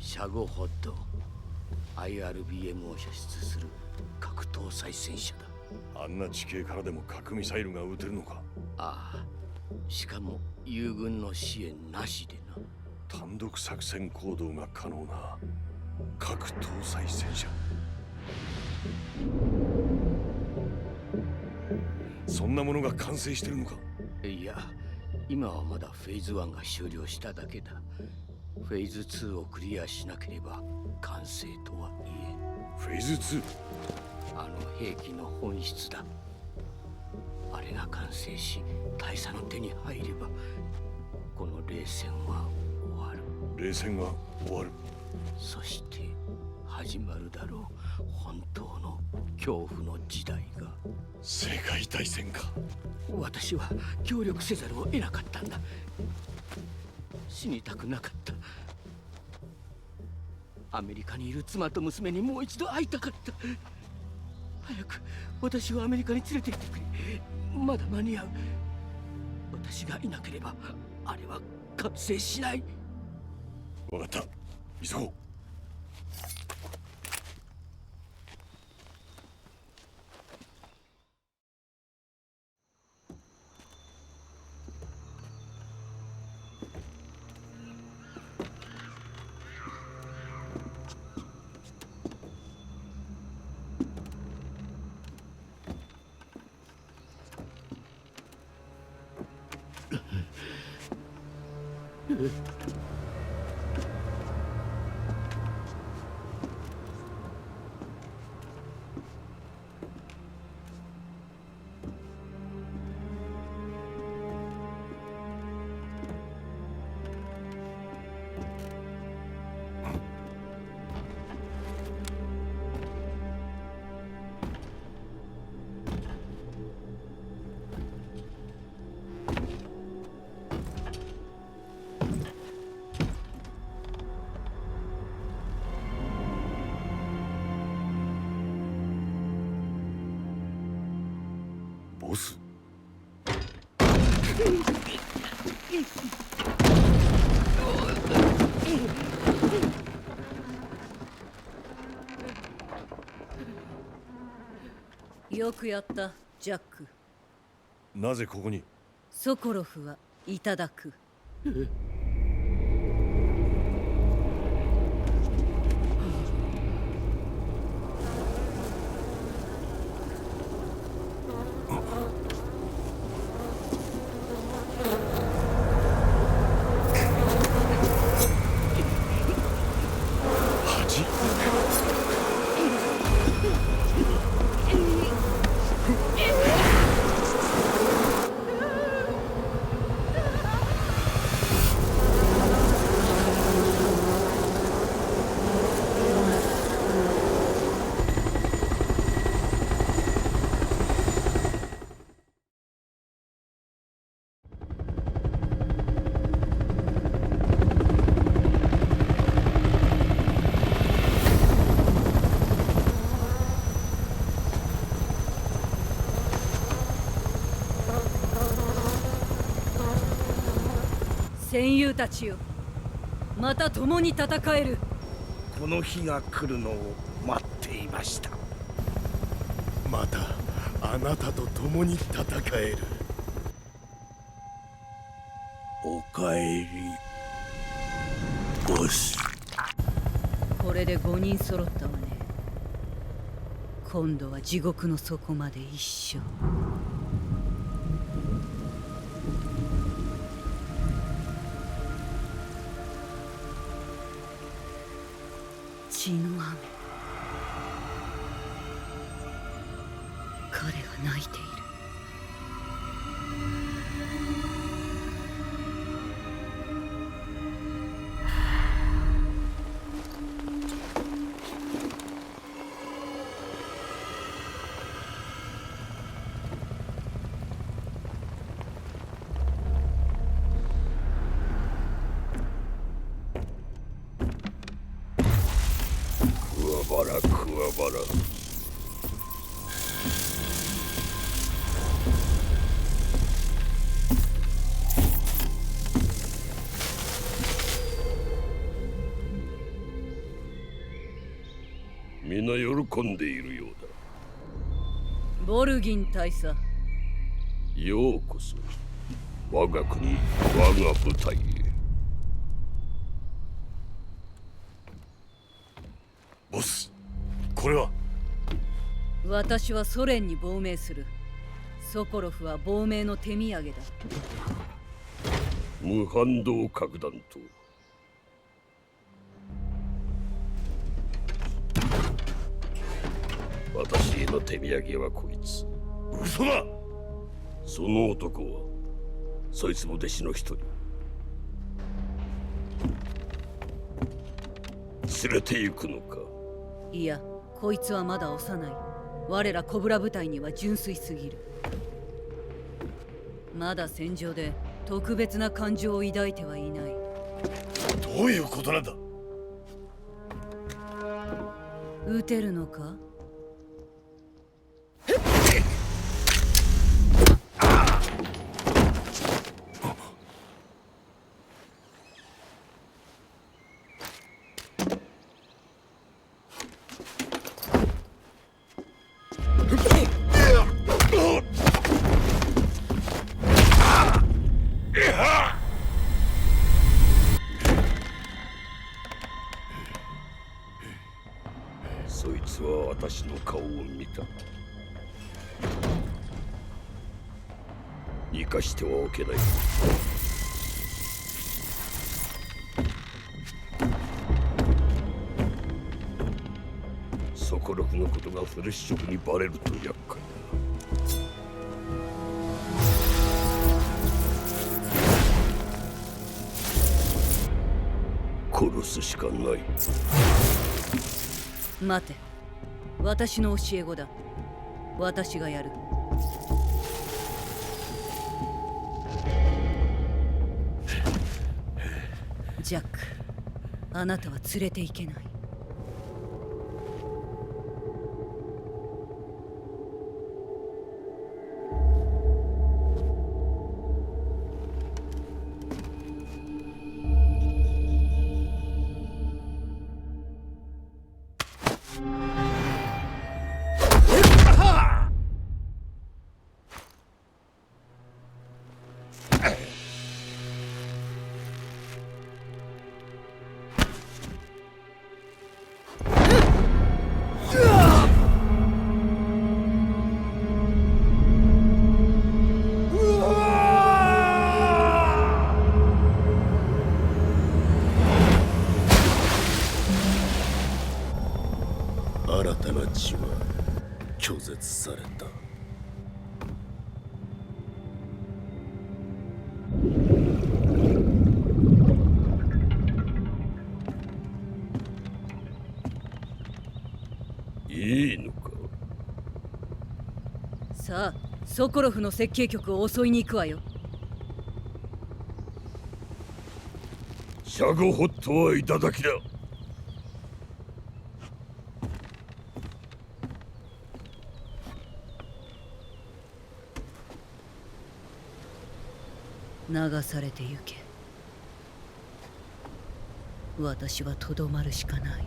シャゴホッド。 IRBM を射出する核搭載戦車だ。あんな地形からでも核ミサイルが撃てるのか？ああ、しかも友軍の支援なしでな。単独作戦行動が可能な核搭載戦車。そんなものが完成してるのか？いや、今はまだフェーズ1が終了しただけだ。フェーズ2をクリアしなければ完成とは言えん。フェーズ 2？ あの兵器の本質だ。あれが完成し大佐の手に入ればこの冷戦は終わる。冷戦が終わる。そして始まるだろう、本当の恐怖の時代が。世界大戦か。私は協力せざるを得なかったんだ。死にたくなかった。アメリカにいる妻と娘にもう一度会いたかった。早く私をアメリカに連れて行ってくれ。まだ間に合う。私がいなければあれは完成しない。分かった、急ごう。ボス？よくやった、ジャック。なぜここに？ソコロフはいただく。戦友たちよ、また共に戦える。この日が来るのを待っていました。またあなたと共に戦える。おかえり、ボス。これで5人揃ったわね。今度は地獄の底まで一緒。血の雨。彼が泣いている。みんな喜んでいるようだ。ボルギン大佐、ようこそ我が国、我が部隊へ。ボス、これは。私はソ連に亡命する。ソコロフは亡命の手土産だ。無反動核弾頭。私への手土産はこいつ。嘘だ。その男はそいつも弟子の一人。連れて行くのか。いや、こいつはまだ幼い。我らコブラ部隊には純粋すぎる。まだ戦場で特別な感情を抱いてはいない。どういうことなんだ。撃てるのか。そいつは私の顔を見た。生かしてはおけない。ソコロフのことがフレッシュにバレると厄介だ。殺すしかない。待て、私の教え子だ。私がやる。ジャック、あなたは連れて行けない。新たな血は拒絶された。いいのか。さあ、ソコロフの設計局を襲いに行くわよ。シャゴホットはいただきだ。流されてゆけ。私はとどまるしかない。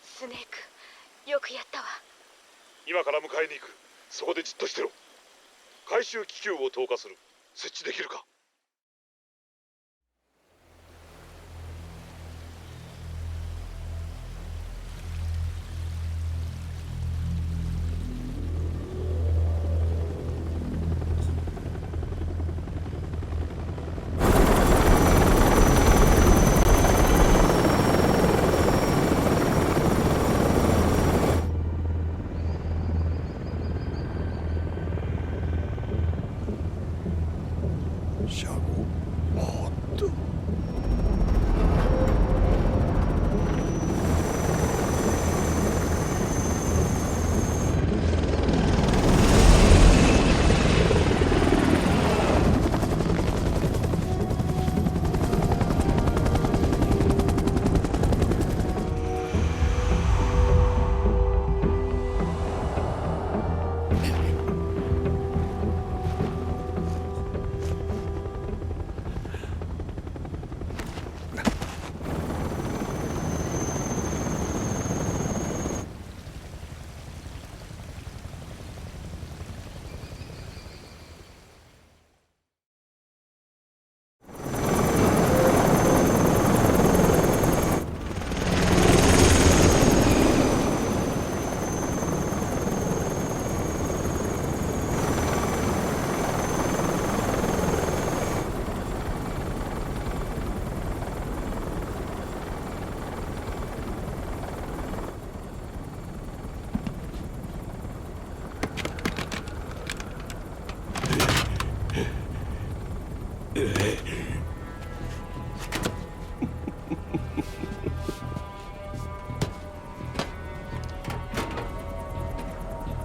スネーク、よくやったわ。今から迎えに行く。そこでじっとしてろ。回収気球を投下する。設置できるか？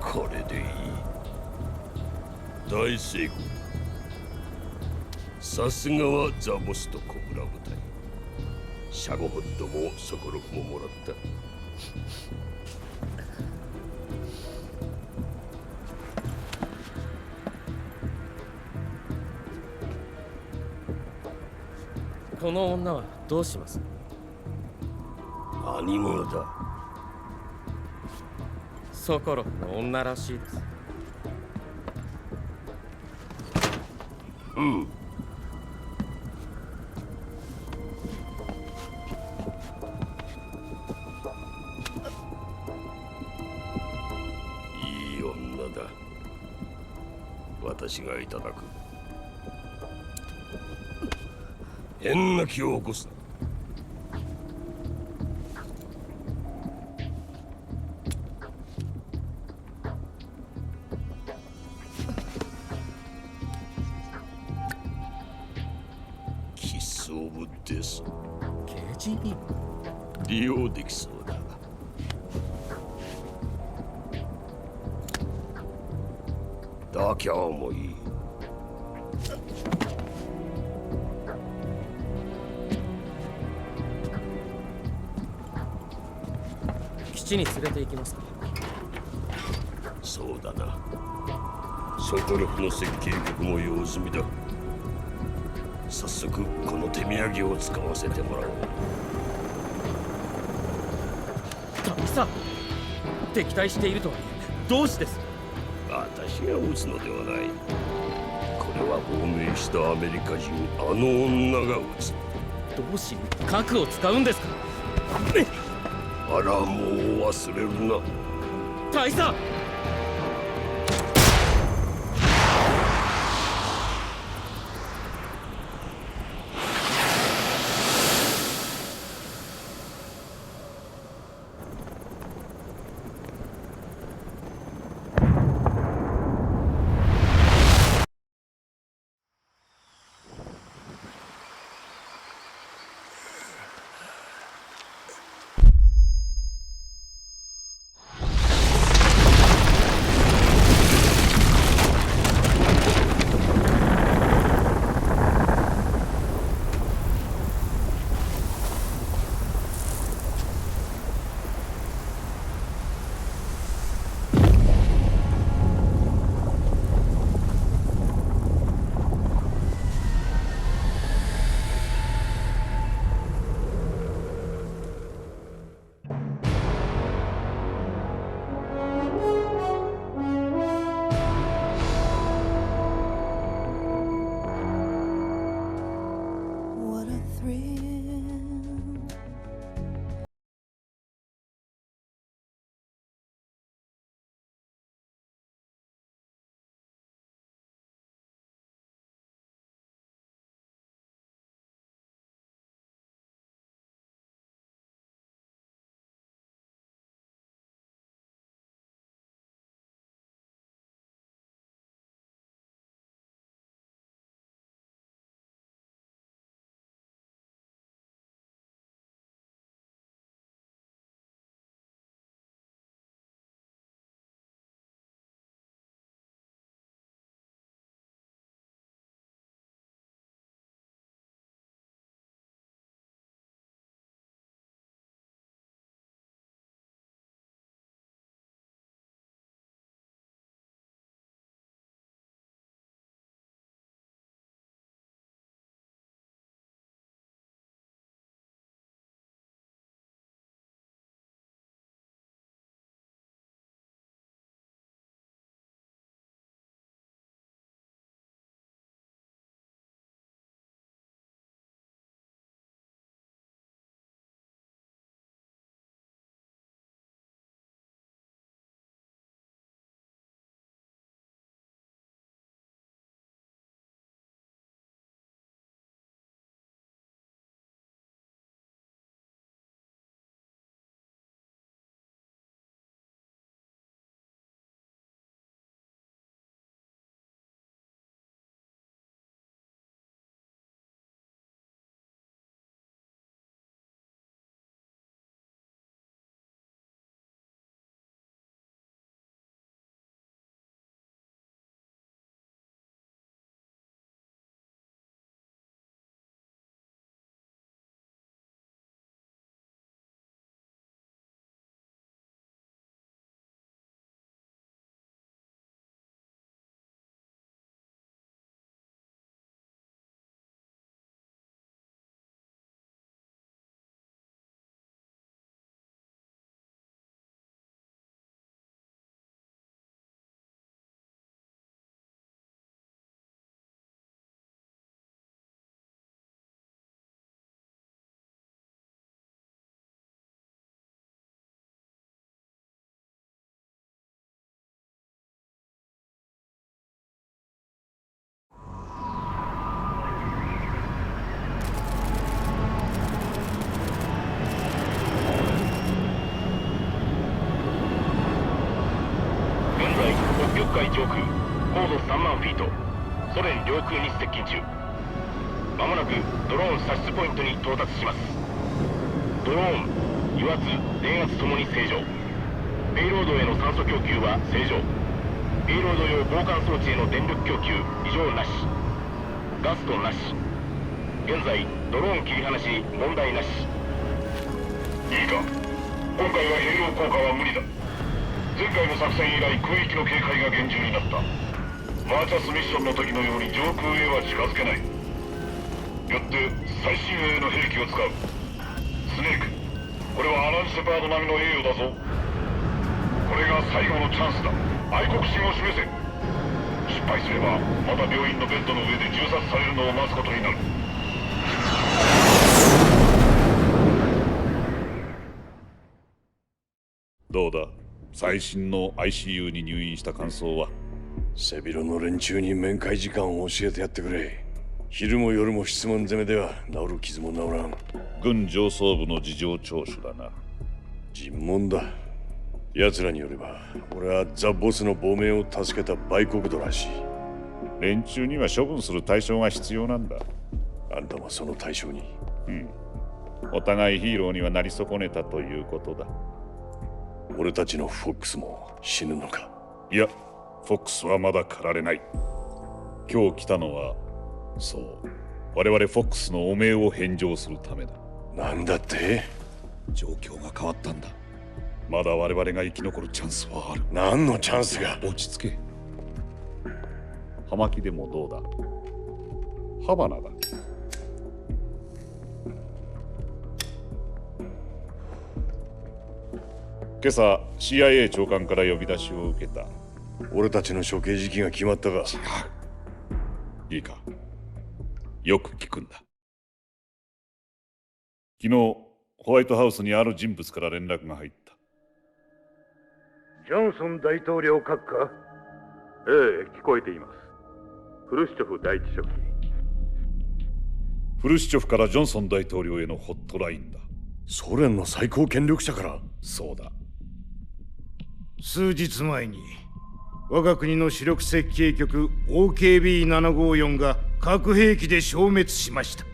これでいい。大成功。さすがはザボスとコブラ部隊。シャゴホッドもソコロフももらった。この女はどうします？何者だ？ソコロフの女らしいです。うん。いい女だ。私がいただく。変な気を起こすな。キスオブデス。利用できそうだ。妥協もいい。基地に連れて行きますか。そうだな。ソコロフの設計局も用済みだ。早速この手土産を使わせてもらおう。大佐、敵対しているとはいえどうしてです？私が撃つのではない。これは亡命したアメリカ人あの女が撃つ。どうしに核を使うんですか？あら、もう忘れるな。大佐！海上空高度3万フィート、ソ連領空に接近中。まもなくドローン射出ポイントに到達します。ドローン、油圧、電圧ともに正常。ペイロードへの酸素供給は正常。ペイロード用交換装置への電力供給異常なし。ガストなし。現在ドローン切り離し問題なし。いいか、今回は併用効果は無理だ。前回の作戦以来空域の警戒が厳重になった。マーチャスミッションの時のように上空へは近づけない。よって最新鋭の兵器を使う。スネーク、これはアラン・シェパード並みの栄誉だぞ。これが最後のチャンスだ。愛国心を示せ。失敗すればまた病院のベッドの上で銃殺されるのを待つことになる。どうだ、最新の ICU に入院した感想は。背広の連中に面会時間を教えてやってくれ。昼も夜も質問攻めでは治る傷も治らん。軍上層部の事情聴取だな。尋問だ。奴らによれば俺はザ・ボスの亡命を助けた売国奴らしい。連中には処分する対象が必要なんだ。あんたもその対象に。お互いヒーローにはなり損ねたということだ。俺たちのフォックスも死ぬのか。いや、フォックスはまだ狩られない。今日来たのは、そう、我々フォックスの汚名を返上するためだ。なんだって？状況が変わったんだ。まだ我々が生き残るチャンスはある。何のチャンスが？落ち着け。葉巻でもどうだ？ハバナだ。今朝 CIA 長官から呼び出しを受けた。俺たちの処刑時期が決まったか？違う。いいか、よく聞くんだ。昨日ホワイトハウスにある人物から連絡が入った。ジョンソン大統領閣下？ええ、聞こえています。フルシチョフ第一書記。フルシチョフからジョンソン大統領へのホットラインだ。ソ連の最高権力者から？そうだ。数日前に我が国の主力設計局 OKB754 が核兵器で消滅しました。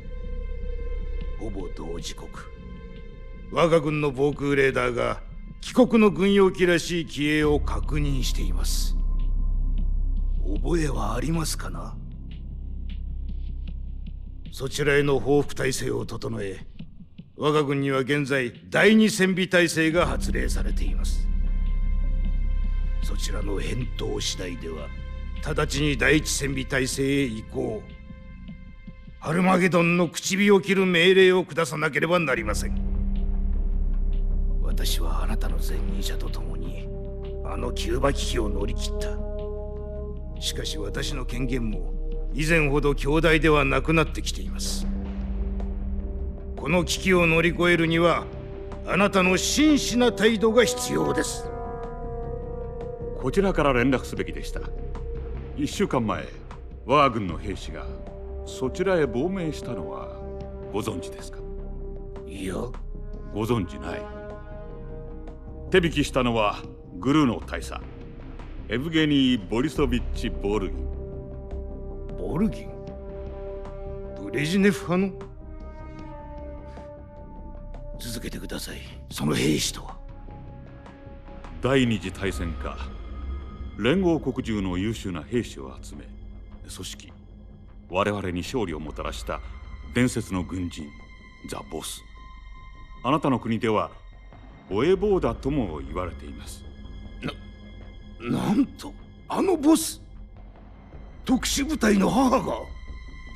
ほぼ同時刻、我が軍の防空レーダーが帰国の軍用機らしい機影を確認しています。覚えはありますかな？そちらへの報復体制を整え、我が軍には現在第二戦備体制が発令されています。そちらの返答次第では直ちに第一戦備体制へ移行。ハルマゲドンの口火を切る命令を下さなければなりません。私はあなたの前任者と共にあのキューバ危機を乗り切った。しかし私の権限も以前ほど強大ではなくなってきています。この危機を乗り越えるにはあなたの真摯な態度が必要です。こちらから連絡すべきでした。1週間前、我が軍の兵士がそちらへ亡命したのはご存知ですか？いや、ご存知ない。手引きしたのはグルーの大佐エブゲニー・ボリソビッチ・ボルギン。ボルギン？ブレジネフ派の？続けてください。その兵士とは？第二次大戦下、連合国中の優秀な兵士を集め組織、我々に勝利をもたらした伝説の軍人ザ・ボス。あなたの国ではボエボーダとも言われています。なんと、あのボス、特殊部隊の母が？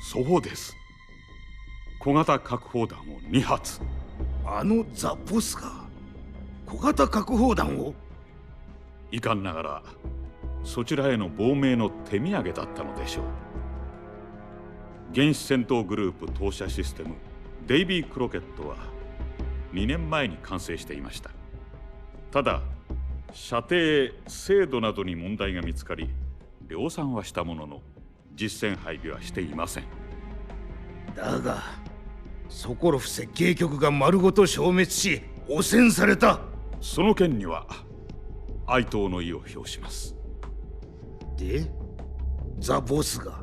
そうです。小型核砲弾を2発。あのザ・ボスが小型核砲弾を？遺憾ながらそちらへの亡命の手土産だったのでしょう。原子戦闘グループ投射システムデイビー・クロケットは2年前に完成していました。ただ射程精度などに問題が見つかり量産はしたものの実戦配備はしていません。だがソコロフ設計局が丸ごと消滅し汚染された。その件には哀悼の意を表します。で、ザ・ボスが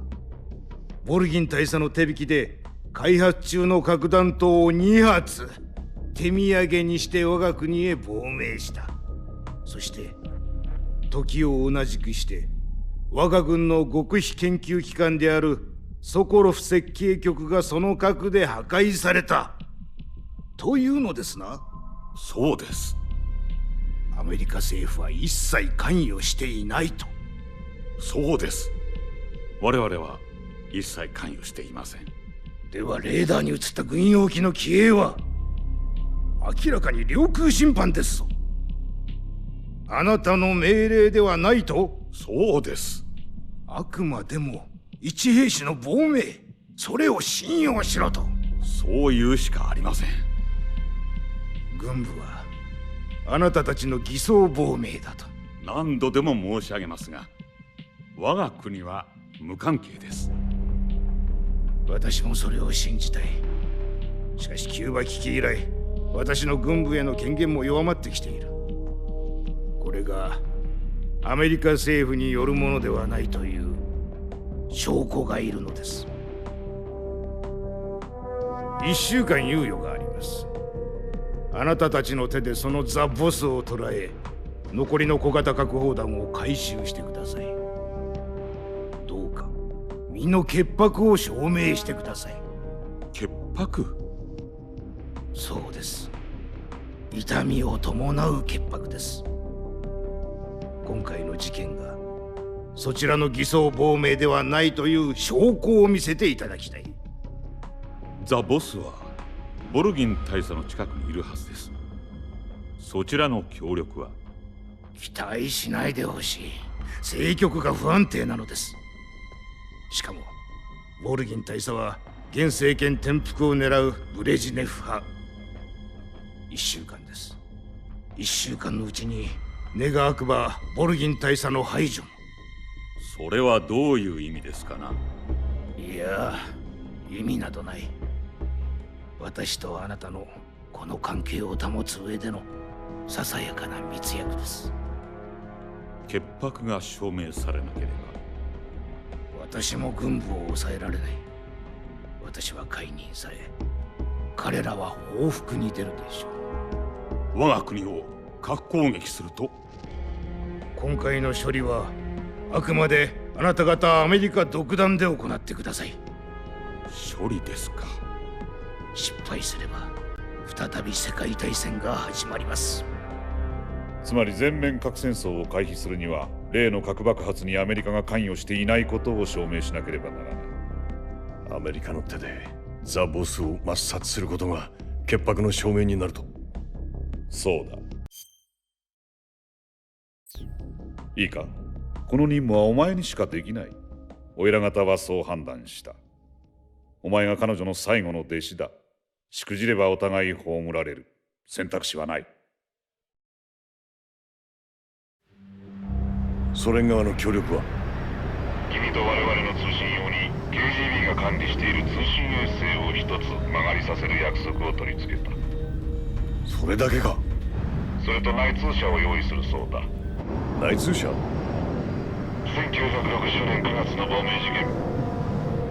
ボルギン大佐の手引きで開発中の核弾頭を2発手土産にして我が国へ亡命した。そして時を同じくして我が軍の極秘研究機関であるソコロフ設計局がその核で破壊されたというのですな。そうです。アメリカ政府は一切関与していないと。そうです。我々は一切関与していません。ではレーダーに映った軍用機の機影は明らかに領空侵犯ですぞ。あなたの命令ではないと。そうです。あくまでも一兵士の亡命、それを信用しろと。そう言うしかありません。軍部はあなたたちの偽装亡命だと何度でも申し上げますが、我が国は無関係です。私もそれを信じたい。しかしキューバ危機以来、私の軍部への権限も弱まってきている。これがアメリカ政府によるものではないという証拠がいるのです。1週間猶予があります。あなたたちの手でそのザ・ボスを捕らえ、残りの小型核砲弾を回収してください。どうか身の潔白を証明してください。潔白？そうです。痛みを伴う潔白です。今回の事件がそちらの偽装亡命ではないという証拠を見せていただきたい。ザ・ボスはボルギン大佐の近くにいるはずです。そちらの協力は？期待しないでほしい。政局が不安定なのです。しかもボルギン大佐は現政権転覆を狙うブレジネフ派。1週間です。1週間のうちに願わくばボルギン大佐の排除も。それはどういう意味ですかな？いや、意味などない。私とあなたのこの関係を保つ上でのささやかな密約です。潔白が証明されなければ私も軍部を抑えられない。私は解任され、彼らは報復に出るでしょう。我が国を核攻撃すると？今回の処理はあくまであなた方アメリカ独断で行ってください。処理ですか。失敗すれば再び世界大戦が始まります。つまり全面核戦争を回避するには、例の核爆発にアメリカが関与していないことを証明しなければならない。アメリカの手でザ・ボスを抹殺することが潔白の証明になると。そうだ。いいか、この任務はお前にしかできない。おいら方はそう判断した。お前が彼女の最後の弟子だ。しくじればお互い葬られる。選択肢はない。ソ連側の協力は？君と我々の通信用に KGB が管理している通信衛星を一つ曲がりさせる約束を取り付けた。それだけか？それと内通者を用意するそうだ。内通者？ 1960年9月の亡命事件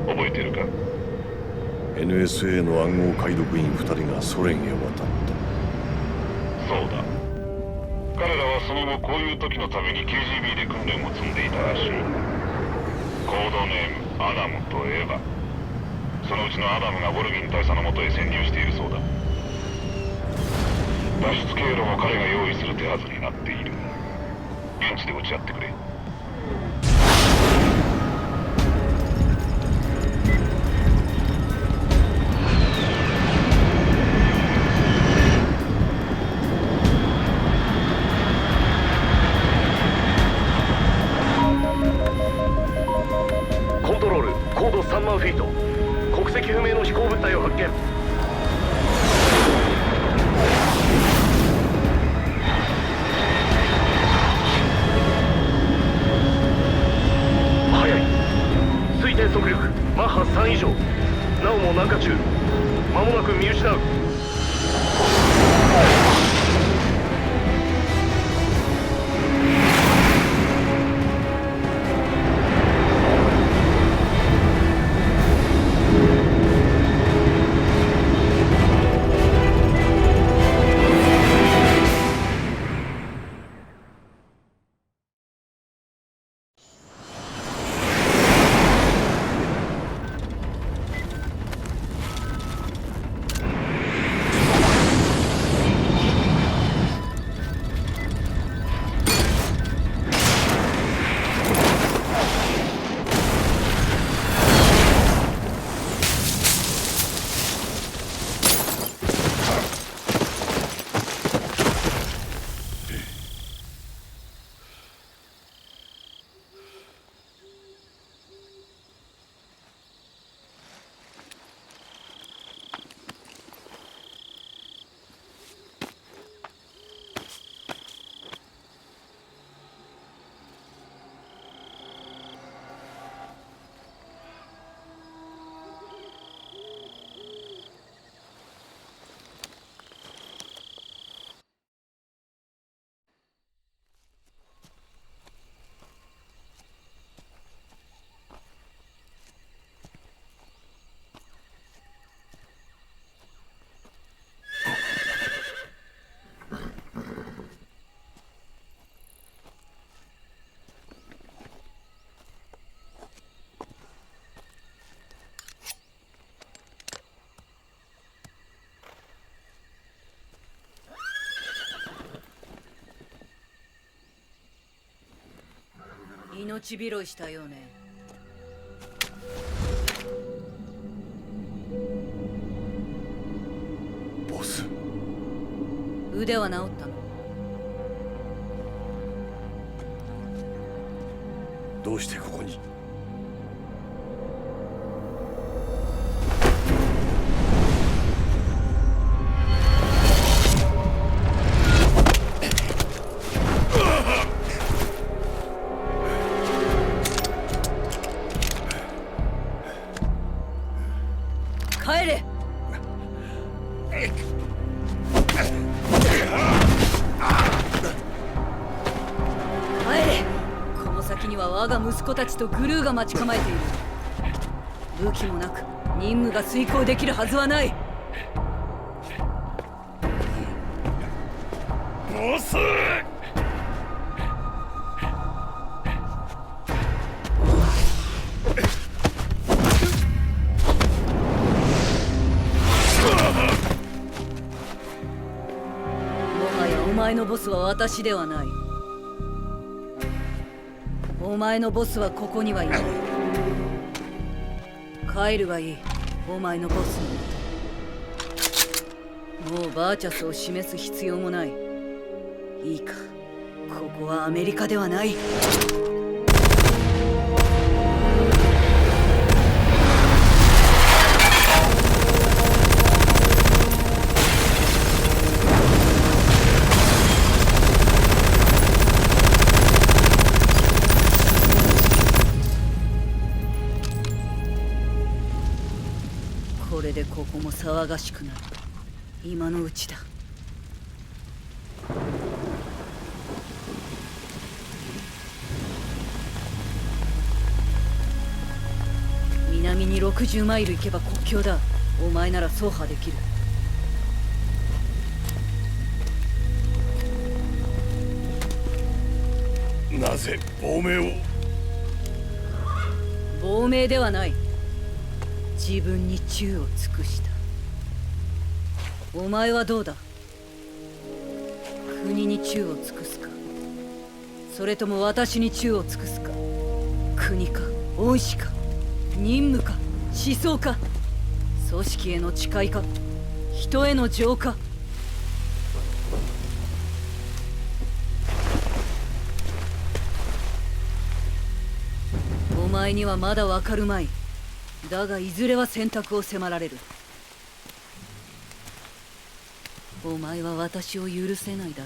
覚えてるか？ NSA の暗号解読員2人がソ連へ渡った。そうだ。彼らはその後こういう時のために KGB で訓練を積んでいたらしい。コードネームアダムとエヴァ。そのうちのアダムがボルギン大佐のもとへ潜入しているそうだ。脱出経路も彼が用意する手はずになっている。現地で打ち合ってくれ。コントロール、高度3万フィート。国籍不明の飛行物体を発見。速い。推定速力マッハ3以上。なおも南下中。間もなく見失う。命拾いしたよね。ボス。腕は治ったの？どうしてここに？帰れ！この先には我が息子たちとグルーが待ち構えている。武器もなく任務が遂行できるはずはない。ボス！お前のボスは私ではない。お前のボスはここにはいない。帰るがいい、お前のボスに。もうバーチャスを示す必要もない。いいか、ここはアメリカではない。これでここも騒がしくなる。今のうちだ。南に60マイル行けば国境だ。お前なら走破できる。なぜ亡命を？亡命ではない。自分に忠を尽くした。お前はどうだ？国に忠を尽くすか、それとも私に忠を尽くすか。国か恩師か、任務か思想か、組織への誓いか、人への情か。お前にはまだ分かるまい。だがいずれは選択を迫られる。お前は私を許せないだろ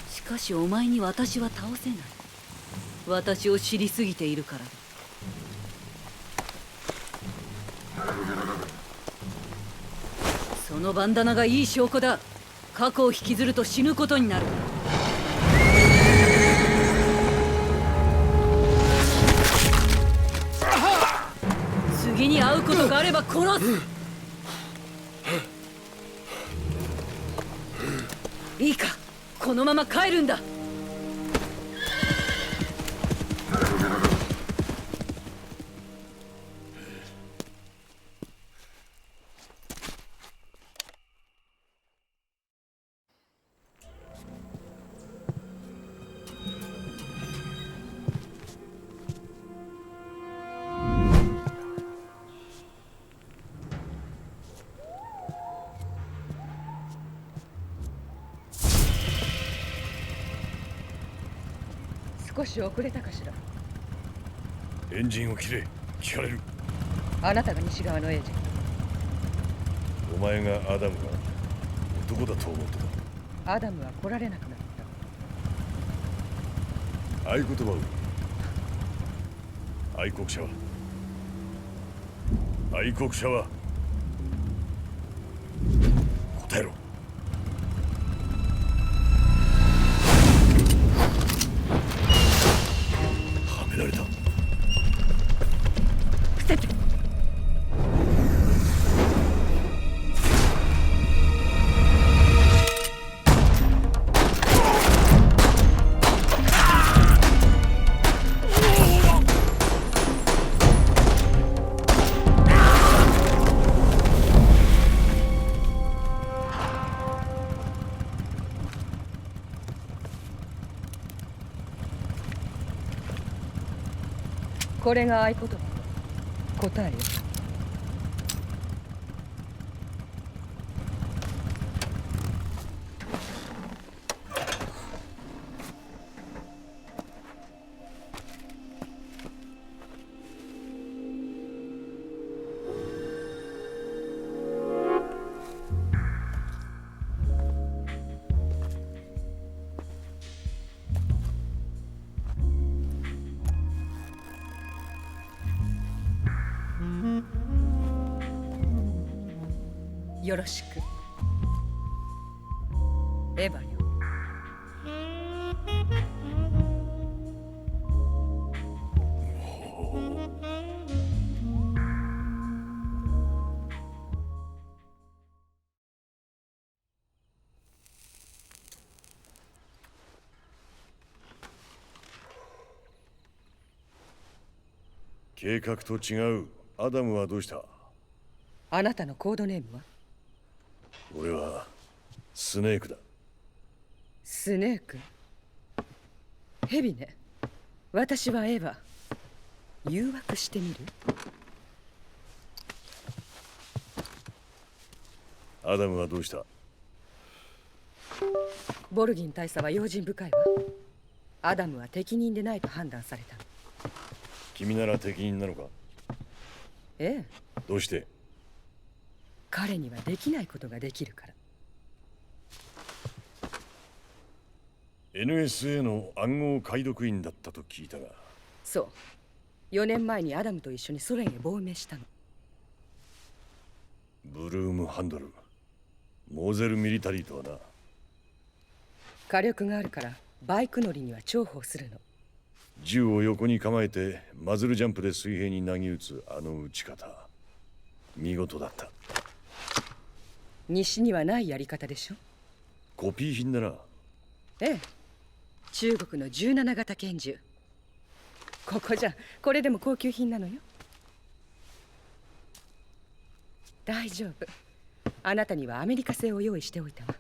う。しかしお前に私は倒せない。私を知りすぎているからだ。そのバンダナがいい証拠だ。過去を引きずると死ぬことになる。次に会うことがあれば殺す。いいか、このまま帰るんだ。少し遅れたかしら。エンジンを切れ。聞かれる。あなたが西側のエージェント。お前がアダムが男だと思ってた。アダムは来られなくなった。合言葉を。愛国者は答えろ。はめられた。伏せて。これが合言葉。答えよ。よろしく。エヴァよ。計画と違う。アダムはどうした？あなたのコードネームは？俺はスネークだ。スネーク？ヘビね。私はエヴァ。誘惑してみる？アダムはどうした？ボルギン大佐は用心深いわ。アダムは適任でないと判断された。君なら適任なのか？ええ。どうして？彼にはできないことができるから。 NSA の暗号解読員だったと聞いたが。そう。4年前にアダムと一緒にソ連へ亡命したの。ブルームハンドル、モーゼルミリタリーとはな。火力があるからバイク乗りには重宝するの。銃を横に構えてマズルジャンプで水平に投げ打つあの撃ち方、見事だった。西にはないやり方でしょ。コピー品だな。ええ、中国の17型拳銃。ここじゃこれでも高級品なのよ。大丈夫、あなたにはアメリカ製を用意しておいたわ。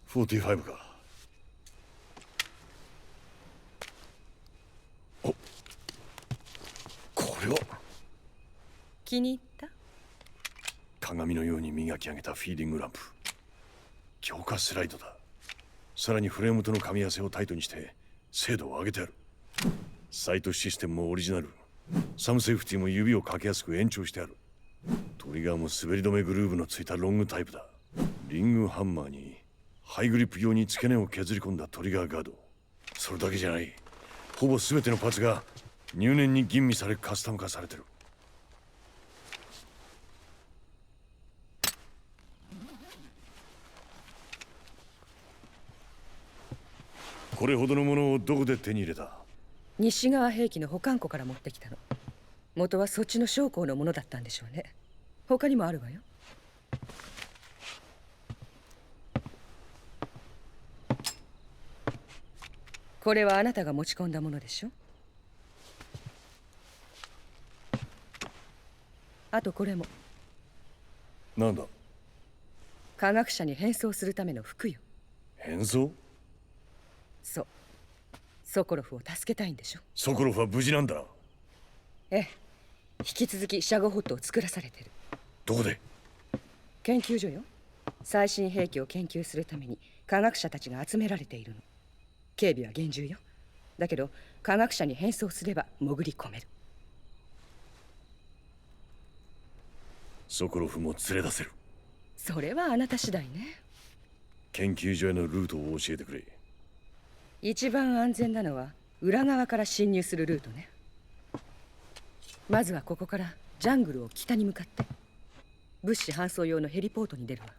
45か。お、これは気に入った？鏡のように磨き上げたフィーディングランプ、強化スライドだ。さらにフレームとの噛み合わせをタイトにして精度を上げてある。サイトシステムもオリジナル、サムセーフティも指をかけやすく延長してある。トリガーも滑り止めグルーブのついたロングタイプだ。リングハンマーにハイグリップ用に付け根を削り込んだトリガーガード。それだけじゃない、ほぼ全てのパーツが入念に吟味されカスタム化されてる。これほどのものをどこで手に入れた？西側兵器の保管庫から持ってきたの。元はそっちの将校のものだったんでしょうね。他にもあるわよ。これはあなたが持ち込んだものでしょ。あとこれも。なんだ？科学者に変装するための服よ。変装？そう。ソコロフを助けたいんでしょ。ソコロフは無事なんだ。ええ。引き続きシャゴホットを作らされてる。どこで？研究所よ。最新兵器を研究するために科学者たちが集められているの。警備は厳重よ。だけど科学者に変装すれば潜り込める。ソコロフも連れ出せる。それはあなた次第ね。研究所へのルートを教えてくれ。一番安全なのは裏側から侵入するルートね。まずはここからジャングルを北に向かって物資搬送用のヘリポートに出るわ。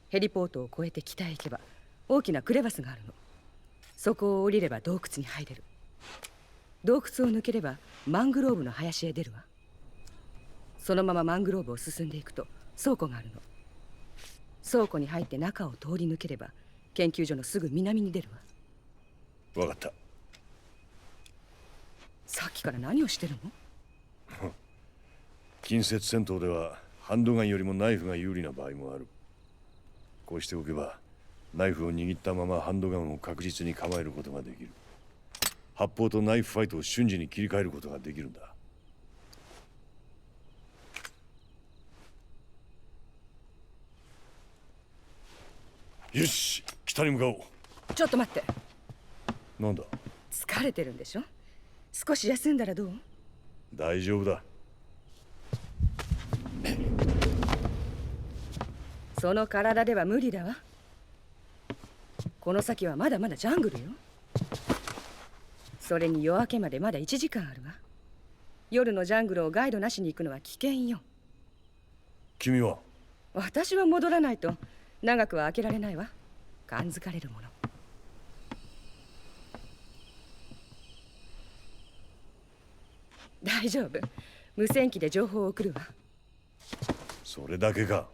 ヘリポートを越えて北へ行けば大きなクレバスがあるの。そこを降りれば洞窟に入れる。洞窟を抜ければマングローブの林へ出るわ。そのままマングローブを進んでいくと倉庫があるの。倉庫に入って中を通り抜ければ研究所のすぐ南に出るわ。分かった。さっきから何をしてるの？近接戦闘ではハンドガンよりもナイフが有利な場合もある。こうしておけばナイフを握ったままハンドガンを確実に構えることができる。発砲とナイフファイトを瞬時に切り替えることができるんだ。よし、北に向かおう。ちょっと待って。なんだ？疲れてるんでしょ？少し休んだらどう？大丈夫だ。その体では無理だわ。この先はまだまだジャングルよ。それに夜明けまでまだ1時間あるわ。夜のジャングルをガイドなしに行くのは危険よ。君は？私は戻らないと長くは開けられないわ。感づかれるもの。大丈夫。無線機で情報を送るわ。それだけか？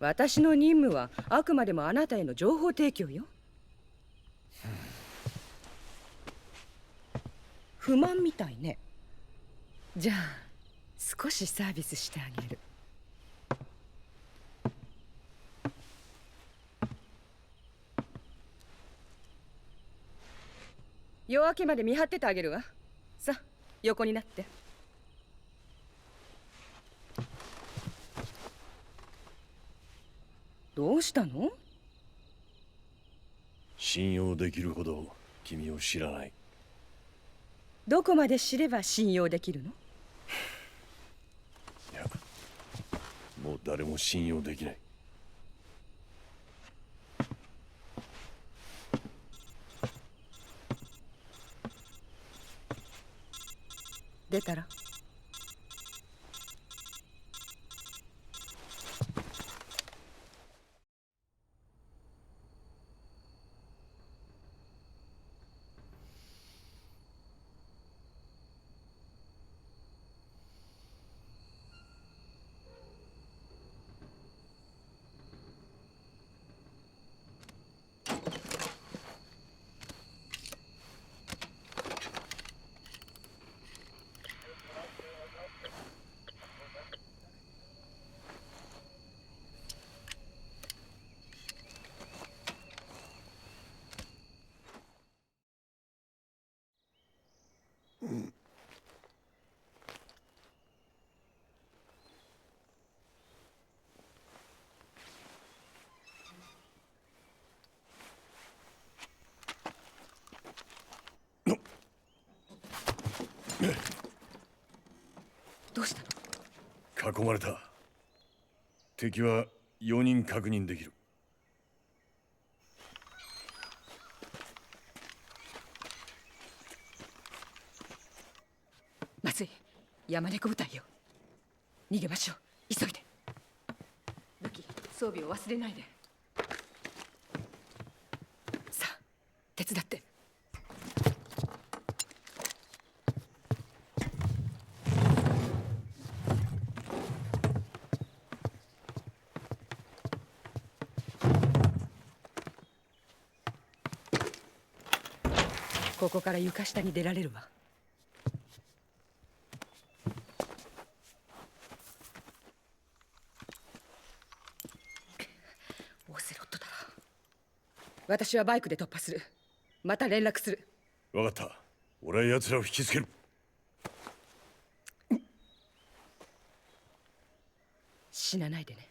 私の任務はあくまでもあなたへの情報提供よ。不満みたいね。じゃあ少しサービスしてあげる。夜明けまで見張っててあげるわ。さあ、横になって。どうしたの？信用できるほど君を知らない。どこまで知れば信用できるの？いや、もう誰も信用できない。出たら？どうしたの？囲まれた。敵は4人確認できる。まずい。山猫部隊よ。逃げましょう。急いで。武器、装備を忘れないで。さあ、手伝って。ここから床下に出られるわ。オセロットだ。私はバイクで突破する。また連絡する。わかった。俺は奴らを引きつける。死なないでね。